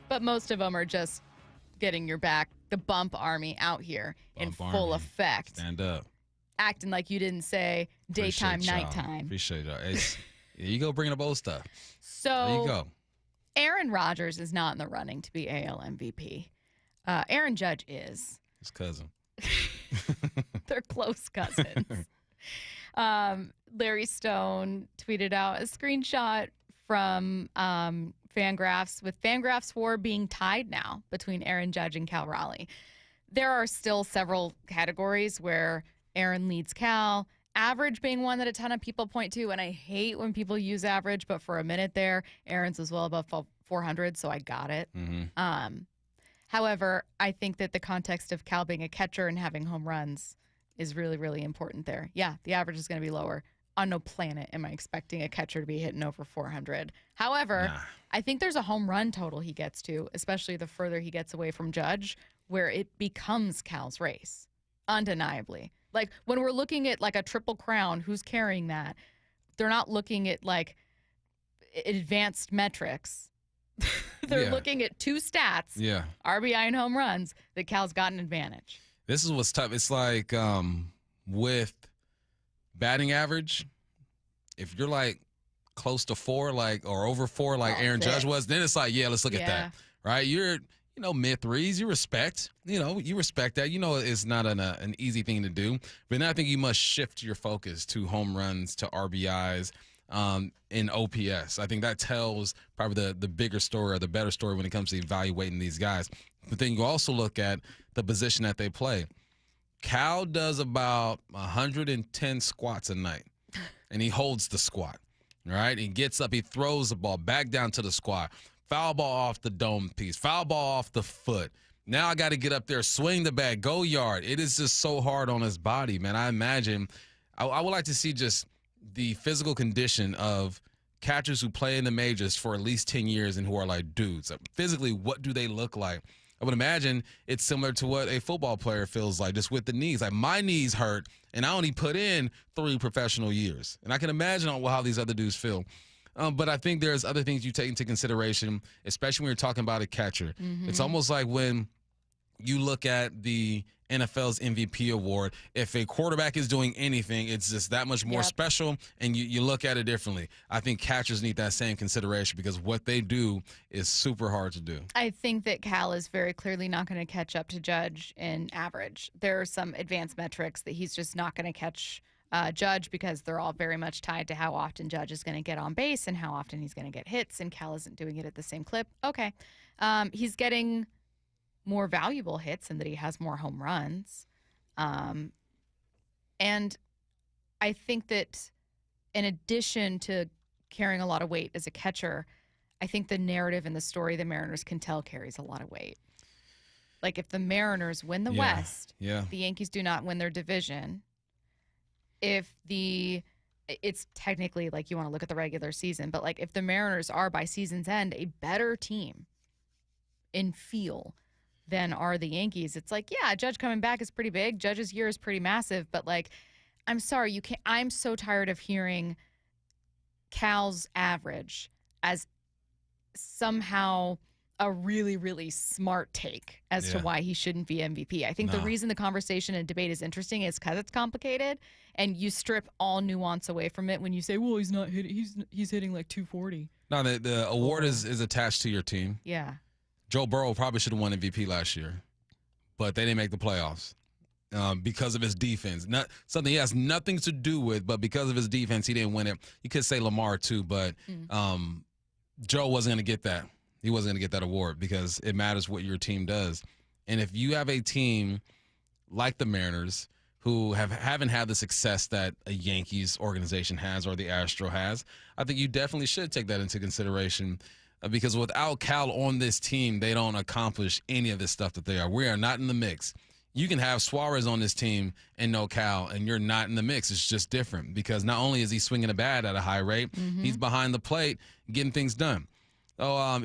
Speaker 4: But most of them are just getting your back. The bump army out here in full effect.
Speaker 7: Stand up.
Speaker 4: Acting like you didn't say daytime, nighttime.
Speaker 7: Appreciate y'all. There you go, bringing up old stuff.
Speaker 4: So
Speaker 7: there you go.
Speaker 4: Aaron Rodgers is not in the running to be AL MVP. Aaron Judge is.
Speaker 7: His cousin.
Speaker 4: They're close cousins. Larry Stone tweeted out a screenshot from Fangraphs, with Fangraphs 4 being tied now between Aaron Judge and Cal Raleigh. There are still several categories where Aaron leads Cal, average being one that a ton of people point to, and I hate when people use average, but for a minute there, Aaron's was well above 400, so I got it.
Speaker 7: Mm-hmm.
Speaker 4: However, I think that the context of Cal being a catcher and having home runs is really, really important there. Yeah, the average is going to be lower. On no planet am I expecting a catcher to be hitting over 400. However, I think there's a home run total he gets to, especially the further he gets away from Judge, where it becomes Cal's race, undeniably. Like, when we're looking at, like, a Triple Crown, who's carrying that? They're not looking at, like, advanced metrics. They're looking at 2 stats, RBI and home runs, that Cal's got an advantage.
Speaker 7: This is what's tough. It's like with batting average, if you're, like, close to 4, like, or over 4, like Aaron Judge was, then it's like, let's look at that, right? You're mid-threes, you respect that. It's not an easy thing to do. But then I think you must shift your focus to home runs, to RBIs, in OPS. I think that tells probably the bigger story or the better story when it comes to evaluating these guys. But then you also look at the position that they play. Cal does about 110 squats a night, and he holds the squat, right? He gets up, he throws the ball back down to the squat. Foul ball off the dome piece. Foul ball off the foot. Now I got to get up there, swing the bat, go yard. It is just so hard on his body, man. I imagine I would like to see just the physical condition of catchers who play in the majors for at least 10 years and who are like dudes. Physically, what do they look like? I would imagine it's similar to what a football player feels like, just with the knees. Like, my knees hurt, and I only put in 3 professional years. And I can imagine how these other dudes feel. But I think there's other things you take into consideration, especially when you're talking about a catcher.
Speaker 4: Mm-hmm.
Speaker 7: It's almost like when you look at the NFL's MVP award, if a quarterback is doing anything, it's just that much more special, and you look at it differently. I think catchers need that same consideration because what they do is super hard to do.
Speaker 4: I think that Cal is very clearly not going to catch up to Judge in average. There are some advanced metrics that he's just not going to catch Judge because they're all very much tied to how often Judge is going to get on base and how often he's going to get hits, and Cal isn't doing it at the same clip. Okay. He's getting more valuable hits and that he has more home runs. And I think that in addition to carrying a lot of weight as a catcher, I think the narrative and the story the Mariners can tell carries a lot of weight. Like if the Mariners win the West, the Yankees do not win their division. It's technically like you want to look at the regular season, but like if the Mariners are by season's end a better team in feel than are the Yankees, it's like, yeah, Judge coming back is pretty big. Judge's year is pretty massive, but like, I'm sorry, I'm so tired of hearing Cal's average as somehow a really, really smart take as to why he shouldn't be MVP. I think the reason the conversation and debate is interesting is because it's complicated, and you strip all nuance away from it when you say, well, he's not hitting, he's hitting like 240.
Speaker 7: No, the award is attached to your team.
Speaker 4: Yeah.
Speaker 7: Joe Burrow probably should have won MVP last year, but they didn't make the playoffs because of his defense. Not something he has nothing to do with, but because of his defense, he didn't win it. You could say Lamar too, but Joe wasn't going to get that. He wasn't going to get that award because it matters what your team does. And if you have a team like the Mariners who haven't had the success that a Yankees organization has or the Astro has, I think you definitely should take that into consideration because without Cal on this team, they don't accomplish any of this stuff that they are. We are not in the mix. You can have Suarez on this team and no Cal, and you're not in the mix. It's just different because not only is he swinging a bat at a high rate, he's behind the plate getting things done. So I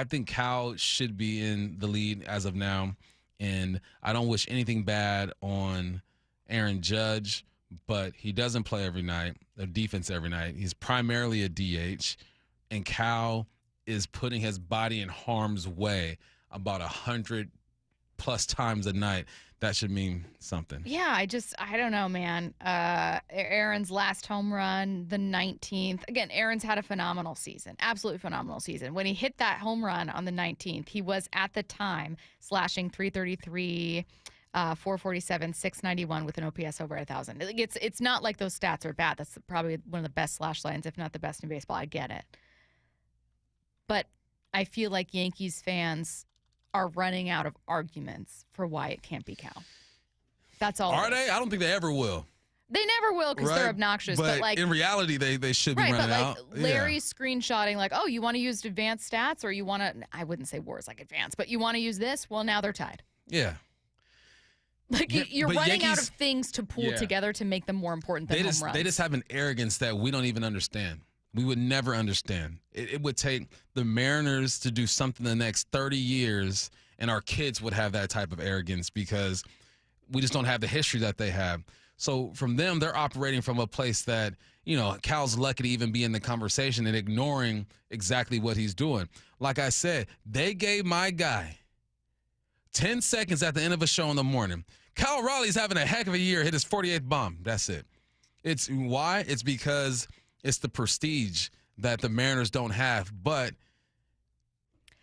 Speaker 7: think Cal should be in the lead as of now, and I don't wish anything bad on Aaron Judge, but he doesn't play every night, defense every night. He's primarily a DH, and Cal is putting his body in harm's way about 100+ times a night. That should mean something.
Speaker 4: Yeah, I don't know, man. Aaron's last home run, the 19th. Again, Aaron's had a phenomenal season, absolutely phenomenal season. When he hit that home run on the 19th, he was at the time slashing 333, 447, 691 with an OPS over 1,000. It's not like those stats are bad. That's probably one of the best slash lines, if not the best in baseball. I get it. But I feel like Yankees fans are running out of arguments for why it can't be Cal. That's all.
Speaker 7: Are they? I don't think they ever will.
Speaker 4: They never will because they're obnoxious. But like
Speaker 7: in reality, they should be running out.
Speaker 4: Larry's screenshotting like, oh, you want to use advanced stats or you want to, I wouldn't say WAR is like advanced, but you want to use this? Well, now they're tied.
Speaker 7: Yeah.
Speaker 4: Like you're running out of things to pull together to make them more important than home runs.
Speaker 7: They just have an arrogance that we don't even understand. We would never understand. It would take the Mariners to do something the next 30 years, and our kids would have that type of arrogance because we just don't have the history that they have. So from them, they're operating from a place that, Cal's lucky to even be in the conversation and ignoring exactly what he's doing. Like I said, they gave my guy 10 seconds at the end of a show in the morning. Cal Raleigh's having a heck of a year, hit his 48th bomb. That's it. It's why? It's because it's the prestige that the Mariners don't have. But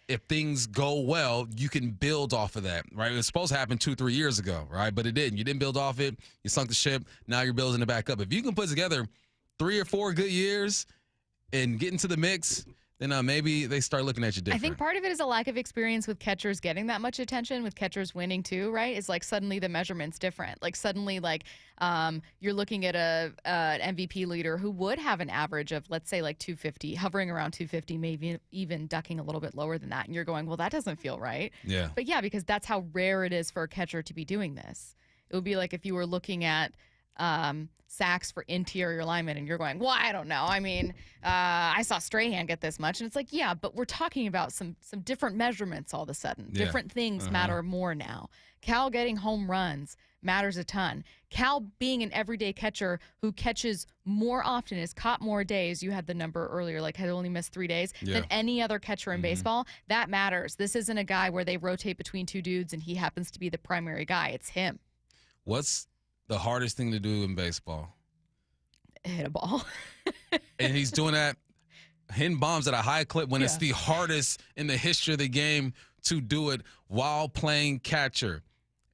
Speaker 7: if things go well, you can build off of that, right? It was supposed to happen 2-3 years ago, right? But it didn't. You didn't build off it. You sunk the ship. Now you're building it back up. If you can put together 3 or 4 good years and get into the mix, then maybe they start looking at you different.
Speaker 4: I think part of it is a lack of experience with catchers getting that much attention, with catchers winning too, right? It's like suddenly the measurement's different. Like suddenly you're looking at an MVP leader who would have an average of, let's say, like 250, hovering around 250, maybe even ducking a little bit lower than that. And you're going, well, that doesn't feel right.
Speaker 7: Yeah.
Speaker 4: But yeah, because that's how rare it is for a catcher to be doing this. It would be like if you were looking at sacks for interior linemen and you're going, well, I don't know. I mean, I saw Strahan get this much. And it's like, yeah, but we're talking about some different measurements all of a sudden.
Speaker 7: Yeah.
Speaker 4: Different things matter more now. Cal getting home runs matters a ton. Cal being an everyday catcher who catches more often, is caught more days. You had the number earlier, like had only missed 3 days than any other catcher in baseball. That matters. This isn't a guy where they rotate between 2 dudes and he happens to be the primary guy. It's him.
Speaker 7: What's the hardest thing to do in baseball?
Speaker 4: Hit a ball.
Speaker 7: And he's doing that, hitting bombs at a high clip when it's the hardest in the history of the game to do it while playing catcher.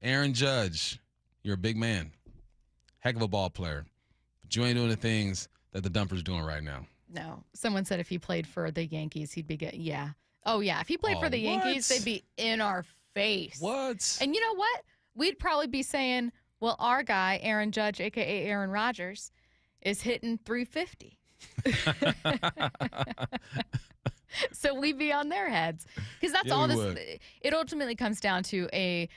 Speaker 7: Aaron Judge, you're a big man. Heck of a ball player. But you ain't doing the things that the dumper's doing right now.
Speaker 4: No. Someone said if he played for the Yankees, he'd be good. Yeah. Oh, yeah. If he played for the Yankees, they'd be in our face.
Speaker 7: What?
Speaker 4: And you know what? We'd probably be saying, well, our guy, Aaron Judge, a.k.a. Aaron Rodgers, is hitting 350. So we'd be on their heads, because that's all this. It ultimately comes down to an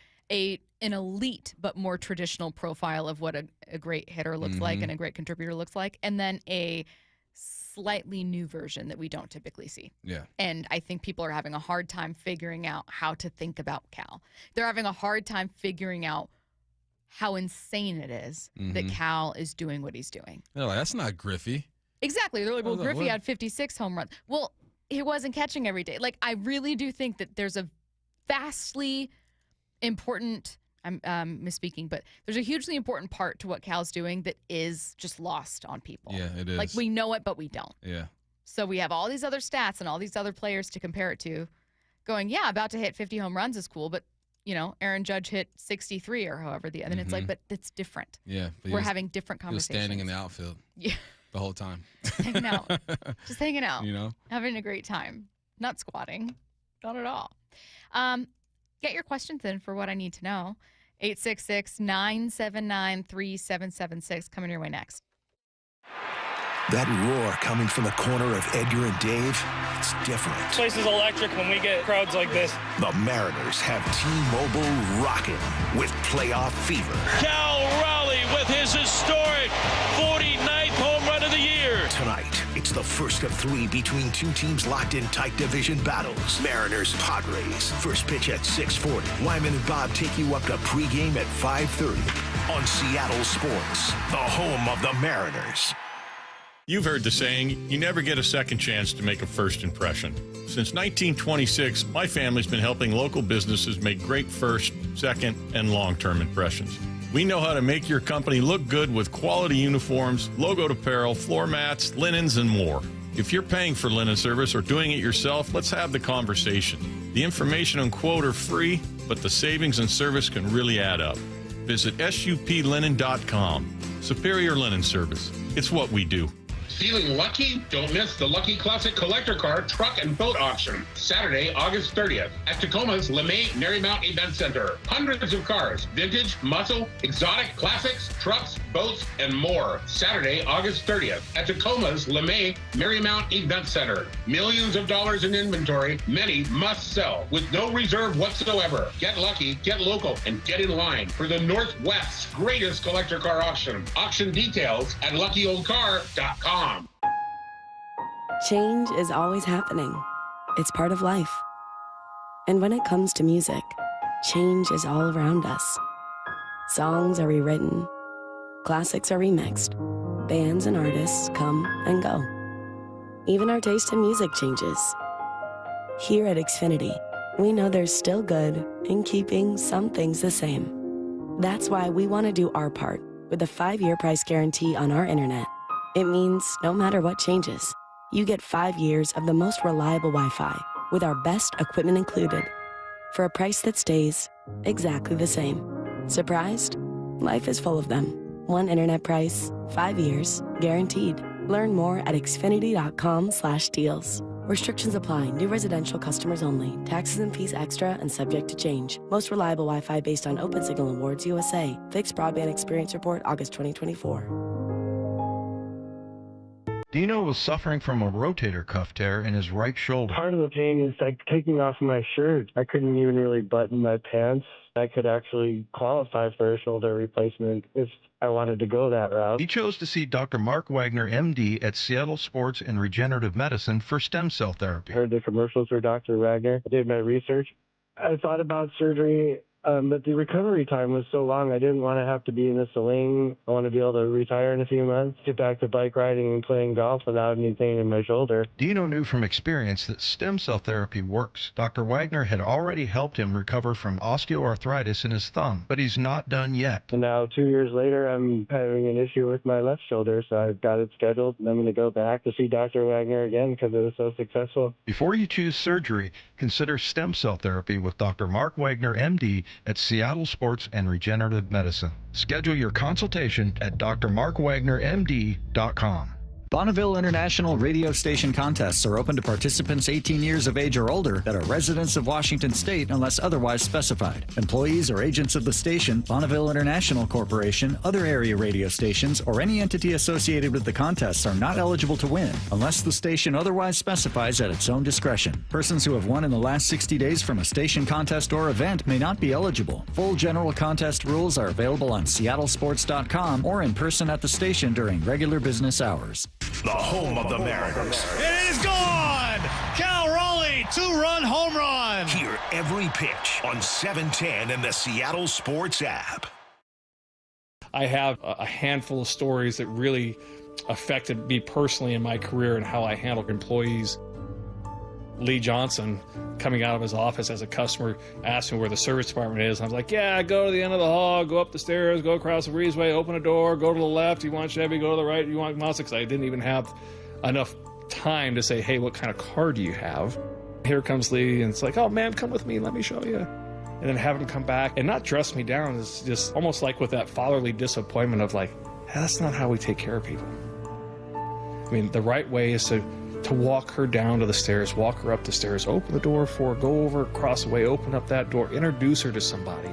Speaker 4: elite but more traditional profile of what a great hitter looks like and a great contributor looks like, and then a slightly new version that we don't typically see.
Speaker 7: Yeah.
Speaker 4: And I think people are having a hard time figuring out how to think about Cal. They're having a hard time figuring out how insane it is that Cal is doing what he's doing.
Speaker 7: They're like, that's not Griffey.
Speaker 4: Exactly. They're like, well, Griffey had 56 home runs. Well, he wasn't catching every day. Like, I really do think that there's a vastly important, I'm misspeaking, but there's a hugely important part to what Cal's doing that is just lost on people.
Speaker 7: Yeah, it is.
Speaker 4: Like, we know it, but we don't.
Speaker 7: Yeah.
Speaker 4: So we have all these other stats and all these other players to compare it to, going, yeah, about to hit 50 home runs is cool, but, you know, Aaron Judge hit 63 or however. And then it's like, but it's different.
Speaker 7: Yeah.
Speaker 4: We're having different conversations.
Speaker 7: He was standing in the outfield.
Speaker 4: Yeah.
Speaker 7: The whole time.
Speaker 4: Hanging out. Just hanging out.
Speaker 7: You know?
Speaker 4: Having a great time. Not squatting. Not at all. Get your questions in for what I need to know. 866-979-3776. Coming your way next.
Speaker 1: That roar coming from the corner of Edgar and Dave, it's different.
Speaker 2: This place is electric when we get crowds like this.
Speaker 1: The Mariners have T-Mobile rocking with playoff fever.
Speaker 31: Cal Raleigh with his historic 49th home run of the year.
Speaker 1: Tonight, it's the first of 3 between two teams locked in tight division battles. Mariners, Padres. First pitch at 6:40. Wyman and Bob take you up to pregame at 5:30 on Seattle Sports, the home of the Mariners.
Speaker 3: You've heard the saying, you never get a second chance to make a first impression. Since 1926, my family's been helping local businesses make great first, second, and long-term impressions. We know how to make your company look good with quality uniforms, logoed apparel, floor mats, linens, and more. If you're paying for linen service or doing it yourself, let's have the conversation. The information and quote are free, but the savings and service can really add up. Visit suplinen.com. Superior Linen Service. It's what we do.
Speaker 6: Feeling lucky? Don't miss the Lucky Classic Collector Car Truck and Boat Auction, Saturday, August 30th at Tacoma's LeMay Marymount Event Center. Hundreds of cars, vintage, muscle, exotic, classics, trucks, boats, and more. Saturday, August 30th at Tacoma's LeMay Marymount Event Center. Millions of dollars in inventory, many must sell with no reserve whatsoever. Get lucky, get local, and get in line for the Northwest's greatest collector car auction. Auction details at luckyoldcar.com.
Speaker 29: Change is always happening. It's part of life. And when it comes to music, change is all around us. Songs are rewritten. Classics are remixed. Bands and artists come and go. Even our taste in music changes. Here at Xfinity, we know there's still good in keeping some things the same. That's why we want to do our part with a 5-year price guarantee on our internet. It means no matter what changes, you get 5 years of the most reliable Wi-Fi with our best equipment included for a price that stays exactly the same. Surprised? Life is full of them. One internet price, 5 years, guaranteed. Learn more at xfinity.com/deals. Restrictions apply. New residential customers only. Taxes and fees extra and subject to change. Most reliable Wi-Fi based on Open Signal Awards USA. Fixed Broadband Experience Report, August 2024.
Speaker 11: Dino was suffering from a rotator cuff tear in his right shoulder.
Speaker 12: Part of the pain is like taking off my shirt. I couldn't even really button my pants. I could actually qualify for a shoulder replacement if I wanted to go that route.
Speaker 11: He chose to see Dr. Mark Wagner, MD, at Seattle Sports and Regenerative Medicine for stem cell therapy.
Speaker 12: I heard the commercials for Dr. Wagner. I did my research. I thought about surgery, but the recovery time was so long, I didn't want to have to be in a sling. I want to be able to retire in a few months, get back to bike riding and playing golf without anything in my shoulder.
Speaker 11: Dino knew from experience that stem cell therapy works. Dr. Wagner had already helped him recover from osteoarthritis in his thumb, but he's not done yet.
Speaker 12: And now 2 years later, I'm having an issue with my left shoulder, so I've got it scheduled, and I'm going to go back to see Dr. Wagner again because it was so successful.
Speaker 11: Before you choose surgery, consider stem cell therapy with Dr. Mark Wagner, MD, at Seattle Sports and Regenerative Medicine. Schedule your consultation at drmarkwagnermd.com.
Speaker 16: Bonneville International radio station contests are open to participants 18 years of age or older that are residents of Washington State unless otherwise specified. Employees or agents of the station, Bonneville International Corporation, other area radio stations, or any entity associated with the contests are not eligible to win unless the station otherwise specifies at its own discretion. Persons who have won in the last 60 days from a station contest or event may not be eligible. Full general contest rules are available on seattlesports.com or in person at the station during regular business hours.
Speaker 1: The home of the Mariners.
Speaker 13: It is gone! Cal Raleigh, 2-run home run!
Speaker 1: Hear every pitch on 710 and the Seattle Sports app.
Speaker 2: I have a handful of stories that really affected me personally in my career and how I handled employees. Lee Johnson, coming out of his office as a customer, asked me where the service department is. And I was like, yeah, go to the end of the hall, go up the stairs, go across the breezeway, open a door, go to the left, you want Chevy, go to the right, you want Mazda. Because I didn't even have enough time to say, hey, what kind of car do you have? Here comes Lee, and it's like, oh, ma'am, come with me, let me show you. And then have him come back and not dress me down. It's just almost like with that fatherly disappointment of like, hey, that's not how we take care of people. I mean, the right way is to walk her down to the stairs, walk her up the stairs, open the door for her, go over, across the way, open up that door, introduce her to somebody.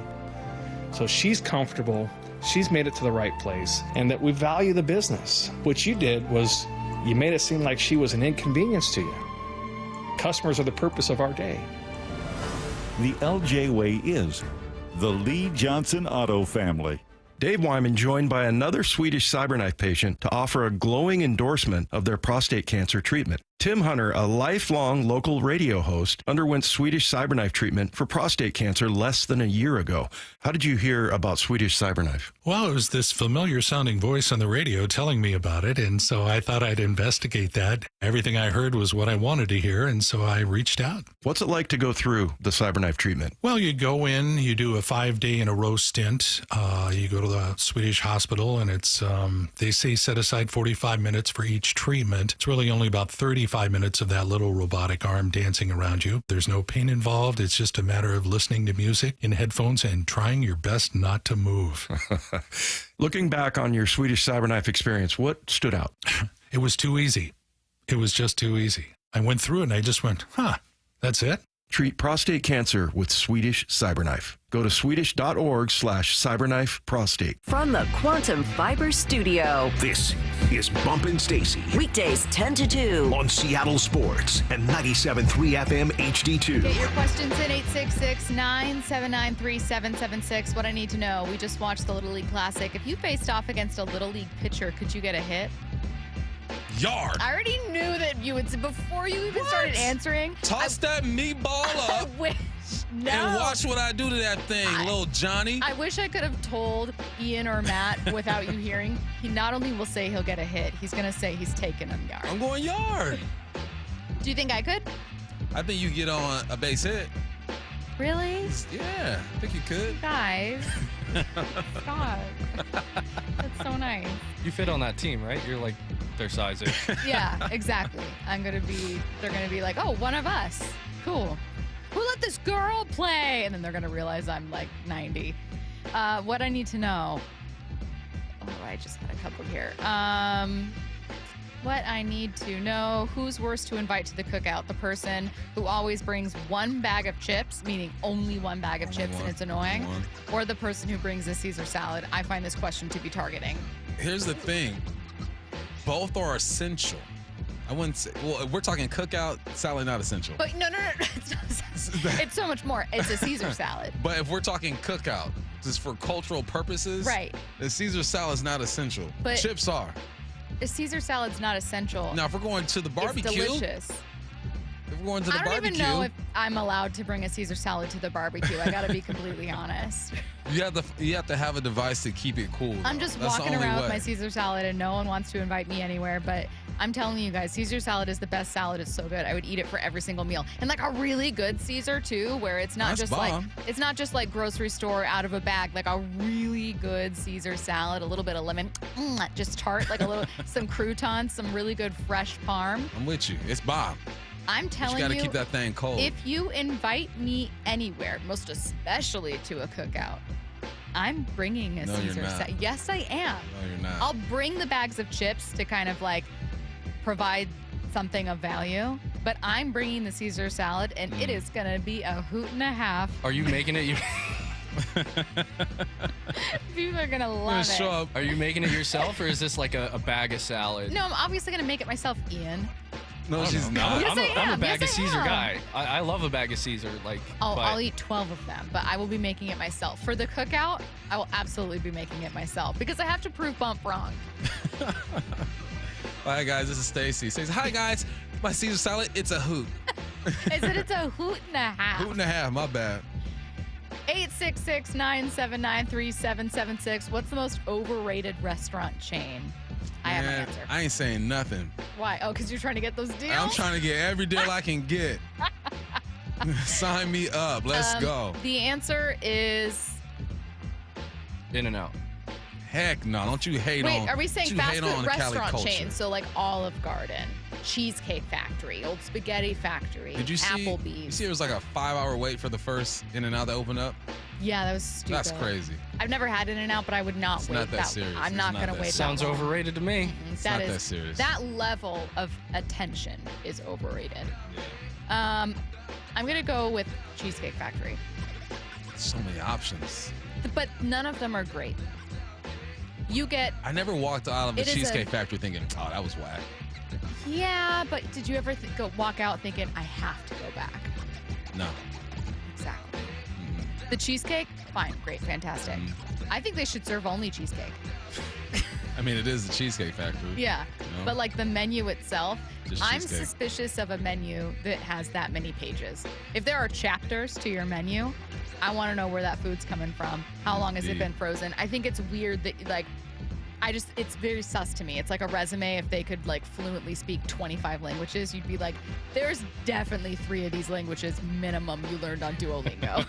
Speaker 2: So she's comfortable, she's made it to the right place, and that we value the business. What you did was you made it seem like she was an inconvenience to you. Customers are the purpose of our day.
Speaker 14: The LJ Way is the Lee Johnson Auto family.
Speaker 15: Dave Wyman joined by another Swedish cyberknife patient to offer a glowing endorsement of their prostate cancer treatment. Tim Hunter, a lifelong local radio host, underwent Swedish cyberknife treatment for prostate cancer less than a year ago. How did you hear about Swedish cyberknife?
Speaker 18: Well, it was this familiar-sounding voice on the radio telling me about it, and so I thought I'd investigate that. Everything I heard was what I wanted to hear, and so I reached out.
Speaker 15: What's it like to go through the cyberknife treatment?
Speaker 18: Well, you go in, you do a 5-day-in-a-row stint. You go to the Swedish hospital, and it's they say set aside 45 minutes for each treatment. It's really only about 35 minutes of that little robotic arm dancing around you. There's no pain involved. It's just a matter of listening to music in headphones and trying your best not to move.
Speaker 15: Looking back on your Swedish cyberknife experience, what stood out?
Speaker 18: It was too easy. It was just too easy. I went through it and I just went, that's it?
Speaker 15: Treat prostate cancer with Swedish cyberknife. Go to swedish.org/cyberknifeprostate.
Speaker 10: From the Quantum Fiber Studio,
Speaker 1: this is Bumpin' Stacy.
Speaker 10: Weekdays 10 to 2
Speaker 1: on Seattle Sports and 97.3 FM HD2.
Speaker 4: Get your questions in 866-979-3776. What I need to know, we just watched the Little League Classic. If you faced off against a Little League pitcher, could you get a hit?
Speaker 7: Yard.
Speaker 4: I already knew that you would, before you even started answering.
Speaker 7: Toss that meatball up.
Speaker 4: I wish. No.
Speaker 7: And watch what I do to that thing, little Johnny.
Speaker 4: I wish I could have told Ian or Matt without you hearing. He not only will say he'll get a hit, he's going to say he's taking him yard.
Speaker 7: I'm going yard.
Speaker 4: Do you think I could?
Speaker 7: I think you get on a base hit.
Speaker 4: Really?
Speaker 7: Yeah, I think you could.
Speaker 4: Guys. God. That's so nice.
Speaker 19: You fit on that team, right? You're like their size.
Speaker 4: Yeah, exactly. they're going to be like, oh, one of us. Cool. Who let this girl play? And then they're going to realize I'm like 90. What I need to know. Oh, I just had a couple here. What I need to know, who's worse to invite to the cookout? The person who always brings one bag of chips, meaning only one bag of chips and it's annoying, or the person who brings a Caesar salad? I find this question to be targeting.
Speaker 7: Here's the thing. Both are essential. I wouldn't say, well, if we're talking cookout, salad not essential.
Speaker 4: But no. It's so much more. It's a Caesar salad.
Speaker 7: But if we're talking cookout, just for cultural purposes,
Speaker 4: right?
Speaker 7: The Caesar salad is not essential. But chips are.
Speaker 4: The Caesar salad's not essential.
Speaker 7: Now, if we're going to the barbecue,
Speaker 4: it's delicious.
Speaker 7: If we're going to the barbecue,
Speaker 4: I don't even know if I'm allowed to bring a Caesar salad to the barbecue. I got to be completely honest.
Speaker 7: You have to have a device to keep it cool.
Speaker 4: I'm just walking around with my Caesar salad, and no one wants to invite me anywhere. But I'm telling you guys, Caesar salad is the best salad. It's so good. I would eat it for every single meal, and like a really good Caesar too, where it's not just like grocery store out of a bag. Like a really good Caesar salad, a little bit of lemon, just tart, like a little some croutons, some really good fresh parm.
Speaker 7: I'm with you. It's bomb.
Speaker 4: I'm telling you,
Speaker 7: you got to keep that thing cold.
Speaker 4: If you invite me anywhere, most especially to a cookout, I'm bringing a Caesar salad. Yes, I am.
Speaker 7: No, you're not.
Speaker 4: I'll bring the bags of chips to kind of like provide something of value, but I'm bringing the Caesar salad, and it is going to be a hoot and a half.
Speaker 19: Are you making it?
Speaker 4: People are going to love it.
Speaker 19: Are you making it yourself, or is this like a bag of salad?
Speaker 4: No, I'm obviously going to make it myself, Ian.
Speaker 7: No, she's not.
Speaker 4: Yes,
Speaker 19: I'm a bag
Speaker 4: Yes,
Speaker 19: of
Speaker 4: I
Speaker 19: Caesar
Speaker 4: am.
Speaker 19: guy. I love a bag of Caesar.
Speaker 4: I'll eat 12 of them, but I will be making it myself. For the cookout, I will absolutely be making it myself because I have to prove Bump wrong.
Speaker 7: Hi, guys. This is Stacy. Says, hi, guys. My Caesar salad, it's a hoot.
Speaker 4: It's a hoot and a half.
Speaker 7: Hoot and a half. My bad.
Speaker 4: 866-979-3776. What's the most overrated restaurant chain? I have an answer.
Speaker 7: I ain't saying nothing.
Speaker 4: Why? Oh, because you're trying to get those deals?
Speaker 7: I'm trying to get every deal I can get. Sign me up. Let's go.
Speaker 4: The answer is
Speaker 19: In-N-Out.
Speaker 7: Heck no. Don't you hate on.
Speaker 4: Wait, are we saying fast food restaurant
Speaker 7: culture.
Speaker 4: chains? So like Olive Garden, Cheesecake Factory, Old Spaghetti Factory,
Speaker 7: Did you see?
Speaker 4: Applebee's.
Speaker 7: You see, it was like a 5-hour wait for the first In-N-Out to open up.
Speaker 4: Yeah, that was stupid.
Speaker 7: That's crazy.
Speaker 4: I've never had In-N-Out, but I would not wait
Speaker 7: not that serious.
Speaker 4: I'm
Speaker 7: It's
Speaker 4: not
Speaker 7: not
Speaker 4: going to
Speaker 7: that
Speaker 4: wait
Speaker 19: Sounds
Speaker 4: that long.
Speaker 19: overrated to me.
Speaker 7: It's not that serious.
Speaker 4: That level of attention is overrated. I'm going to go with Cheesecake Factory.
Speaker 7: So many options.
Speaker 4: But none of them are great. You get...
Speaker 7: I never walked out of the
Speaker 4: It is
Speaker 7: Cheesecake
Speaker 4: a-
Speaker 7: Factory thinking, oh, that was whack.
Speaker 4: Yeah, but did you ever walk out thinking, I have to go back?
Speaker 7: No.
Speaker 4: Exactly. The cheesecake? Fine, great, fantastic. I think they should serve only cheesecake.
Speaker 7: I mean, it is the Cheesecake Factory.
Speaker 4: Yeah,
Speaker 7: No.
Speaker 4: but like the menu itself,
Speaker 7: Just
Speaker 4: I'm
Speaker 7: cheesecake.
Speaker 4: suspicious of a menu that has that many pages. If there are chapters to your menu, I want to know where that food's coming from. How long has it been frozen? I think it's weird that it's very sus to me. It's like a resume. If they could like fluently speak 25 languages, you'd be like, there's definitely 3 of these languages minimum you learned on Duolingo.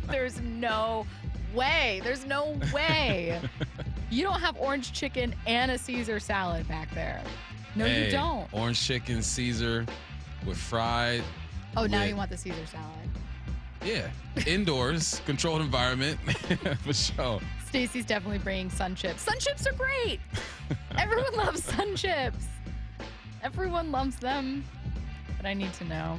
Speaker 4: There's no way. There's no way. You don't have orange chicken and a Caesar salad back there. No,
Speaker 7: Hey,
Speaker 4: you don't.
Speaker 7: Orange chicken, Caesar, with fried.
Speaker 4: Oh, now
Speaker 7: with-
Speaker 4: you want the Caesar salad.
Speaker 7: Yeah. Indoors, controlled environment, for sure.
Speaker 4: Stacy's definitely bringing Sun Chips. Sun Chips are great. Everyone loves Sun Chips. Everyone loves them. But I need to know.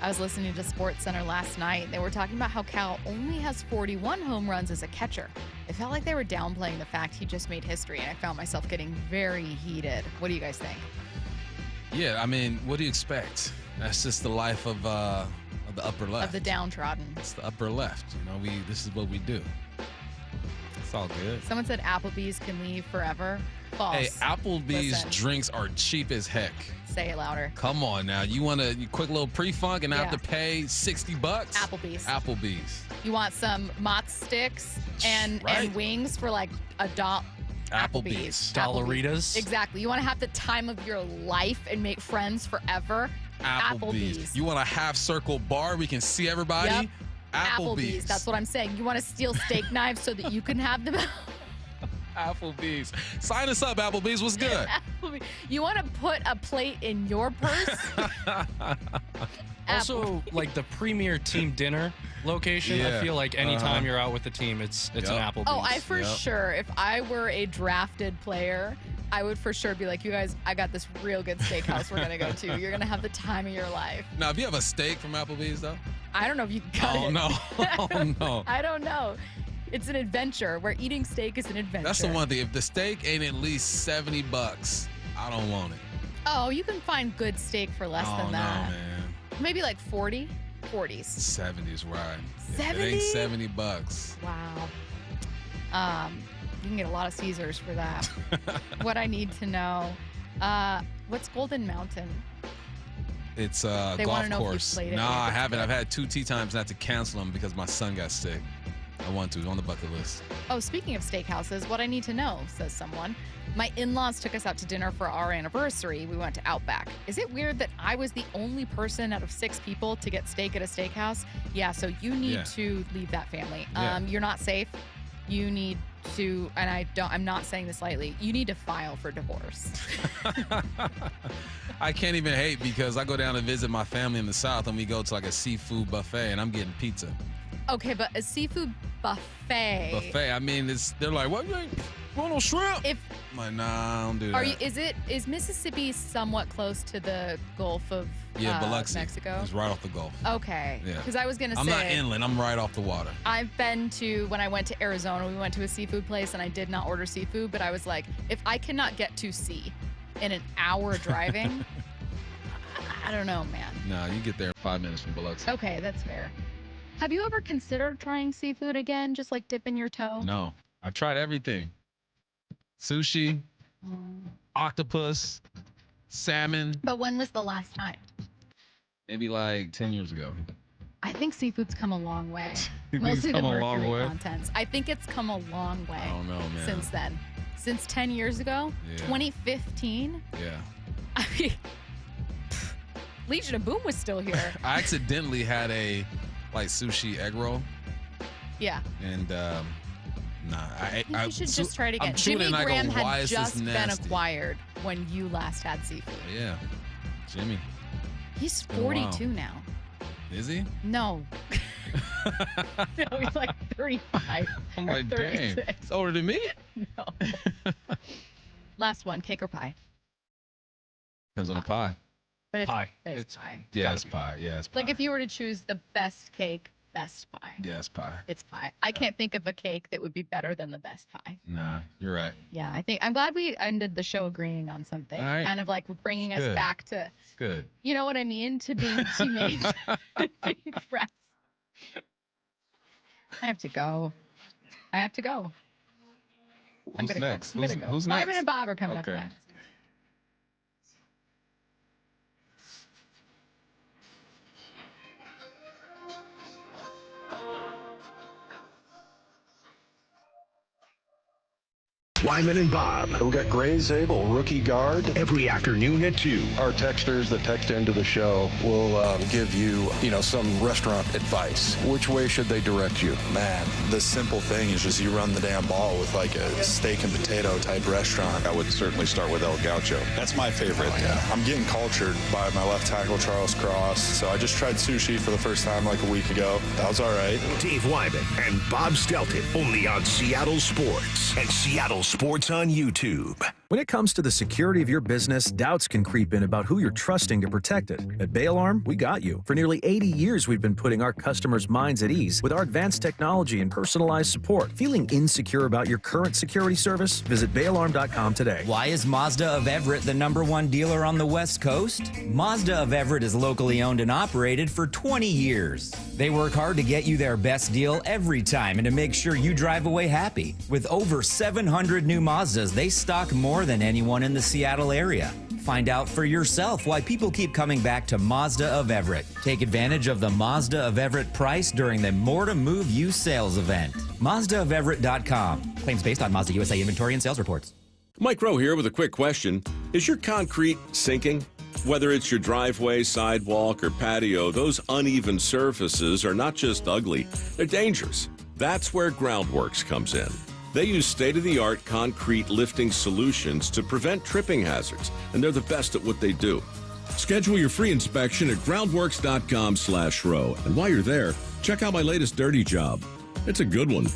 Speaker 4: I was listening to Sports Center last night. They were talking about how Cal only has 41 home runs as a catcher. It felt like they were downplaying the fact he just made history, and I found myself getting very heated. What do you guys think?
Speaker 7: Yeah, I mean, what do you expect? That's just the life of the upper left.
Speaker 4: Of the downtrodden.
Speaker 7: It's the upper left. You know, this is what we do. It's all good.
Speaker 4: Someone said Applebee's can leave forever. False.
Speaker 7: Hey, Applebee's
Speaker 4: Listen.
Speaker 7: drinks are cheap as heck.
Speaker 4: Say it louder.
Speaker 7: Come on now. You want a quick little pre-funk and not have
Speaker 4: Yeah.
Speaker 7: to pay $60?
Speaker 4: Applebee's.
Speaker 7: Applebee's.
Speaker 4: You want some mozz sticks and
Speaker 7: Right.
Speaker 4: wings for like $1.
Speaker 7: Applebee's.
Speaker 19: Dollaritas.
Speaker 4: Exactly. You want to have the time of your life and make friends forever?
Speaker 7: Applebee's. You want a half circle bar we can see everybody?
Speaker 4: Yep.
Speaker 7: Applebee's.
Speaker 4: That's what I'm saying. You want to steal steak knives so that you can have them?
Speaker 7: Applebee's. Sign us up, Applebee's. What's good?
Speaker 4: Applebee's. You want to put a plate in your purse?
Speaker 19: Also, like the premier team dinner location,
Speaker 7: Yeah.
Speaker 19: I feel like anytime
Speaker 7: Uh-huh.
Speaker 19: you're out with the team, it's an Applebee's.
Speaker 4: Oh, I for sure, if I were a drafted player, I would for sure be like, you guys, I got this real good steakhouse we're going to go to. You're going to have the time of your life.
Speaker 7: Now, if you have a steak from Applebee's, though?
Speaker 4: I don't know if you got
Speaker 7: Oh,
Speaker 4: it.
Speaker 7: no. Oh, no.
Speaker 4: I don't know. It's an adventure. Where eating steak is an adventure.
Speaker 7: That's the one thing. If the steak ain't at least $70, I don't want it.
Speaker 4: Oh, you can find good steak for less
Speaker 7: Oh,
Speaker 4: than
Speaker 7: no,
Speaker 4: that.
Speaker 7: man.
Speaker 4: Maybe like 40? 40s.
Speaker 7: 70s, right. If
Speaker 4: 70?
Speaker 7: it ain't $70.
Speaker 4: Wow. You can get a lot of Caesars for that. What I need to know. What's Golden Mountain?
Speaker 7: It's a
Speaker 4: They
Speaker 7: golf
Speaker 4: wanna know if you've
Speaker 7: course.
Speaker 4: played it,
Speaker 7: No,
Speaker 4: if
Speaker 7: I
Speaker 4: it's
Speaker 7: haven't.
Speaker 4: good.
Speaker 7: I've had 2 tee times and had to cancel them because my son got sick. I want to. It's on the bucket list.
Speaker 4: Oh, speaking of steakhouses, what I need to know, says someone. My in-laws took us out to dinner for our anniversary. We went to Outback. Is it weird that I was the only person out of 6 people to get steak at a steakhouse? Yeah, so you need
Speaker 7: Yeah.
Speaker 4: to leave that family.
Speaker 7: Yeah.
Speaker 4: You're not safe. You need to, and I'm not saying this lightly, you need to file for divorce.
Speaker 7: I can't even hate because I go down to visit my family in the South and we go to like a seafood buffet and I'm getting pizza.
Speaker 4: Okay, but a seafood buffet.
Speaker 7: Buffet. I mean, they're like, what? You want no shrimp? I'm like, nah, I don't do that.
Speaker 4: Is Mississippi somewhat close to the Gulf of
Speaker 7: Biloxi.
Speaker 4: Mexico?
Speaker 7: It's right off the Gulf.
Speaker 4: Okay.
Speaker 7: Yeah.
Speaker 4: Because I was going to say.
Speaker 7: I'm not inland. I'm right off the water.
Speaker 4: I've been to, when I went to Arizona, we went to a seafood place and I did not order seafood, but I was like, if I cannot get to sea in an hour driving, I don't know, man.
Speaker 7: No, you get there in 5 minutes from Biloxi.
Speaker 4: Okay, that's fair. Have you ever considered trying seafood again, just like dipping your toe?
Speaker 7: No, I've tried everything. Sushi, octopus, salmon.
Speaker 4: But when was the last time?
Speaker 7: Maybe like 10 years ago.
Speaker 4: I think seafood's come a long way.
Speaker 7: You think
Speaker 4: Mostly
Speaker 7: it's
Speaker 4: the
Speaker 7: come a long
Speaker 4: mercury
Speaker 7: way?
Speaker 4: contents. I think it's come a long way.
Speaker 7: I don't know, man.
Speaker 4: Since then. Since 10 years ago?
Speaker 7: Yeah.
Speaker 4: 2015?
Speaker 7: Yeah.
Speaker 4: I mean, Legion of Boom was still here.
Speaker 7: I accidentally had a sushi egg roll.
Speaker 4: Yeah.
Speaker 7: And
Speaker 4: You should just try it again. Jimmy Graham had just been acquired when you last had seafood.
Speaker 7: Yeah. Jimmy.
Speaker 4: He's 42 now.
Speaker 7: Is he?
Speaker 4: No. No, he's like 35.
Speaker 7: I'm like, dang. He's older than me?
Speaker 4: No. Last one, cake or pie?
Speaker 7: Depends on the pie.
Speaker 4: But it's
Speaker 7: Pie.
Speaker 4: It's pie.
Speaker 7: Yeah, it's pie. Yeah, it's pie.
Speaker 4: Like if you were to choose the best cake, best pie.
Speaker 7: Yeah, it's pie.
Speaker 4: It's pie. I can't think of a cake that would be better than the best pie.
Speaker 7: Nah, you're right.
Speaker 4: Yeah, I'm glad we ended the show agreeing on something.
Speaker 7: All right.
Speaker 4: Kind of like bringing us
Speaker 7: Good.
Speaker 4: back to,
Speaker 7: Good.
Speaker 4: you know what I mean, to being teammates, being friends. I have to go.
Speaker 7: Who's next?
Speaker 4: I'm gonna go.
Speaker 7: Who's
Speaker 4: Marvin
Speaker 7: next?
Speaker 4: and Bob are coming up
Speaker 7: Okay.
Speaker 4: next.
Speaker 1: Wyman and Bob.
Speaker 11: We got Gray Zabel, rookie guard.
Speaker 1: Every afternoon at 2.
Speaker 11: Our texters that text into the show will give you, some restaurant advice. Which way should they direct you?
Speaker 17: Man, the simple thing is just you run the damn ball with like a steak and potato type restaurant.
Speaker 11: I would certainly start with El Gaucho.
Speaker 17: That's my favorite. I'm getting cultured by my left tackle, Charles Cross. So I just tried sushi for the first time like a week ago. That was all right.
Speaker 1: Dave Wyman and Bob Stelton, only on Seattle Sports and Seattle Sports on YouTube.
Speaker 20: When it comes to the security of your business, doubts can creep in about who you're trusting to protect it. At Bay Alarm, we got you. For nearly 80 years, we've been putting our customers' minds at ease with our advanced technology and personalized support. Feeling insecure about your current security service? Visit bayalarm.com today.
Speaker 9: Why is Mazda of Everett the #1 dealer on the West Coast? Mazda of Everett is locally owned and operated for 20 years. They work hard to get you their best deal every time and to make sure you drive away happy. With over 700 new Mazdas, they stock more than anyone in the Seattle area. Find out for yourself why people keep coming back to Mazda of Everett. Take advantage of the Mazda of Everett price during the More to Move You sales event. MazdaofEverett.com. Claims based on Mazda USA inventory and sales reports.
Speaker 21: Mike Rowe here with a quick question. Is your concrete sinking? Whether it's your driveway, sidewalk, or patio, those uneven surfaces are not just ugly, they're dangerous. That's where Groundworks comes in. They use state-of-the-art concrete lifting solutions to prevent tripping hazards, and they're the best at what they do. Schedule your free inspection at groundworks.com/row. And while you're there, check out my latest dirty job. It's a good one.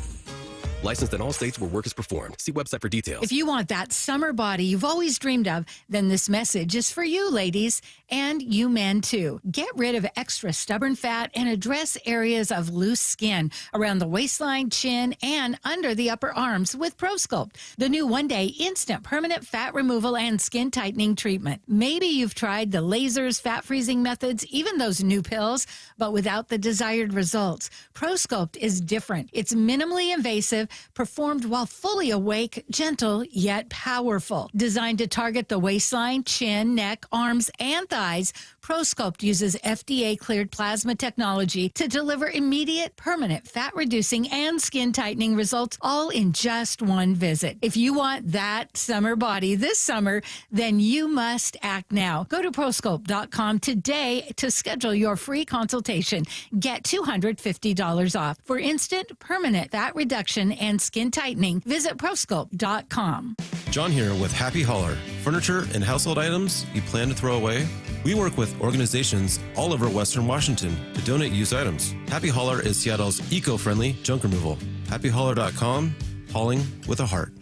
Speaker 22: Licensed in all states where work is performed. See website for details.
Speaker 23: If you want that summer body you've always dreamed of, then this message is for you, ladies, and you men too. Get rid of extra stubborn fat and address areas of loose skin around the waistline, chin, and under the upper arms with ProSculpt, the new one-day instant permanent fat removal and skin tightening treatment. Maybe you've tried the lasers, fat freezing methods, even those new pills, but without the desired results. ProSculpt is different. It's minimally invasive, performed while fully awake, gentle yet powerful. Designed to target the waistline, chin, neck, arms, and thighs, ProSculpt uses FDA-cleared plasma technology to deliver immediate, permanent fat-reducing and skin-tightening results, all in just one visit. If you want that summer body this summer, then you must act now. Go to ProSculpt.com today to schedule your free consultation. Get $250 off. For instant, permanent fat reduction and skin tightening, visit ProSculpt.com.
Speaker 22: John here with Happy Hauler. Furniture and household items you plan to throw away? We work with organizations all over Western Washington to donate used items. Happy Hauler is Seattle's eco-friendly junk removal. HappyHauler.com, hauling with a heart.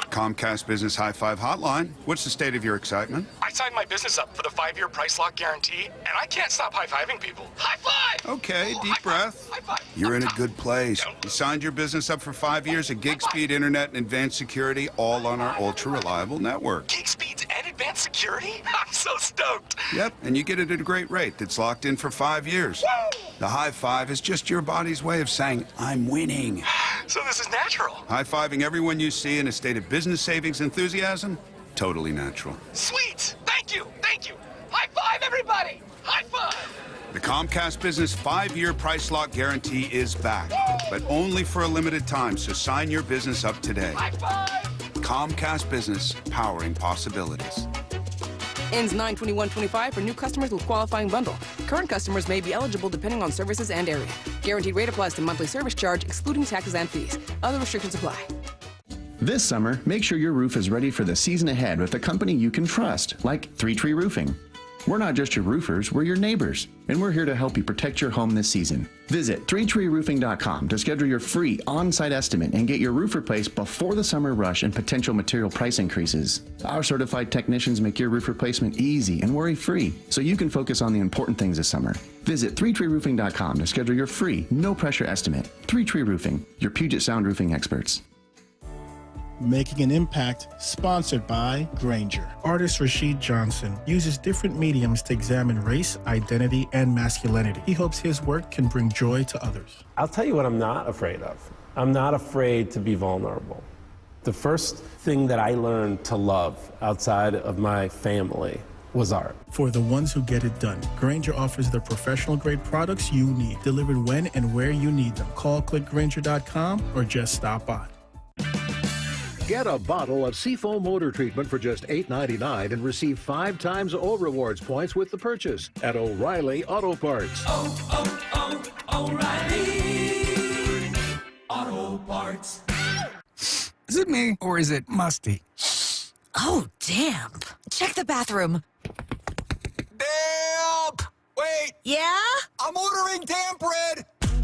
Speaker 3: Comcast Business High Five Hotline. What's the state of your excitement?
Speaker 5: I signed my business up for the 5-year price lock guarantee, and I can't stop high-fiving people. High five!
Speaker 3: Okay, deep breath. You're in a good place. You signed your business up for 5 years of gig speed internet and advanced security, all on our ultra-reliable network.
Speaker 5: Gig speeds and advanced security? I'm so stoked.
Speaker 3: Yep, and you get it at a great rate that's locked in for 5 years.
Speaker 5: Woo!
Speaker 3: The high five is just your body's way of saying, I'm winning.
Speaker 5: So this is natural.
Speaker 3: High-fiving everyone you see in a state of business savings enthusiasm, totally natural.
Speaker 5: Sweet! Thank you! Thank you! High five, everybody! High five!
Speaker 3: The Comcast Business 5-year price lock guarantee is back, but only for a limited time, so sign your business up today.
Speaker 5: High five!
Speaker 3: Comcast Business, powering possibilities.
Speaker 29: Ends 9/21/25 for new customers with qualifying bundle. Current customers may be eligible depending on services and area. Guaranteed rate applies to monthly service charge, excluding taxes and fees. Other restrictions apply.
Speaker 6: This summer, make sure your roof is ready for the season ahead with a company you can trust, like 3 Tree Roofing. We're not just your roofers, we're your neighbors, and we're here to help you protect your home this season. Visit 3treeroofing.com to schedule your free on-site estimate and get your roof replaced before the summer rush and potential material price increases. Our certified technicians make your roof replacement easy and worry-free, so you can focus on the important things this summer. Visit 3treeroofing.com to schedule your free, no-pressure estimate. 3 Tree Roofing, your Puget Sound roofing experts.
Speaker 8: Making an Impact, sponsored by Grainger. Artist Rashid Johnson uses different mediums to examine race, identity, and masculinity. He hopes his work can bring joy to others.
Speaker 24: I'll tell you what I'm not afraid of. I'm not afraid to be vulnerable. The first thing that I learned to love outside of my family was art.
Speaker 8: For the ones who get it done, Grainger offers the professional-grade products you need, delivered when and where you need them. Call clickgrainger.com or just stop by.
Speaker 25: Get a bottle of Seafoam motor treatment for just $8.99 and receive 5 times O Rewards points with the purchase at O'Reilly Auto Parts.
Speaker 26: O'Reilly Auto Parts.
Speaker 27: Is it me or is it musty?
Speaker 28: Oh, damp. Check the bathroom.
Speaker 27: Damp! Wait!
Speaker 28: Yeah?
Speaker 27: I'm ordering damp bread!